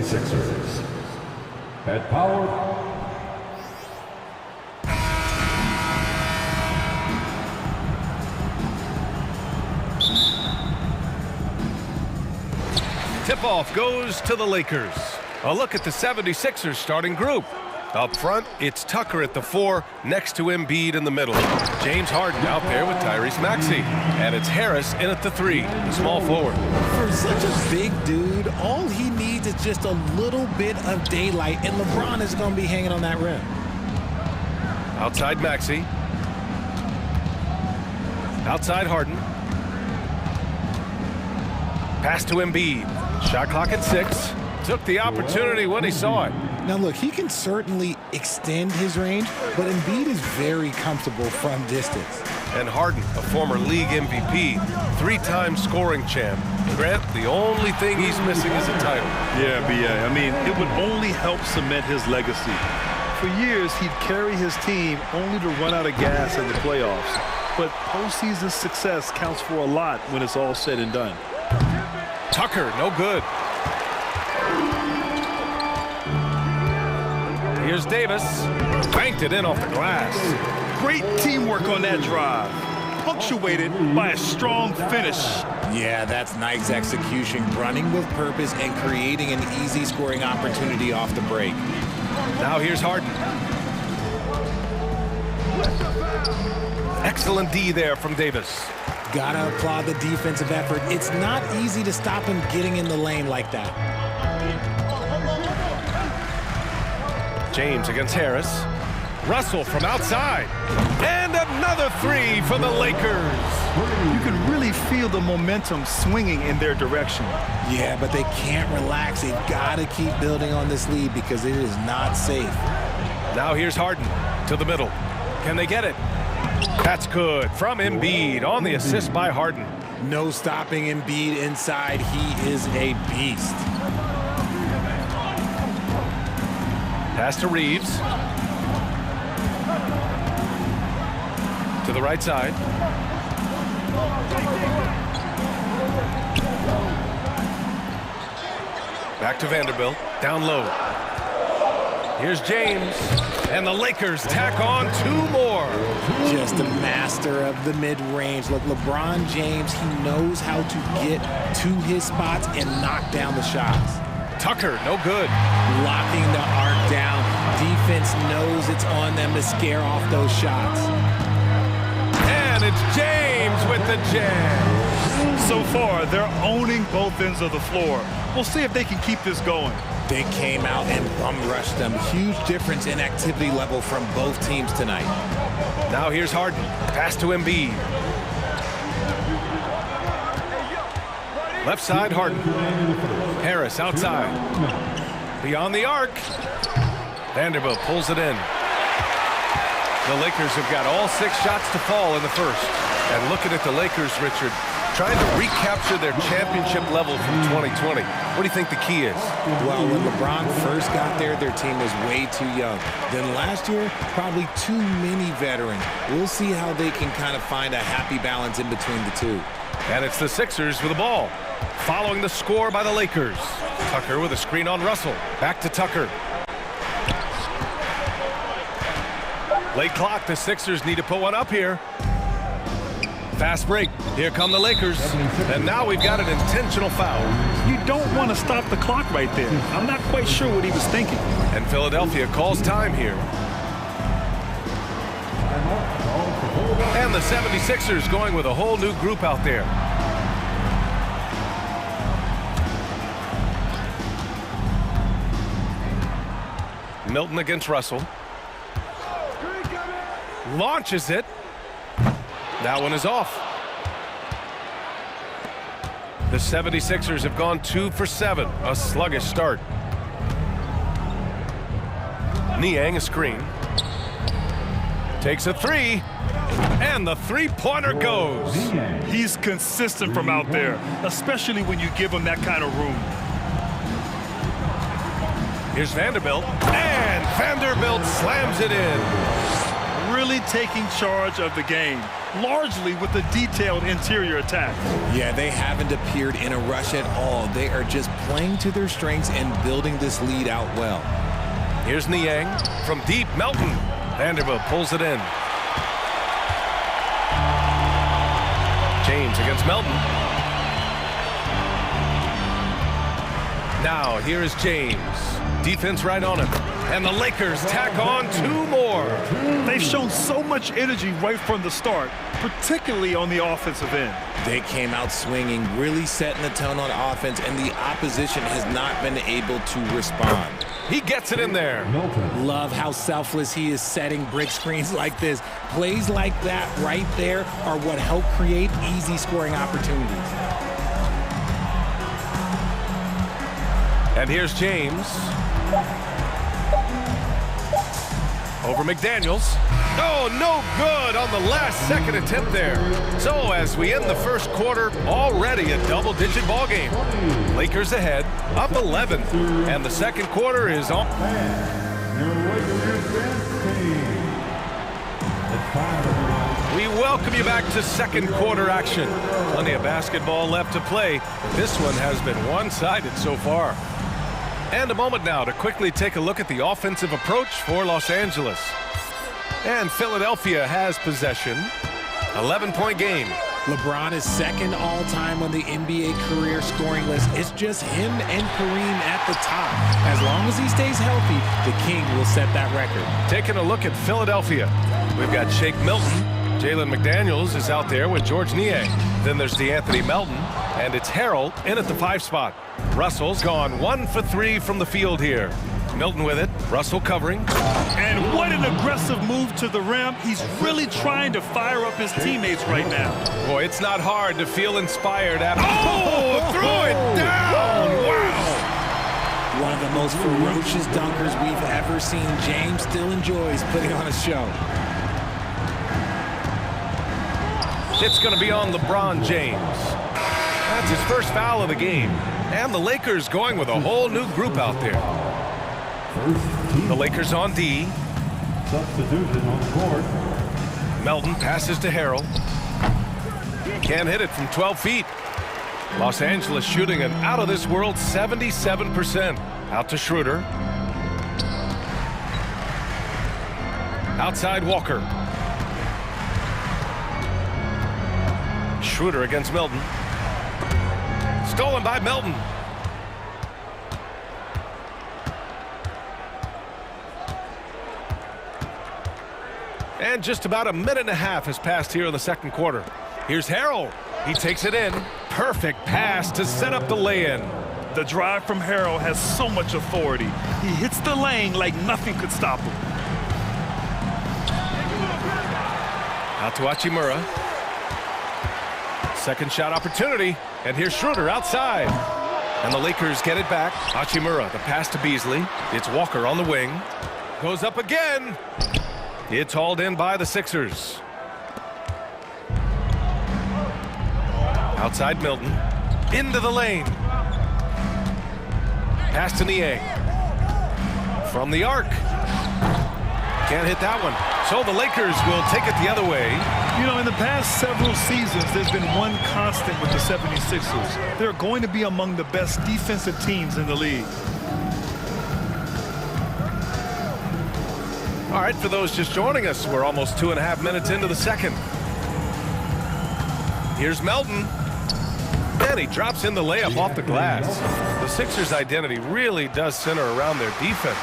Sixers. At power. Tip-off goes to the Lakers. A look at the 76ers starting group. Up front, it's Tucker at the 4, next to Embiid in the middle. James Harden out there with Tyrese Maxey. And it's Harris in at the 3, the small forward. For such a big dude, all he needs is just a little bit of daylight, and LeBron is going to be hanging on that rim. Outside Maxey. Outside Harden. Pass to Embiid. Shot clock at 6. Took the opportunity when he saw it. Now look, he can certainly extend his range, but Embiid is very comfortable from distance. And Harden, a former league MVP, 3-time scoring champ. Grant, the only thing he's missing is a title. Yeah, B.A. I mean, it would only help cement his legacy. For years, he'd carry his team only to run out of gas in the playoffs. But postseason success counts for a lot when it's all said and done. Tucker, no good. Here's Davis. Banked it in off the glass. Great teamwork on that drive. Punctuated by a strong finish. Yeah, that's nice execution, running with purpose and creating an easy scoring opportunity off the break. Now here's Harden. Excellent D there from Davis. Gotta applaud the defensive effort. It's not easy to stop him getting in the lane like that. James against Harris. Russell from outside. And another 3 for the Lakers. You can really feel the momentum swinging in their direction. Yeah, but they can't relax. They've got to keep building on this lead because it is not safe. Now here's Harden to the middle. Can they get it? That's good from Embiid on the assist by Harden. No stopping Embiid inside. He is a beast. Pass to Reeves. To the right side. Back to Vanderbilt. Down low. Here's James. And the Lakers tack on 2 more. Just a master of the mid-range. Look, LeBron James, he knows how to get to his spots and knock down the shots. Tucker, no good. Locking the arc down. Defense knows it's on them to scare off those shots. And it's James with the jam. So far, they're owning both ends of the floor. We'll see if they can keep this going. They came out and bum-rushed them. Huge difference in activity level from both teams tonight. Now here's Harden. Pass to Embiid. Left side, Harden. Harris outside. Beyond the arc. Vanderbilt pulls it in. The Lakers have got all 6 shots to fall in the first. And looking at the Lakers, Richard, trying to recapture their championship level from 2020. What do you think the key is? Well, when LeBron first got there, their team was way too young. Then last year, probably too many veterans. We'll see how they can kind of find a happy balance in between the two. And it's the Sixers with the ball. Following the score by the Lakers. Tucker with a screen on Russell. Back to Tucker. Late clock, the Sixers need to put one up here. Fast break. Here come the Lakers. And now we've got an intentional foul. You don't want to stop the clock right there. I'm not quite sure what he was thinking. And Philadelphia calls time here. And the 76ers going with a whole new group out there. Milton against Russell. Launches it. That one is off. The 76ers have gone 2 for 7. A sluggish start. Niang a screen. Takes a 3. And the 3-pointer goes. He's consistent from out there, especially when you give him that kind of room. Here's Vanderbilt. And Vanderbilt slams it in. really taking charge of the game, largely with a detailed interior attack. Yeah, they haven't appeared in a rush at all. They are just playing to their strengths and building this lead out well. Here's Niang from deep. Melton. Vanderbilt pulls it in. James against Melton. Now, here is James. Defense right on him. And the Lakers tack on 2 more. They've shown so much energy right from the start, particularly on the offensive end. They came out swinging, really setting the tone on offense, and the opposition has not been able to respond. He gets it in there. Love how selfless he is setting brick screens like this. Plays like that right there are what help create easy scoring opportunities. And here's James. Over McDaniels. Oh, no good on the last second attempt there. So as we end the first quarter, already a double-digit ball game. Lakers ahead, up 11, and the second quarter is on. We welcome you back to second quarter action. Plenty of basketball left to play. This one has been one-sided so far. And a moment now to quickly take a look at the offensive approach for Los Angeles. And Philadelphia has possession. 11-point game. LeBron is second all-time on the NBA career scoring list. It's just him and Kareem at the top. As long as he stays healthy, the King will set that record. Taking a look at Philadelphia. We've got Shake Milton. Jalen McDaniels is out there with George Niang. Then there's DeAnthony Melton. And it's Harrell in at the 5 spot. Russell's gone 1 for 3 from the field here. Milton with it. Russell covering. And what an aggressive move to the rim. He's really trying to fire up his teammates right now. Boy, it's not hard to feel inspired after. Oh, threw it down. Wow. One of the most ferocious dunkers we've ever seen. James still enjoys putting on a show. It's going to be on LeBron James. That's his first foul of the game. And the Lakers going with a whole new group out there. The Lakers on D. Substitution on the court. Melton passes to Harrell. Can't hit it from 12 feet. Los Angeles shooting an out-of-this-world 77%. Out to Schroeder. Outside Walker. Schroeder against Melton. Stolen by Melton. And just about a minute and a half has passed here in the second quarter. Here's Harrell. He takes it in. Perfect pass to set up the lay-in. The drive from Harrell has so much authority. He hits the lane like nothing could stop him. Out to Hachimura. Second shot opportunity. And here's Schroeder outside. And the Lakers get it back. Hachimura, the pass to Beasley. It's Walker on the wing. Goes up again. It's hauled in by the Sixers. Outside Milton. Into the lane. Pass to Niang. From the arc. Can't hit that one. So the Lakers will take it the other way. You know, in the past several seasons, there's been one constant with the 76ers. They're going to be among the best defensive teams in the league. All right, for those just joining us, we're almost 2.5 minutes into the second. Here's Melton. And he drops in the layup off the glass. The Sixers' identity really does center around their defense.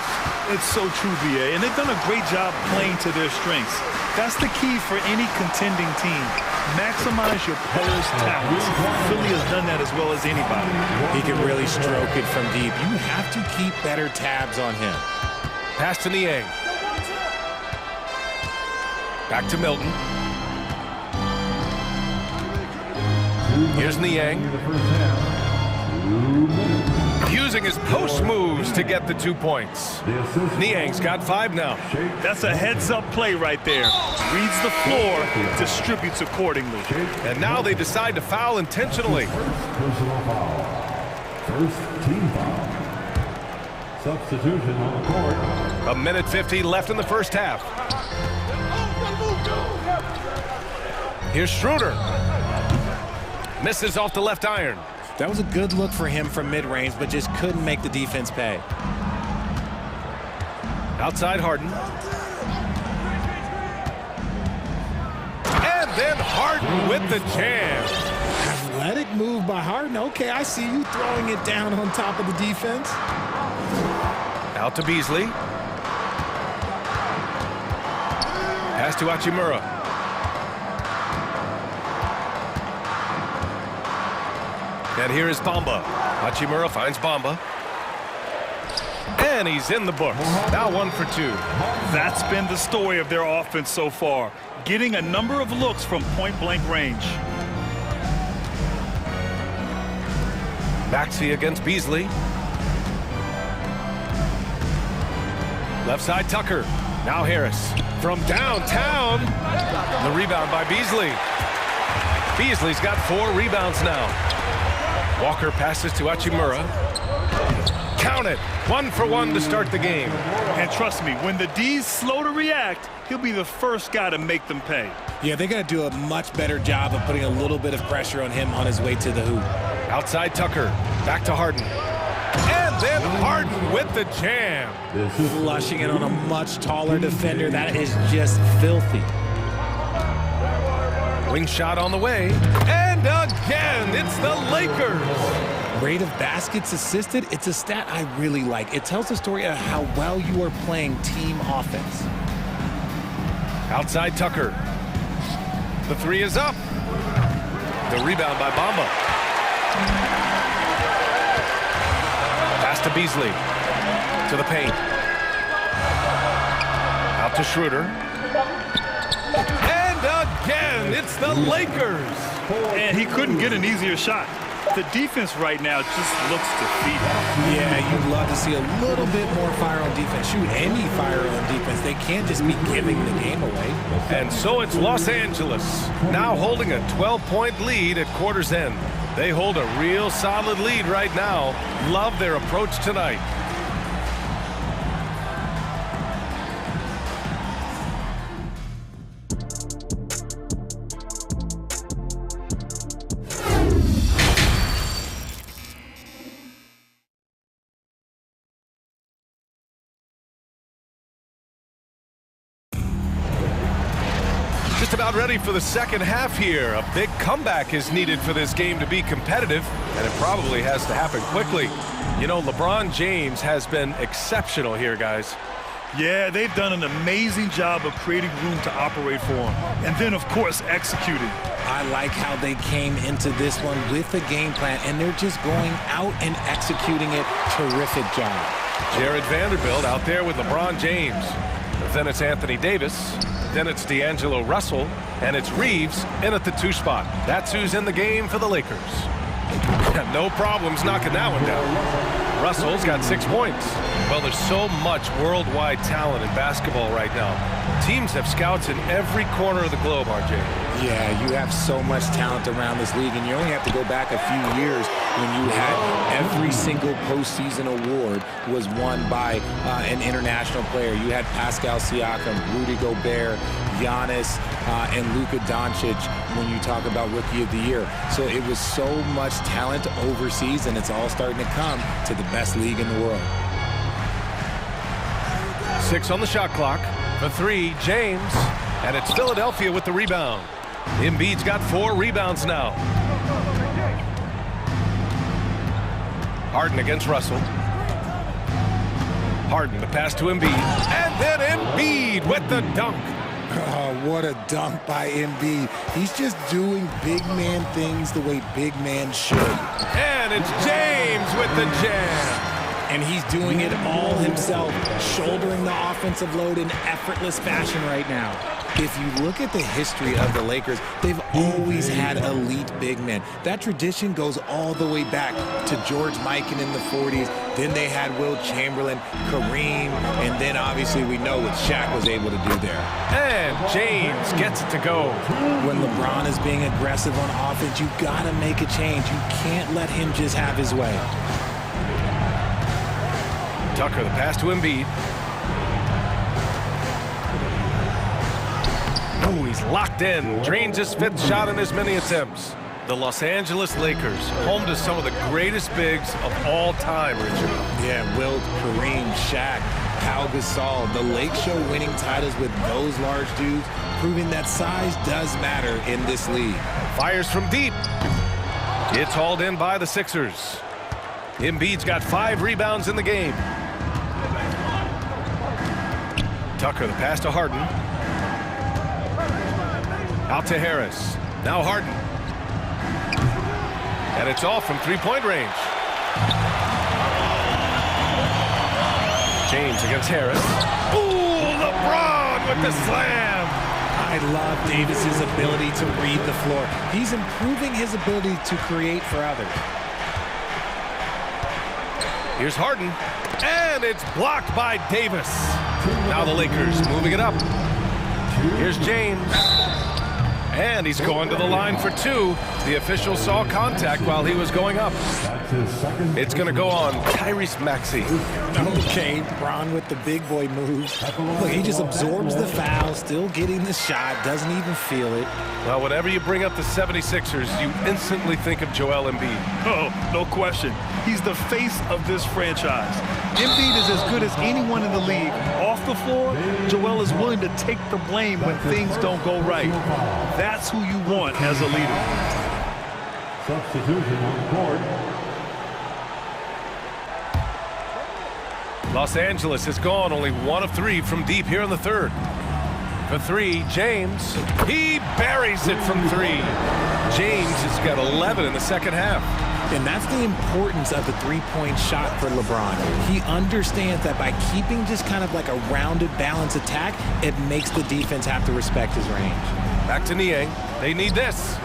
It's so true, BA, and they've done a great job playing to their strengths. That's the key for any contending team. Maximize your players' talents. Philly has done that as well as anybody. He can really stroke it from deep. You have to keep better tabs on him. Pass to Niang. Back to Milton. Here's Niang. Using his post moves to get the 2 points. Niang's got 5 now. That's a heads-up play right there. Reads the floor, distributes accordingly. And now they decide to foul intentionally. Personal foul. First team foul. Substitution on the court. 1:50 left in the first half. Here's Schroeder. Misses off the left iron. That was a good look for him from mid-range, but just couldn't make the defense pay. Outside Harden. And then Harden with the jam. Athletic move by Harden. Okay, I see you throwing it down on top of the defense. Out to Beasley. Pass to Hachimura. And here is Bamba. Hachimura finds Bamba. And he's in the books. Now 1 for 2. That's been the story of their offense so far, getting a number of looks from point-blank range. Maxey against Beasley. Left side Tucker. Now Harris from downtown. The rebound by Beasley. Beasley's got 4 rebounds now. Walker passes to Hachimura. Count it. 1 for 1 to start the game. And trust me, when the D's slow to react, he'll be the first guy to make them pay. Yeah, they got to do a much better job of putting a little bit of pressure on him on his way to the hoop. Outside Tucker. Back to Harden. And then Harden with the jam. Flushing it on a much taller defender. That is just filthy. Wing shot on the way. And again, it's the Lakers. Rate of baskets assisted, it's a stat I really like. It tells the story of how well you are playing team offense. Outside Tucker. The 3 is up. The rebound by Bamba. Pass to Beasley. To the paint. Out to Schroeder. And again, it's the Lakers. And he couldn't get an easier shot. The defense right now just looks defeated. Yeah, you'd love to see a little bit more fire on defense. Shoot, any fire on defense. They can't just be giving the game away. And so it's Los Angeles, now holding a 12-point lead at quarter's end. They hold a real solid lead right now. Love their approach tonight. Just about ready for the second half here. A big comeback is needed for this game to be competitive, and it probably has to happen quickly. You know, LeBron James has been exceptional here, guys. Yeah, they've done an amazing job of creating room to operate for him. And then, of course, executing. I like how they came into this one with a game plan, and they're just going out and executing it. Terrific job. Jared Vanderbilt out there with LeBron James. Then it's Anthony Davis. Then it's D'Angelo Russell. And it's Reeves in at the 2 spot. That's who's in the game for the Lakers. No problems knocking that one down. Russell's got 6 points. Well, there's so much worldwide talent in basketball right now. Teams have scouts in every corner of the globe, RJ. Yeah, you have so much talent around this league, and you only have to go back a few years when you had every single postseason award was won by an international player. You had Pascal Siakam, Rudy Gobert, Giannis, and Luka Doncic when you talk about Rookie of the Year. So it was so much talent overseas, and it's all starting to come to the best league in the world. 6 on the shot clock. For 3, James. And it's Philadelphia with the rebound. Embiid's got 4 rebounds now. Harden against Russell. Harden, the pass to Embiid. And then Embiid with the dunk. Oh, what a dunk by Embiid. He's just doing big man things the way big man should. And it's James with the jam. And he's doing it all himself, shouldering the offensive load in effortless fashion right now. If you look at the history of the Lakers, they've always had elite big men. That tradition goes all the way back to George Mikan in the 40s. Then they had Wilt Chamberlain, Kareem, and then obviously we know what Shaq was able to do there. And James gets it to go. When LeBron is being aggressive on offense, you gotta make a change. You can't let him just have his way. Tucker, the pass to Embiid. Ooh, he's locked in. Drains his 5th shot in as many attempts. The Los Angeles Lakers, home to some of the greatest bigs of all time, Richard. Yeah, Wilt, Kareem, Shaq, Pau Gasol, the Lake Show winning titles with those large dudes, proving that size does matter in this league. Fires from deep. It's hauled in by the Sixers. Embiid's got 5 rebounds in the game. Tucker, the pass to Harden. Out to Harris. Now Harden. And it's off from 3-point range. James against Harris. Ooh, LeBron with the slam. I love Davis's ability to read the floor. He's improving his ability to create for others. Here's Harden. And it's blocked by Davis. Now the Lakers moving it up. Here's James. And he's going to the line for 2. The official saw contact while he was going up. It's going to go on Tyrese Maxey. Okay, Bron with the big boy moves. Look, he just absorbs the foul, still getting the shot, doesn't even feel it. Well, whenever you bring up the 76ers, you instantly think of Joel Embiid. Oh, no question. He's the face of this franchise. Embiid is as good as anyone in the league. Off the floor, Joel is willing to take the blame when things don't go right. That's who you want as a leader. Substitution on the court. Los Angeles has gone only 1 of 3 from deep here in the 3rd. For 3, James. He buries it from 3. James has got 11 in the 2nd half. And that's the importance of the 3-point shot for LeBron. He understands that by keeping just kind of like a rounded, balanced attack, it makes the defense have to respect his range. Back to Niang. They need this.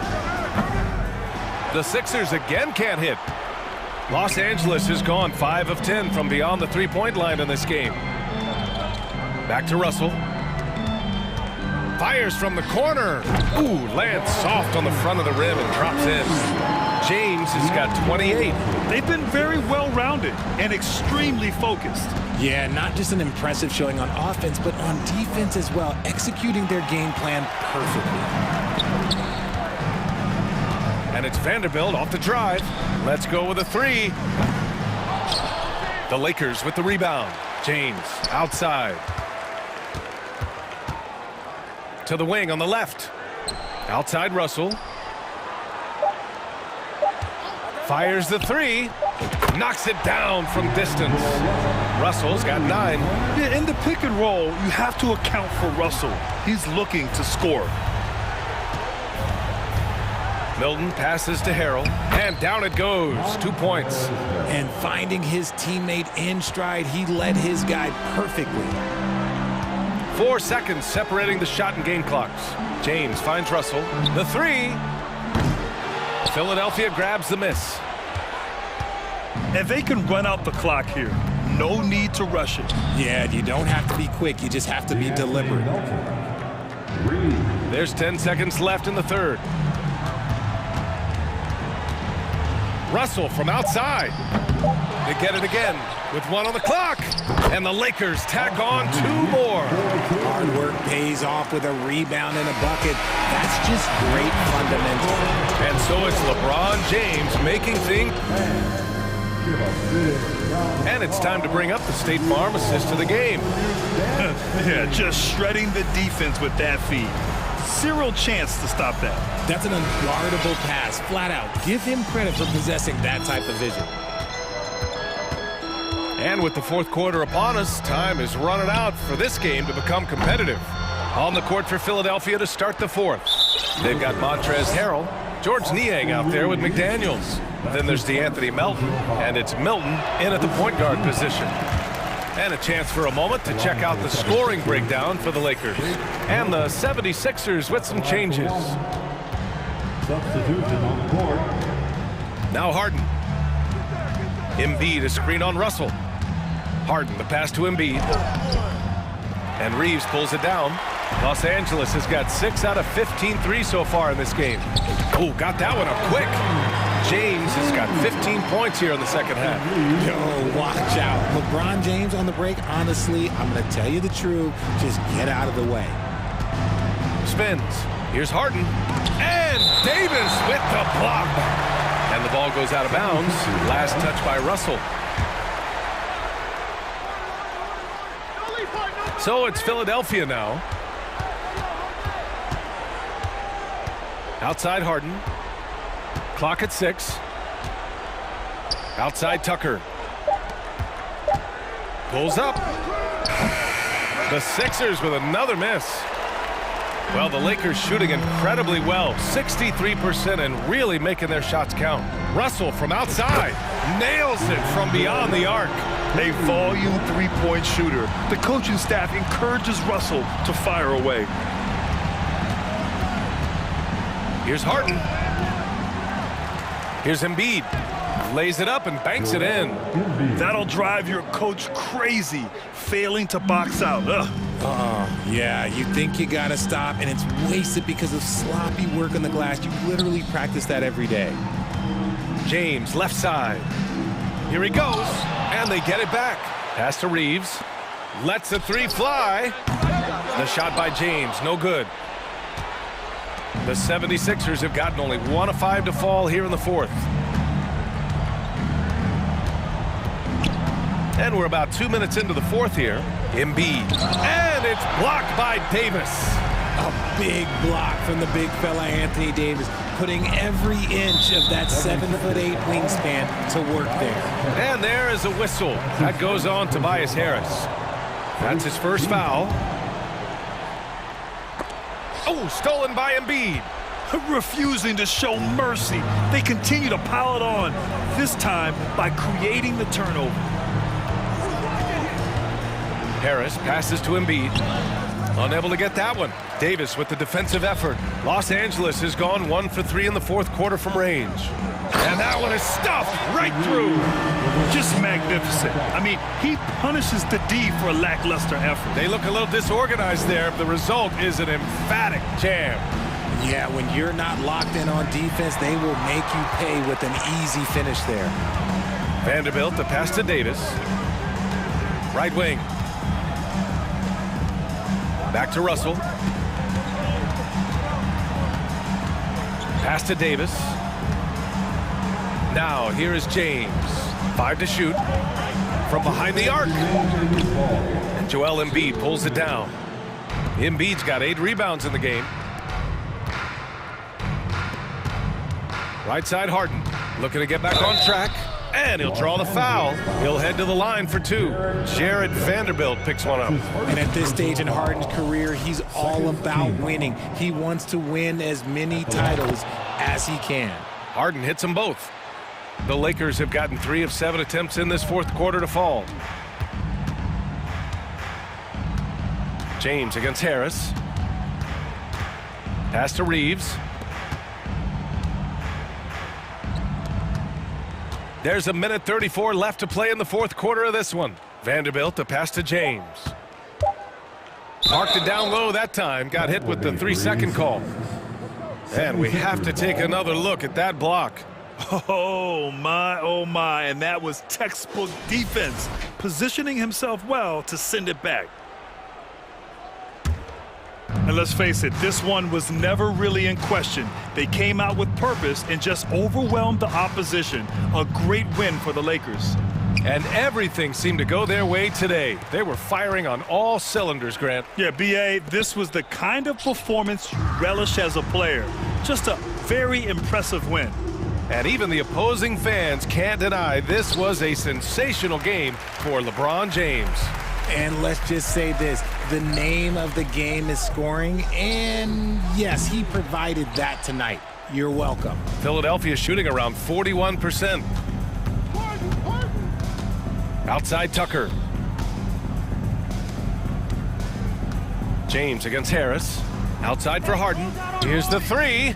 The Sixers again can't hit. Los Angeles has gone 5 of 10 from beyond the 3-point line in this game. Back to Russell. Fires from the corner. Ooh, lands soft on the front of the rim and drops in. James has got 28. They've been very well-rounded and extremely focused. Yeah, not just an impressive showing on offense, but on defense as well, executing their game plan perfectly. And it's Vanderbilt off the drive. Let's go with a 3. The Lakers with the rebound. James outside. To the wing on the left. Outside Russell. Fires the 3. Knocks it down from distance. Russell's got 9. Yeah, in the pick and roll, you have to account for Russell. He's looking to score. Milton passes to Harrell, and down it goes. 2 points. And finding his teammate in stride, he led his guy perfectly. 4 seconds separating the shot and game clocks. James finds Russell. The 3. Philadelphia grabs the miss. And they can run out the clock here. No need to rush it. Yeah, you don't have to be quick. You just have to be deliberate. There's 10 seconds left in the 3rd. Russell from outside. They get it again with 1 on the clock. And the Lakers tack on 2 more. Hard work pays off with a rebound and a bucket. That's just great fundamentals. And so it's LeBron James making things. And it's time to bring up the State Farm assist to the game. Yeah, just shredding the defense with that feed. Zero chance to stop that. That's an unguardable pass, flat out. Give him credit for possessing that type of vision. And with the 4th quarter upon us, time is running out for this game to become competitive. On the court for Philadelphia to start the 4th. They've got Montrezl Harrell, George Niang out there with McDaniels. Then there's DeAnthony Melton, and it's Milton in at the point guard position. And a chance for a moment to check out the scoring breakdown for the Lakers. And the 76ers with some changes. Substitution on the court. Now Harden. Embiid a screen on Russell. Harden the pass to Embiid. And Reeves pulls it down. Los Angeles has got 6 out of 15 threes so far in this game. Oh, got that one up quick. James has got 15 points here in the 2nd half. Yo, watch out. LeBron James on the break, honestly, I'm going to tell you the truth. Just get out of the way. Spins. Here's Harden. And Davis with the block. And the ball goes out of bounds. Last touch by Russell. So it's Philadelphia now. Outside Harden. Clock at 6. Outside Tucker. Pulls up. The Sixers with another miss. Well, the Lakers shooting incredibly well. 63% and really making their shots count. Russell from outside. Nails it from beyond the arc. A volume three-point shooter. The coaching staff encourages Russell to fire away. Here's Harden. Here's Embiid. Lays it up and banks it in. That'll drive your coach crazy, failing to box out. Yeah, you think you gotta stop, and it's wasted because of sloppy work on the glass. You literally practice that every day. James, left side. Here he goes, and they get it back. Pass to Reeves. Lets the three fly. The shot by James, no good. The 76ers have gotten only 1 of 5 to fall here in the fourth. And we're about 2 minutes into the fourth here. Embiid. And it's blocked by Davis. A big block from the big fella Anthony Davis, putting every inch of that 7'8" wingspan to work there. And there is a whistle. That goes on Tobias Harris. That's his first foul. Oh, stolen by Embiid. Refusing to show mercy. They continue to pile it on, this time by creating the turnover. Harris passes to Embiid. Unable to get that one. Davis with the defensive effort. Los Angeles has gone 1 for 3 in the fourth quarter from range. And that one is stuffed right through. Just magnificent. I mean, he punishes the D for a lackluster effort. They look a little disorganized there. The result is an emphatic jam. Yeah, when you're not locked in on defense, they will make you pay with an easy finish there. Vanderbilt, the pass to Davis. Right wing. Back to Russell. Pass to Davis. Now, here is James. 5 to shoot. From behind the arc. And Joel Embiid pulls it down. Embiid's got 8 rebounds in the game. Right side Harden. Looking to get back on track. And he'll draw the foul. He'll head to the line for 2. Jared Vanderbilt picks one up. And at this stage in Harden's career, he's all about winning. He wants to win as many titles as he can. Harden hits them both. The Lakers have gotten 3 of 7 attempts in this fourth quarter to fall. James against Harris. Pass to Reeves. There's 1:34 left to play in the fourth quarter of this one. Vanderbilt, the pass to James. Marked it down low that time. Got hit with the 3-second call. And we have to take another look at that block. Oh my, and that was textbook defense, positioning himself well to send it back. And let's face it, this one was never really in question. They came out with purpose and just overwhelmed the opposition. A great win for the Lakers. And everything seemed to go their way today. They were firing on all cylinders, Grant. Yeah, B.A., this was the kind of performance you relish as a player. Just a very impressive win. And even the opposing fans can't deny this was a sensational game for LeBron James. And let's just say this, the name of the game is scoring, and yes, he provided that tonight. You're welcome. Philadelphia shooting around 41%. Outside Tucker. James against Harris. Outside for Harden. Here's the 3.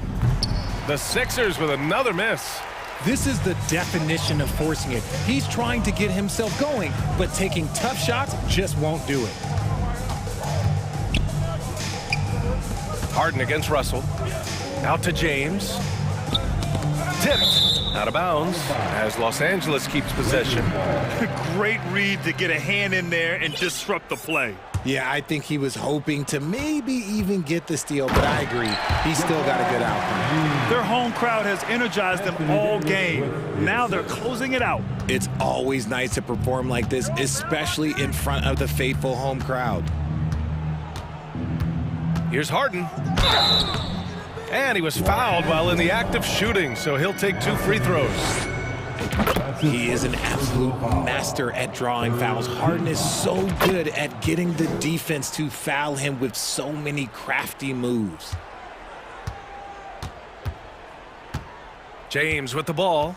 The Sixers with another miss. This is the definition of forcing it. He's trying to get himself going, but taking tough shots just won't do it. Harden against Russell. Out to James. Tipped. Out of bounds as Los Angeles keeps possession. Great read to get a hand in there and disrupt the play. Yeah, I think he was hoping to maybe even get the steal, but I agree. He's still got a good outcome. Their home crowd has energized them all game. Now they're closing it out. It's always nice to perform like this, especially in front of the faithful home crowd. Here's Harden. And he was fouled while in the act of shooting, so he'll take 2 free throws. He is an absolute master at drawing fouls. Harden is so good at getting the defense to foul him with so many crafty moves. James with the ball.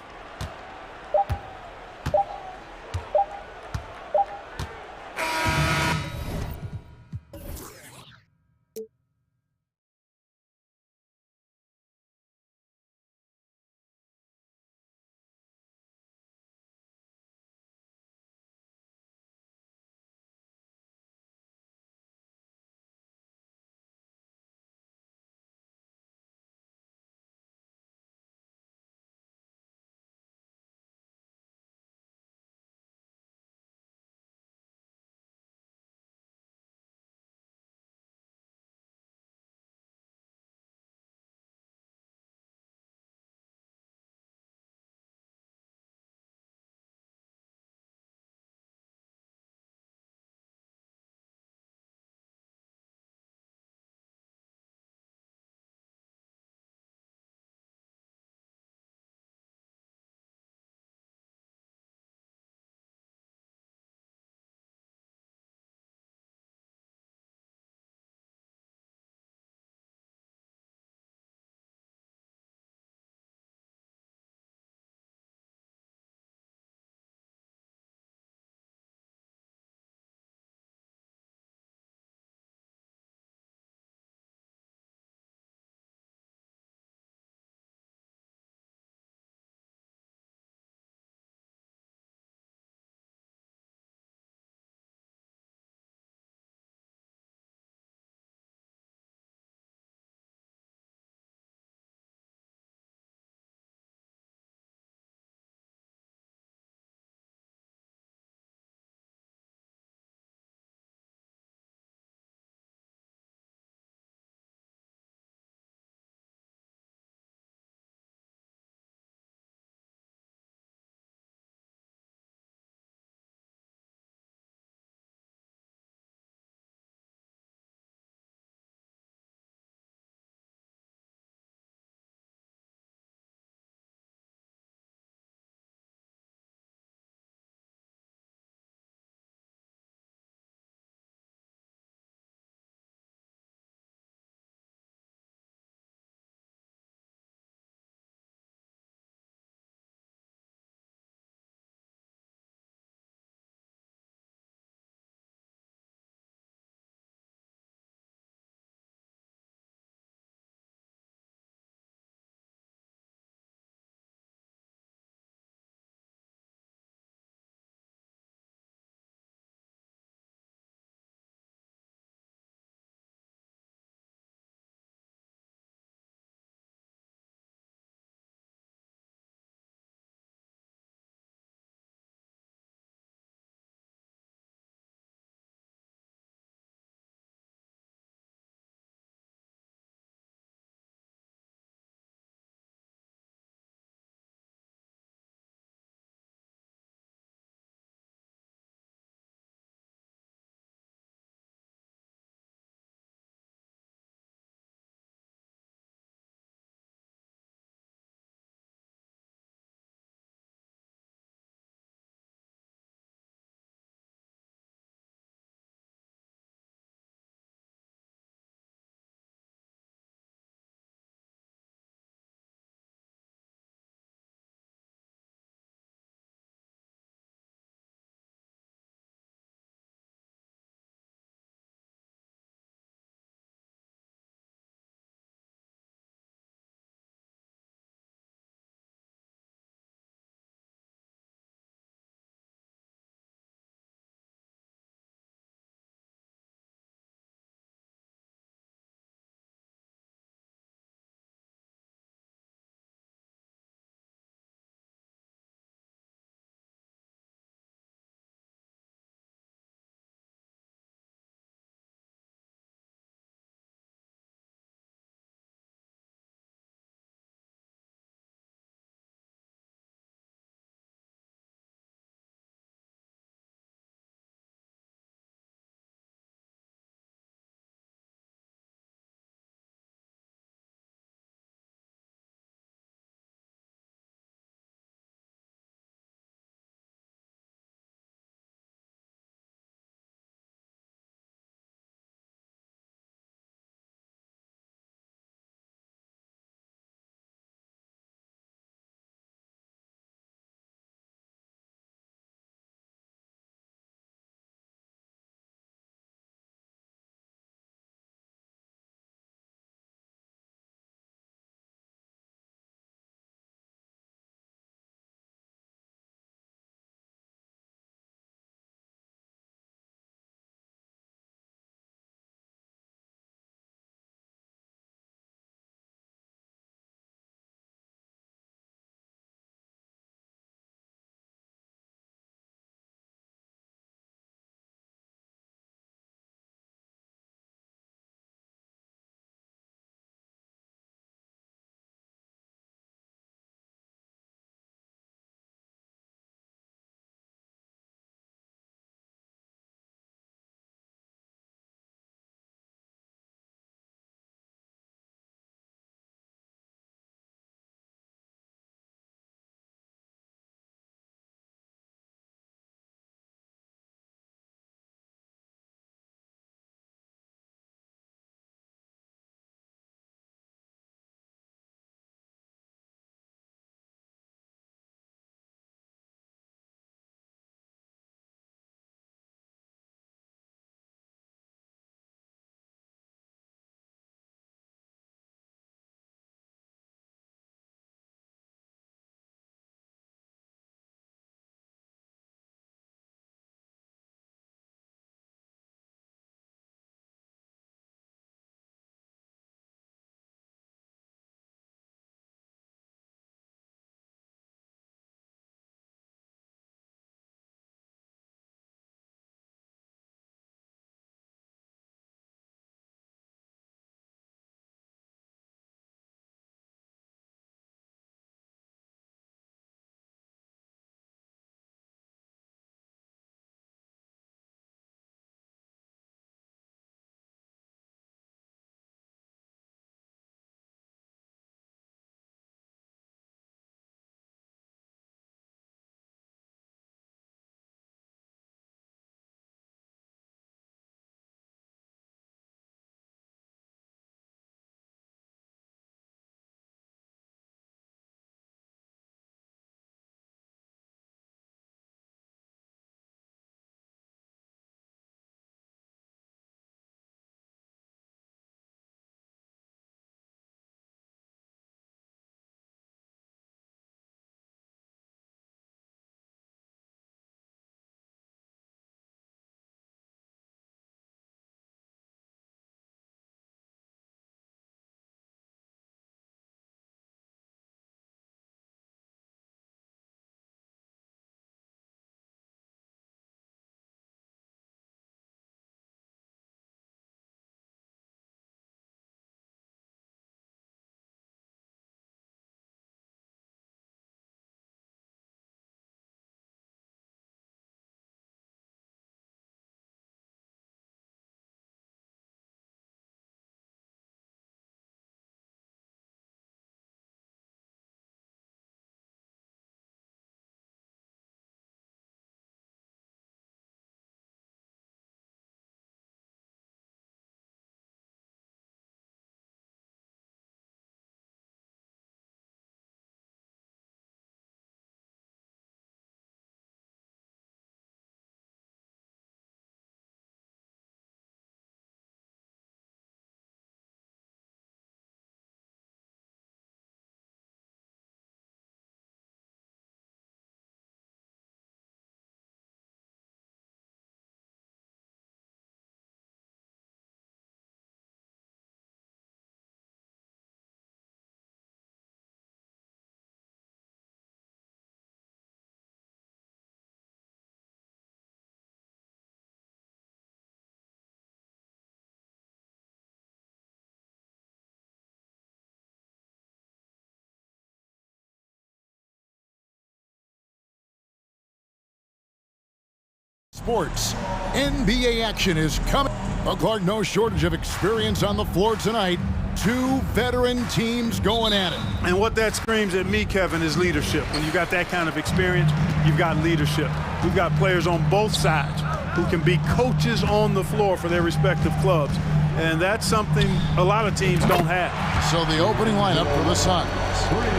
Sports. NBA action is coming. Well, Clark, no shortage of experience on the floor tonight. Two veteran teams going at it. And what that screams at me, Kevin, is leadership. When you got that kind of experience, you've got leadership. We've got players on both sides who can be coaches on the floor for their respective clubs. And that's something a lot of teams don't have. So the opening lineup for the Suns.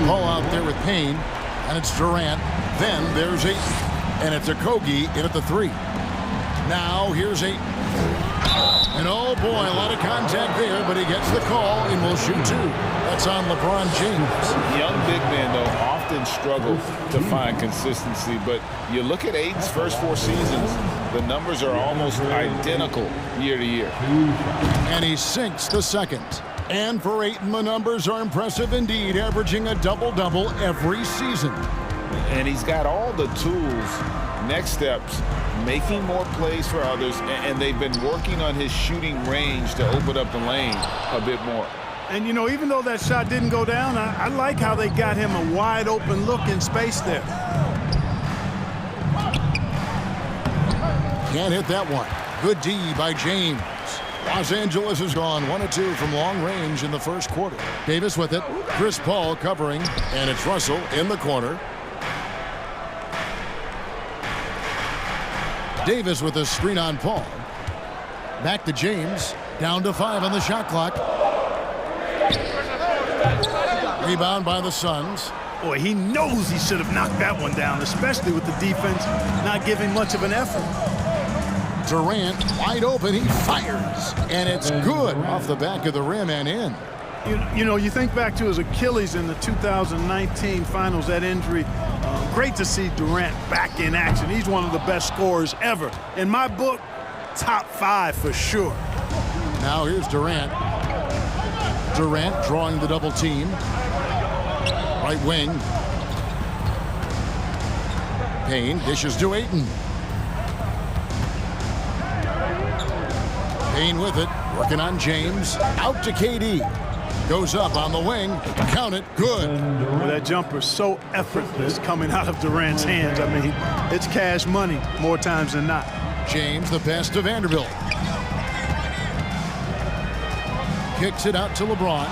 Paul out there with Payne, and it's Durant. Then there's Ayton, and it's Okogie in at the 3. Now here's Ayton. And oh boy, a lot of contact there, but he gets the call and will shoot 2. That's on LeBron James. Young big men, though, often struggle to find consistency, but you look at Ayton's first 4 seasons, the numbers are almost identical year to year. And he sinks the second. And for Ayton, the numbers are impressive indeed, averaging a double-double every season. And he's got all the tools. Next steps, making more plays for others, and they've been working on his shooting range to open up the lane a bit more. And, you know, even though that shot didn't go down, I like how they got him a wide-open look in space there. Can't hit that one. Good D by James. Los Angeles has gone 1 of 2 from long range in the first quarter. Davis with it. Chris Paul covering, and it's Russell in the corner. Davis with a screen on Paul. Back to James. Down to 5 on the shot clock. Rebound by the Suns. Boy, he knows he should have knocked that one down, especially with the defense not giving much of an effort. Durant wide open. He fires. And it's good off the back of the rim and in. You know, you think back to his Achilles in the 2019 finals, that injury. Great to see Durant back in action. He's one of the best scorers ever. In my book, top 5 for sure. Now here's Durant. Durant drawing the double team. Right wing. Payne dishes to Ayton. Payne with it, working on James. Out to KD. Goes up on the wing. Count it. Good. Well, that jumper's so effortless coming out of Durant's hands. I mean, it's cash money more times than not. James, the pass to Vanderbilt. Kicks it out to LeBron.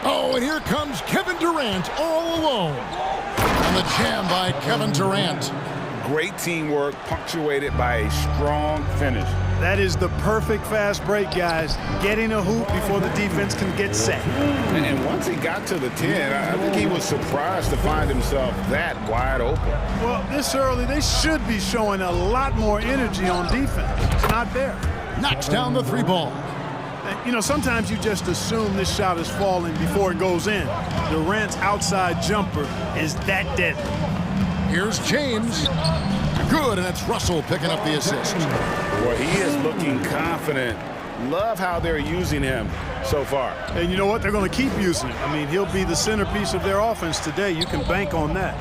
Oh, and here comes Kevin Durant all alone. And the jam by Kevin Durant. Great teamwork punctuated by a strong finish. That is the perfect fast break, guys. Getting a hoop before the defense can get set. And once he got to the 10, I think he was surprised to find himself that wide open. Well, this early, they should be showing a lot more energy on defense. It's not there. Knocks down the 3 ball. You know, sometimes you just assume this shot is falling before it goes in. Durant's outside jumper is that deadly. Here's James. Good, and it's Russell picking up the assist. Well, he is looking confident. Love how they're using him so far. And you know what? They're going to keep using him. I mean, he'll be the centerpiece of their offense today. You can bank on that.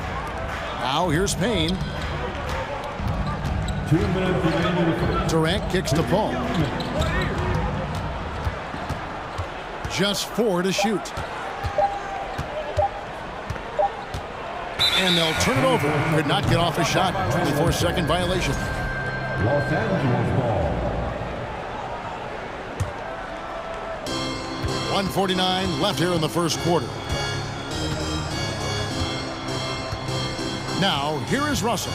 Now here's Payne. Durant kicks to Paul. Just 4 to shoot. And they'll turn it over. Could not get off a shot. 24-second violation. Los Angeles ball. 1:49 left here in the first quarter. Now, here is Russell.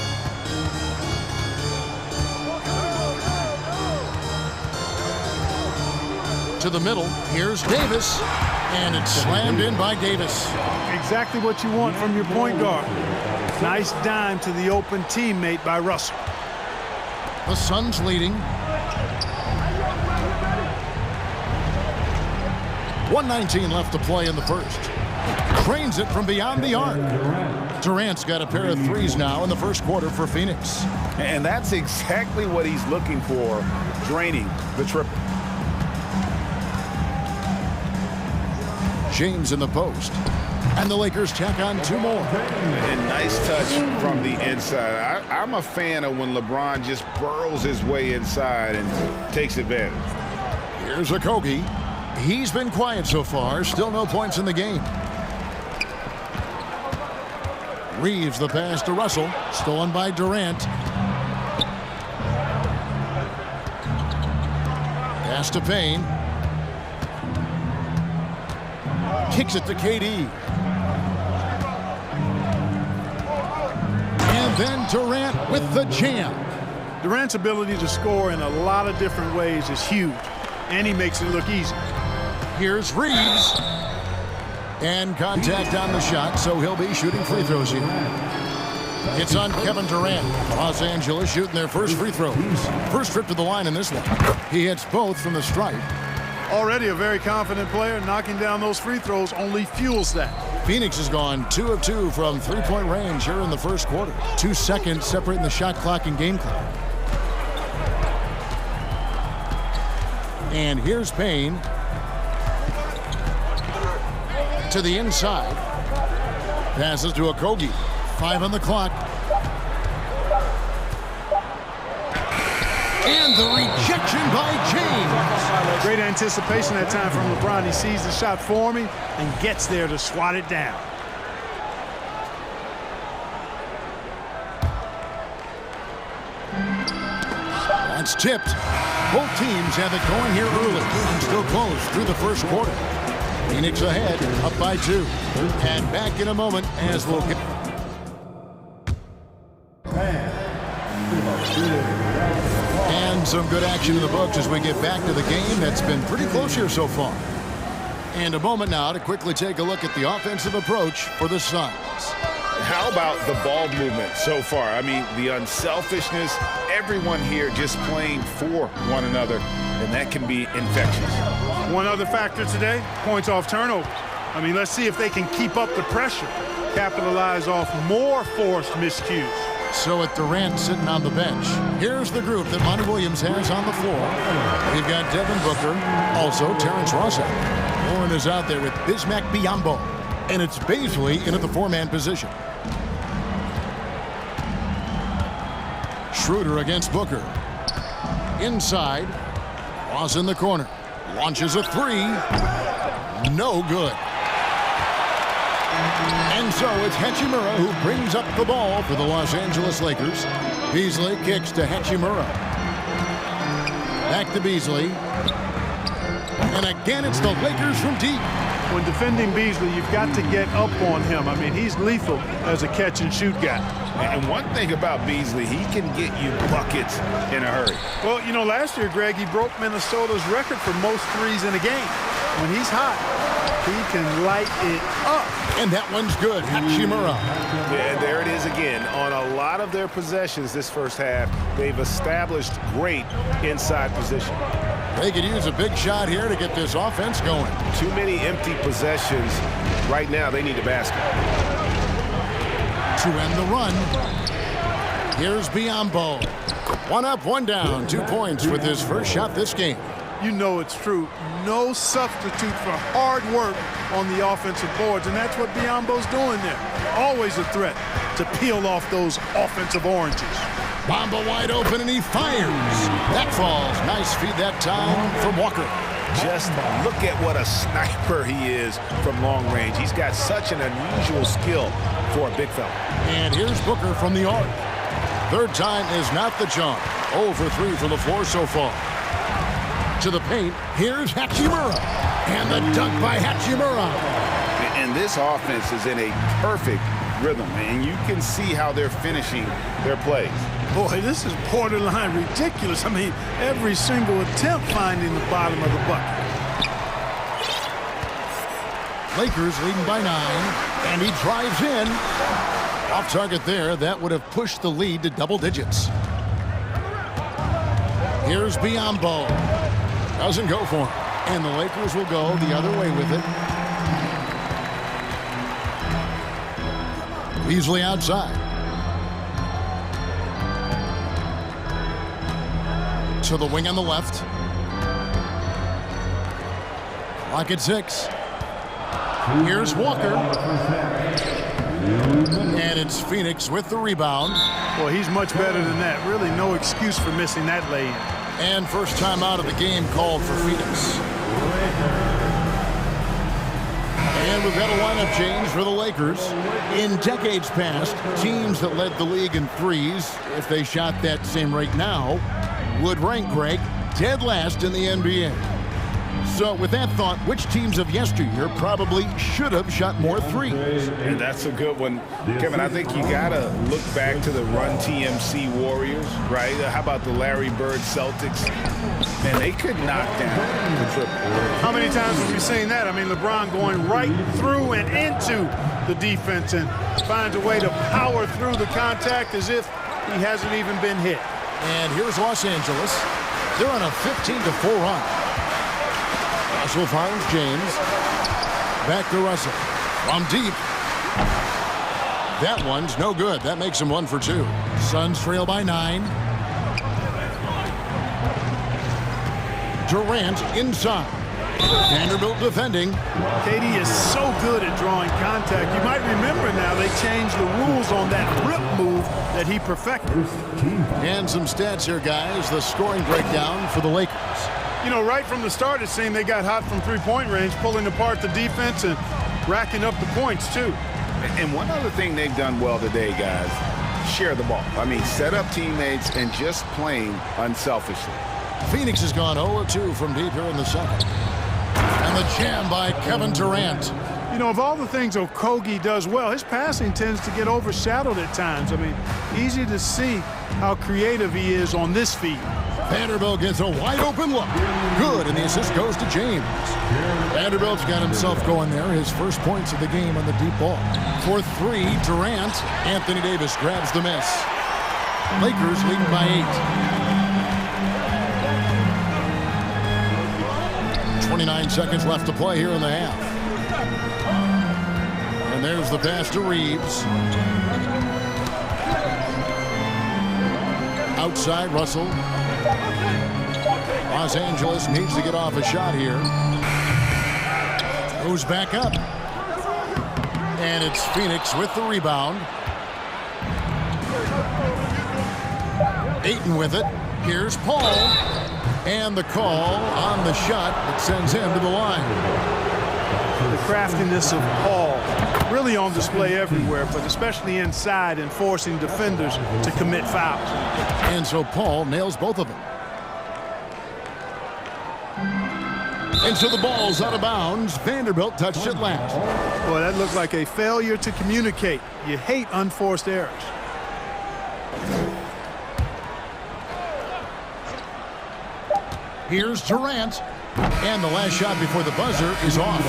To the middle, here's Davis. And it's slammed in by Davis. Exactly what you want from your point guard. Nice dime to the open teammate by Russell. The Suns leading. 1:19 left to play in the first. Cranes it from beyond the arc. Durant's got a pair of 3s now in the first quarter for Phoenix. And that's exactly what he's looking for, draining the triple. James in the post. And the Lakers tack on 2 more. And nice touch from the inside. I'm a fan of when LeBron just burrows his way inside and takes advantage. Here's Okogie. He's been quiet so far. Still no points in the game. Reeves the pass to Russell. Stolen by Durant. Pass to Payne. Kicks it to KD. And then Durant with the jam. Durant's ability to score in a lot of different ways is huge, and he makes it look easy. Here's Reeves. And contact on the shot, so he'll be shooting free throws here. It's on Kevin Durant. Los Angeles shooting their first free throws. First trip to the line in this one. He hits both from the stripe. Already a very confident player. Knocking down those free throws only fuels that. Phoenix has gone 2 of 2 from three-point range here in the first quarter. 2 seconds separating the shot clock and game clock. And here's Payne. To the inside. Passes to Okogie. 5 on the clock. And the rejection by James. Great anticipation that time from LeBron. He sees the shot forming and gets there to swat it down. That's tipped. Both teams have it going here early. Still close through the first quarter. Phoenix ahead, up by 2. And back in a moment as we'll get... And some good action in the books as we get back to the game that's been pretty close here so far. And a moment now to quickly take a look at the offensive approach for the Suns. How about the ball movement so far? I mean, the unselfishness, everyone here just playing for one another, and that can be infectious. One other factor today, points off turnover. I mean, let's see if they can keep up the pressure, capitalize off more forced miscues. So with Durant sitting on the bench, here's the group that Monty Williams has on the floor. We've got Devin Booker, also Terrence Ross. Warren is out there with Bismack Biyombo, and it's Baisley in at the 4-man position. Schroeder against Booker. Inside, Ross in the corner. Launches a 3. No good. And so it's Hachimura who brings up the ball for the Los Angeles Lakers. Beasley kicks to Hachimura. Back to Beasley. And again, it's the Lakers from deep. When defending Beasley, you've got to get up on him. I mean, he's lethal as a catch-and-shoot guy. And one thing about Beasley, he can get you buckets in a hurry. Well, you know, last year, Greg, he broke Minnesota's record for most threes in a game. When he's hot, he can light it up. And that one's good. Hachimura. Yeah, there it is again. On a lot of their possessions this first half, they've established great inside position. They could use a big shot here to get this offense going. Too many empty possessions. Right now, they need a basket. To end the run, here's Biyombo. 1 up, 1 down. 2 points with his first shot this game. You know it's true. No substitute for hard work on the offensive boards, and that's what Biyombo's doing there. Always a threat to peel off those offensive oranges. Bamba wide open, and he fires. That falls. Nice feed that time from Walker. Just look at what a sniper he is from long range. He's got such an unusual skill for a big fella. And here's Booker from the arc. Third time is not the charm. 0 for 3 from the floor so far. To the paint, here's Hachimura. And the dunk by Hachimura. And this offense is in a perfect rhythm, and you can see how they're finishing their plays. Boy, this is borderline ridiculous. I mean, every single attempt finding the bottom of the bucket. Lakers leading by 9, and he drives in. Off target there, that would have pushed the lead to double digits. Here's Biyombo. Doesn't go for him. And the Lakers will go the other way with it. Beasley outside. To the wing on the left. Clock at 6. Here's Walker. And it's Phoenix with the rebound. Well, he's much better than that. Really no excuse for missing that lay-in. And first time out of the game called for Phoenix. And we've got a lineup change for the Lakers. In decades past, teams that led the league in threes, if they shot that same rate now, would rank, Greg, dead last in the NBA. So with that thought, which teams of yesteryear probably should have shot more threes? And that's a good one. Kevin, I think you got to look back to the Run TMC Warriors, right? How about the Larry Bird Celtics? Man, they could knock down the triple. How many times have we seen that? I mean, LeBron going right through and into the defense and finds a way to power through the contact as if he hasn't even been hit. And here's Los Angeles. They're on a 15-4 run. Russell finds James. Back to Russell. From deep. That one's no good. That makes him 1 for 2. Suns trail by 9. Durant inside. Vanderbilt defending. KD is so good at drawing contact. You might remember now they changed the rules on that rip move that he perfected. And some stats here, guys. The scoring breakdown for the Lakers. You know, right from the start, it seemed they got hot from three-point range, pulling apart the defense and racking up the points, too. And one other thing they've done well today, guys, share the ball. I mean, set up teammates and just playing unselfishly. Phoenix has gone 0-2 from deep here in the second. And the jam by Kevin Durant. You know, of all the things Okogie does well, his passing tends to get overshadowed at times. I mean, easy to see how creative he is on this feed. Vanderbilt gets a wide-open look. Good, and the assist goes to James. Vanderbilt's got himself going there. His first points of the game on the deep ball. For 3, Durant. Anthony Davis grabs the miss. Lakers leading by 8. 29 seconds left to play here in the half. And there's the pass to Reeves. Outside, Russell. Los Angeles needs to get off a shot here. Goes back up. And it's Phoenix with the rebound. Ayton with it. Here's Paul. And the call on the shot that sends him to the line. The craftiness of Paul really on display everywhere, but especially inside and forcing defenders to commit fouls. And so Paul nails both of them. And so the ball's out of bounds. Vanderbilt touched it last. Boy, that looked like a failure to communicate. You hate unforced errors. Here's Durant. And the last shot before the buzzer is off.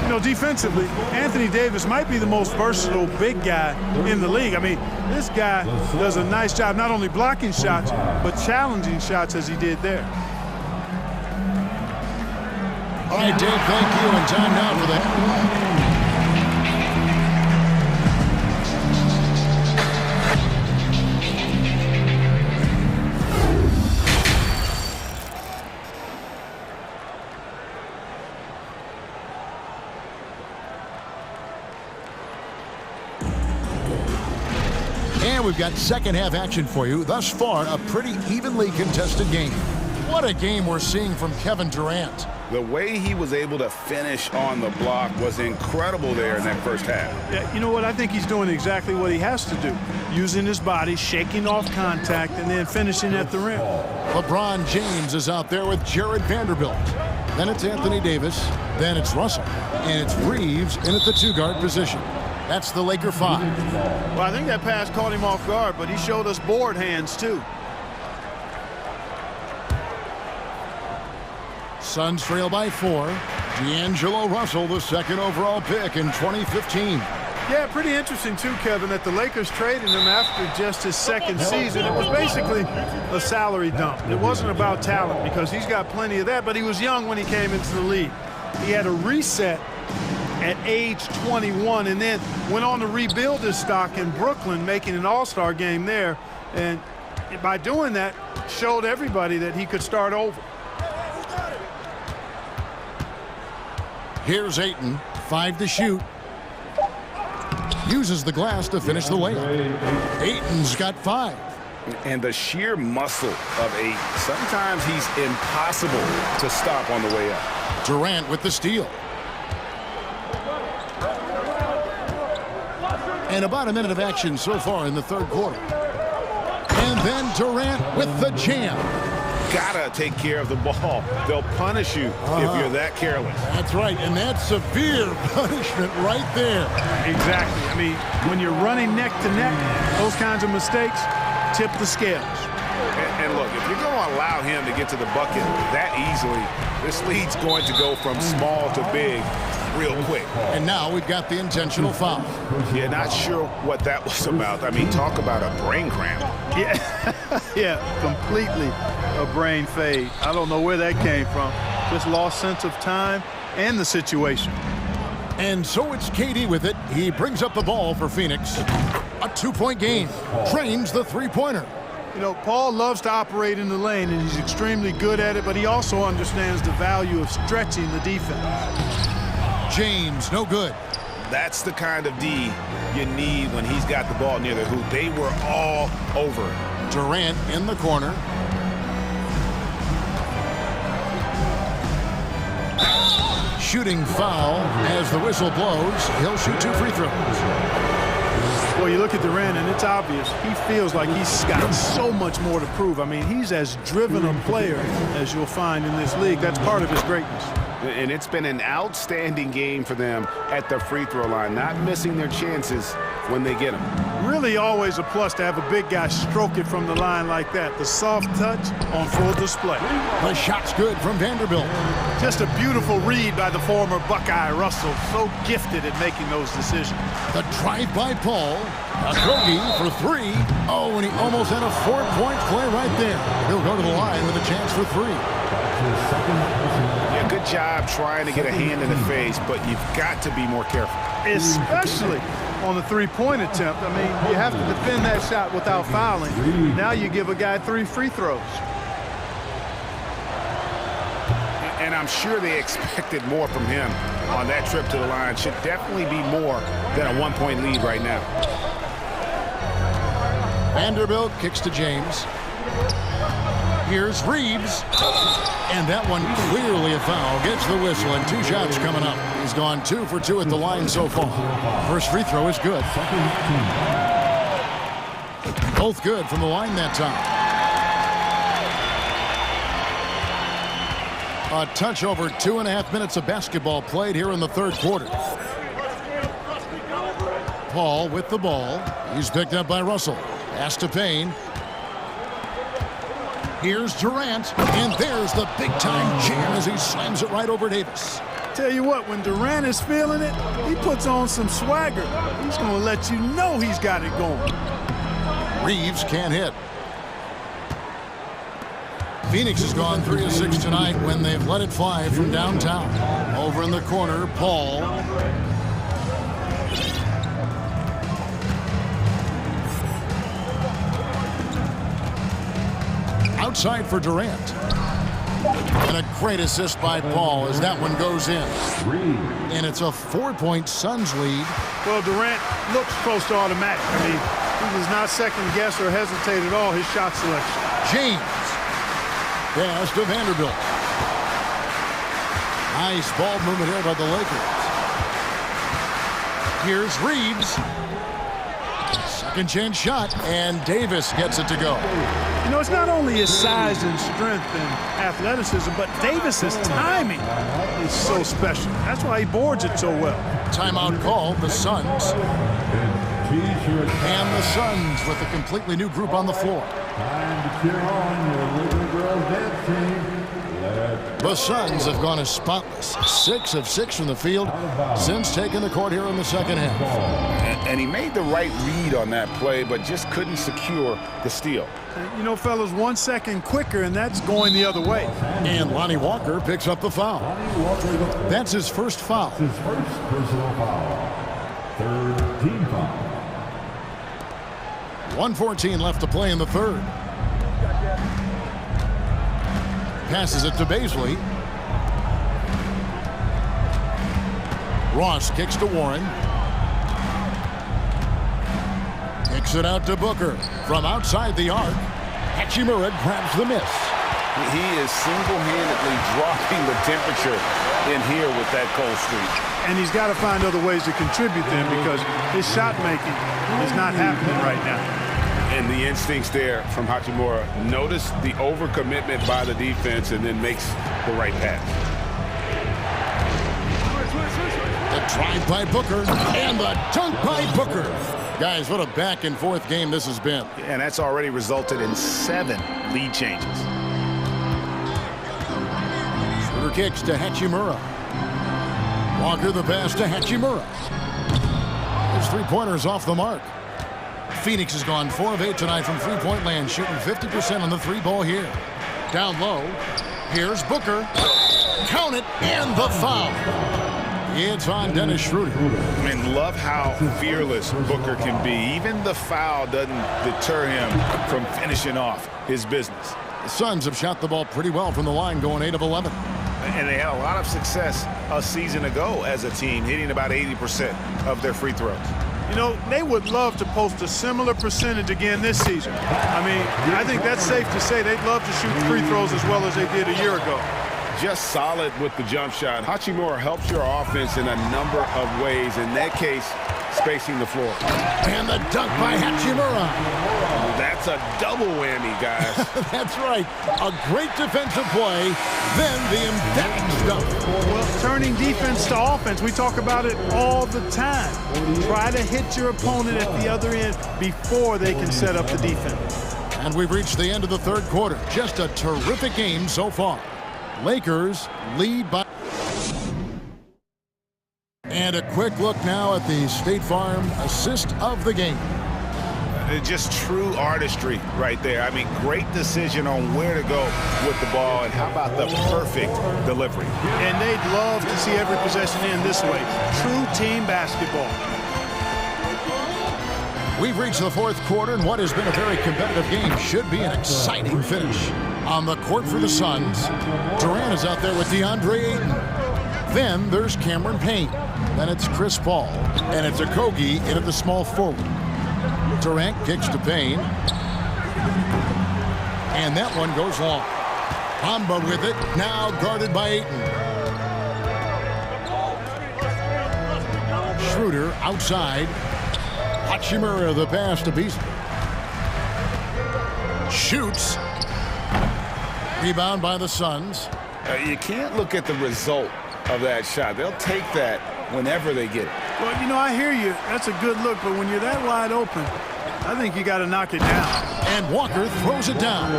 You know, defensively, Anthony Davis might be the most versatile big guy in the league. I mean, this guy does a nice job not only blocking shots, but challenging shots as he did there. All right, Dave, thank you. And time now for that. And we've got second half action for you. Thus far, a pretty evenly contested game. What a game we're seeing from Kevin Durant. The way he was able to finish on the block was incredible there in that first half. Yeah, you know what? I think he's doing exactly what he has to do. Using his body, shaking off contact, and then finishing at the rim. LeBron James is out there with Jared Vanderbilt. Then it's Anthony Davis. Then it's Russell. And it's Reeves in at the 2-guard position. That's the Laker 5. Well, I think that pass caught him off guard, but he showed us board hands, too. Suns trail by 4. D'Angelo Russell, the second overall pick in 2015. Yeah, pretty interesting, too, Kevin, that the Lakers traded him after just his second season. It was basically a salary dump. It wasn't about talent because he's got plenty of that, but he was young when he came into the league. He had a reset at age 21 and then went on to rebuild his stock in Brooklyn, making an all-star game there. And by doing that, showed everybody that he could start over. Here's Ayton, 5 to shoot. Uses the glass to finish the layup. Ayton's got 5. And the sheer muscle of Ayton. Sometimes he's impossible to stop on the way up. Durant with the steal. And about a minute of action so far in the third quarter. And then Durant with the jam. gotta take care of the ball. They'll punish you if you're that careless. That's right, and that's severe punishment right there. Exactly. I mean, when you're running neck to neck, those kinds of mistakes tip the scales. And look, if you're going to allow him to get to the bucket that easily, this lead's going to go from small to big real quick. And now we've got the intentional foul. Yeah, not sure what that was about. I mean, talk about a brain cramp. Yeah, yeah, completely a brain fade. I don't know where that came from. Just lost sense of time and the situation. And so it's KD with it. He brings up the ball for Phoenix. A 2-point game. Trains the three-pointer. You know, Paul loves to operate in the lane, and he's extremely good at it, but he also understands the value of stretching the defense. James, no good. That's the kind of D you need when he's got the ball near the hoop. They were all over it. Durant in the corner. Shooting foul as the whistle blows. He'll shoot 2 free throws. Well, you look at Durant, and it's obvious. He feels like he's got so much more to prove. I mean, he's as driven a player as you'll find in this league. That's part of his greatness. And it's been an outstanding game for them at the free throw line, not missing their chances when they get them. Really always a plus to have a big guy stroke it from the line like that. The soft touch on full display. The shot's good from Vanderbilt. Just a beautiful read by the former Buckeye Russell. So gifted at making those decisions. The drive by Paul. Okogie for 3. Oh, and he almost had a 4-point play right there. He'll go to the line with a chance for 3. Yeah, good job trying to get a hand in the face, but you've got to be more careful. Especially on the three-point attempt. I mean, you have to defend that shot without fouling. Now you give a guy 3 free throws. And I'm sure they expected more from him on that trip to the line. Should definitely be more than a 1-point lead right now. Vanderbilt kicks to James. Here's Reeves. And that one clearly a foul. Gets the whistle, and 2 shots coming up. He's gone 2 for 2 at the line so far. First free throw is good. Both good from the line that time. A touch over 2.5 minutes of basketball played here in the third quarter. Paul with the ball. He's picked up by Russell. Pass to Payne. Here's Durant, and there's the big-time jam as he slams it right over Davis. Tell you what, when Durant is feeling it, he puts on some swagger. He's going to let you know he's got it going. Reeves can't hit. Phoenix has gone 3 of 6 tonight when they've let it fly from downtown. Over in the corner, Paul. Outside for Durant. And a great assist by Paul as that one goes in. And it's a 4-point Suns lead. Well, Durant looks close to automatic. I mean, he does not second guess or hesitate at all his shot selection. James. Pass to Vanderbilt. Nice ball movement here by the Lakers. Here's Reeves. Second chance shot, and Davis gets it to go. You know, it's not only his size and strength and athleticism, but Davis's timing is so special. That's why he boards it so well. Timeout called, the Suns. And the Suns with a completely new group on the floor. The Suns have gone as spotless. 6 of 6 from the field since taking the court here in the second half. And he made the right read on that play, but just couldn't secure the steal. You know, fellas, 1 second quicker, and that's going the other way. And Lonnie Walker picks up the foul. That's his first foul. His first personal foul. Third team foul. 1:14 left to play in the third. Passes it to Baisley. Ross kicks to Warren. Kicks it out to Booker. From outside the arc, Hachimura grabs the miss. He is single-handedly dropping the temperature in here with that cold streak. And he's got to find other ways to contribute then, because his shot making is not happening right now. And the instincts there from Hachimura. Notice the overcommitment by the defense and then makes the right pass. The drive by Booker and the dunk by Booker. Guys, what a back-and-forth game this has been. And that's already resulted in 7 lead changes. Shooter kicks to Hachimura. Walker the pass to Hachimura. His three-pointers off the mark. Phoenix has gone 4 of 8 tonight from three-point land, shooting 50% on the three ball here. Down low, here's Booker. Count it, and the foul. It's on Dennis Schroeder. I mean, love how fearless Booker can be. Even the foul doesn't deter him from finishing off his business. The Suns have shot the ball pretty well from the line, going 8 of 11. And they had a lot of success a season ago as a team, hitting about 80% of their free throws. You know, they would love to post a similar percentage again this season. I mean, I think that's safe to say they'd love to shoot free throws as well as they did a year ago. Just solid with the jump shot. Hachimura helps your offense in a number of ways. In that case, spacing the floor. And the dunk by Hachimura. That's a double whammy, guys. That's right. A great defensive play, then the emphatic stuff. Well, turning defense to offense, we talk about it all the time. Try to hit your opponent at the other end before they can set up the defense. And we've reached the end of the third quarter. Just a terrific game so far. Lakers lead by... And a quick look now at the State Farm assist of the game. Just true artistry right there. I mean, great decision on where to go with the ball, and how about the perfect delivery. And they'd love to see every possession end this way. True team basketball. We've reached the fourth quarter, and what has been a very competitive game should be an exciting finish. On the court for the Suns, Durant is out there with DeAndre Ayton. Then there's Cameron Payne. Then it's Chris Paul. And it's Okogie in at the small forward. Durant kicks to Payne. And that one goes long. Bamba with it, now guarded by Ayton. Schroeder outside. Hachimura the pass to Beasley. Shoots. Rebound by the Suns. You can't look at the result of that shot. They'll take that whenever they get it. Well, you know, I hear you. That's a good look, but when you're that wide open, I think you got to knock it down. And Walker throws it down.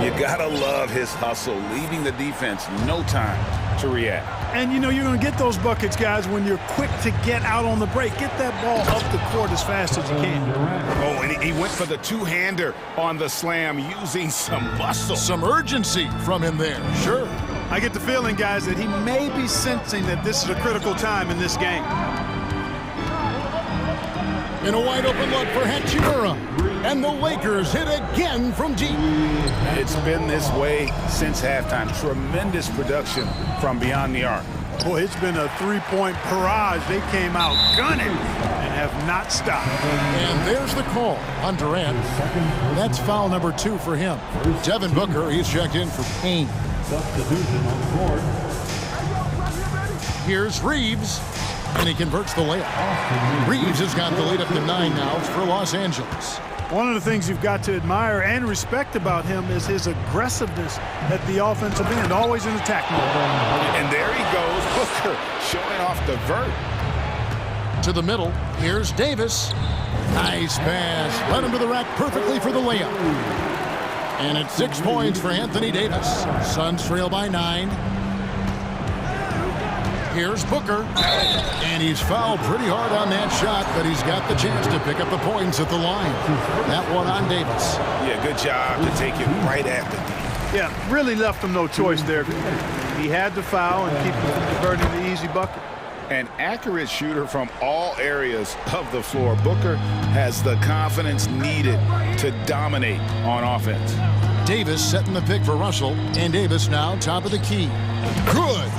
You got to love his hustle, leaving the defense no time to react. And, you know, you're going to get those buckets, guys, when you're quick to get out on the break. Get that ball up the court as fast as you can. Oh, and he went for the two-hander on the slam, using some muscle. Some urgency from him there, sure. I get the feeling, guys, that he may be sensing that this is a critical time in this game. In a wide open look for Hachimura. And the Lakers hit again from deep. It's been this way since halftime. Tremendous production from beyond the arc. Boy, it's been a three-point barrage. They came out gunning and have not stopped. And there's the call on Durant. That's foul number 2 for him. Devin Booker, he's checked in for Payne. Substitution on the court. Here's Reeves, and he converts the layup. Reeves has got the lead up to 9 now for Los Angeles. One of the things you've got to admire and respect about him is his aggressiveness at the offensive end, always in attack mode. And there he goes, Booker, showing off the vert. To the middle, here's Davis. Nice pass, led him to the rack perfectly for the layup. And it's 6 points for Anthony Davis. Suns trail by 9. Here's Booker. And he's fouled pretty hard on that shot, but he's got the chance to pick up the points at the line. That one on Davis. Yeah, good job to take it right at the D. Yeah, really left him no choice there. He had to foul and keep him from converting the easy bucket. An accurate shooter from all areas of the floor. Booker has the confidence needed to dominate on offense. Davis setting the pick for Russell, and Davis now top of the key. Good.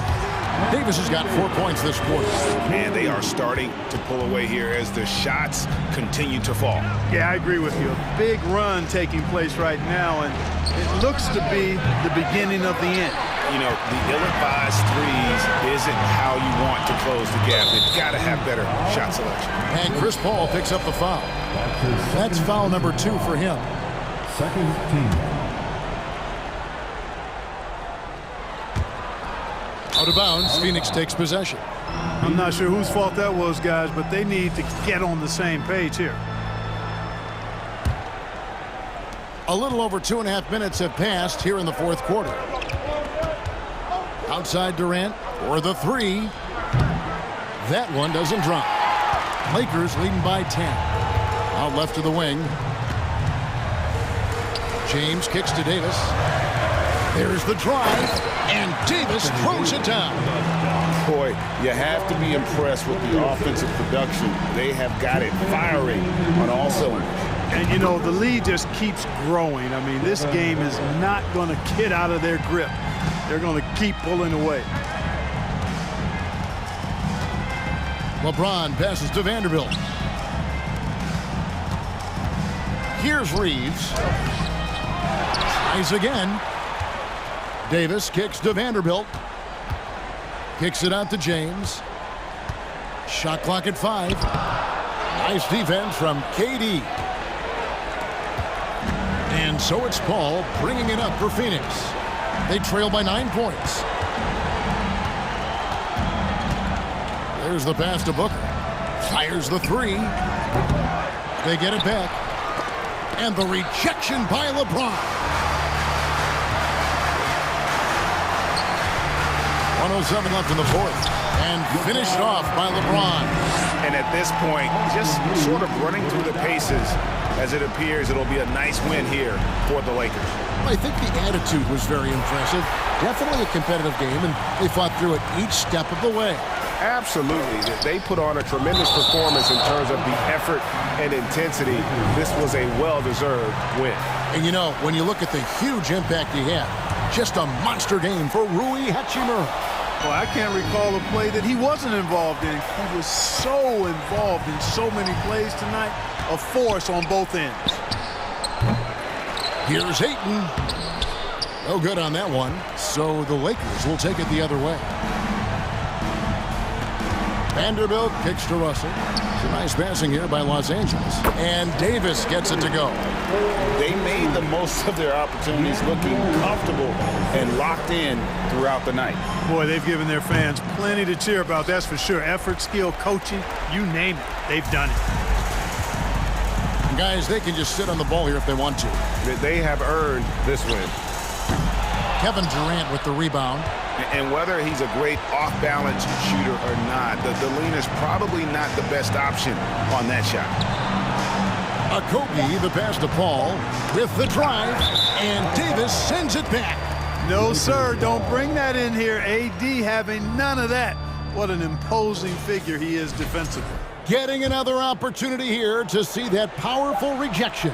Davis has got 4 points this quarter. Man, they are starting to pull away here as the shots continue to fall. Yeah, I agree with you. A big run taking place right now, and it looks to be the beginning of the end. You know, the ill-advised threes isn't how you want to close the gap. They've got to have better shot selection. And Chris Paul picks up the foul. That's foul number 2 for him. Second team. Out of bounds, Phoenix takes possession. I'm not sure whose fault that was, guys, but they need to get on the same page here. A little over 2.5 minutes have passed here in the fourth quarter. Outside Durant for the 3. That one doesn't drop. Lakers leading by 10. Out left to the wing. James kicks to Davis. There's the drive, and Davis throws it down. Boy, you have to be impressed with the offensive production. They have got it firing on all cylinders. And, you know, the lead just keeps growing. I mean, this game is not going to get out of their grip. They're going to keep pulling away. LeBron passes to Vanderbilt. Here's Reeves. Tries again. Davis kicks to Vanderbilt. Kicks it out to James. Shot clock at 5. Nice defense from KD. And so it's Paul bringing it up for Phoenix. They trail by 9 points. There's the pass to Booker. Fires the 3. They get it back. And the rejection by LeBron. 1:07 left in the fourth. And finished off by LeBron. And at this point, just sort of running through the paces, as it appears it'll be a nice win here for the Lakers. I think the attitude was very impressive. Definitely a competitive game, and they fought through it each step of the way. Absolutely. They put on a tremendous performance in terms of the effort and intensity. This was a well-deserved win. And you know, when you look at the huge impact he had, just a monster game for Rui Hachimura. Well, I can't recall a play that he wasn't involved in. He was so involved in so many plays tonight. A force on both ends. Here's Ayton. No good on that one. So the Lakers will take it the other way. Vanderbilt kicks to Russell. It's a nice passing here by Los Angeles. And Davis gets it to go. They made the most of their opportunities, looking comfortable and locked in throughout the night. Boy, they've given their fans plenty to cheer about, that's for sure. Effort, skill, coaching, you name it, they've done it. And guys, they can just sit on the ball here if they want to. They have earned this win. Kevin Durant with the rebound. And whether he's a great off-balance shooter or not, the lean is probably not the best option on that shot. Kobe, the pass to Paul with the drive, and Davis sends it back. No, sir, don't bring that in here. AD having none of that. What an imposing figure he is defensively. Getting another opportunity here to see that powerful rejection.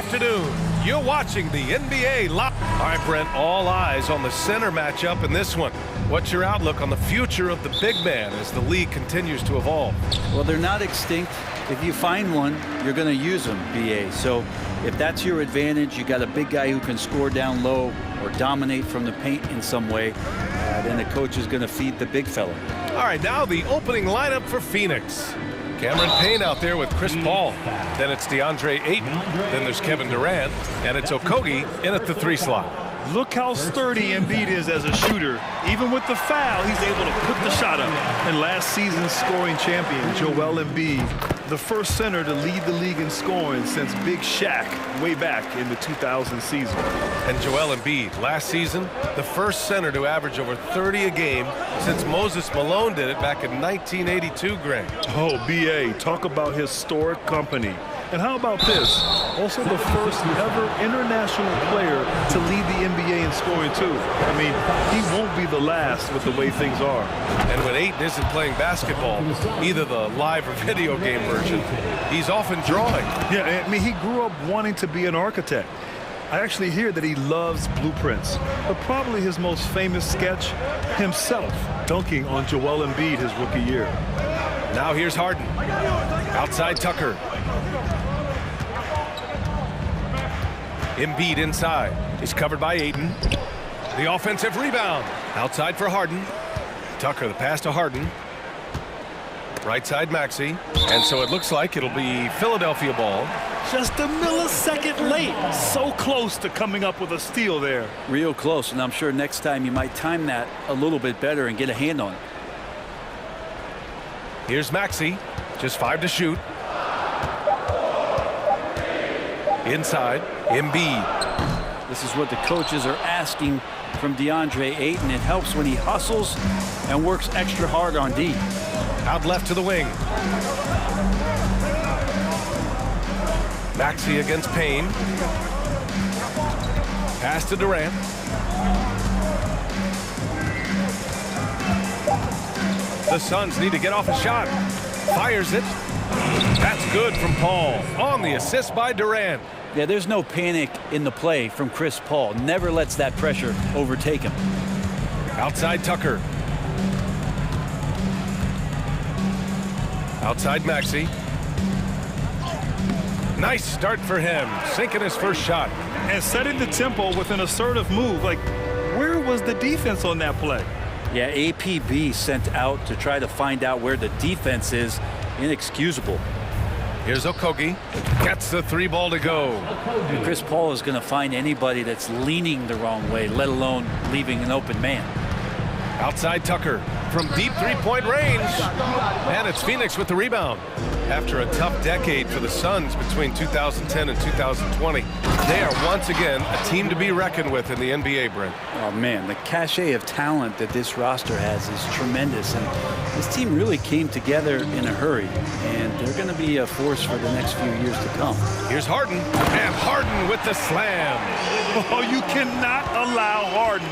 afternoon. You're watching the NBA Live. All right, Brent, all eyes on the center matchup in this one. What's your outlook on the future of the big man as the league continues to evolve? Well, they're not extinct. If you find one, you're going to use them, BA. So if that's your advantage, you got a big guy who can score down low or dominate from the paint in some way, then the coach is going to feed the big fella. All right, now the opening lineup for Phoenix. Cameron Payne out there with Chris Paul. Then it's DeAndre Ayton. Then there's Kevin Durant. And it's Okogie in at the 3 slot. Look how sturdy Embiid is as a shooter. Even with the foul, he's able to put the shot up. And last season's scoring champion, Joel Embiid, the first center to lead the league in scoring since Big Shaq way back in the 2000 season. And Joel Embiid, last season, the first center to average over 30 a game since Moses Malone did it back in 1982, Grant. Oh, BA, talk about historic company. And how about this? Also the first ever international player to lead the NBA in scoring, too. I mean, he won't be the last with the way things are. And when Ayton isn't playing basketball, either the live or video game version, he's often drawing. Yeah, I mean, he grew up wanting to be an architect. I actually hear that he loves blueprints, but probably his most famous sketch, himself dunking on Joel Embiid his rookie year. Now here's Harden. Outside Tucker. Embiid inside. He's covered by Ayton. The offensive rebound. Outside for Harden. Tucker, the pass to Harden. Right side Maxey. And so it looks like it'll be Philadelphia ball. Just a millisecond late. So close to coming up with a steal there. Real close, and I'm sure next time you might time that a little bit better and get a hand on it. Here's Maxey. Just 5 to shoot. Inside, Embiid. This is what the coaches are asking from DeAndre Ayton. It helps when he hustles and works extra hard on D. Out left to the wing. Maxey against Payne. Pass to Durant. The Suns need to get off a shot. Fires it. That's good from Paul. On the assist by Durant. Yeah, there's no panic in the play from Chris Paul. Never lets that pressure overtake him. Outside Tucker. Outside Maxey. Nice start for him. Sinking his first shot. And setting the tempo with an assertive move. Like, where was the defense on that play? Yeah, APB sent out to try to find out where the defense is. Inexcusable. Here's Okogie. Gets the 3 ball to go. And Chris Paul is going to find anybody that's leaning the wrong way, let alone leaving an open man. Outside Tucker from deep 3-point range. And it's Phoenix with the rebound. After a tough decade for the Suns between 2010 and 2020, they are once again a team to be reckoned with in the NBA, Brent. Oh, man, the cachet of talent that this roster has is tremendous. And this team really came together in a hurry. And they're going to be a force for the next few years to come. Here's Harden. And Harden with the slam. Oh, you cannot allow Harden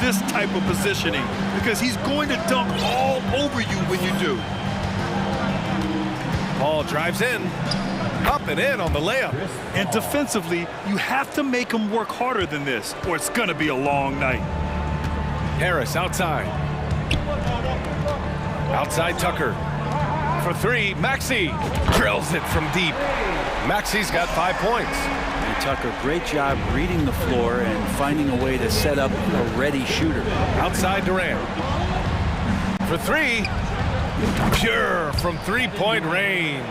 this type of positioning because he's going to dunk all over you when you do. Paul drives in, up and in on the layup. And defensively, you have to make him work harder than this, or it's going to be a long night. Harris outside. Outside Tucker. For 3, Maxey drills it from deep. Maxey's got 5 points. And Tucker, great job reading the floor and finding a way to set up a ready shooter. Outside Durant. For 3. Pure from 3-point range.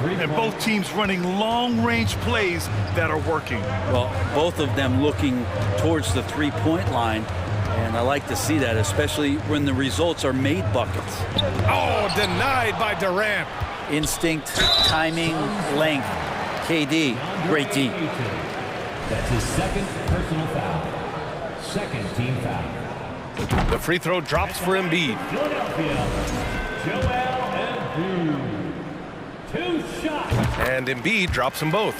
And both teams running long-range plays that are working. Well, both of them looking towards the 3-point line. And I like to see that, especially when the results are made buckets. Oh, denied by Durant. Instinct, timing, length. KD, great D. That's his second personal foul. Second team foul. The free throw drops for Embiid. Joel Embiid. 2 shots. And Embiid drops them both.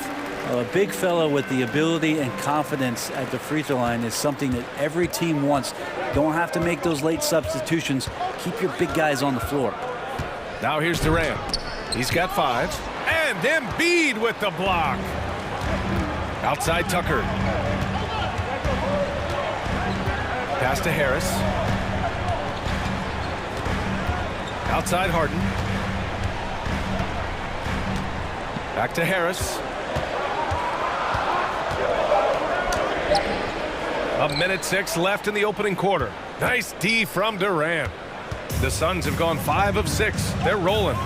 Well, a big fella with the ability and confidence at the free throw line is something that every team wants. Don't have to make those late substitutions. Keep your big guys on the floor. Now here's Durant. He's got 5. And Embiid with the block. Outside Tucker. Pass to Harris. Outside Harden. Back to Harris. A minute 6 left in the opening quarter. Nice D from Durant. The Suns have gone 5 of 6. They're rolling.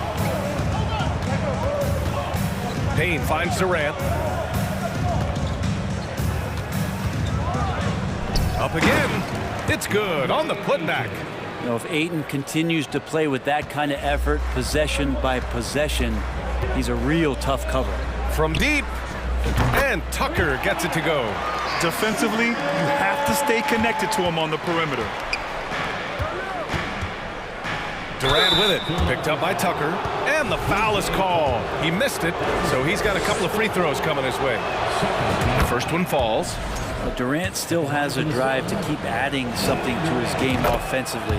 Payne finds Durant. Up again. It's good on the putback. You know, if Ayton continues to play with that kind of effort, possession by possession, he's a real tough cover. From deep, and Tucker gets it to go. Defensively, you have to stay connected to him on the perimeter. Durant with it, picked up by Tucker, and the foul is called. He missed it, so he's got a couple of free throws coming his way. The first one falls. But Durant still has a drive to keep adding something to his game offensively,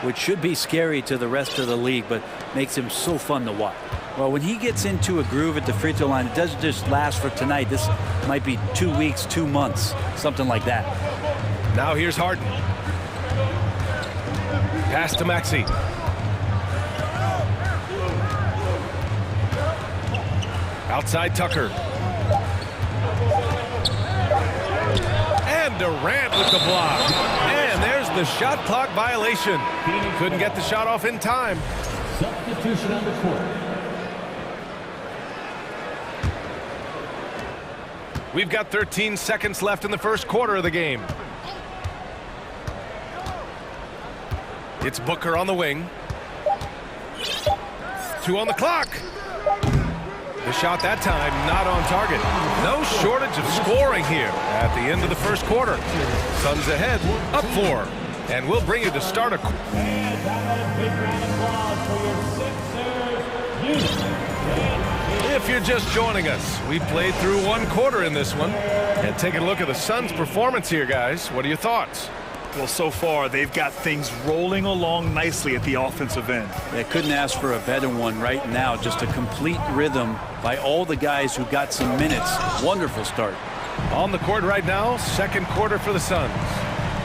which should be scary to the rest of the league, but makes him so fun to watch. Well, when he gets into a groove at the free throw line, it doesn't just last for tonight. This might be 2 weeks, 2 months, something like that. Now here's Harden. Pass to Maxey. Outside Tucker. And Durant with the block. And there's the shot clock violation. Couldn't get the shot off in time. Substitution on the court. We've got 13 seconds left in the first quarter of the game. It's Booker on the wing. 2 on the clock. The shot that time not on target. No shortage of scoring here at the end of the first quarter. Suns ahead, up 4. And we'll bring you the start of... If you're just joining us, we played through 1 quarter in this one. And take a look at the Suns' performance here, guys. What are your thoughts? Well, so far, they've got things rolling along nicely at the offensive end. They couldn't ask for a better one right now. Just a complete rhythm by all the guys who got some minutes. Wonderful start. On the court right now, second quarter for the Suns.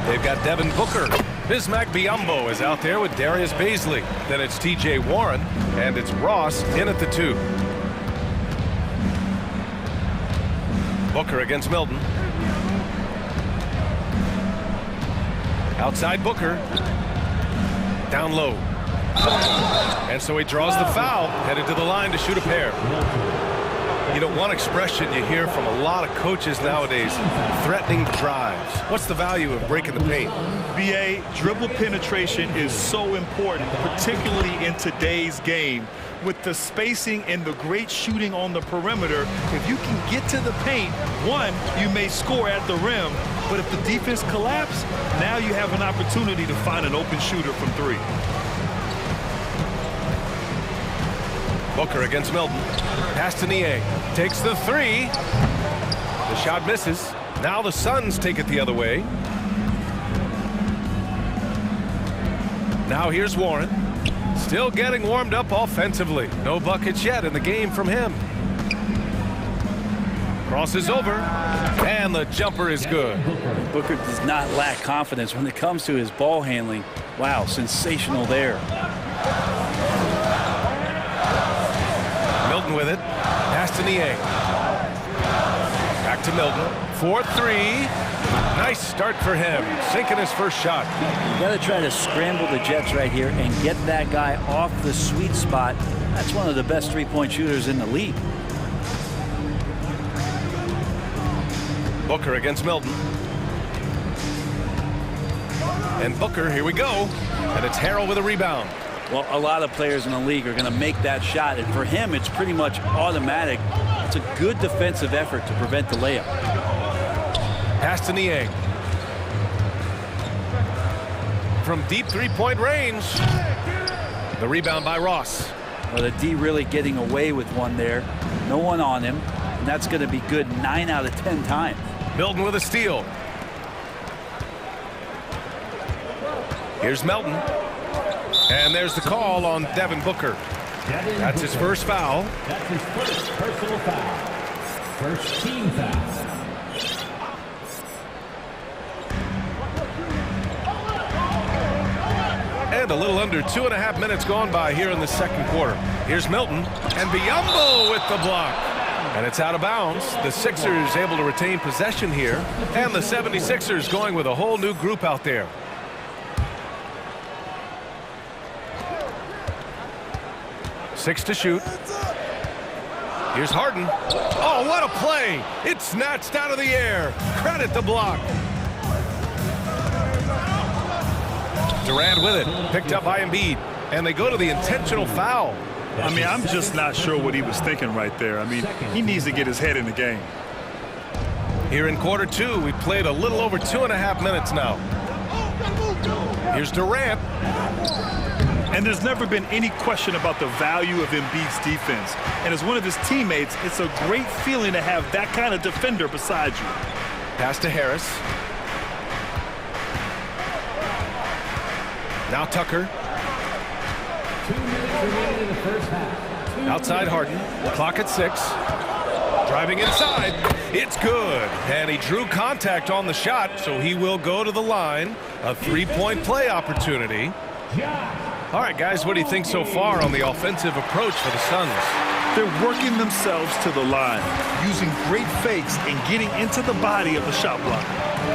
They've got Devin Booker. Bismack Biyombo is out there with Darius Bazley. Then it's T.J. Warren, and it's Ross in at the 2. Booker against Milton. Outside Booker. Down low. And so he draws the foul, headed to the line to shoot a pair. You know, one expression you hear from a lot of coaches nowadays, threatening drives. What's the value of breaking the paint? BA, dribble penetration is so important, particularly in today's game. With the spacing and the great shooting on the perimeter, if you can get to the paint, one, you may score at the rim, but if the defense collapses, now you have an opportunity to find an open shooter from 3. Booker against Milton. Pass to Nie. Takes the 3. The shot misses. Now the Suns take it the other way. Now here's Warren. Still getting warmed up offensively. No buckets yet in the game from him. Crosses over, and the jumper is good. Booker does not lack confidence when it comes to his ball handling. Wow, sensational there. Milton with it. Pass to Nie. Back to Milton. 4-3. Nice start for him. Sinking his first shot. You got to try to scramble the Jets right here and get that guy off the sweet spot. That's one of the best three-point shooters in the league. Booker against Milton. And Booker, here we go. And it's Harrell with a rebound. Well, a lot of players in the league are going to make that shot, and for him, it's pretty much automatic. It's a good defensive effort to prevent the layup. Pass to Nie. From deep three-point range. The rebound by Ross. Well, the D really getting away with one there. No one on him, and that's going to be good 9 out of 10 times. Milton with a steal. Here's Melton. And there's the call on Devin Booker. That's his first foul. That's his first personal foul. First team foul. And a little under 2.5 minutes gone by here in the second quarter. Here's Milton, and Biyombo with the block. And it's out of bounds. The Sixers able to retain possession here. And the 76ers going with a whole new group out there. Six to shoot. Here's Harden. Oh, what a play. It's snatched out of the air. Credit the block. Durant with it. Picked up by Embiid. And they go to the intentional foul. I mean, I'm just not sure what he was thinking right there. I mean, he needs to get his head in the game. Here in quarter two, we played a little over 2.5 minutes now. Here's Durant. And there's never been any question about the value of Embiid's defense. And as one of his teammates, it's a great feeling to have that kind of defender beside you. Pass to Harris. Now Tucker. 2 minutes remaining in the first half. Outside Harden. Clock at 6. Driving inside. It's good. And he drew contact on the shot, so he will go to the line. A three-point play opportunity. All right, guys, what do you think so far on the offensive approach for the Suns? They're working themselves to the line, using great fakes and getting into the body of the shot block.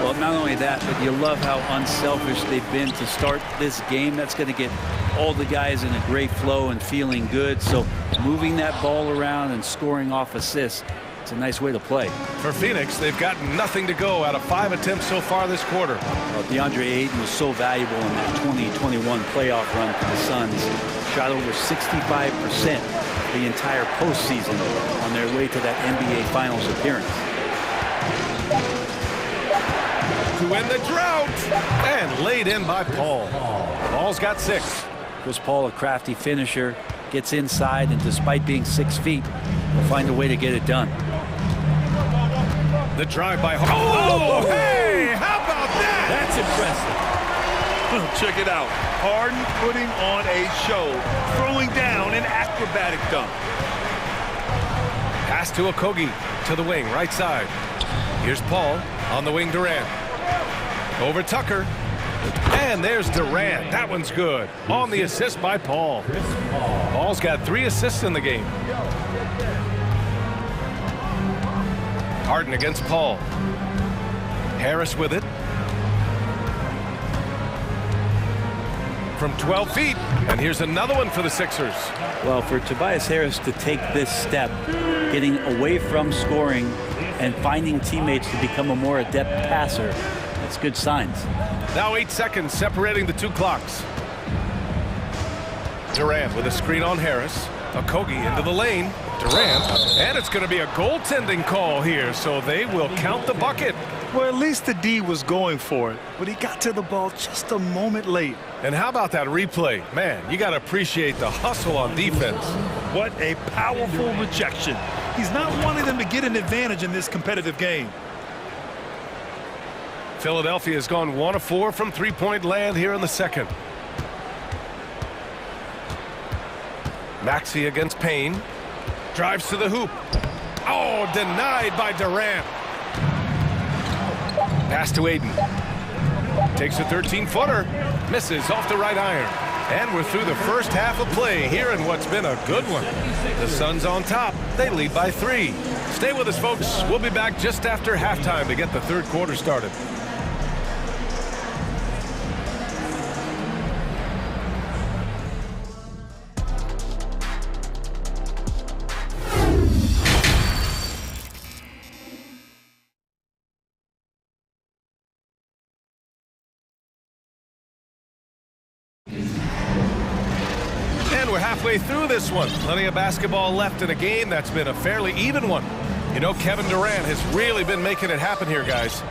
Well, not only that, but you love how unselfish they've been to start this game. That's going to get all the guys in a great flow and feeling good. So moving that ball around and scoring off assists, it's a nice way to play. For Phoenix, they've got nothing to go out of 5 attempts so far this quarter. Well, DeAndre Ayton was so valuable in that 2021 playoff run for the Suns. Shot over 65% the entire postseason on their way to that NBA Finals appearance. To end the drought, and laid in by Paul. Paul's got 6. Chris Paul, a crafty finisher, gets inside, and despite being 6 feet, will find a way to get it done. The drive by Harden. Oh, hey, how about that? That's impressive. Check it out. Harden putting on a show, throwing down an acrobatic dunk. Pass to Okogie, to the wing, right side. Here's Paul, on the wing, Durant. Over Tucker. And there's Durant. That one's good. On the assist by Paul. Paul's got 3 assists in the game. Harden against Paul. Harris with it. From 12 feet. And here's another one for the Sixers. Well, for Tobias Harris to take this step, getting away from scoring and finding teammates to become a more adept passer, that's good signs. Now 8 seconds separating the 2 clocks. Durant with a screen on Harris. Okogie into the lane. Durant. And it's going to be a goaltending call here, so they will count the bucket. Well, at least the D was going for it, but he got to the ball just a moment late. And how about that replay? Man, you got to appreciate the hustle on defense. What a powerful rejection. He's not wanting them to get an advantage in this competitive game. Philadelphia has gone 1 of 4 from three-point land here in the second. Maxey against Payne. Drives to the hoop. Oh, denied by Durant. Pass to Ayton. Takes a 13-footer. Misses off the right iron. And we're through the first half of play here in what's been a good one. The Suns on top. They lead by 3. Stay with us, folks. We'll be back just after halftime to get the third quarter started. We're halfway through this one. Plenty of basketball left in a game that's been a fairly even one. You know, Kevin Durant has really been making it happen here, guys.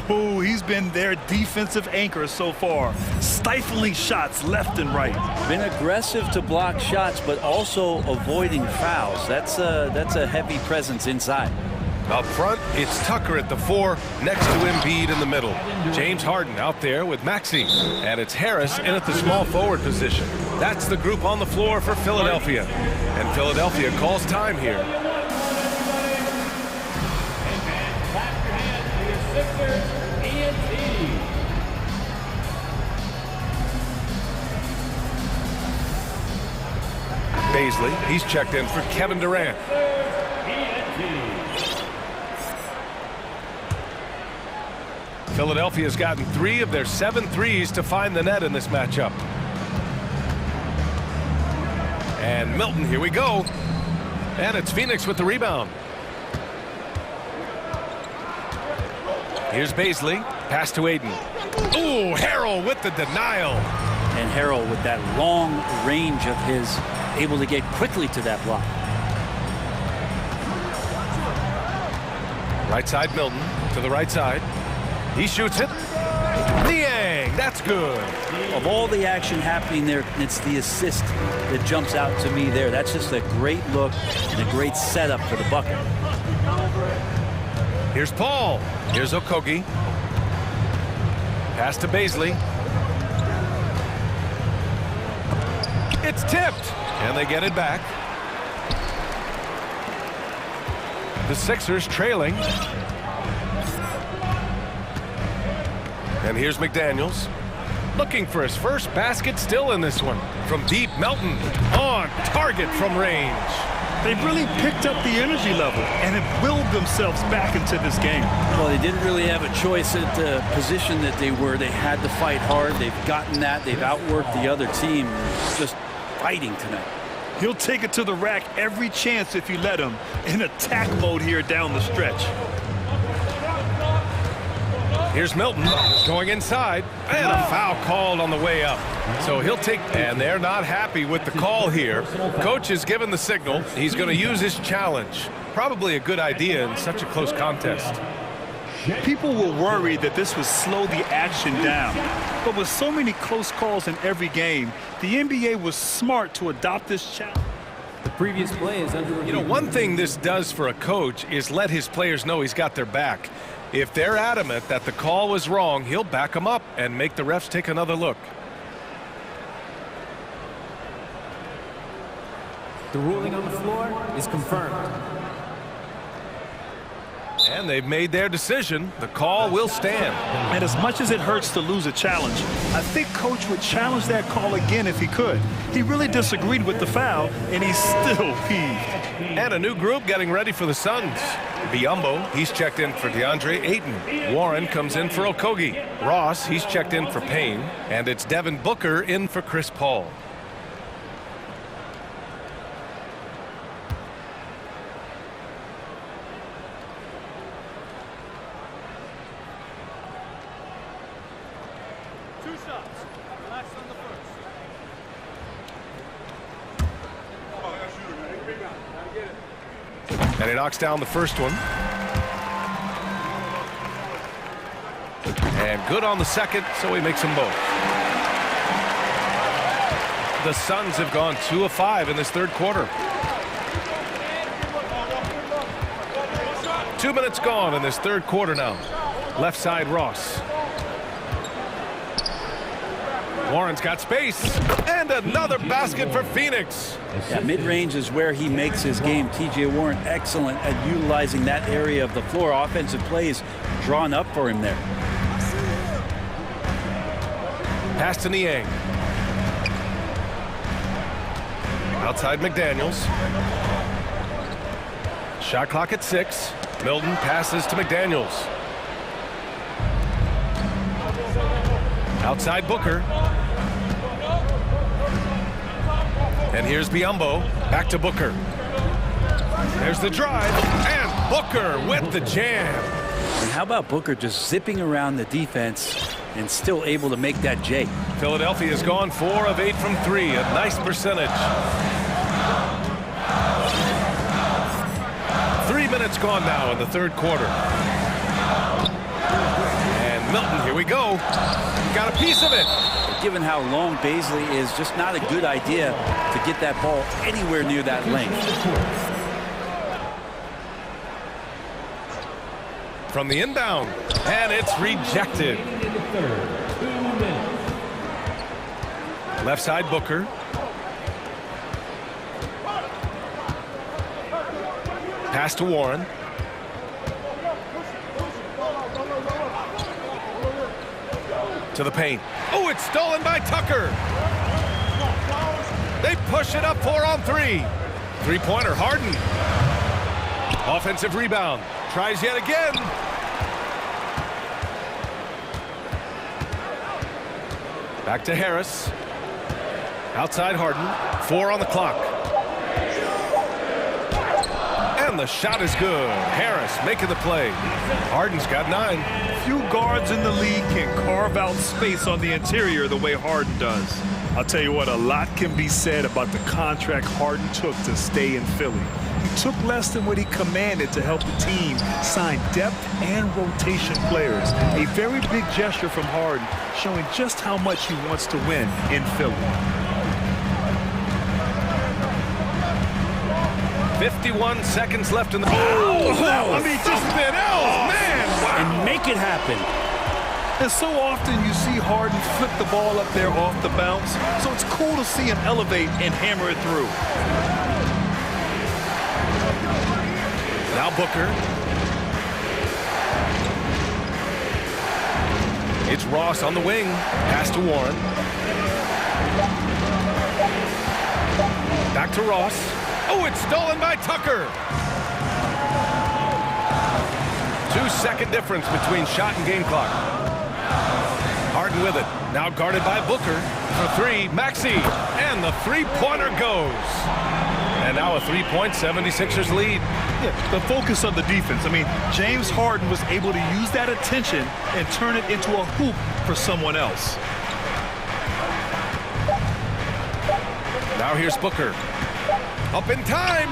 Oh, he's been their defensive anchor so far. Stifling shots left and right. Been aggressive to block shots, but also avoiding fouls. That's a heavy presence inside. Up front, it's Tucker at the 4, next to Embiid in the middle. James Harden out there with Maxey. And it's Harris in at the small forward position. That's the group on the floor for Philadelphia. And Philadelphia calls time here. Baisley, he's checked in for Kevin Durant. Philadelphia's gotten 3 of their 7 threes to find the net in this matchup. And Milton, here we go. And it's Phoenix with the rebound. Here's Baisley, pass to Aiden. Ooh, Harrell with the denial. And Harrell with that long range of his, able to get quickly to that block. Right side Milton to the right side. He shoots it. Niang, that's good. Of all the action happening there, it's the assist that jumps out to me there. That's just a great look and a great setup for the bucket. Here's Paul. Here's Okogie. Pass to Baisley. It's tipped, and they get it back. The Sixers trailing. And here's McDaniels, looking for his first basket still in this one. From deep, Melton on target from range. They've really picked up the energy level and have willed themselves back into this game. Well, they didn't really have a choice at the position that they were. They had to fight hard. They've gotten that. They've outworked the other team. Just fighting tonight. He'll take it to the rack every chance if you let him, in attack mode here down the stretch. Here's Milton going inside, and a foul called on the way up. So he'll take, and they're not happy with the call here. Coach has given the signal. He's going to use his challenge. Probably a good idea in such a close contest. People were worried that this would slow the action down. But with so many close calls in every game, the NBA was smart to adopt this challenge. The previous play is under review. You know, one thing this does for a coach is let his players know he's got their back. If they're adamant that the call was wrong, he'll back them up and make the refs take another look. The ruling on the floor is confirmed. And they've made their decision. The call will stand. And as much as it hurts to lose a challenge, I think Coach would challenge that call again if he could. He really disagreed with the foul, and he's still peeved. And a new group getting ready for the Suns. Biyombo, he's checked in for DeAndre Ayton. Warren comes in for Okogie. Ross, he's checked in for Payne. And it's Devin Booker in for Chris Paul. And he knocks down the first one. And good on the second, so he makes them both. The Suns have gone 2 of 5 in this third quarter. 2 minutes gone in this third quarter now. Left side, Ross. Warren's got space, and another basket for Phoenix. Yeah, mid-range is where he makes his game. TJ Warren excellent at utilizing that area of the floor. Offensive plays drawn up for him there. Pass to Niang. Outside McDaniels. Shot clock at 6. Milton passes to McDaniels. Outside Booker. And here's Biyombo. Back to Booker. There's the drive. And Booker with the jam. And how about Booker just zipping around the defense and still able to make that J? Philadelphia's gone 4 of 8 from 3. A nice percentage. 3 minutes gone now in the third quarter. And Milton, here we go. Got a piece of it. Given how long Baisley is, just not a good idea to get that ball anywhere near that length. From the inbound, and it's rejected. Left side Booker. Pass to Warren. To the paint. Oh, it's stolen by Tucker. They push it up 4-on-3. Three-pointer, Harden. Offensive rebound. Tries yet again. Back to Harris. Outside Harden. 4 on the clock. And the shot is good. Harris making the play. Harden's got 9. Few guards in the league can carve out space on the interior the way Harden does. I'll tell you what, a lot can be said about the contract Harden took to stay in Philly. He took less than what he commanded to help the team sign depth and rotation players. A very big gesture from Harden, showing just how much he wants to win in Philly. 51 seconds left in the... I mean, just something else, man! Wow. And make it happen. And so often you see Harden flip the ball up there off the bounce, so it's cool to see him elevate and hammer it through. Now Booker. It's Ross on the wing. Pass to Warren. Back to Ross. Oh, it's stolen by Tucker. 2-second difference between shot and game clock. Harden with it. Now guarded by Booker. For 3, Maxey. And the three-pointer goes. And now a 3-point 76ers lead. Yeah, the focus of the defense. I mean, James Harden was able to use that attention and turn it into a hoop for someone else. Now here's Booker. Up in time.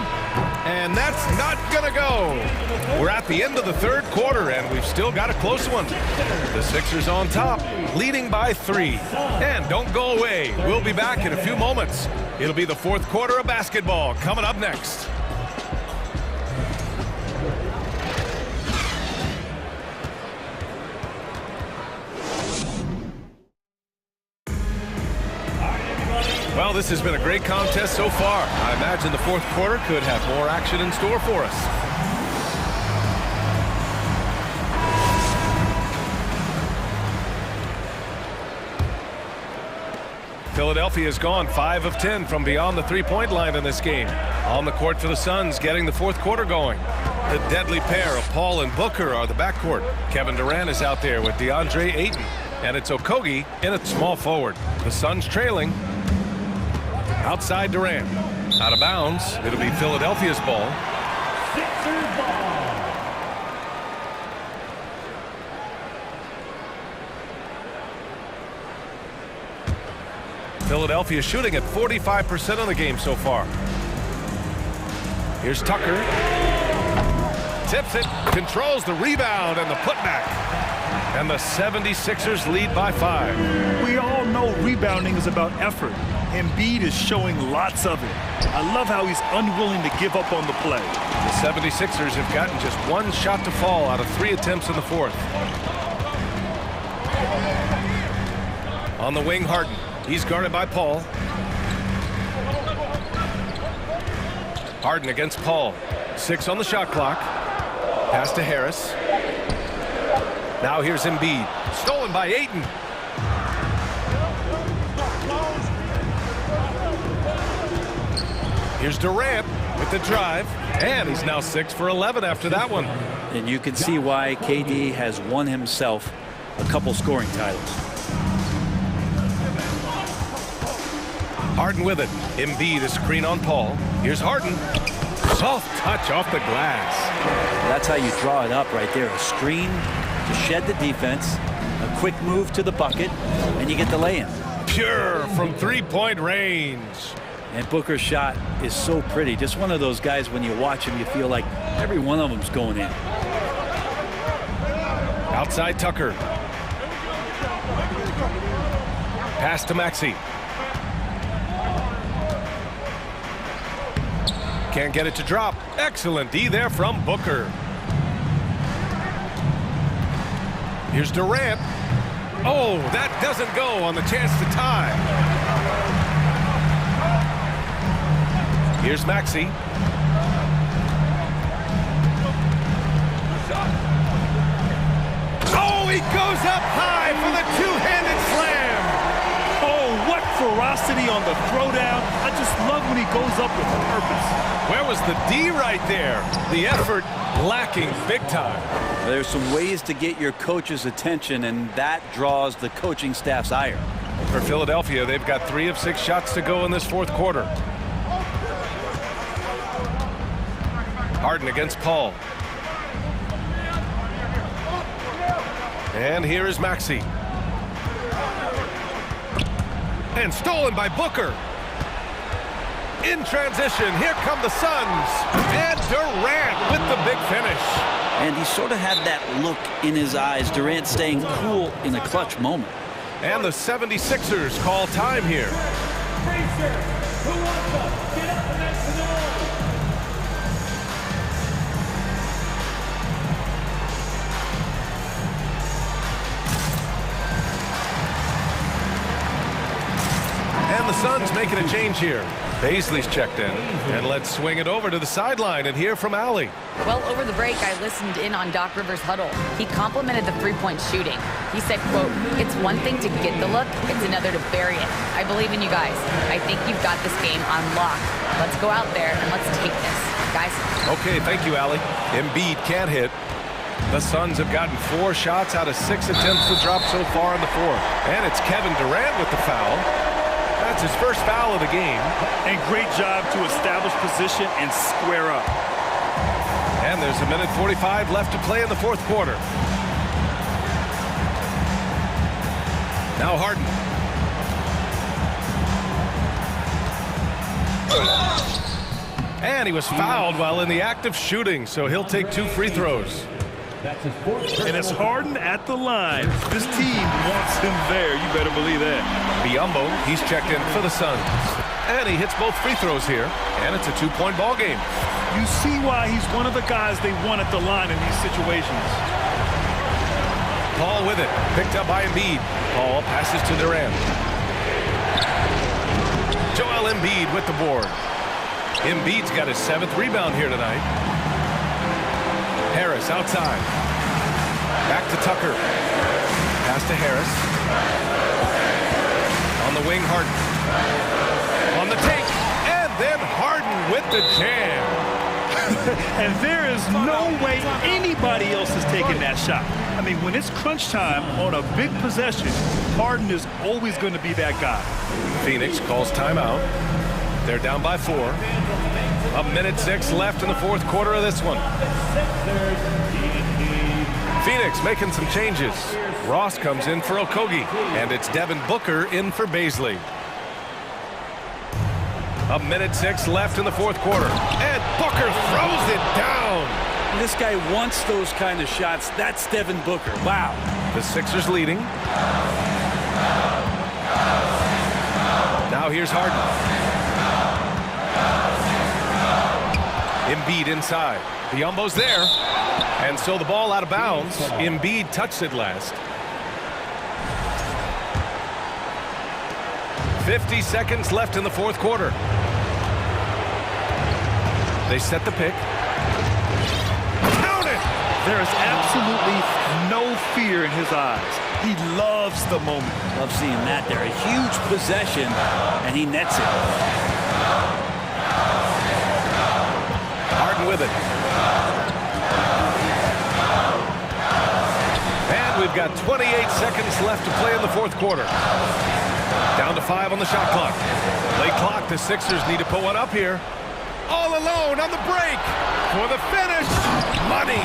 And that's not gonna go. We're at the end of the third quarter, and we've still got a close one. The Sixers on top, leading by 3. And don't go away. We'll be back in a few moments. It'll be the fourth quarter of basketball coming up next. Well, this has been a great contest so far. I imagine the fourth quarter could have more action in store for us. Philadelphia's gone 5 of 10 from beyond the three-point line in this game. On the court for the Suns, getting the fourth quarter going. The deadly pair of Paul and Booker are the backcourt. Kevin Durant is out there with DeAndre Ayton. And it's Okogie in at small forward. The Suns trailing. Outside Durant. Out of bounds. It'll be Philadelphia's ball. Sixers ball. Philadelphia shooting at 45% of the game so far. Here's Tucker. Tips it. Controls the rebound and the putback. And the 76ers lead by 5. We all know rebounding is about effort. Embiid is showing lots of it. I love how he's unwilling to give up on the play. The 76ers have gotten just 1 shot to fall out of 3 attempts in the fourth. On the wing, Harden. He's guarded by Paul. Harden against Paul. 6 on the shot clock. Pass to Harris. Now here's Embiid. Stolen by Ayton. Here's Durant with the drive. And he's now 6 for 11 after that one. And you can see why KD has won himself a couple scoring titles. Harden with it. Embiid a screen on Paul. Here's Harden. Soft touch off the glass. That's how you draw it up right there. A screen to shed the defense, a quick move to the bucket, and you get the lay-in. Pure from three-point range. And Booker's shot is so pretty. Just one of those guys, when you watch him, you feel like every one of them's going in. Outside Tucker. Pass to Maxey. Can't get it to drop. Excellent D there from Booker. Here's Durant. Oh, that doesn't go on the chance to tie. Here's Maxey. Oh, he goes up high for the two-handed velocity on the throwdown. I just love when he goes up with purpose. Where was the D right there? The effort lacking big time. There's some ways to get your coach's attention, and that draws the coaching staff's ire. For Philadelphia, they've got 3 of 6 shots to go in this fourth quarter. Harden against Paul. And here is Maxey. And stolen by Booker. In transition, here come the Suns. And Durant with the big finish. And he sort of had that look in his eyes, Durant staying cool in a clutch moment. And the 76ers call time here. And the Suns making a change here. Baisley's checked in. And let's swing it over to the sideline and hear from Allie. Well, over the break, I listened in on Doc Rivers' huddle. He complimented the three-point shooting. He said, quote, "It's one thing to get the look, it's another to bury it. I believe in you guys. I think you've got this game on lock. Let's go out there and let's take this, guys." Okay, thank you, Allie. Embiid can't hit. The Suns have gotten 4 shots out of 6 attempts to drop so far in the fourth. And it's Kevin Durant with the foul. That's his first foul of the game. And great job to establish position and square up. And there's a minute 45 left to play in the fourth quarter. Now Harden. And he was fouled while in the act of shooting, so he'll take 2 free throws. And it's Harden at the line. This team wants him there. You better believe that. Biyombo, he's checked in for the Suns. And he hits both free throws here. And it's a 2-point ball game. You see why he's one of the guys they want at the line in these situations. Paul with it. Picked up by Embiid. Paul passes to Durant. Joel Embiid with the board. Embiid's got his 7th rebound here tonight. Harris outside. Back to Tucker. Pass to Harris. On the wing, Harden. On the take. And then Harden with the jam. And there is no way anybody else is taking that shot. I mean, when it's crunch time on a big possession, Harden is always going to be that guy. Phoenix calls timeout. They're down by 4. A minute 6 left in the fourth quarter of this one. Phoenix making some changes. Ross comes in for Okogie. And it's Devin Booker in for Baisley. A minute 6 left in the fourth quarter. And Booker throws it down. This guy wants those kind of shots. That's Devin Booker. Wow. The Sixers leading. Now here's Harden. Embiid inside. Biyombo's there. And so the ball out of bounds. Embiid touched it last. 50 seconds left in the fourth quarter. They set the pick. Count it! There is absolutely no fear in his eyes. He loves the moment. Love seeing that there. A huge possession, and he nets it. Harden with it. And we've got 28 seconds left to play in the fourth quarter. Down to 5 on the shot clock. Late clock, the Sixers need to put one up here. All alone on the break for the finish. Money.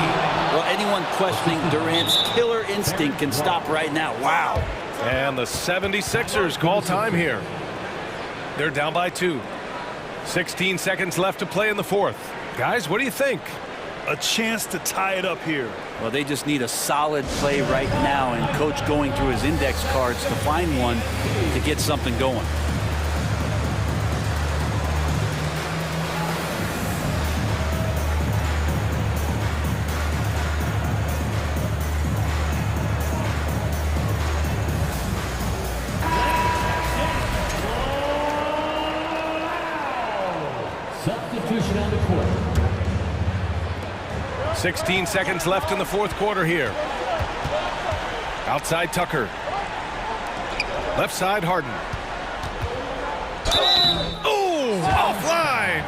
Well, anyone questioning Durant's killer instinct can stop right now. Wow. And the 76ers call time here. They're down by 2. 16 seconds left to play in the fourth. Guys, what do you think? A chance to tie it up here. Well, they just need a solid play right now, and Coach going through his index cards to find one to get something going. Substitution on the court. 16 seconds left in the fourth quarter here. Outside Tucker. Left side Harden. Oh, offline.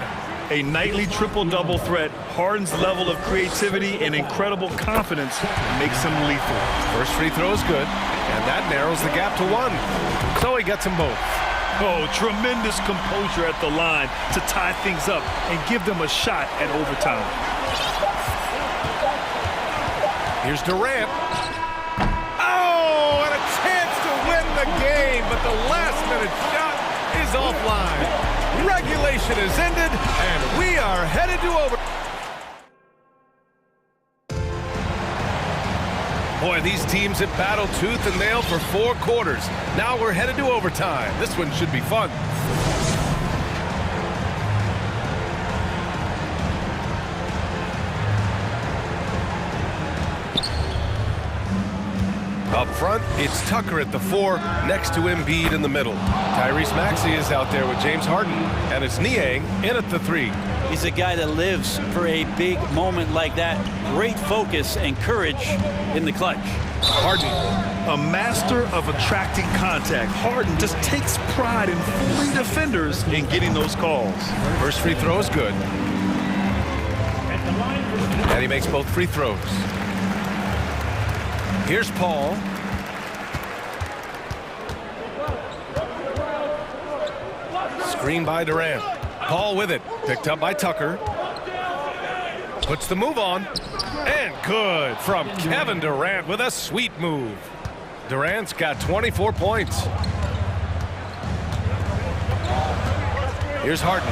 A nightly triple-double threat, Harden's level of creativity and incredible confidence makes him lethal. First free throw is good, and that narrows the gap to 1. So he gets them both. Oh, tremendous composure at the line to tie things up and give them a shot at overtime. Here's Durant. Oh, and a chance to win the game, but the last-minute shot is offline. Regulation is ended, and we are headed to overtime. Boy, these teams have battled tooth and nail for 4 quarters. Now we're headed to overtime. This one should be fun. Up front, it's Tucker at the 4, next to Embiid in the middle. Tyrese Maxey is out there with James Harden, and it's Niang in at the 3. He's a guy that lives for a big moment like that. Great focus and courage in the clutch. Harden, a master of attracting contact. Harden just takes pride in fooling defenders and getting those calls. First free throw is good. And he makes both free throws. Here's Paul. Screen by Durant. Paul with it. Picked up by Tucker. Puts the move on. And good from Kevin Durant with a sweet move. Durant's got 24 points. Here's Harden.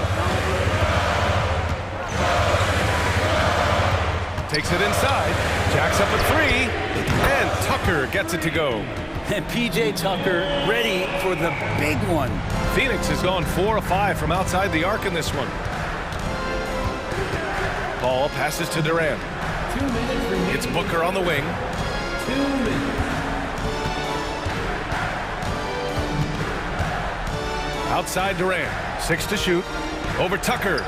Takes it inside. Jacks up a 3. And Tucker gets it to go. And P.J. Tucker ready for the big one. Phoenix has gone 4 of 5 from outside the arc in this one. Ball passes to Durant. 2 minutes remaining. It's Booker on the wing. 2 minutes. Outside Durant. 6 to shoot. Over Tucker.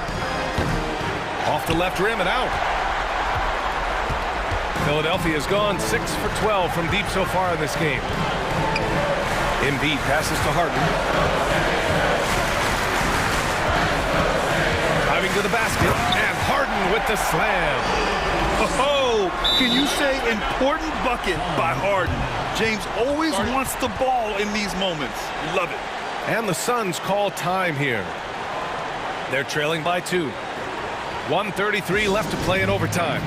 Off the left rim and out. Philadelphia has gone 6 for 12 from deep so far in this game. Embiid passes to Harden. Driving to the basket, and Harden with the slam. Oh, can you say important bucket by Harden? James always wants the ball in these moments. Love it. And the Suns call time here. They're trailing by 2. 1:33 left to play in overtime.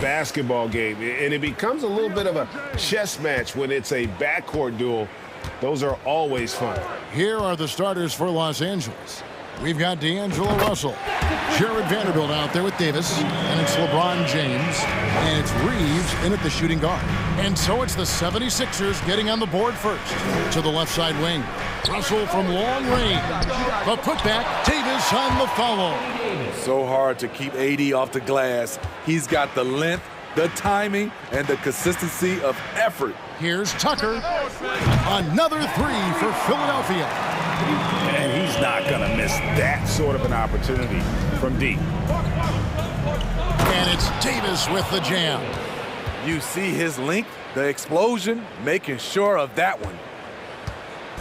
Basketball game, and it becomes a little bit of a chess match when it's a backcourt duel. Those are always fun. Here are the starters for Los Angeles. We've got D'Angelo Russell, Jared Vanderbilt out there with Davis, and it's LeBron James, and it's Reeves in at the shooting guard. And so it's the 76ers getting on the board first. To the left side wing, Russell from long range. The putback, Davis on the follow. So hard to keep AD off the glass. He's got the length, the timing, and the consistency of effort. Here's Tucker. Another 3 for Philadelphia. And he's not going to miss that sort of an opportunity from deep. And it's Davis with the jam. You see his length, the explosion, making sure of that one.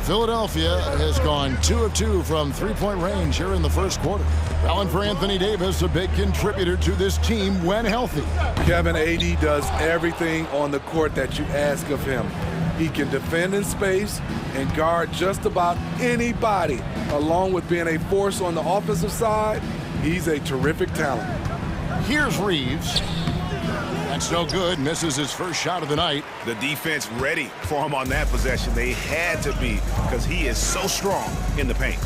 Philadelphia has gone 2 of 2 from three-point range here in the first quarter. Allen for Anthony Davis, a big contributor to this team when healthy. Kevin, AD does everything on the court that you ask of him. He can defend in space and guard just about anybody. Along with being a force on the offensive side, he's a terrific talent. Here's Reeves. That's no good. Misses his first shot of the night. The defense ready for him on that possession. They had to be because he is so strong in the paint.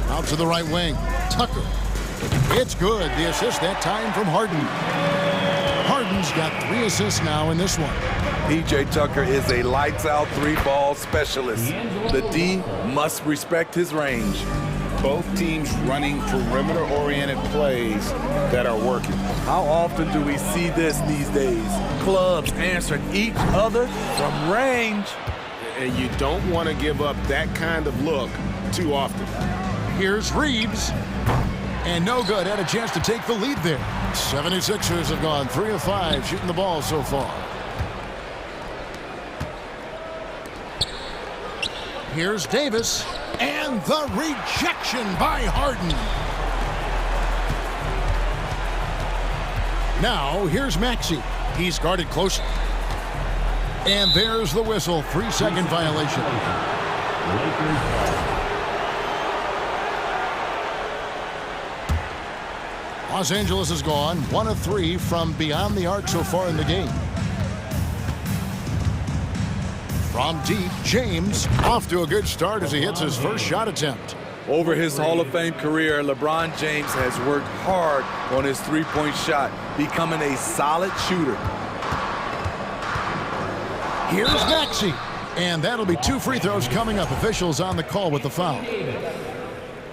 Out to the right wing. Tucker. It's good. The assist that time from Harden. Harden's got 3 assists now in this one. P.J. Tucker is a lights-out 3-ball specialist. The D must respect his range. Both teams running perimeter-oriented plays that are working. How often do we see this these days? Clubs answering each other from range. And you don't want to give up that kind of look too often. Here's Reeves. And no good. Had a chance to take the lead there. 76ers have gone 3 of 5 shooting the ball so far. Here's Davis. And the rejection by Harden. Now, here's Maxey. He's guarded closely. And there's the whistle. 3-second violation. Los Angeles is gone 1 of 3 from beyond the arc so far in the game. From deep, James off to a good start as he hits his first shot attempt. Over his Hall of Fame career, LeBron James has worked hard on his three-point shot, becoming a solid shooter. Here's Maxey. And that'll be 2 free throws coming up. Officials on the call with the foul.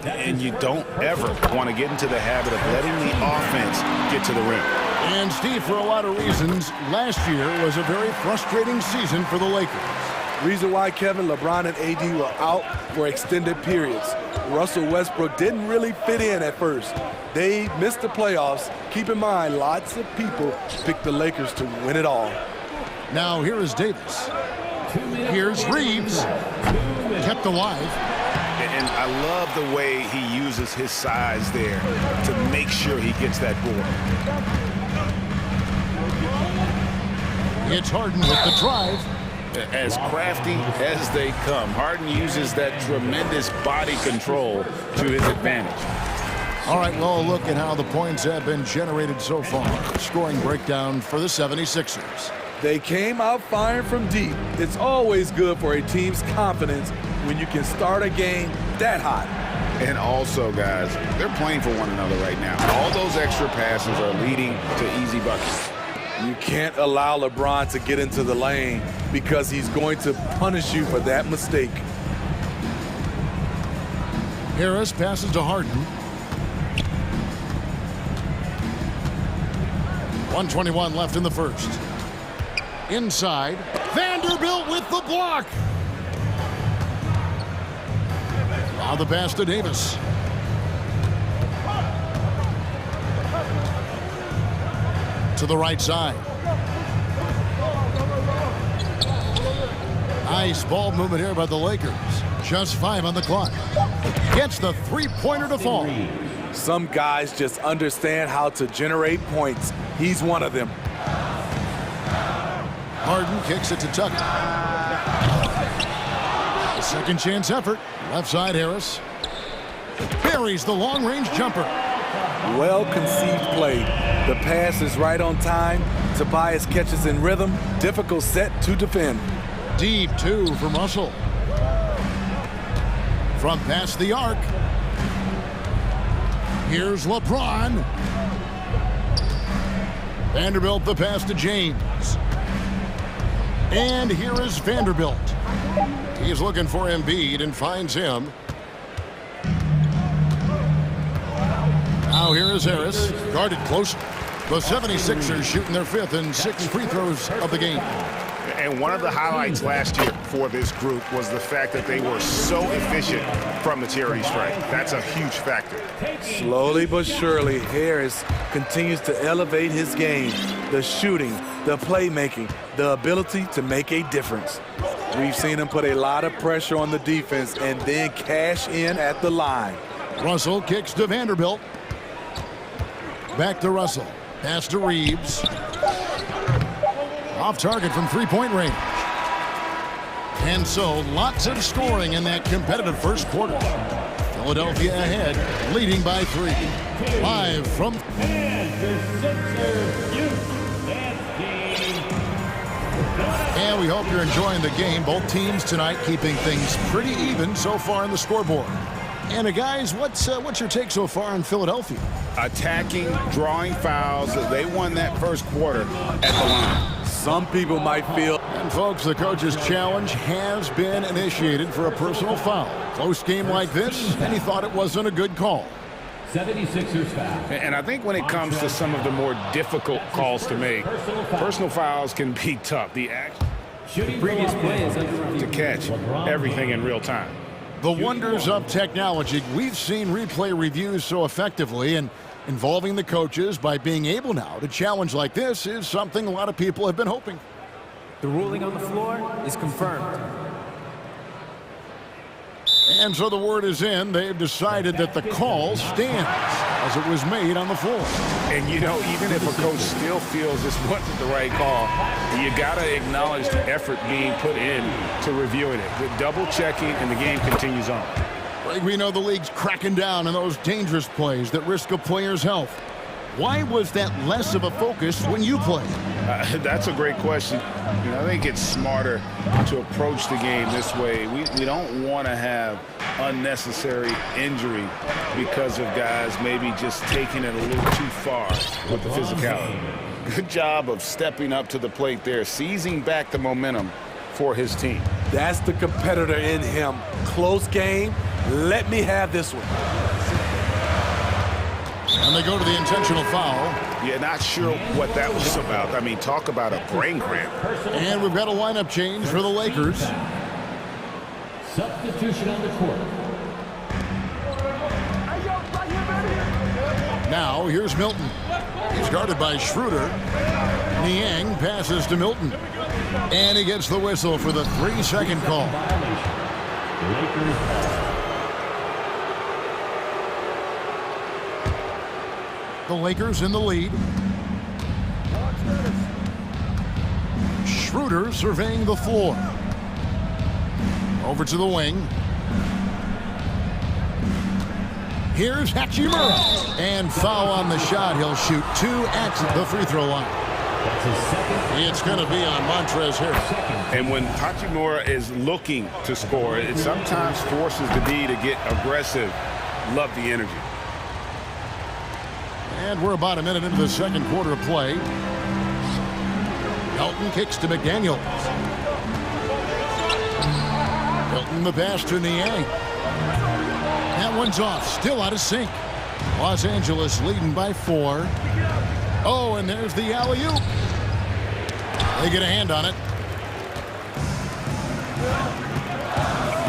And you don't ever want to get into the habit of letting the offense get to the rim. And Steve, for a lot of reasons, last year was a very frustrating season for the Lakers. Reason why, Kevin, LeBron and AD were out for extended periods. Russell Westbrook didn't really fit in at first. They missed the playoffs. Keep in mind, lots of people picked the Lakers to win it all. Now here is Davis. Here's Reeves. Kept alive. And I love the way he uses his size there to make sure he gets that board. It's Harden with the drive. As crafty as they come, Harden uses that tremendous body control to his advantage. All right, well, look at how the points have been generated so far. Scoring breakdown for the 76ers. They came out firing from deep. It's always good for a team's confidence when you can start a game that hot. And also, guys, they're playing for one another right now. All those extra passes are leading to easy buckets. You can't allow LeBron to get into the lane because he's going to punish you for that mistake. Harris passes to Harden. 1:21 left in the first. Inside, Vanderbilt with the block. Now the pass to Davis. To the right side. Nice ball movement here by the Lakers. Just 5 on the clock. Gets the three-pointer to fall. Some guys just understand how to generate points. He's one of them. Harden kicks it to Tucker. A second chance effort. Left side Harris. Buries the long-range jumper. Well-conceived play. The pass is right on time. Tobias catches in rhythm. Difficult set to defend. Deep 2 from Russell. From past the arc. Here's LeBron. Vanderbilt the pass to James. And here is Vanderbilt. He's looking for Embiid and finds him. Now here is Harris, guarded close. The 76ers shooting their 5th and 6th free throws of the game. And one of the highlights last year for this group was the fact that they were so efficient from the charity stripe. That's a huge factor. Slowly but surely, Harris continues to elevate his game. The shooting, the playmaking, the ability to make a difference. We've seen him put a lot of pressure on the defense and then cash in at the line. Russell kicks to Vanderbilt. Back to Russell. Pass to Reeves. Off target from 3-point range. And so, lots of scoring in that competitive first quarter. Philadelphia ahead, leading by 3. Live from... And we hope you're enjoying the game. Both teams tonight keeping things pretty even so far in the scoreboard. And guys, what's your take so far on Philadelphia? Attacking, drawing fouls. They won that first quarter at the line. Some people might feel... And folks, the coach's challenge has been initiated for a personal foul. Close game like this, and he thought it wasn't a good call. 76ers foul. And I think when it comes to some of the more difficult calls to make, personal fouls can be tough. The previous play is to catch everything in real time. The wonders of technology. We've seen replay reviews so effectively, and involving the coaches by being able now to challenge like this is something a lot of people have been hoping. The ruling on the floor is confirmed. And so the word is in. They've decided that the call stands as it was made on the floor. And, you know, even if a coach still feels this wasn't the right call, you got to acknowledge the effort being put in to reviewing it. With double-checking, and the game continues on. We know the league's cracking down on those dangerous plays that risk a player's health. Why was that less of a focus when you played? That's a great question. You know, I think it's smarter to approach the game this way. We don't want to have unnecessary injury because of guys maybe just taking it a little too far with the physicality. Good job of stepping up to the plate there, seizing back the momentum for his team. That's the competitor in him. Close game. Let me have this one. And they go to the intentional foul. Yeah, not sure what that was about. I mean, talk about a brain cramp. And we've got a lineup change for the Lakers. Substitution on the court. Now, here's Milton. He's guarded by Schroeder. Niang passes to Milton. And he gets the whistle for the 3-second call. The Lakers in the lead. Schroeder surveying the floor. Over to the wing. Here's Hachimura. And foul on the shot. He'll shoot 2 at the free throw line. It's going to be on Montrezl Harrell. And when Hachimura is looking to score, it sometimes forces the D to get aggressive. Love the energy. And we're about a minute into the second quarter of play. Melton kicks to McDaniels. Melton the pass to Niang. That one's off. Still out of sync. Los Angeles leading by 4. Oh, and there's the alley-oop. They get a hand on it.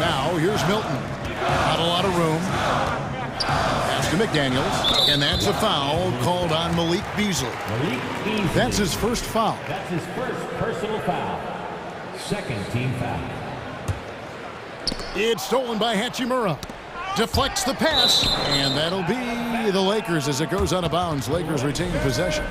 Now, here's Milton. Not a lot of room. Pass to McDaniels. And that's a foul called on Malik Beasley. That's his first foul. That's his first personal foul. Second team foul. It's stolen by Hachimura. Deflects the pass. And that'll be the Lakers as it goes out of bounds. Lakers retain possession.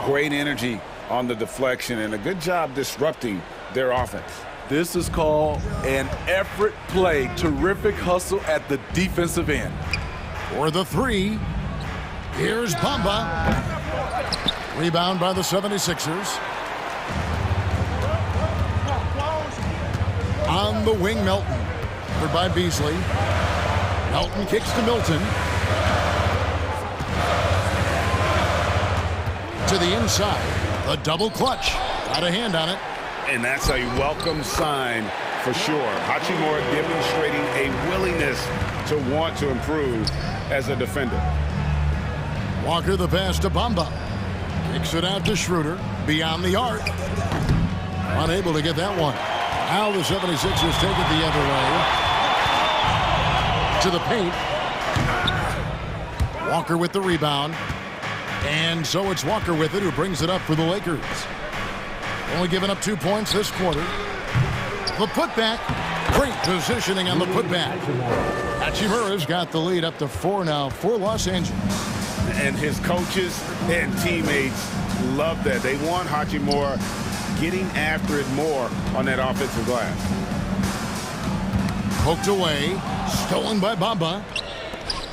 Great energy on the deflection and a good job disrupting their offense. This is called an effort play. Terrific hustle at the defensive end. For the 3, here's Bamba. Rebound by the 76ers. On the wing, Melton. Covered by Beasley. Melton kicks to Milton. To the inside. The double clutch. Got a hand on it. And that's a welcome sign for sure. Hachimura demonstrating a willingness to want to improve as a defender. Walker the pass to Bamba. Kicks it out to Schroeder. Beyond the arc. Unable to get that one. Now the 76ers take it the other way. To the paint. Walker with the rebound. And so it's Walker with it who brings it up for the Lakers. Only giving up 2 points this quarter. The putback. Great positioning on the putback. Hachimura's got the lead up to 4 now for Los Angeles. And his coaches and teammates love that. They want Hachimura getting after it more on that offensive glass. Poked away. Stolen by Bamba.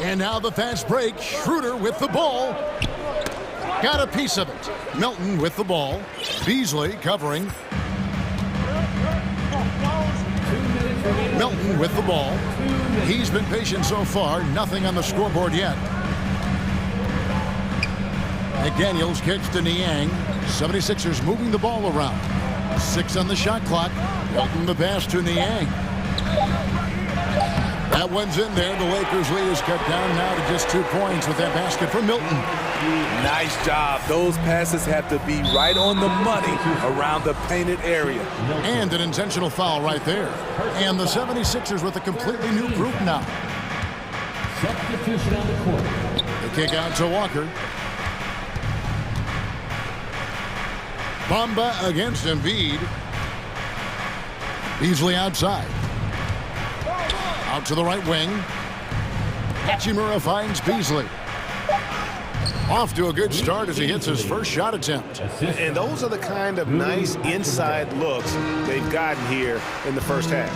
And now the fast break. Schroeder with the ball. Got a piece of it. Milton with the ball. Beasley covering. Milton with the ball. He's been patient so far. Nothing on the scoreboard yet. McDaniels kicks to Niang. 76ers moving the ball around. 6 on the shot clock. Milton the pass to Niang. That one's in there. The Lakers lead is cut down now to just 2 points with that basket from Milton. Nice job. Those passes have to be right on the money around the painted area. And an intentional foul right there. And the 76ers with a completely new group now. Substitution on the court. The kick out to Walker. Bamba against Embiid. Beasley outside. Out to the right wing. Hachimura finds Beasley. Off to a good start as he hits his first shot attempt. And those are the kind of nice inside looks they've gotten here in the first half.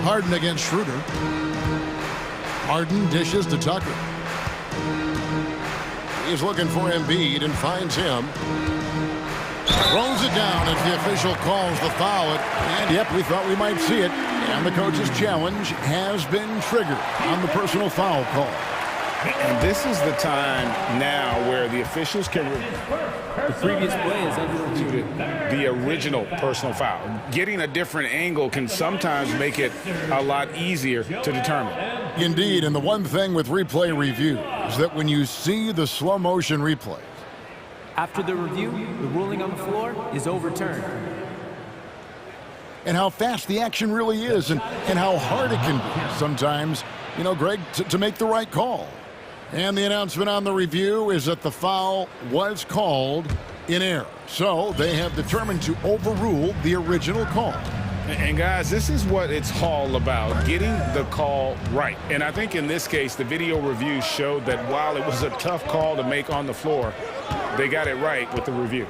Harden against Schroeder. Harden dishes to Tucker. He's looking for Embiid and finds him. Throws it down as the official calls the foul. And yep, we thought we might see it. And the coach's challenge has been triggered on the personal foul call. And this is the time now where the officials can The previous play is under review. the original personal foul. Getting a different angle can sometimes make it a lot easier to determine. Indeed, and the one thing with replay review is that when you see the slow motion replay, After the review, the ruling on the floor is overturned. and how fast the action really is and how hard it can be sometimes, you know, Greg, to make the right call. And the announcement on the review is that the foul was called in error. So they have determined to overrule the original call. And guys, this is what it's all about, getting the call right. And I think in this case, the video review showed that while it was a tough call to make on the floor, they got it right with the review.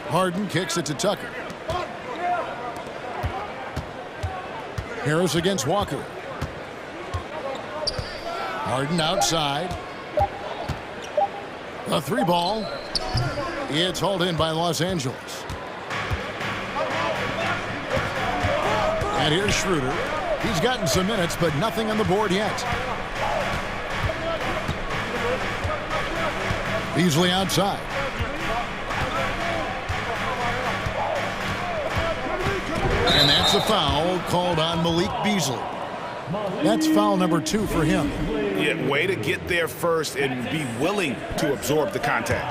Harden kicks it to Tucker. Harris against Walker. Harden outside. A 3 ball. It's hauled in by Los Angeles. And here's Schroeder. He's gotten some minutes, but nothing on the board yet. Beasley outside. And that's a foul called on Malik Beasley. That's foul number 2 for him. Yeah, way to get there first and be willing to absorb the contact.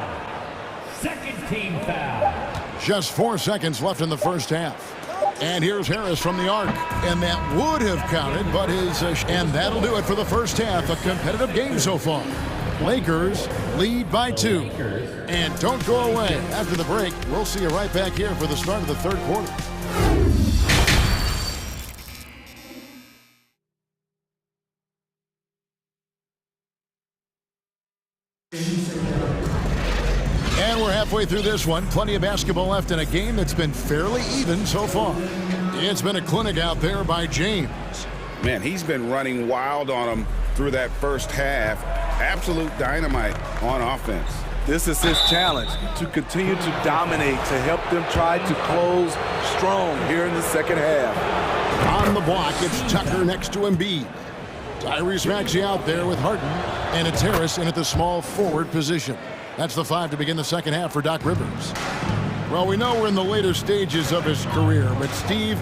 Second team foul. Just 4 seconds left in the first half. And here's Harris from the arc. And that would have counted, but and that'll do it for the first half. A competitive game so far. Lakers lead by 2. And don't go away. After the break, we'll see you right back here for the start of the third quarter. And we're halfway through this one. Plenty of basketball left in a game that's been fairly even so far. It's been a clinic out there by James. Man, he's been running wild on them through that first half. Absolute dynamite on offense. This is his challenge, to continue to dominate, to help them try to close strong here in the second half. On the block, it's Tucker next to Embiid. Tyrese Maxey out there with Harden, and it's Harris in at the small forward position. That's the 5 to begin the second half for Doc Rivers. Well, we know we're in the later stages of his career, but Steve,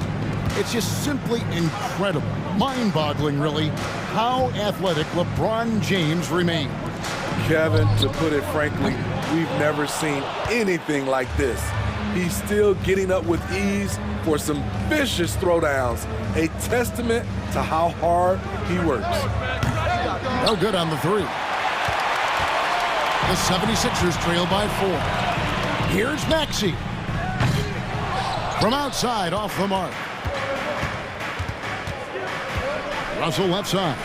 it's just simply incredible, mind-boggling really, how athletic LeBron James remains. Kevin, to put it frankly, we've never seen anything like this. He's still getting up with ease for some vicious throwdowns, a testament to how hard he works. No good on the 3. The 76ers trail by 4. Here's Maxey. From outside, off the mark. Russell left side.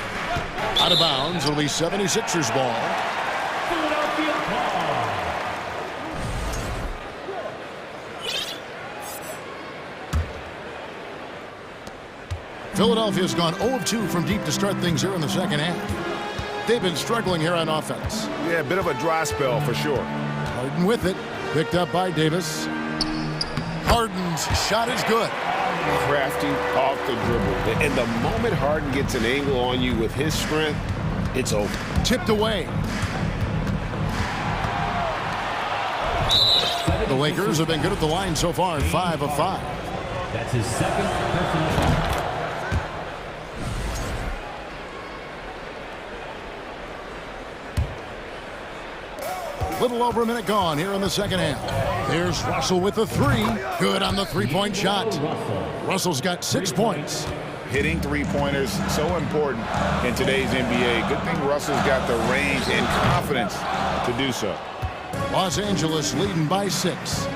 Out of bounds, it'll be 76ers ball. Philadelphia's gone 0 of 2 from deep to start things here in the second half. They've been struggling here on offense. Yeah, a bit of a dry spell for sure. Harden with it. Picked up by Davis. Harden's shot is good. Crafty off the dribble. And the moment Harden gets an angle on you with his strength, it's over. Tipped away. The Lakers have been good at the line so far, 5 of 5. That's his second personal foul. Little over a minute gone here in the second half. There's Russell with the three. Good on the three-point shot. Russell's got 6 points. Hitting three-pointers, so important in today's NBA. Good thing Russell's got the range and confidence to do so. Los Angeles leading by 6.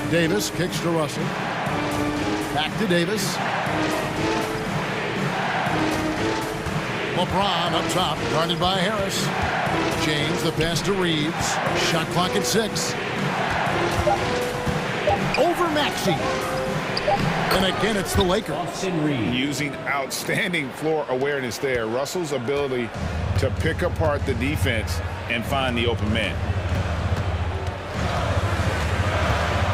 Davis kicks to Russell. Back to Davis. LeBron up top, guarded by Harris. James, the pass to Reeves. Shot clock at 6. Over Maxey. And again, it's the Lakers. Using outstanding floor awareness there. Russell's ability to pick apart the defense and find the open man.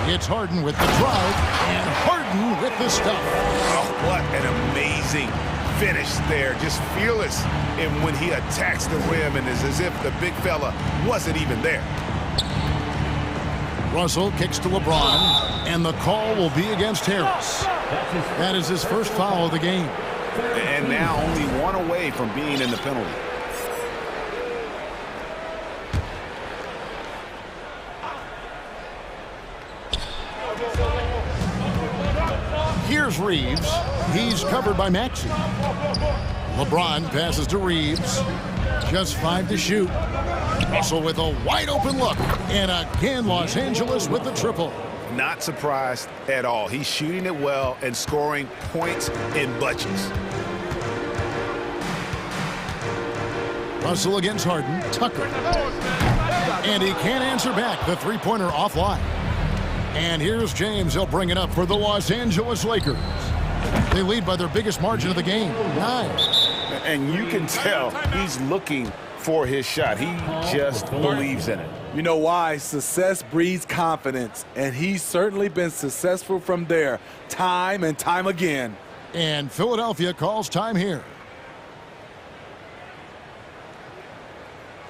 It's Harden with the drive, and Harden with the stuff. Oh, what an amazing finish there. Just fearless and when he attacks the rim, and it's as if the big fella wasn't even there. Russell kicks to LeBron, and the call will be against Harris. That is his first foul of the game. And now only one away from being in the penalty. Here's Reeves. He's covered by Maxey. LeBron passes to Reeves. Just 5 to shoot. Russell with a wide open look. And again, Los Angeles with the triple. Not surprised at all. He's shooting it well and scoring points in bunches. Russell against Harden. Tucker. And he can't answer back. The three-pointer offline. And here's James. He'll bring it up for the Los Angeles Lakers. They lead by their biggest margin of the game, 9. And you can tell he's looking for his shot. He just believes in it. You know why? Success breeds confidence, and he's certainly been successful from there, time and time again. And Philadelphia calls time here.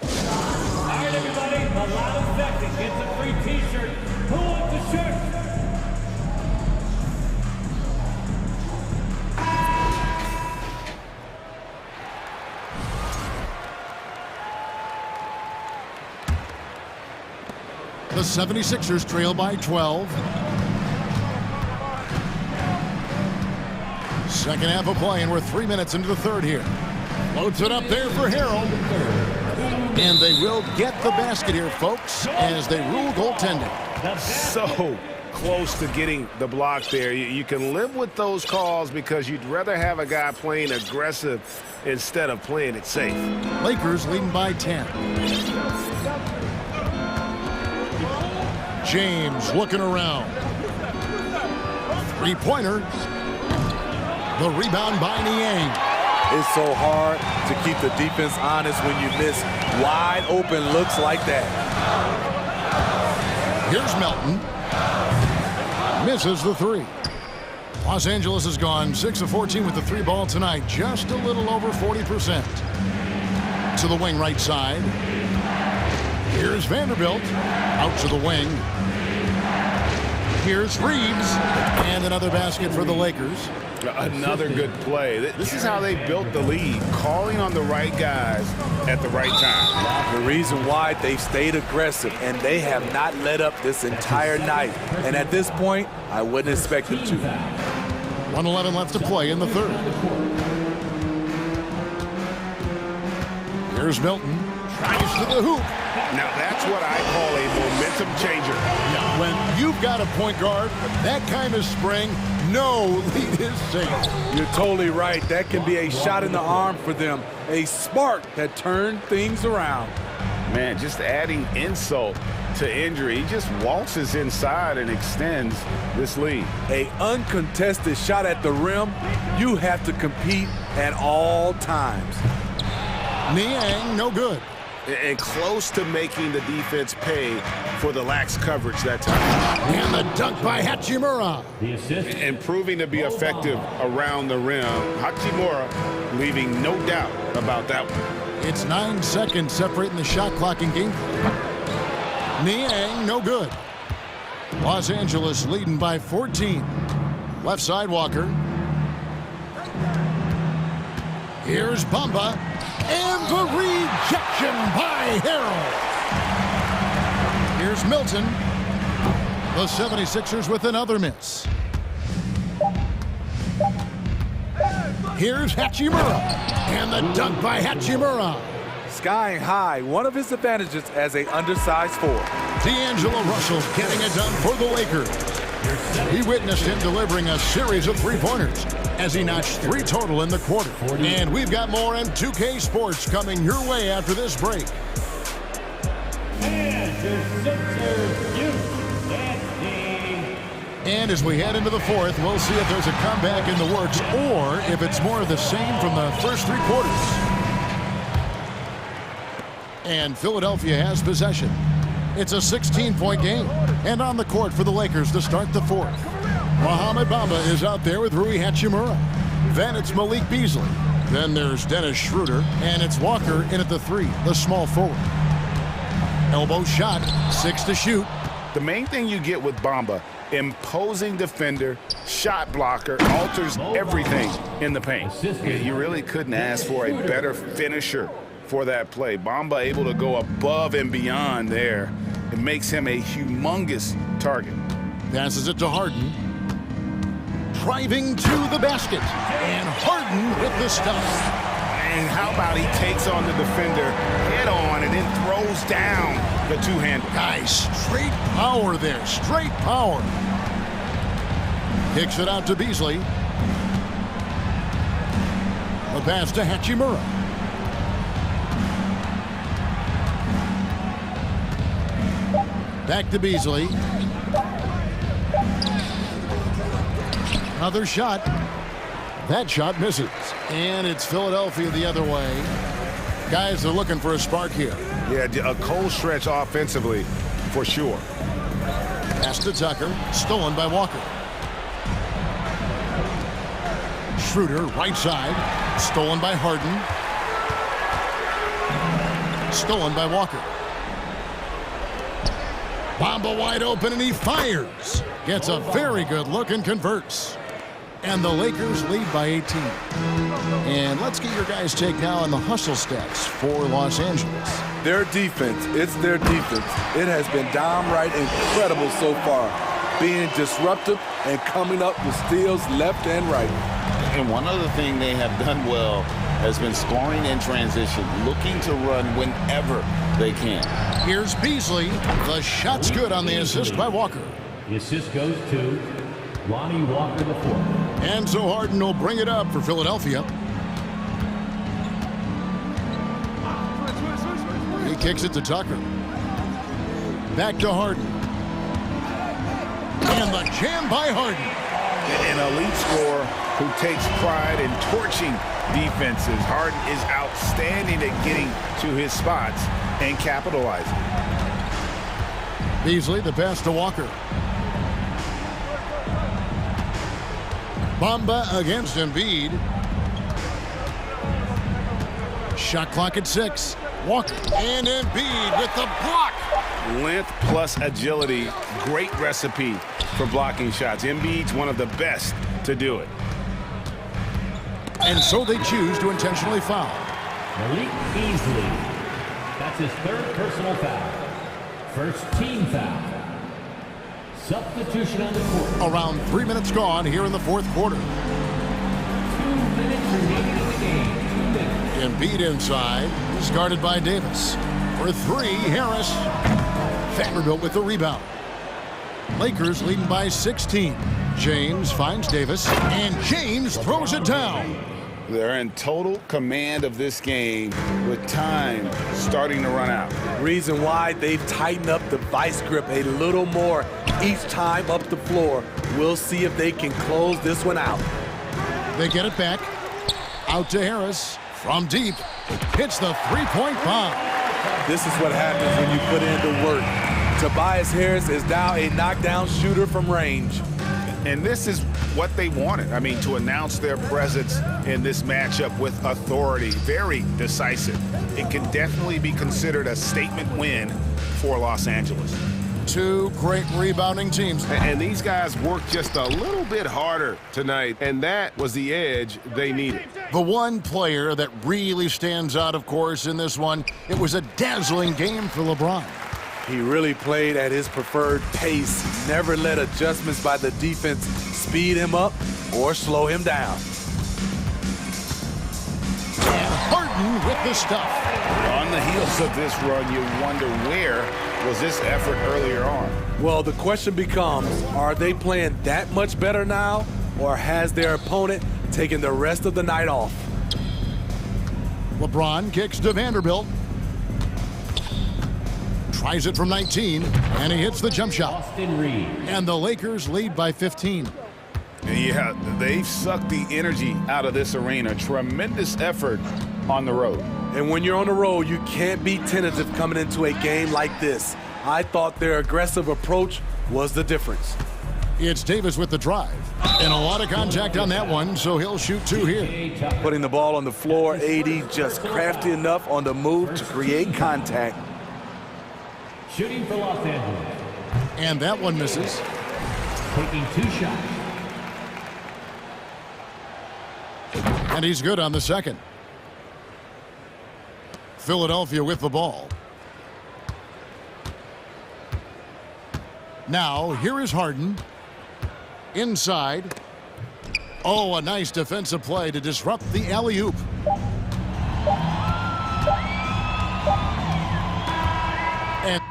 All right, everybody, the loud section gets a free T-shirt. Who wants a shirt? The 76ers trail by 12. Second half of play, and we're 3 minutes into the third here. Loads it up there for Harold. And they will get the basket here, folks, as they rule goaltending. So close to getting the block there. You can live with those calls because you'd rather have a guy playing aggressive instead of playing it safe. Lakers leading by 10. James looking around. Three-pointer. The rebound by Niang. It's so hard to keep the defense honest when you miss wide open looks like that. Here's Melton. Misses the three. Los Angeles has gone 6 of 14 with the three ball tonight. Just a little over 40%. To the wing right side. Here's Vanderbilt. Out to the wing. Here's Reeves. And another basket for the Lakers. Another good play. This is how they built the lead, calling on the right guys at the right time. The reason why they've stayed aggressive, and they have not let up this entire night. And at this point, I wouldn't expect them to. 1:11 left to play in the third. Here's Milton. Tries to the hoop. Now that's what I call a momentum changer. Yeah, when you've got a point guard, that kind of spring, no lead is safe. You're totally right. That can be a shot in the arm for them. A spark that turned things around. Man, just adding insult to injury. He just waltzes inside and extends this lead. An uncontested shot at the rim, you have to compete at all times. Niang, no good. And close to making the defense pay for the lax coverage that time. And the dunk by Hachimura. The assist. And proving to be effective around the rim. Hachimura leaving no doubt about that one. It's 9 seconds separating the shot clock and game. Niang, no good. Los Angeles leading by 14. Left side, Walker. Here's Bamba. And the rejection by Harrell. Here's Milton. The 76ers with another miss. Here's Hachimura. And the dunk by Hachimura. Skying high, one of his advantages as an undersized forward. D'Angelo Russell getting it done for the Lakers. He witnessed him delivering a series of three-pointers as he notched 3 total in the quarter. And we've got more in 2K Sports coming your way after this break. And as we head into the fourth, we'll see if there's a comeback in the works or if it's more of the same from the first 3 quarters. And Philadelphia has possession. It's a 16-point game. And on the court for the Lakers to start the fourth. Mohamed Bamba is out there with Rui Hachimura. Then it's Malik Beasley. Then there's Dennis Schroeder. And it's Walker in at the 3, the small forward. Elbow shot, 6 to shoot. The main thing you get with Bamba, imposing defender, shot blocker, alters everything in the paint. You really couldn't ask for a better finisher for that play. Bamba able to go above and beyond there. It makes him a humongous target. Passes it to Harden. Driving to the basket. And Harden with the stop. And how about he takes on the defender head on and then throws down the two-hander. Guys, straight power there. Straight power. Kicks it out to Beasley. The pass to Hachimura. Back to Beasley. Another shot. That shot misses. And it's Philadelphia the other way. Guys are looking for a spark here. Yeah, a cold stretch offensively for sure. Pass to Tucker. Stolen by Walker. Schroeder, right side. Stolen by Harden. Stolen by Walker. Bamba wide open, and he fires. Gets a very good look and converts. And the Lakers lead by 18. And let's get your guys' take now on the hustle stats for Los Angeles. Their defense, it's their defense. It has been downright incredible so far, being disruptive and coming up with steals left and right. And one other thing they have done well has been scoring in transition, looking to run whenever they can. Here's Beasley. The shot's good on the assist by Walker. The assist goes to Lonnie Walker IV. And so Harden will bring it up for Philadelphia. He kicks it to Tucker. Back to Harden. And the jam by Harden. An elite scorer who takes pride in torching defenses. Harden is outstanding at getting to his spots and capitalizing. Beasley, the pass to Walker. Bamba against Embiid. Shot clock at 6. Walker and Embiid with the block. Length plus agility, great recipe for blocking shots. Embiid's one of the best to do it. And so they choose to intentionally foul. Malik Beasley. That's his 3rd personal foul. First team foul. Substitution on the court. Around 3 minutes gone here in the 4th quarter. 2 minutes remaining in the game. 2 minutes. Embiid inside. He's guarded by Davis. For 3, Harris. Vanderbilt with the rebound. Lakers leading by 16. James finds Davis. And James throws it down. They're in total command of this game with time starting to run out. Reason why they've tightened up the vice grip a little more each time up the floor. We'll see if they can close this one out. They get it back. Out to Harris. From deep. Hits the three-point bomb. This is what happens when you put in the work. Tobias Harris is now a knockdown shooter from range. And this is what they wanted. I mean, to announce their presence in this matchup with authority, very decisive. It can definitely be considered a statement win for Los Angeles. Two great rebounding teams. And these guys worked just a little bit harder tonight, and that was the edge they needed. The one player that really stands out, of course, in this one, it was a dazzling game for LeBron. He really played at his preferred pace, never let adjustments by the defense speed him up or slow him down. And Harden with the stuff. On the heels of this run, you wonder where was this effort earlier on? Well, the question becomes, are they playing that much better now, or has their opponent taken the rest of the night off? LeBron kicks to Vanderbilt. Tries it from 19, and he hits the jump shot. And the Lakers lead by 15. Yeah, they've sucked the energy out of this arena. Tremendous effort on the road. And when you're on the road, you can't be tentative coming into a game like this. I thought their aggressive approach was the difference. It's Davis with the drive. And a lot of contact on that one, so he'll shoot two here. Putting the ball on the floor, AD just crafty enough on the move to create contact. Shooting for Los Angeles. And that one misses. Taking two shots. And he's good on the second. Philadelphia with the ball. Now, here is Harden. Inside. Oh, a nice defensive play to disrupt the alley-oop. And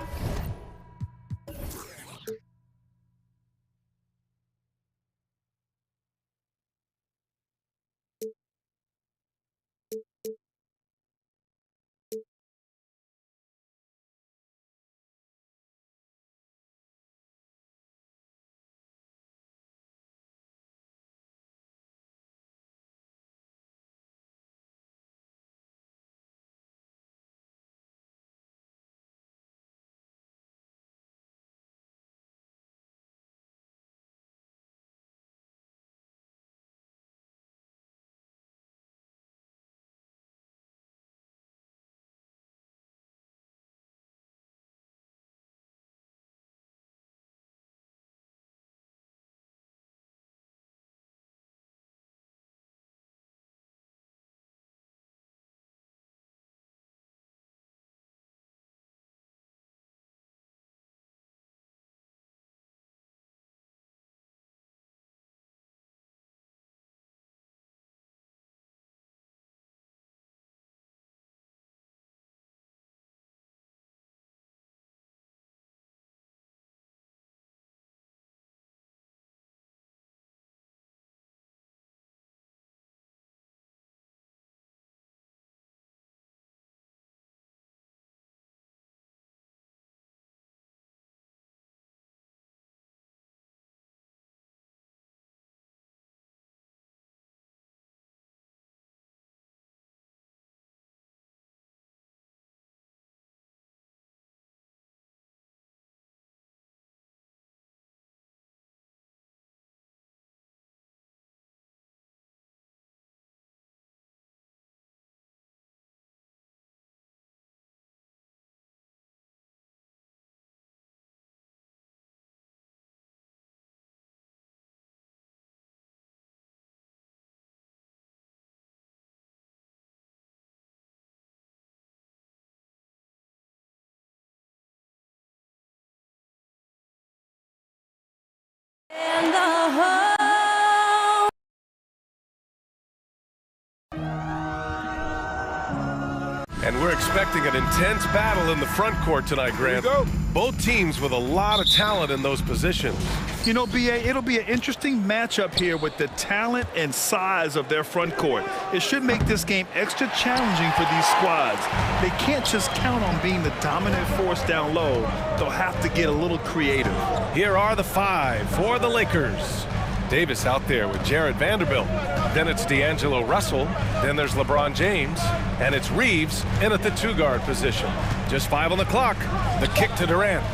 And we're expecting an intense battle in the front court tonight, Grant. Both teams with a lot of talent in those positions. You know, BA, it'll be an interesting matchup here with the talent and size of their front court. It should make this game extra challenging for these squads. They can't just count on being the dominant force down low. They'll have to get a little creative. Here are the 5 for the Lakers. Davis out there with Jared Vanderbilt. Then it's D'Angelo Russell. Then there's LeBron James. And it's Reeves in at the 2-guard position. Just 5 on the clock. The kick to Durant.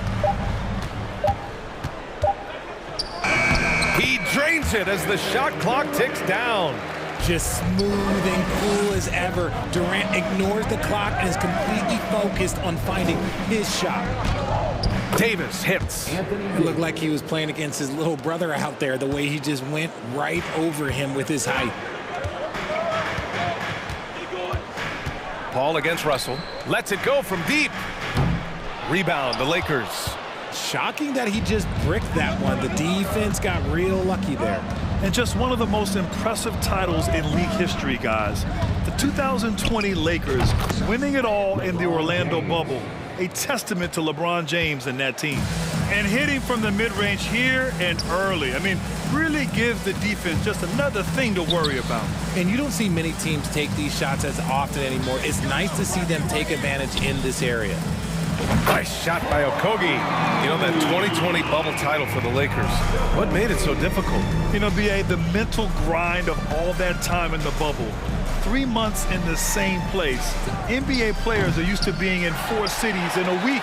He drains it as the shot clock ticks down. Just smooth and cool as ever. Durant ignores the clock and is completely focused on finding his shot. Davis hits. It looked like he was playing against his little brother out there, the way he just went right over him with his height. Paul against Russell. Lets it go from deep. Rebound, the Lakers. Shocking that he just bricked that one. The defense got real lucky there. And just one of the most impressive titles in league history, guys. The 2020 Lakers winning it all in the Orlando bubble. A testament to LeBron James and that team. And hitting from the mid-range here and early. I mean, really gives the defense just another thing to worry about. And you don't see many teams take these shots as often anymore. It's nice to see them take advantage in this area. Nice shot by Okogie. You know, that 2020 bubble title for the Lakers. What made it so difficult? You know, BA, the mental grind of all that time in the bubble. 3 months in the same place. NBA players are used to being in 4 cities in a week.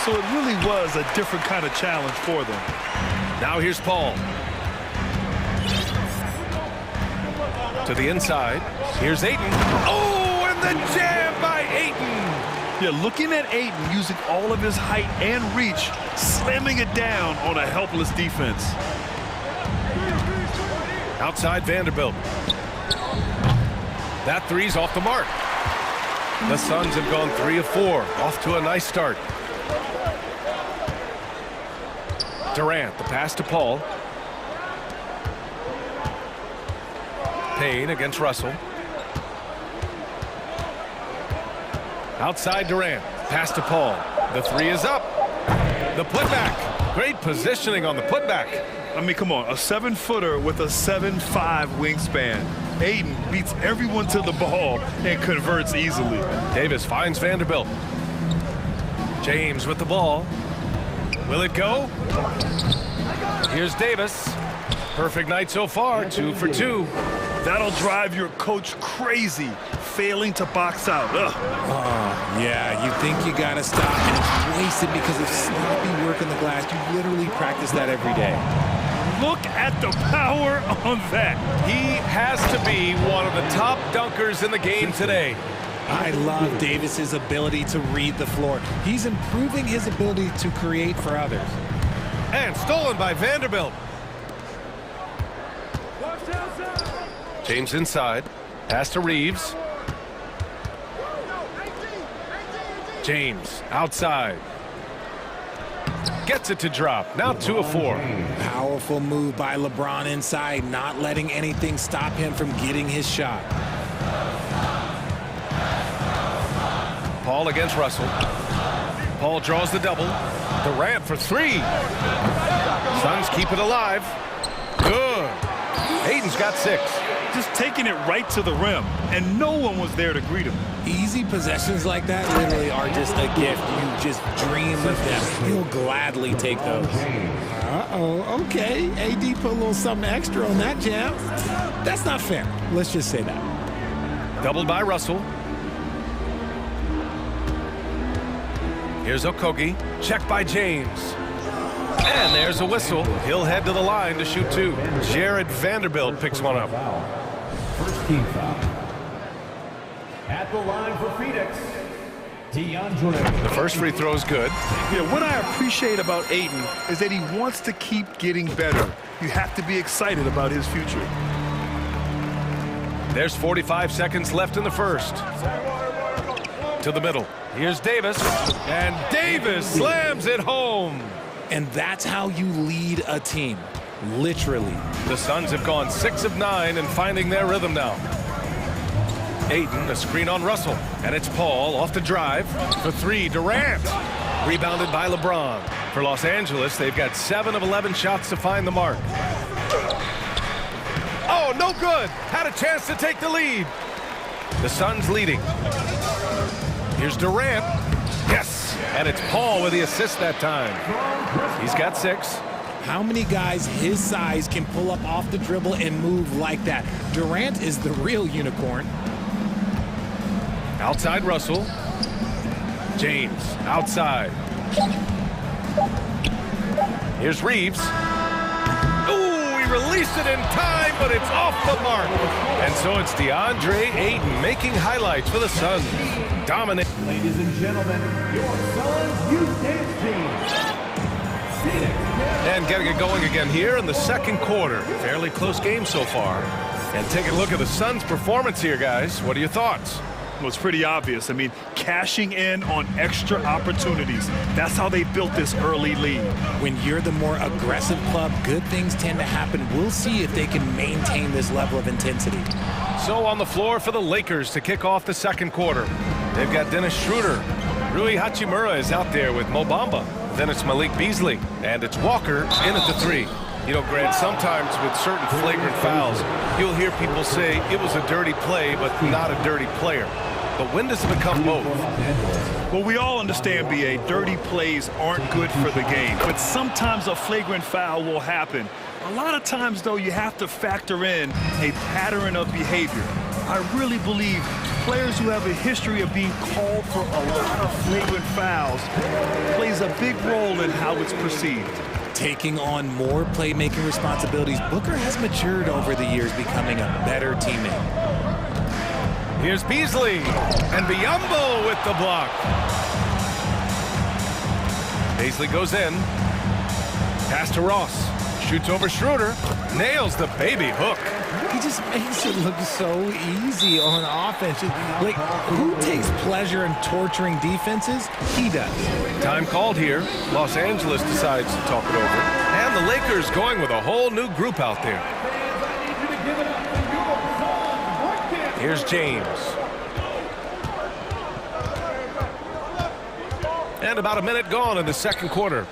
So it really was a different kind of challenge for them. Now here's Paul. To the inside. Here's Ayton. Oh, and the jam by Ayton. Yeah, looking at Ayton using all of his height and reach, slamming it down on a helpless defense. Outside Vanderbilt. That 3's off the mark. The Suns have gone 3 of 4. Off to a nice start. Durant, the pass to Paul. Payne against Russell. Outside Durant, pass to Paul. The 3 is up. The putback. Great positioning on the putback. I mean, come on, a 7-footer with a 7'5" wingspan. Ayton beats everyone to the ball and converts easily. Davis finds Vanderbilt. James with the ball. Will it go? Here's Davis. Perfect night so far, 2 for 2. That'll drive your coach crazy, failing to box out. Yeah, you think you gotta stop, and it's wasted because of sloppy work in the glass. You literally practice that every day. Look at the power on that. He has to be one of the top dunkers in the game today. I love Davis's ability to read the floor. He's improving his ability to create for others. And stolen by Vanderbilt. James inside. Pass to Reeves. James outside. Gets it to drop. Now 2 of 4. Powerful move by LeBron inside, not letting anything stop him from getting his shot. Paul against Russell. Paul draws the double. Durant for 3. Suns keep it alive. Good. Ayton's got 6. Just taking it right to the rim, and no one was there to greet him. Easy possessions like that literally are just a gift. You just dream of them. He'll gladly take those. Uh-oh, okay. AD put a little something extra on that jam. That's not fair. Let's just say that. Doubled by Russell. Here's Okogie. Checked by James. And there's a whistle. He'll head to the line to shoot 2. Jared Vanderbilt picks one up. First team foul. At the line for Phoenix, DeAndre. The first free throw is good. Yeah, what I appreciate about Ayton is that he wants to keep getting better. You have to be excited about his future. There's 45 seconds left in the first. To the middle. Here's Davis. And Davis slams it home. And that's how you lead a team. Literally. The Suns have gone 6 of 9 and finding their rhythm now. Ayton, a screen on Russell. And it's Paul off the drive. For 3, Durant. Rebounded by LeBron. For Los Angeles, they've got 7 of 11 shots to find the mark. Oh, no good. Had a chance to take the lead. The Suns leading. Here's Durant. Yes, and it's Paul with the assist that time. He's got 6. How many guys his size can pull up off the dribble and move like that? Durant is the real unicorn. Outside Russell. James, outside. Here's Reeves. Ooh, he released it in time, but it's off the mark. And so it's DeAndre Ayton making highlights for the Suns. Dominate. Ladies and gentlemen, your Suns youth dance team. And getting it going again here in the second quarter. Fairly close game so far. And take a look at the Suns' performance here, guys. What are your thoughts? Well, it's pretty obvious. I mean, cashing in on extra opportunities. That's how they built this early lead. When you're the more aggressive club, good things tend to happen. We'll see if they can maintain this level of intensity. So on the floor for the Lakers to kick off the second quarter. They've got Dennis Schroeder. Rui Hachimura is out there with Mo Bamba. Then it's Malik Beasley. And it's Walker in at the 3. You know, Grant, sometimes with certain flagrant fouls, you'll hear people say it was a dirty play, but not a dirty player. But when does it become both? Well, we all understand, B.A., dirty plays aren't good for the game. But sometimes a flagrant foul will happen. A lot of times, though, you have to factor in a pattern of behavior. I really believe players who have a history of being called for a lot of flagrant fouls plays a big role in how it's perceived. Taking on more playmaking responsibilities, Booker has matured over the years, becoming a better teammate. Here's Beasley, and Biyombo with the block. Beasley goes in. Pass to Ross. Shoots over Schroeder. Nails the baby hook. He just makes it look so easy on offense. Like, who takes pleasure in torturing defenses? He does. Time called here. Los Angeles decides to talk it over. And the Lakers going with a whole new group out there. Here's James. And about a minute gone in the second quarter.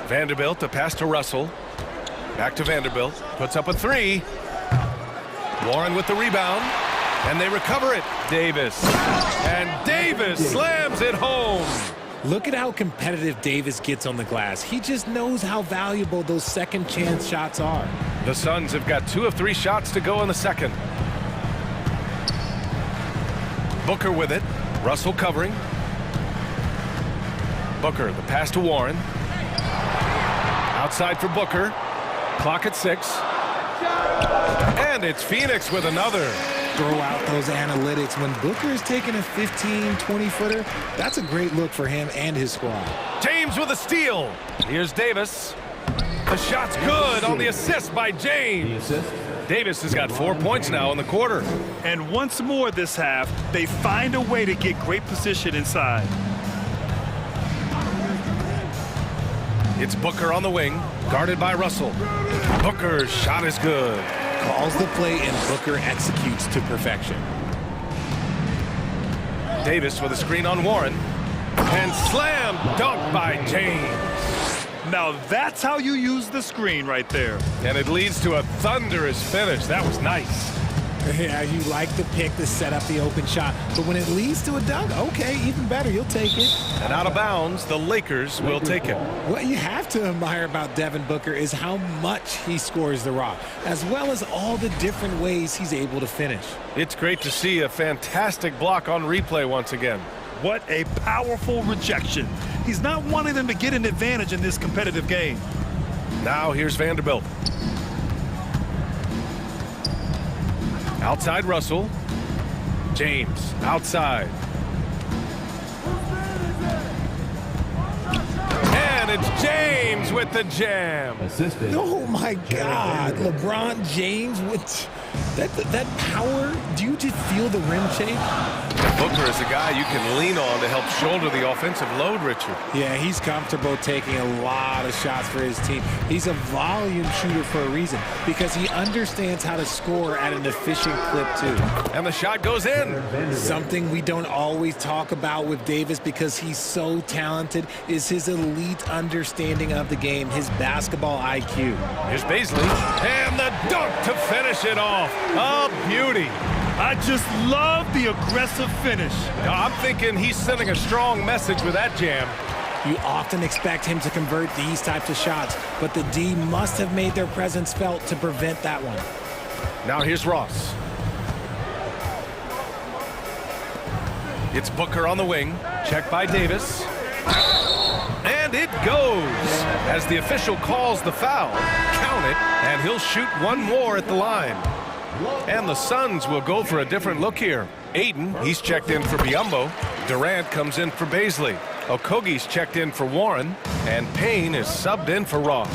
Vanderbilt, a pass to Russell. Back to Vanderbilt. Puts up a 3. Warren with the rebound. And they recover it. Davis. And Davis slams it home. Look at how competitive Davis gets on the glass. He just knows how valuable those second chance shots are. The Suns have got 2 of 3 shots to go in the second. Booker with it. Russell covering. Booker, the pass to Warren. Outside for Booker. Clock at 6. And it's Phoenix with another. Throw out those analytics. When Booker is taking a 15, 20-footer, that's a great look for him and his squad. James with a steal. Here's Davis. The shot's good on the assist by James. Davis has got 4 points now in the quarter. And once more this half, they find a way to get great position inside. It's Booker on the wing, guarded by Russell. Booker's shot is good. Calls the play and Booker executes to perfection. Davis with a screen on Warren. And slam dunk by James. Now that's how you use the screen right there. And it leads to a thunderous finish. That was nice. Yeah, you like the pick to set up the open shot. But when it leads to a dunk, okay, even better, you'll take it. And out of bounds, the Lakers will take it. What you have to admire about Devin Booker is how much he scores the rock, as well as all the different ways he's able to finish. It's great to see a fantastic block on replay once again. What a powerful rejection. He's not wanting them to get an advantage in this competitive game. Now here's Vanderbilt. Outside Russell. James outside. And it's James with the jam. Oh my God, LeBron James with That power, do you just feel the rim shake? Booker is a guy you can lean on to help shoulder the offensive load, Richard. Yeah, he's comfortable taking a lot of shots for his team. He's a volume shooter for a reason because he understands how to score at an efficient clip, too. And the shot goes in. Something we don't always talk about with Davis because he's so talented is his elite understanding of the game, his basketball IQ. Here's Baisley, and the dunk to finish it off. A beauty. I just love the aggressive finish. I'm thinking he's sending a strong message with that jam. You often expect him to convert these types of shots, but the D must have made their presence felt to prevent that one. Now here's Ross. It's Booker on the wing. Checked by Davis. And it goes. As the official calls the foul, count it, and he'll shoot one more at the line. And the Suns will go for a different look here. Aiden, he's checked in for Biyombo. Durant comes in for Baisley. Okogie's checked in for Warren. And Payne is subbed in for Ross.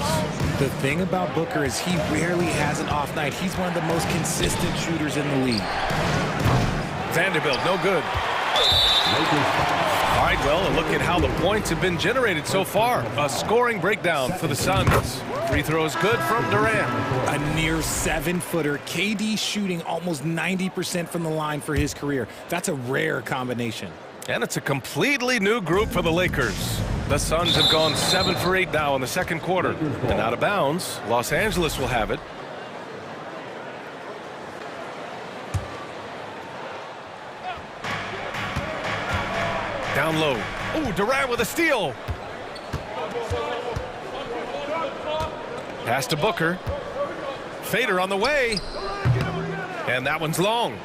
The thing about Booker is he rarely has an off night. He's one of the most consistent shooters in the league. Vanderbilt, no good. All right, well, a look at how the points have been generated so far. A scoring breakdown for the Suns. Free throws good from Durant. A near 7-footer. KD shooting almost 90% from the line for his career. That's a rare combination. And it's a completely new group for the Lakers. The Suns have gone 7 for 8 now in the second quarter. And out of bounds, Los Angeles will have it. Down low. Ooh, Durant with a steal. Pass to Booker. Fader on the way. And that one's long.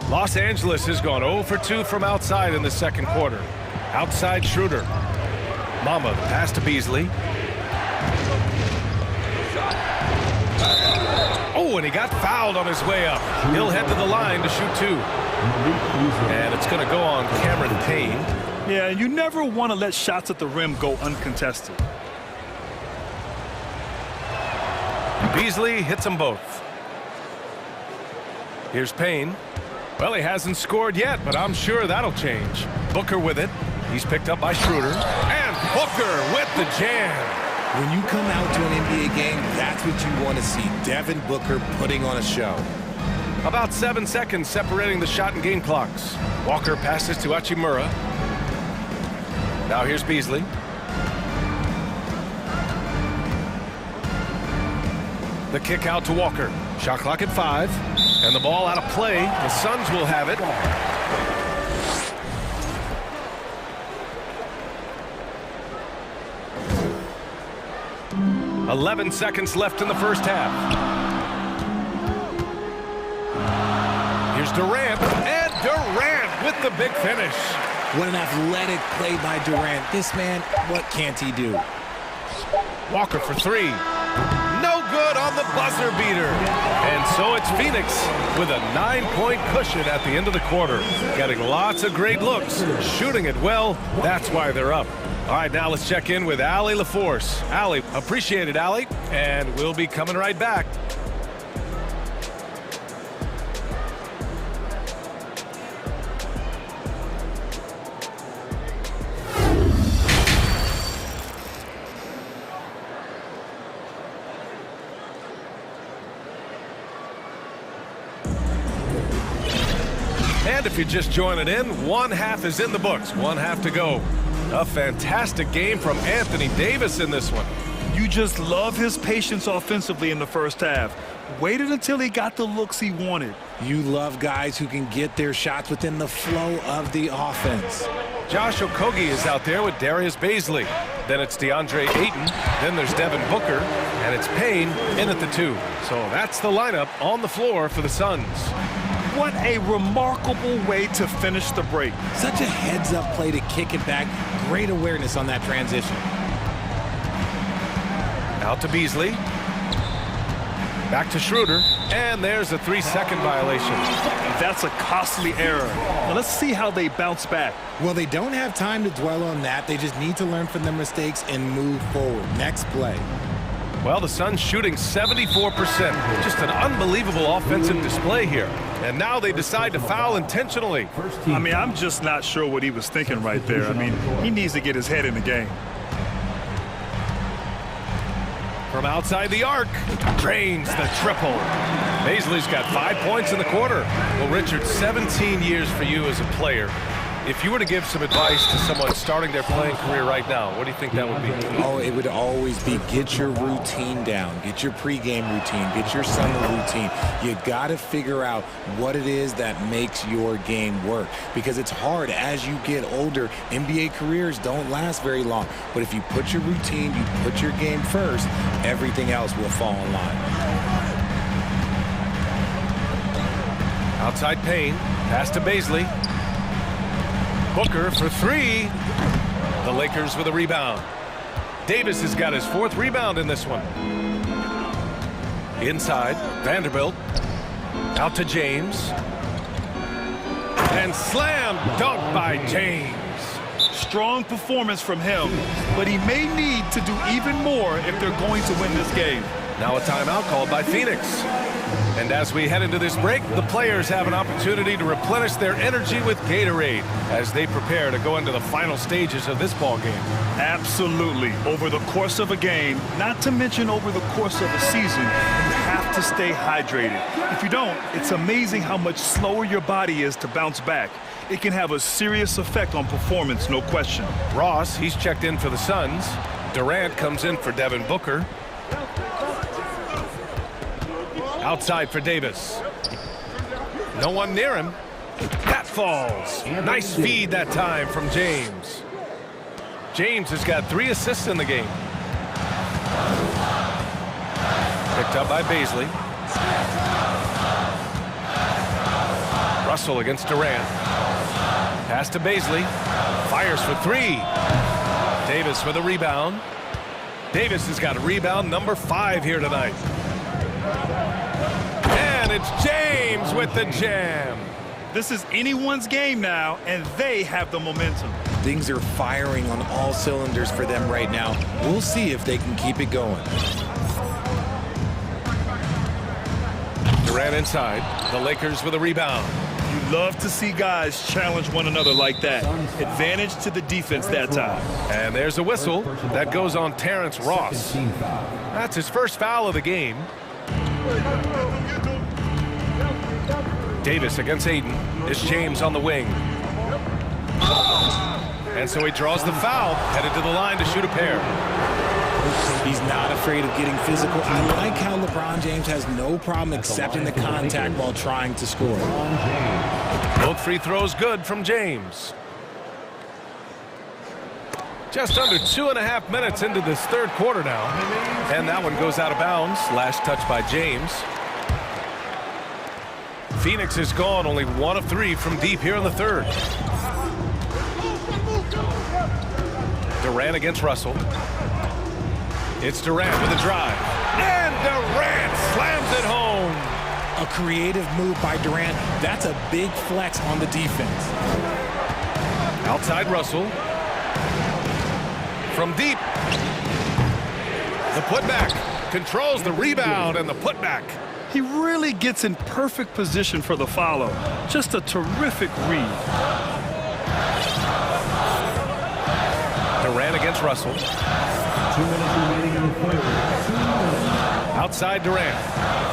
Los Angeles has gone 0 for 2 from outside in the second quarter. Outside Schroeder. Mama, pass to Beasley. Oh, and he got fouled on his way up. He'll head to the line to shoot 2. And it's going to go on Cameron Payne. Yeah, you never want to let shots at the rim go uncontested. Beasley hits them both. Here's Payne. Well, he hasn't scored yet, but I'm sure that'll change. Booker with it. He's picked up by Schroeder. And Booker with the jam. When you come out to an NBA game, that's what you want to see. Devin Booker putting on a show. About 7 seconds separating the shot and game clocks. Walker passes to Hachimura. Now here's Beasley. The kick out to Walker. Shot clock at 5. And the ball out of play. The Suns will have it. "11 seconds left in the first half. Here's Durant. And Durant with the big finish. What an athletic play by Durant. This man, what can't he do? Walker for 3. No good on the buzzer beater. And so it's Phoenix with a 9-point cushion at the end of the quarter. Getting lots of great looks. Shooting it well. That's why they're up. All right, now let's check in with Allie LaForce. Allie, appreciate it, Allie. And we'll be coming right back. And if you're just joining in, one half is in the books, one half to go. A fantastic game from Anthony Davis in this one. You just love his patience offensively in the first half. Waited until he got the looks he wanted. You love guys who can get their shots within the flow of the offense. Josh Okogie is out there with Darius Baisley. Then it's DeAndre Ayton. Then there's Devin Booker. And it's Payne in at the 2. So that's the lineup on the floor for the Suns. What a remarkable way to finish the break. Such a heads-up play to kick it back. Great awareness on that transition. Out to Beasley. Back to Schroeder. And there's a 3-second violation. That's a costly error. Now let's see how they bounce back. Well, they don't have time to dwell on that. They just need to learn from their mistakes and move forward. Next play. Well, the Suns shooting 74%. Just an unbelievable offensive display here. And now they decide to foul intentionally. I mean, I'm just not sure what he was thinking right there. I mean, he needs to get his head in the game. From outside the arc, drains the triple. Baisley's got 5 points in the quarter. Well, Richard, 17 years for you as a player. If you were to give some advice to someone starting their playing career right now, what do you think that would be? Oh, it would always be get your routine down. Get your pregame routine. Get your summer routine. You got to figure out what it is that makes your game work. Because it's hard as you get older. NBA careers don't last very long. But if you put your routine, you put your game first, everything else will fall in line. Outside Payne, pass to Baisley. Booker for three. The Lakers with a rebound. Davis has got his 4th rebound in this one. Inside, Vanderbilt. Out to James. And slam dunk by James. Strong performance from him, but he may need to do even more if they're going to win this game. Now a timeout called by Phoenix. And as we head into this break, the players have an opportunity to replenish their energy with Gatorade as they prepare to go into the final stages of this ball game. Absolutely. Over the course of a game, not to mention over the course of a season, you have to stay hydrated. If you don't, it's amazing how much slower your body is to bounce back. It can have a serious effect on performance, no question. Ross, he's checked in for the Suns. Durant comes in for Devin Booker. Outside for Davis. No one near him. That falls. Nice feed that time from James. James has got 3 assists in the game. Picked up by Baisley. Russell against Durant. Pass to Baisley. Fires for 3. Davis with a rebound. Davis has got rebound number 5 here tonight. And it's James with the jam. This is anyone's game now, and they have the momentum. Things are firing on all cylinders for them right now. We'll see if they can keep it going. Durant inside. The Lakers with a rebound. You love to see guys challenge one another like that. Advantage to the defense that time. And there's a whistle. That goes on Terrence Ross. That's his first foul of the game. Davis against Aiden. It's James on the wing. And so he draws the foul, headed to the line to shoot a pair. He's not afraid of getting physical. I like how LeBron James has no problem accepting the contact while trying to score. Both free throws good from James. Just under 2.5 minutes into this 3rd quarter now. And that one goes out of bounds. Last touch by James. Phoenix is gone, only 1 of 3 from deep here in the 3rd. Durant against Russell. It's Durant with a drive. And Durant slams it home. A creative move by Durant. That's a big flex on the defense. Outside Russell. From deep. The putback. Controls the rebound and the putback. He really gets in perfect position for the follow. Just a terrific read. Durant against Russell. 2 minutes remaining in the 3rd. Outside Durant.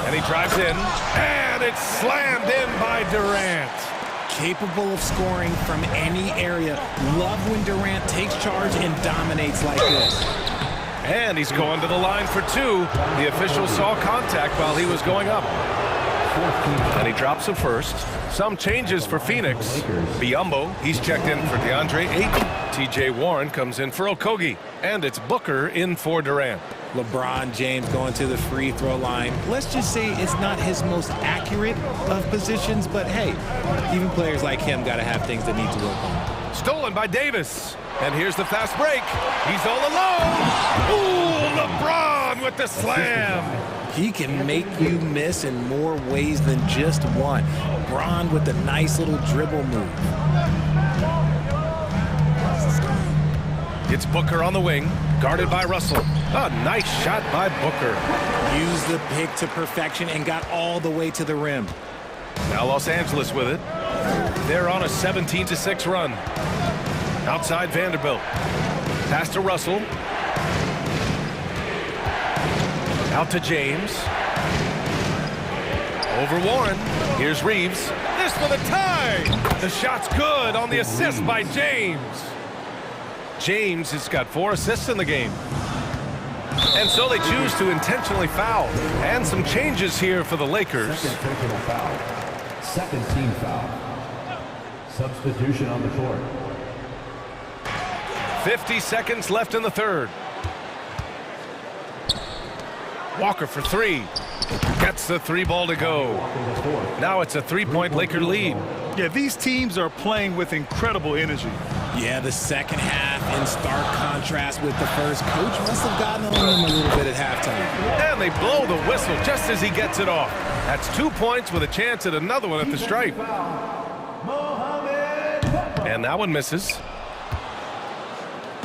And he drives in. And it's slammed in by Durant. Capable of scoring from any area. Love when Durant takes charge and dominates like this. And he's going to the line for 2. The official saw contact while he was going up. And he drops it first. Some changes for Phoenix. Biyombo, he's checked in for DeAndre Ayton. TJ Warren comes in for Okogie. And it's Booker in for Durant. LeBron James going to the free throw line. Let's just say it's not his most accurate of positions, but hey, even players like him got to have things that need to work on. Stolen by Davis. And here's the fast break. He's all alone. Ooh, LeBron with the slam. He can make you miss in more ways than just one. LeBron with a nice little dribble move. It's Booker on the wing, guarded by Russell. A nice shot by Booker. Used the pick to perfection and got all the way to the rim. Now Los Angeles with it. They're on a 17-6 run. Outside Vanderbilt. Pass to Russell. Out to James. Over Warren. Here's Reeves. This for the tie. The shot's good on the assist by James. James has got 4 assists in the game. And so they choose to intentionally foul. And some changes here for the Lakers. Second personal foul. Second team foul. Substitution on the court. 50 seconds left in the third. Walker for 3. Gets the 3 ball to go. Now it's a 3-point Laker lead. Yeah, these teams are playing with incredible energy. Yeah, the second half in stark contrast with the first. Coach must have gotten on them a little bit at halftime. And they blow the whistle just as he gets it off. That's 2 points with a chance at another one at the stripe. And that one misses.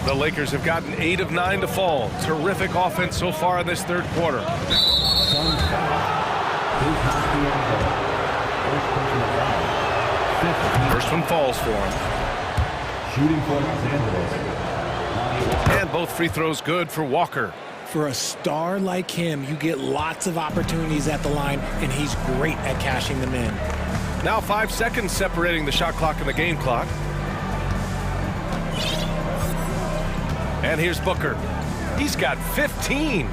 The Lakers have gotten 8 of 9 to fall. Terrific offense so far in this third quarter. First one falls for him. Shooting for Los Angeles. And both free throws good for Walker. For a star like him, you get lots of opportunities at the line, and he's great at cashing them in. Now 5 seconds separating the shot clock and the game clock. And here's Booker. He's got 15.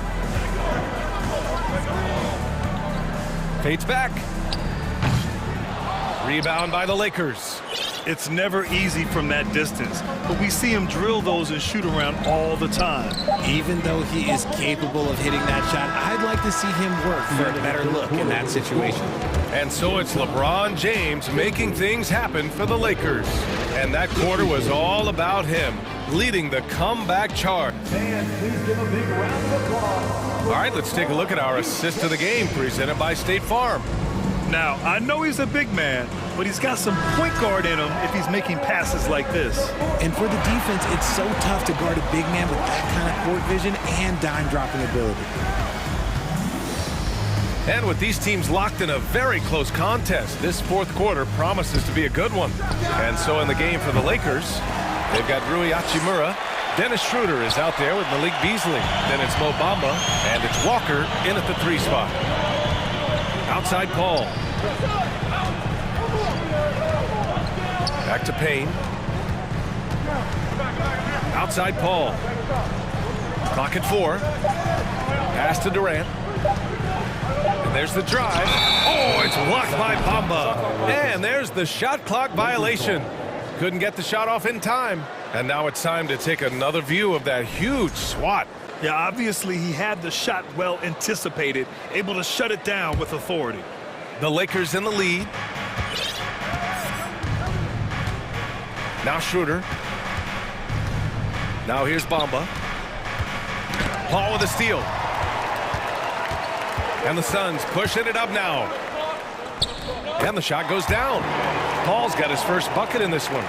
Fades back. Rebound by the Lakers. It's never easy from that distance, but we see him drill those and shoot around all the time. Even though he is capable of hitting that shot, I'd like to see him work for a better look in that situation. And so it's LeBron James making things happen for the Lakers. And that quarter was all about him, leading the comeback charge. Fans, please give a big round of applause. All right, let's take a look at our assist of the game presented by State Farm. Now, I know he's a big man, but he's got some point guard in him if he's making passes like this. And for the defense, it's so tough to guard a big man with that kind of court vision and dime-dropping ability. And with these teams locked in a very close contest, this fourth quarter promises to be a good one. And so in the game for the Lakers, they've got Rui Hachimura. Dennis Schroeder is out there with Malik Beasley. Then it's Mo Bamba, and it's Walker in at the 3 spot. Outside Paul. Back to Payne. Outside Paul. Clock at 4. Pass to Durant. And there's the drive. Oh, it's blocked by Bamba. And there's the shot clock violation. Couldn't get the shot off in time. And now it's time to take another view of that huge swat. Yeah, obviously he had the shot well anticipated, able to shut it down with authority. The Lakers in the lead. Now Schroeder. Now here's Bamba. Paul with a steal. And the Suns pushing it up now. And the shot goes down. Paul's got his first bucket in this one.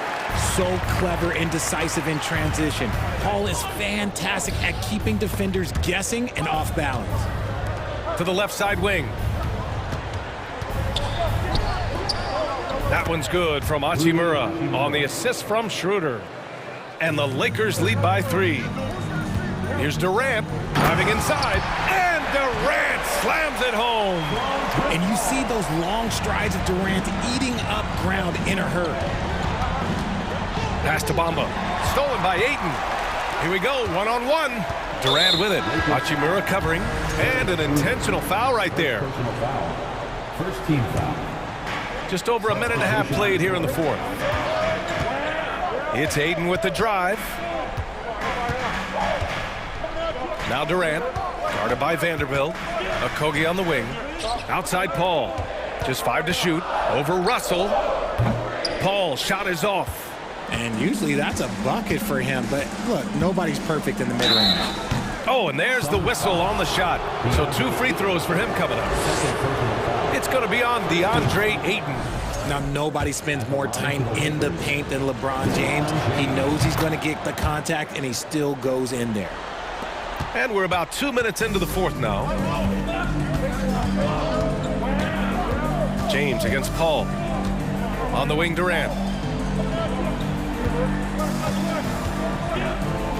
So clever and decisive in transition. Paul is fantastic at keeping defenders guessing and off balance. To the left side wing. That one's good from Hachimura on the assist from Schroeder. And the Lakers lead by 3. Here's Durant driving inside. And Durant slams it home. And you see those long strides of Durant eating up ground in a hurry. Pass to Bamba. Stolen by Ayton. Here we go, one-on-one. Durant with it. Hachimura covering. And an intentional foul right there. First team foul. Just over a minute and a half played here in the fourth. It's Ayton with the drive. Now Durant. Guarded by Vanderbilt. Okogie on the wing. Outside Paul. Just 5 to shoot. Over Russell. Paul, shot is off. And usually that's a bucket for him, but look, nobody's perfect in the mid-range. Oh, and there's the whistle on the shot. So 2 free throws for him coming up. It's going to be on DeAndre Ayton. Now, nobody spends more time in the paint than LeBron James. He knows he's going to get the contact, and he still goes in there. And we're about 2 minutes into the fourth now. James against Paul. On the wing, Durant.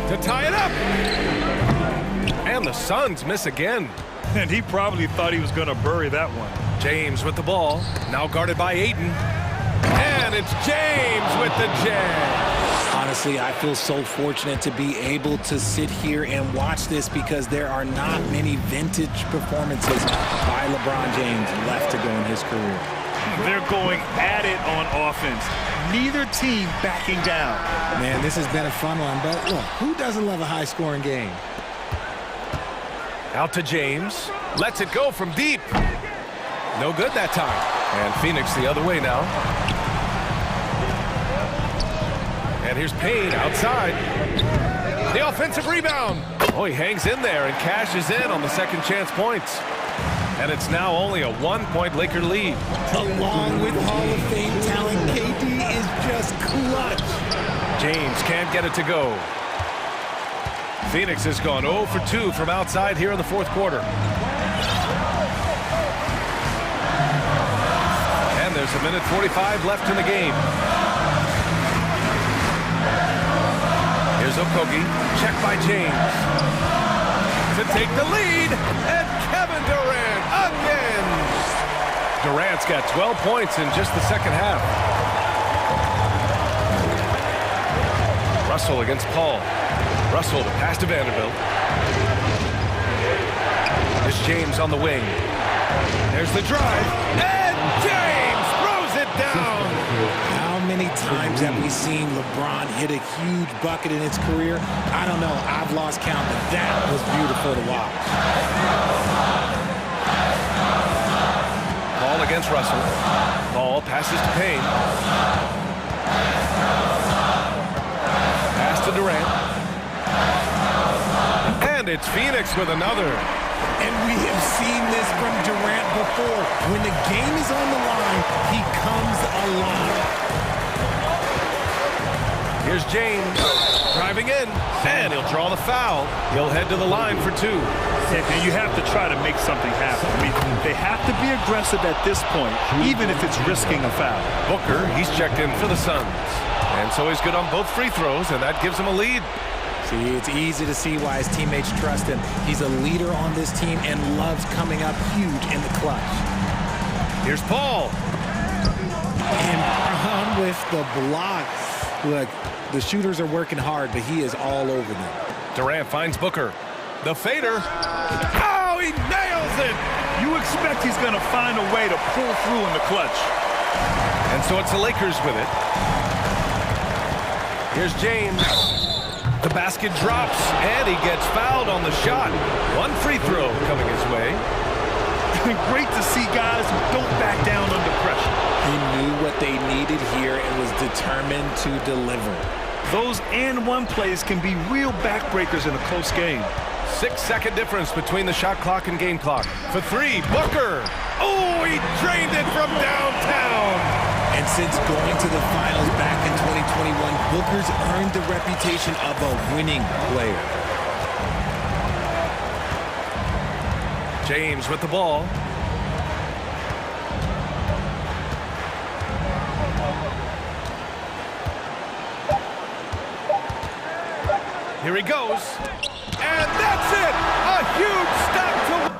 To tie it up. And the Suns miss again. And he probably thought he was going to bury that one. James with the ball. Now guarded by Ayton. And it's James with the jam. Honestly, I feel so fortunate to be able to sit here and watch this because there are not many vintage performances by LeBron James left to go in his career. They're going at it on offense. Neither team backing down. Man, this has been a fun one, but look, who doesn't love a high-scoring game? Out to James. Lets it go from deep. No good that time. And Phoenix the other way now. And here's Payne outside. The offensive rebound. Oh, he hangs in there and cashes in on the second chance points. And it's now only a 1-point Laker lead. Along with Hall of Fame talent, KD is just clutch. James can't get it to go. Phoenix has gone 0 for 2 from outside here in the fourth quarter. And there's a minute 45 left in the game. Here's Okogie, checked by James. To take the lead, and Kevin Durant again. Durant's got 12 points in just the second half. Russell against Paul. Russell to pass to Vanderbilt. There's James on the wing. There's the drive, and James throws it down. How many times have we seen LeBron hit a huge bucket in his career? I don't know. I've lost count, but that was beautiful to watch. Paul against Russell. Paul passes to Payne. Pass to Durant. And it's Phoenix with another. And we have seen this from Durant before. When the game is on the line, he comes alive. Here's James driving in, and he'll draw the foul. He'll head to the line for 2. And you have to try to make something happen. I mean, they have to be aggressive at this point, even if it's risking a foul. Booker, he's checked in for the Suns. And so he's good on both free throws, and that gives him a lead. See, it's easy to see why his teammates trust him. He's a leader on this team and loves coming up huge in the clutch. Here's Paul. And Brown with the block. Look, the shooters are working hard, but he is all over them. Durant finds Booker. The fader. Oh, he nails it! You expect he's going to find a way to pull through in the clutch. And so it's the Lakers with it. Here's James. The basket drops, and he gets fouled on the shot. One free throw coming his way. Great to see guys who don't back down under pressure. He knew what they needed here and was determined to deliver. Those and-one plays can be real backbreakers in a close game. 6-second difference between the shot clock and game clock. For 3, Booker. Oh, he drained it from downtown. And since going to the finals back in 2021, Booker's earned the reputation of a winning player. James with the ball. Here he goes. And that's it! A huge stop to...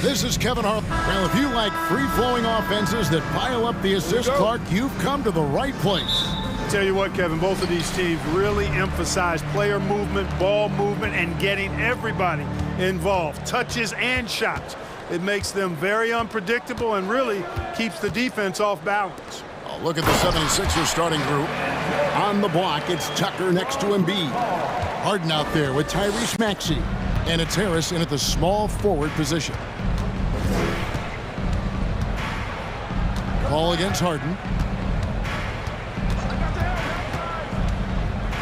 This is Kevin Harlan. Well, if you like free-flowing offenses that pile up the assist, Clark, you've come to the right place. Tell you what, Kevin, both of these teams really emphasize player movement, ball movement, and getting everybody involved, touches and shots. It makes them very unpredictable and really keeps the defense off balance. Oh, look at the 76ers starting group. On the block, it's Tucker next to Embiid. Harden out there with Tyrese Maxey. And it's Harris in at the small forward position. Ball against Harden.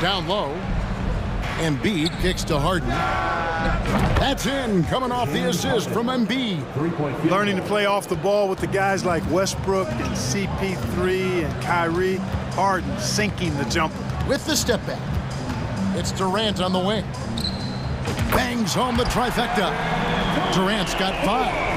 Down low. Embiid kicks to Harden. That's in, coming off the assist from Embiid. Learning to play off the ball with the guys like Westbrook and CP3 and Kyrie. Harden sinking the jumper. With the step back. It's Durant on the wing. Bangs home the trifecta. Durant's got 5.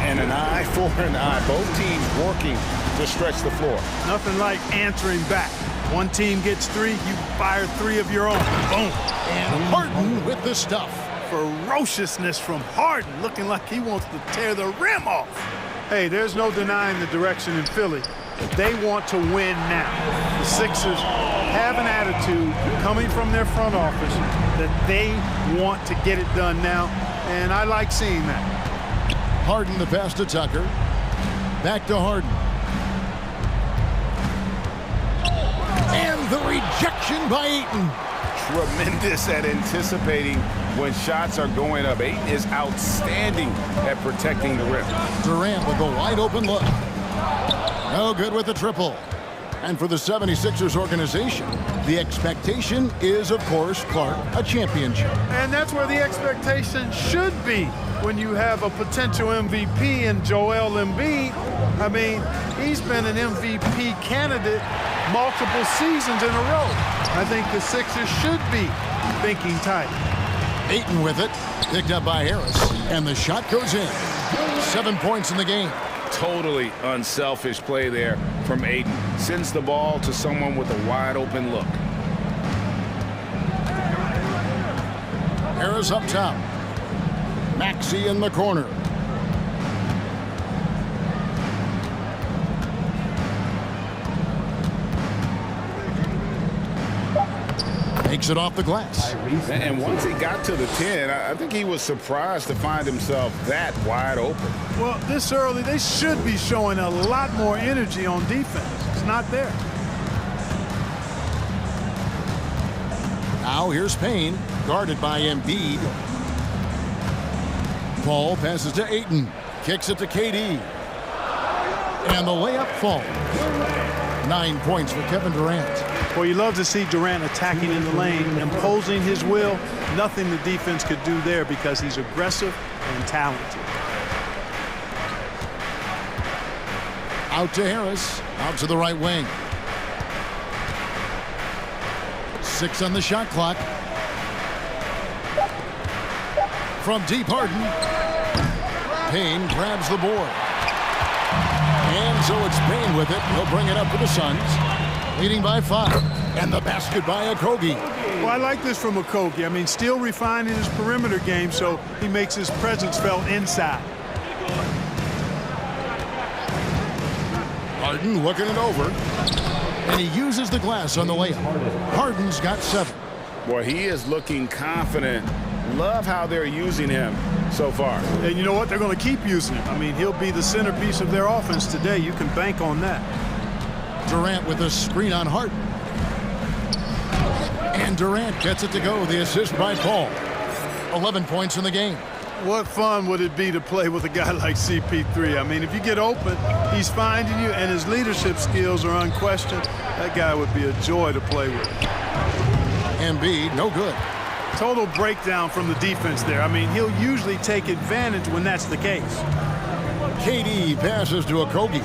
And an eye for an eye. Both teams working to stretch the floor. Nothing like answering back. One team gets 3, you fire 3 of your own. Boom. And Harden with the stuff. Ferociousness from Harden, looking like he wants to tear the rim off. Hey, there's no denying the direction in Philly. They want to win now. The Sixers have an attitude coming from their front office that they want to get it done now, and I like seeing that. Harden the pass to Tucker. Back to Harden. And the rejection by Ayton. Tremendous at anticipating when shots are going up. Ayton is outstanding at protecting the rim. Durant with a wide open look. No good with the triple. And for the 76ers organization, the expectation is, of course, Clark, a championship. And that's where the expectation should be when you have a potential MVP in Joel Embiid. I mean, he's been an MVP candidate multiple seasons in a row. I think the Sixers should be thinking tight. Ayton with it, picked up by Harris, and the shot goes in. 7 points in the game. Totally unselfish play there from Ayton. Sends the ball to someone with a wide open look. Harris up top. Maxey in the corner. Takes it off the glass. And once he got to the 10, I think he was surprised to find himself that wide open. Well, this early, they should be showing a lot more energy on defense. It's not there. Now here's Payne, guarded by Embiid. Paul passes to Ayton. Kicks it to KD. And the layup falls. 9 points for Kevin Durant. Well, you love to see Durant attacking in the lane, imposing his will. Nothing the defense could do there because he's aggressive and talented. Out to Harris, out to the right wing. 6 on the shot clock. From deep, Harden. Payne grabs the board. And so it's Payne with it. He'll bring it up for the Suns. Leading by 5. And the basket by Okogie. Well, I like this from Okogie. I mean, still refining his perimeter game, so he makes his presence felt inside. Harden looking it over. And he uses the glass on the layup. Harden's got 7. Boy, he is looking confident. Love how they're using him so far. And you know what? They're going to keep using him. I mean, he'll be the centerpiece of their offense today. You can bank on that. Durant with a screen on Harden. And Durant gets it to go. The assist by Paul. 11 points in the game. What fun would it be to play with a guy like CP3? I mean, if you get open, he's finding you, and his leadership skills are unquestioned. That guy would be a joy to play with. Embiid, no good. Total breakdown from the defense there. I mean, he'll usually take advantage when that's the case. KD passes to Okogie.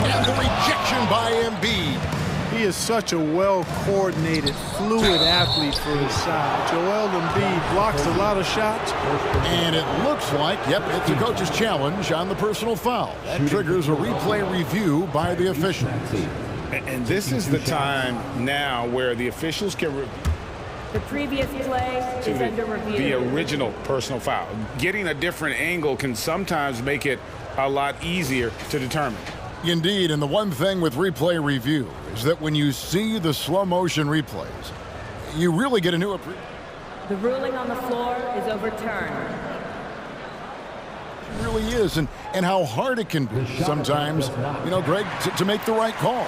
And the rejection by Embiid. He is such a well-coordinated, fluid athlete for his side. Joel Embiid blocks a lot of shots. And it looks like, yep, it's a coach's challenge on the personal foul. That triggers a replay review by the officials. And this is the time now where the officials can The previous play is under review. The original personal foul. Getting a different angle can sometimes make it a lot easier to determine. Indeed, and the one thing with replay review is that when you see the slow motion replays, you really get a new appreciation. The ruling on the floor is overturned. It really is, and how hard it can be sometimes, you know, Greg, to make the right call.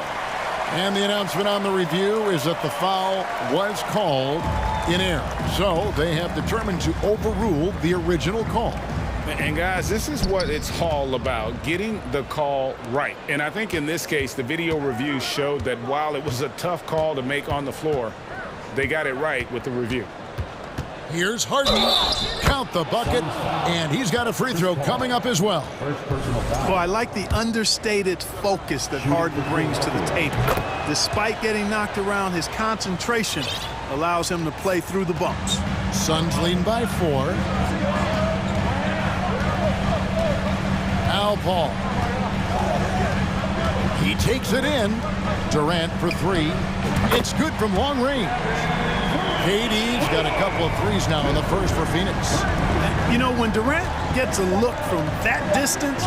And the announcement on the review is that the foul was called in error. So they have determined to overrule the original call. And guys, this is what it's all about, getting the call right. And I think in this case, the video review showed that while it was a tough call to make on the floor, they got it right with the review. Here's Harden. Count the bucket, and he's got a free throw coming up as well. Well, I like the understated focus that Harden brings to the table. Despite getting knocked around, his concentration allows him to play through the bumps. Suns lead by 4. Al Paul. He takes it in. Durant for 3. It's good from long range. KD's got a couple of threes now in the first for Phoenix. You know, when Durant gets a look from that distance,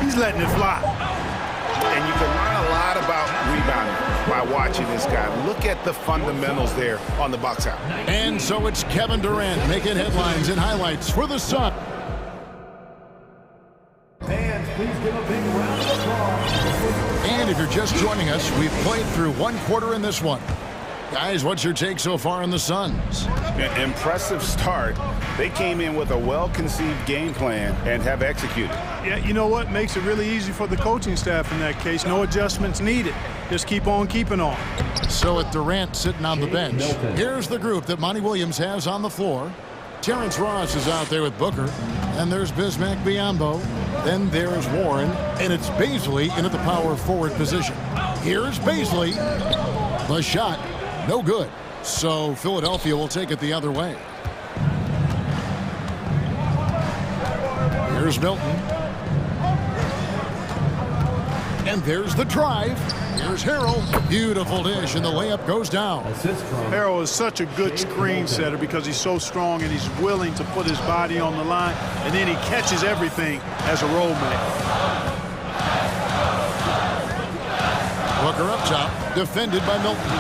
he's letting it fly. And you can learn a lot about rebounding by watching this guy. Look at the fundamentals there on the box out. And so it's Kevin Durant making headlines and highlights for the Suns. Fans, please give a big round of applause. And if you're just joining us, we've played through one quarter in this one. Guys, what's your take so far on the Suns? Impressive start. They came in with a well-conceived game plan and have executed. Yeah, you know what? Makes it really easy for the coaching staff in that case. No adjustments needed. Just keep on keeping on. So with Durant sitting on the bench, here's the group that Monty Williams has on the floor. Terrence Ross is out there with Booker. And there's Bismack Biyombo. Then there's Warren. And it's Bazley in at the power forward position. Here's Bazley. The shot. No good. So Philadelphia will take it the other way. Here's Milton. And there's the drive. Here's Harrell. Beautiful dish, and the layup goes down. Harrell is such a good screen setter because he's so strong and he's willing to put his body on the line, and then he catches everything as a role man. Booker up top, defended by Milton.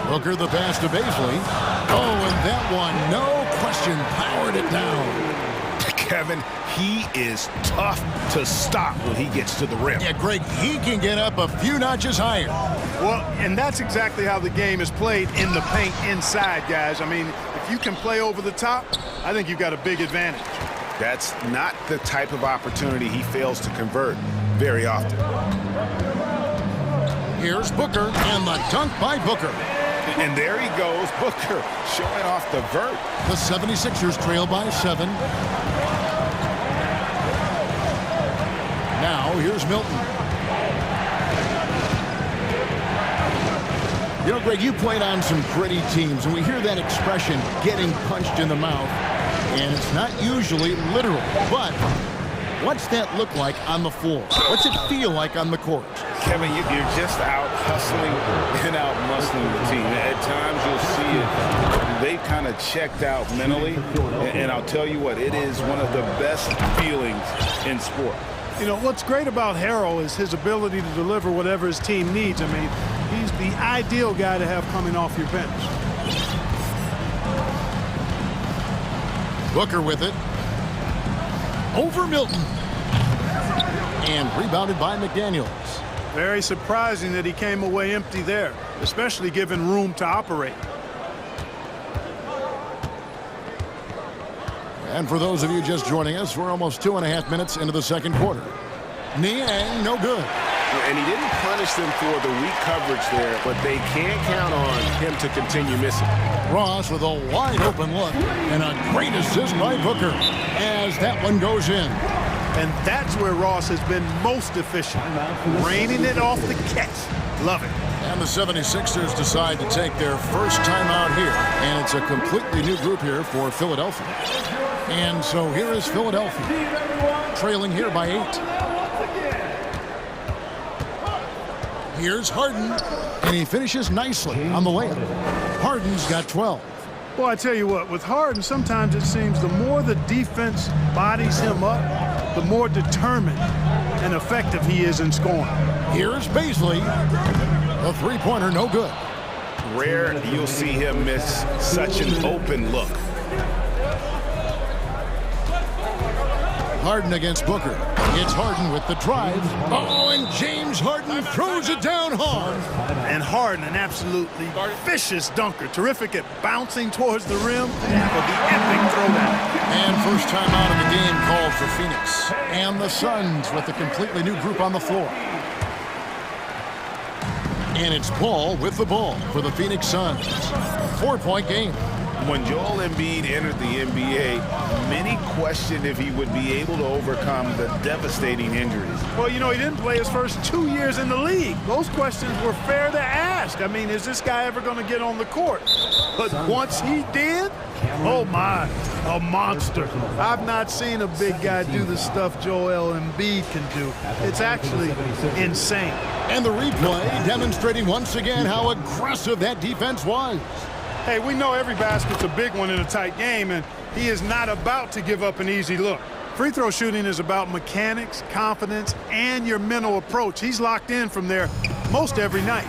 Booker the pass to Bazley. Oh, and that one, no question, powered it down. Kevin, he is tough to stop when he gets to the rim. Yeah, Greg, he can get up a few notches higher. Well, and that's exactly how the game is played in the paint inside, guys. I mean, if you can play over the top, I think you've got a big advantage. That's not the type of opportunity he fails to convert very often. Here's Booker, and the dunk by Booker. And there he goes, Booker, showing off the vert. The 76ers trail by 7. Now, here's Milton. You know, Greg, you played on some gritty teams, and we hear that expression, getting punched in the mouth. And it's not usually literal, but what's that look like on the floor? What's it feel like on the court? Kevin, you're just out hustling and out muscling the team. At times you'll see it. They've kind of checked out mentally. And I'll tell you what, it is one of the best feelings in sport. You know, what's great about Harrell is his ability to deliver whatever his team needs. I mean, he's the ideal guy to have coming off your bench. Booker with it. Over Milton. And rebounded by McDaniels. Very surprising that he came away empty there, especially given room to operate. And for those of you just joining us, we're almost 2.5 minutes into the second quarter. Niang, no good. And he didn't punish them for the weak coverage there, but they can't count on him to continue missing. Ross with a wide open look and a great assist by Booker as that one goes in. And that's where Ross has been most efficient, raining it off the catch. Love it. And the 76ers decide to take their first time out here, and it's a completely new group here for Philadelphia. And so here is Philadelphia, trailing here by 8. Here's Harden, and he finishes nicely on the layup. Harden's got 12. Well, I tell you what, with Harden, sometimes it seems the more the defense bodies him up, the more determined and effective he is in scoring. Here's Baisley. The three-pointer, no good. Rare you'll see him miss such an open look. Harden against Booker. It's Harden with the drive. Oh, and James Harden throws it down hard. And Harden, an absolutely vicious dunker. Terrific at bouncing towards the rim for the epic throwdown. And first time out of the game called for Phoenix. And the Suns with a completely new group on the floor. And it's Paul with the ball for the Phoenix Suns. 4-point game. When Joel Embiid entered the NBA, many questioned if he would be able to overcome the devastating injuries. Well, you know, he didn't play his first 2 years in the league. Those questions were fair to ask. I mean, is this guy ever going to get on the court? But once he did, oh my, a monster. I've not seen a big guy do the stuff Joel Embiid can do. It's actually insane. And the replay demonstrating once again how aggressive that defense was. Hey, we know every basket's a big one in a tight game, and he is not about to give up an easy look. Free throw shooting is about mechanics, confidence, and your mental approach. He's locked in from there most every night.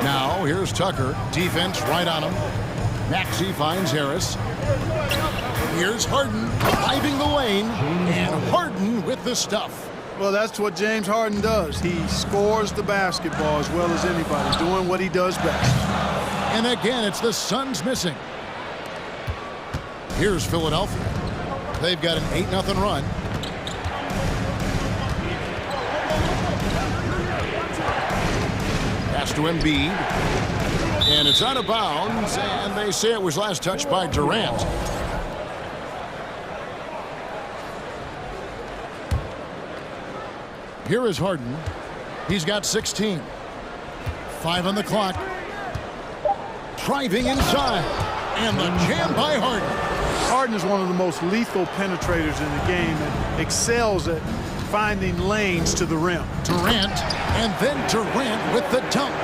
Now, here's Tucker. Defense right on him. Maxey finds Harris. Here's Harden driving the lane, and Harden with the stuff. Well, that's what James Harden does. He scores the basketball as well as anybody, doing what he does best. And again, it's the Suns missing. Here's Philadelphia. They've got an 8-0 run. Pass to Embiid. And it's out of bounds, and they say it was last touched by Durant. Here is Harden. He's got 16. 5 on the clock. Driving inside. And the jam by Harden. Harden is one of the most lethal penetrators in the game and excels at finding lanes to the rim. Durant, and then Durant with the dunk.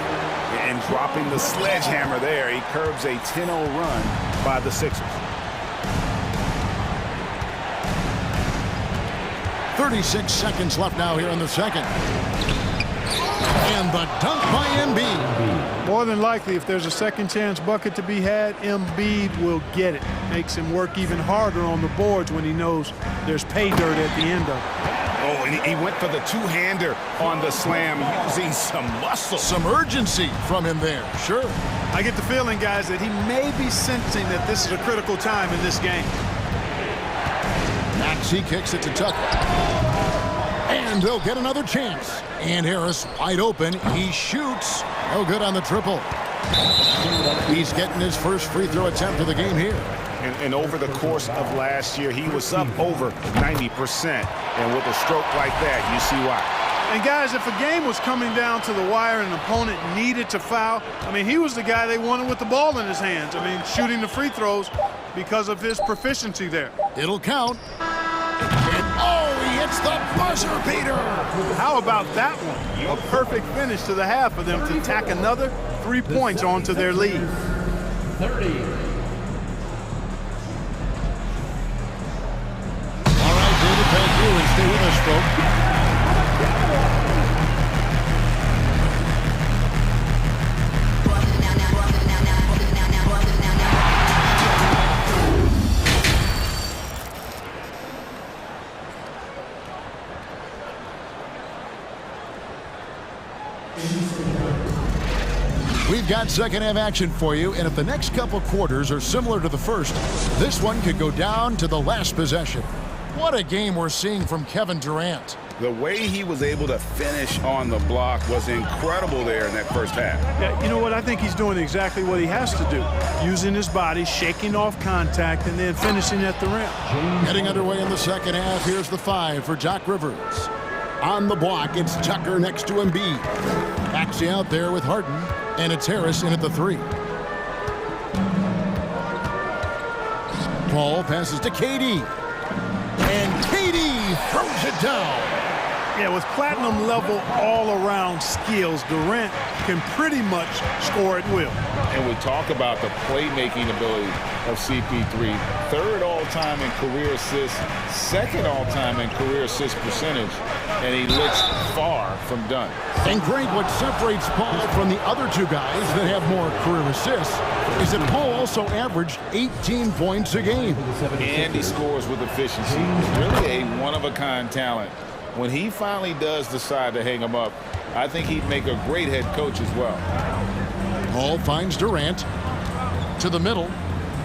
And dropping the sledgehammer there, he curbs a 10-0 run by the Sixers. 36 seconds left now here in the second. And the dunk by Embiid. More than likely, if there's a second chance bucket to be had, Embiid will get it. Makes him work even harder on the boards when he knows there's pay dirt at the end of it. Oh, and he went for the two-hander on the slam, using some muscle. Some urgency from him there, sure. I get the feeling, guys, that he may be sensing that this is a critical time in this game. Maxey kicks it to Tucker. And they'll get another chance. And Harris wide open. He shoots. No good on the triple. He's getting his first free throw attempt of the game here. And over the course of last year, he was up over 90%. And with a stroke like that, you see why. And guys, if a game was coming down to the wire and an opponent needed to foul, I mean, he was the guy they wanted with the ball in his hands. I mean, shooting the free throws because of his proficiency there. It'll count. And oh, he hits the buzzer beater. How about that one? A perfect finish to the half for them to tack another 3 points onto their lead. 30. All right, David, thank you, and stay with us, folks. We've got second half action for you, and if the next couple quarters are similar to the first, this one could go down to the last possession. What a game we're seeing from Kevin Durant. The way he was able to finish on the block was incredible there in that first half. Yeah, you know what? I think he's doing exactly what he has to do. Using his body, shaking off contact, and then finishing at the rim. Getting underway in the second half, here's the 5 for Doc Rivers. On the block, it's Tucker next to Embiid. Maxey out there with Harden, and it's Harris in at the 3. Paul passes to KD. And KD throws it down. Yeah, with platinum level all-around skills, Durant can pretty much score at will. And we talk about the playmaking ability of CP3. Third all-time in career assists, second all-time in career assist percentage, and he looks far from done. And Greg, what separates Paul from the other two guys that have more career assists is that Paul also averaged 18 points a game. And he scores with efficiency. Really a one-of-a-kind talent. When he finally does decide to hang him up, I think he'd make a great head coach as well. Paul finds Durant to the middle,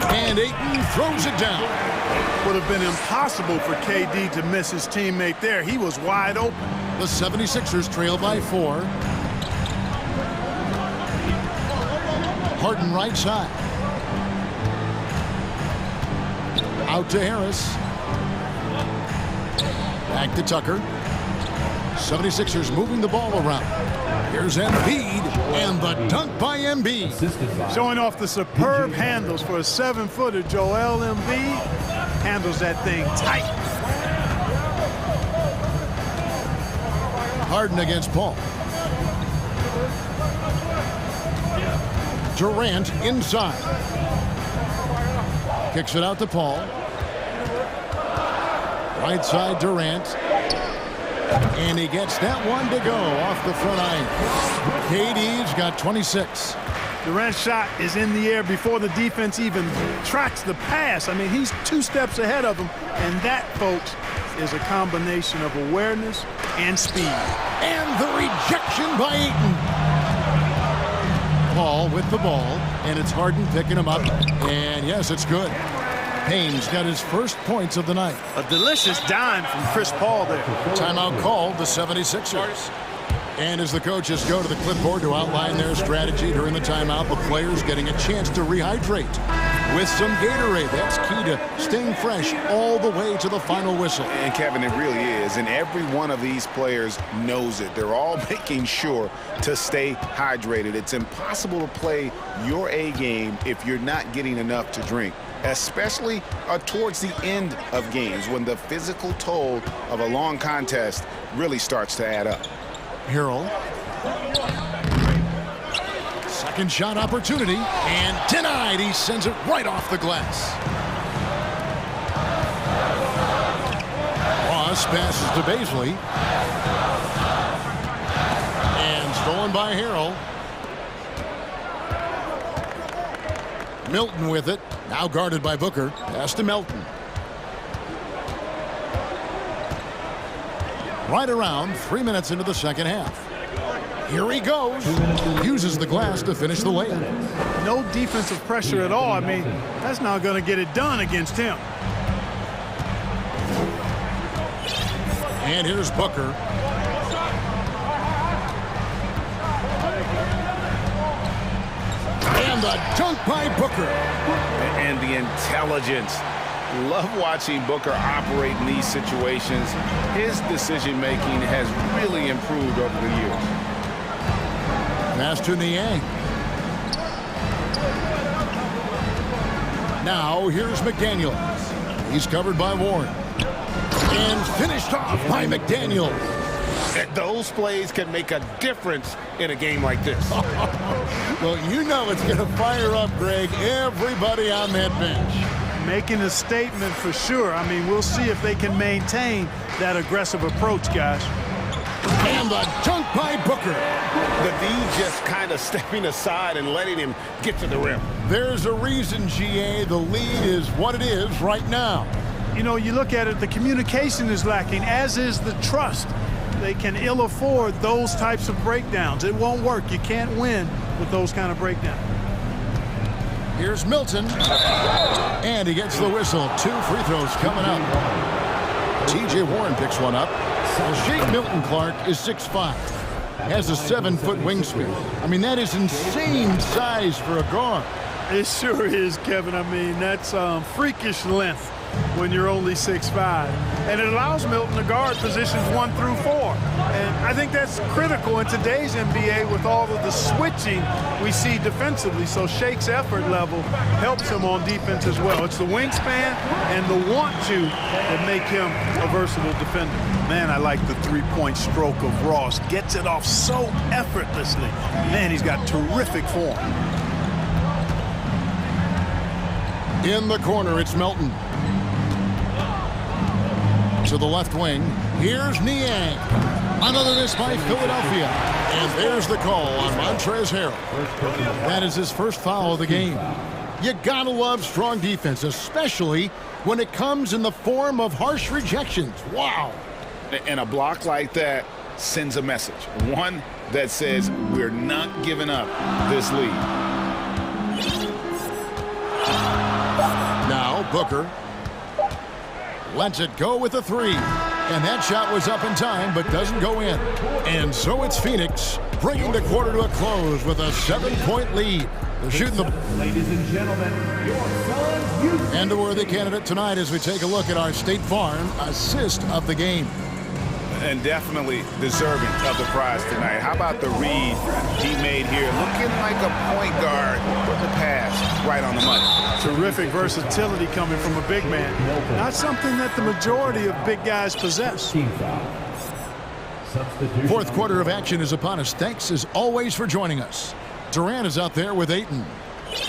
and Ayton throws it down. Would have been impossible for KD to miss his teammate there. He was wide open. The 76ers trail by 4. Harden right side. Out to Harris. Back to Tucker. 76ers moving the ball around. Here's Embiid, and the dunk by Embiid. Showing off the superb handles for a 7-footer. Joel Embiid handles that thing tight. Harden against Paul. Durant inside. Kicks it out to Paul. Right side Durant. And he gets that one to go off the front iron. KD's got 26. Durant's shot is in the air before the defense even tracks the pass. I mean, he's 2 steps ahead of him. And that, folks, is a combination of awareness and speed. And the rejection by Ayton. Paul with the ball, and it's Harden picking him up. And yes, it's good. Payne's got his first points of the night. A delicious dime from Chris Paul there. Timeout called the 76ers. And as the coaches go to the clipboard to outline their strategy during the timeout, the players getting a chance to rehydrate with some Gatorade. That's key to staying fresh all the way to the final whistle. And Kevin, it really is. And every one of these players knows it. They're all making sure to stay hydrated. It's impossible to play your A game if you're not getting enough to drink, especially towards the end of games when the physical toll of a long contest really starts to add up. Harrell. Second shot opportunity, and denied. He sends it right off the glass. Ross passes to Baisley. And stolen by Harrell. Milton with it. Now guarded by Booker. Pass to Melton. Right around 3 minutes into the second half. Here he goes. Uses the glass to finish the layup. No defensive pressure at all. I mean, that's not going to get it done against him. And here's Booker. And the dunk by Booker. And the intelligence. Love watching Booker operate in these situations. His decision-making has really improved over the years. Pass to Niang. Now here's McDaniel. He's covered by Warren. And finished off by McDaniel. Those plays can make a difference in a game like this. Well, you know it's going to fire up, Greg, everybody on that bench. Making a statement for sure. I mean, we'll see if they can maintain that aggressive approach, guys. And the dunk by Booker. The D just kind of stepping aside and letting him get to the rim. There's a reason, GA, the lead is what it is right now. You know, you look at it, the communication is lacking, as is the trust. They can ill afford those types of breakdowns. It won't work. You can't win with those kind of breakdowns. Here's Milton. And he gets the whistle. 2 free throws coming up. TJ Warren picks one up. Shake Milton Clark is 6'5". Has a 7-foot wingspan. I mean, that is insane size for a guard. It sure is, Kevin. I mean, that's freakish length when you're only 6'5". And it allows Milton to guard positions 1 through 4. And I think that's critical in today's NBA with all of the switching we see defensively. So Shake's effort level helps him on defense as well. It's the wingspan and the want-to that make him a versatile defender. Man, I like the three-point stroke of Ross. Gets it off so effortlessly. Man, he's got terrific form. In the corner, it's Melton. To the left wing, here's Niang. Another miss by Philadelphia. And there's the call on Montrezl Harrell. That is his first foul of the game. You gotta love strong defense, especially when it comes in the form of harsh rejections. Wow. And a block like that sends a message. One that says we're not giving up this lead. Now Booker lets it go with a three. And that shot was up in time, but doesn't go in. And so it's Phoenix bringing the quarter to a close with a 7-point lead. They're shooting the... Ladies and gentlemen, your son's and a worthy candidate tonight as we take a look at our State Farm assist of the game. And definitely deserving of the prize tonight. How about the read he made here? Looking like a point guard with the pass right on the money. Terrific versatility coming from a big man. Not something that the majority of big guys possess. Fourth quarter of action is upon us. Thanks as always for joining us. Durant is out there with Ayton.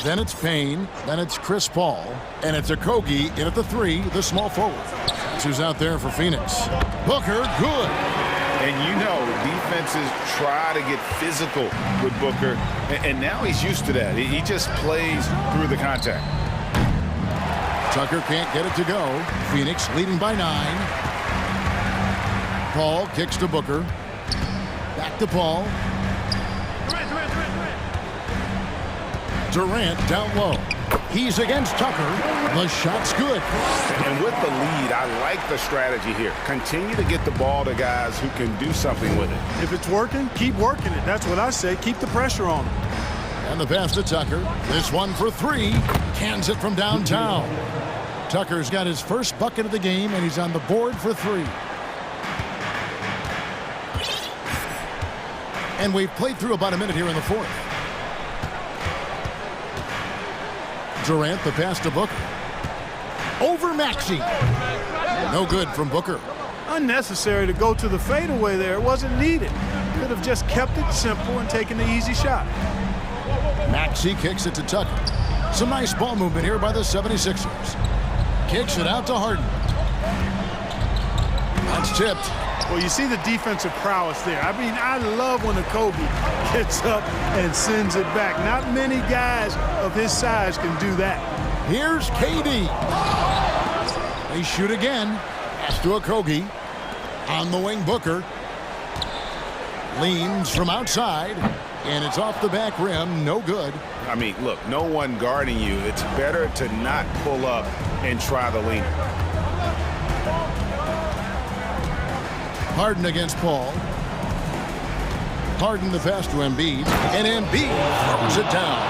Then it's Payne. Then it's Chris Paul. And it's Okogie in at the three, the small forward. That's who's out there for Phoenix. Booker, good. And you know, defenses try to get physical with Booker. And now he's used to that. He just plays through the contact. Tucker can't get it to go. Phoenix leading by 9. Paul kicks to Booker. Back to Paul. Durant down low. He's against Tucker. The shot's good. And with the lead, I like the strategy here. Continue to get the ball to guys who can do something with it. If it's working, keep working it. That's what I say. Keep the pressure on him. And the pass to Tucker. This one for 3. Cans it from downtown. Tucker's got his first bucket of the game, and he's on the board for 3. And we've played through about a minute here in the fourth. Durant, the pass to Booker. Over Maxey. No good from Booker. Unnecessary to go to the fadeaway there. It wasn't needed. Could have just kept it simple and taken the easy shot. Maxey kicks it to Tucker. Some nice ball movement here by the 76ers. Kicks it out to Harden. That's tipped. Well, you see the defensive prowess there. I mean, I love when Okogie gets up and sends it back. Not many guys of his size can do that. Here's KD. They shoot again. Pass to Okogie. On the wing, Booker. Leans from outside. And it's off the back rim. No good. I mean, look, no one guarding you. It's better to not pull up and try the lean. Harden against Paul. Harden the pass to Embiid. And Embiid throws it down.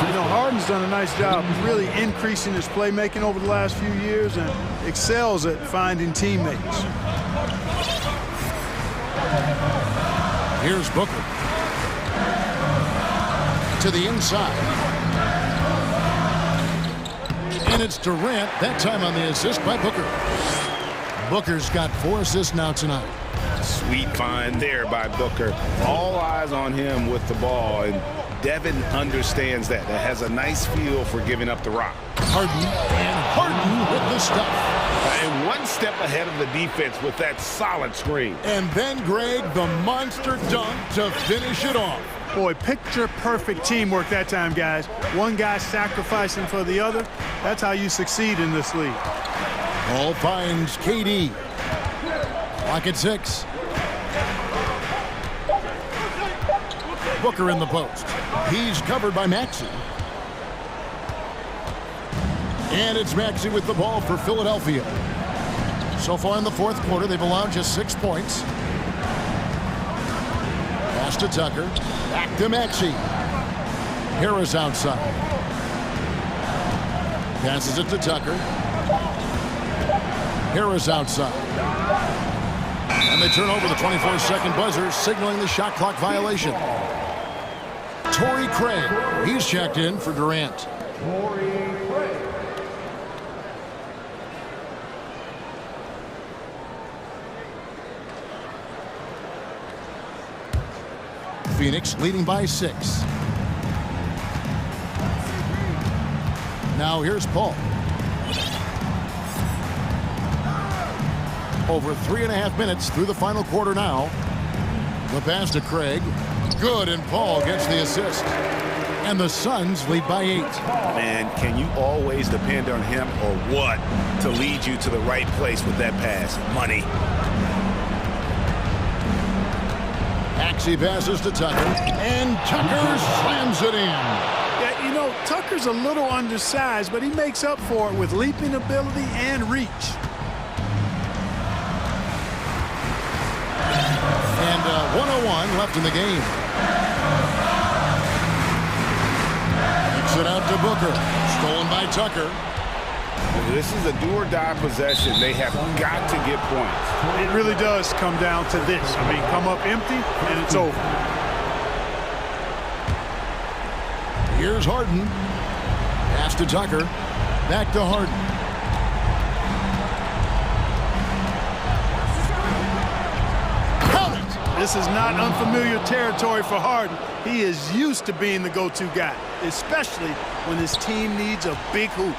You know, Harden's done a nice job really increasing his playmaking over the last few years and excels at finding teammates. Here's Booker. To the inside. And it's Durant, that time on the assist by Booker. Booker's got 4 assists now tonight. Sweet find there by Booker. All eyes on him with the ball, and Devin understands that. That has a nice feel for giving up the rock. Harden, and Harden with the stuff. And one step ahead of the defense with that solid screen. And then, Greg, the monster dunk to finish it off. Boy, picture-perfect teamwork that time, guys. One guy sacrificing for the other. That's how you succeed in this league. Paul finds KD. Clock at 6. Booker in the post. He's covered by Maxey. And it's Maxey with the ball for Philadelphia. So far in the fourth quarter, they've allowed just 6 points. Pass to Tucker. Back to Maxey. Harris outside. Passes it to Tucker. Harris outside. And they turn over the 24-second buzzer, signaling the shot clock violation. Torrey Craig, he's checked in for Durant. Phoenix leading by 6. Now here's Paul. Over 3.5 minutes through the final quarter now. The pass to Craig. Good, and Paul gets the assist. And the Suns lead by 8. Man, can you always depend on him or what to lead you to the right place with that pass? Money. Maxey passes to Tucker, and Tucker slams it in. Yeah, you know, Tucker's a little undersized, but he makes up for it with leaping ability and reach. And 1:01 left in the game. Kicks it out to Booker. Stolen by Tucker. This is a do-or-die possession. They have got to get points. It really does come down to this. I mean, come up empty, and it's over. Here's Harden. Pass to Tucker. Back to Harden. This is not unfamiliar territory for Harden. He is used to being the go-to guy, especially when his team needs a big hoop.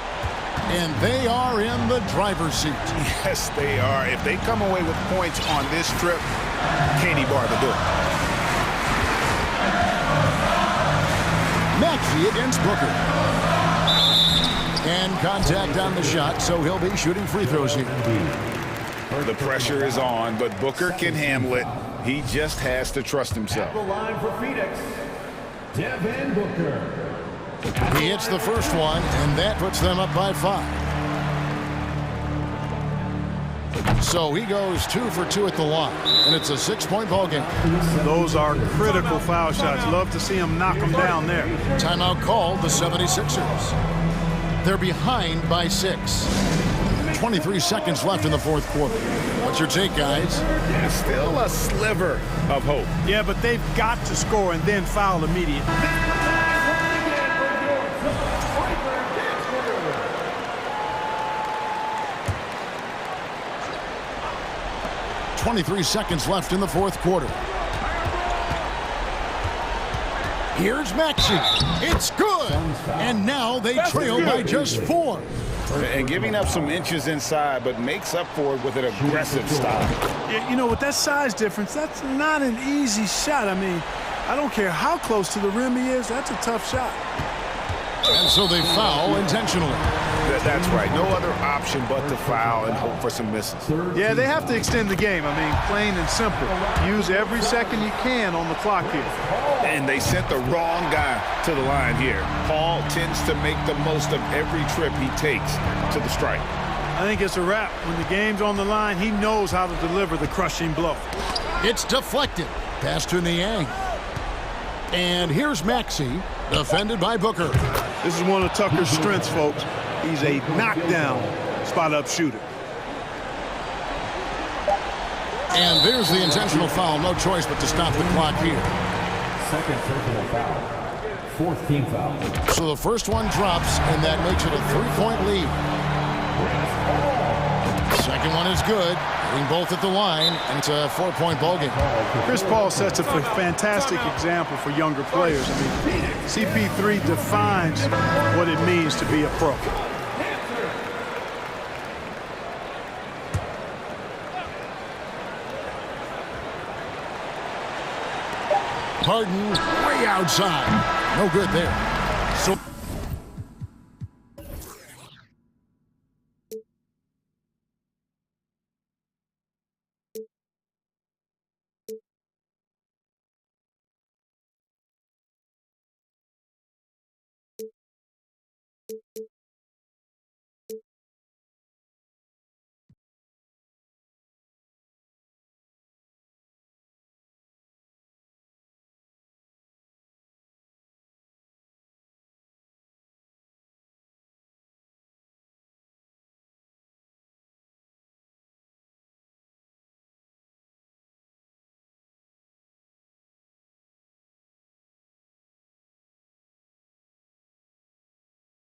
And they are in the driver's seat. Yes, they are. If they come away with points on this trip, can't bar to do it. Maxey against Booker. And contact on the shot, so he'll be shooting free throws here. The pressure is on, but Booker can handle it. He just has to trust himself. The line for Phoenix, Devin Booker. He hits the first one, and that puts them up by 5. So he goes 2 for 2 at the line, and it's a 6-point ball game. Those are critical foul shots. Love to see him knock them down there. Timeout called, the 76ers. They're behind by 6. 23 seconds left in the fourth quarter. What's your take, guys? Still a sliver of hope. Yeah, but they've got to score and then foul immediately. 23 seconds left in the fourth quarter. Here's Maxey. It's good. And now they trail by just 4. And giving up some inches inside, but makes up for it with an aggressive style. You know, with that size difference, that's not an easy shot. I mean, I don't care how close to the rim he is. That's a tough shot. And so they foul intentionally. That's right. No other option but to foul and hope for some misses. Yeah, they have to extend the game. I mean, plain and simple. Use every second you can on the clock here. And they sent the wrong guy to the line here. Paul tends to make the most of every trip he takes to the stripe. I think it's a wrap. When the game's on the line, he knows how to deliver the crushing blow. It's deflected. Pass to Niang. And here's Maxey, defended by Booker. This is one of Tucker's strengths, folks. He's a knockdown spot-up shooter. And there's the intentional foul. No choice but to stop the clock here. Second personal foul. 4th team foul. So the first one drops, and that makes it a 3-point lead. Second one is good. Hitting both at the line, and it's a 4-point ball game. Chris Paul sets a fantastic example for younger players. I mean, CP3 defines what it means to be a pro. Harden way outside. No good there.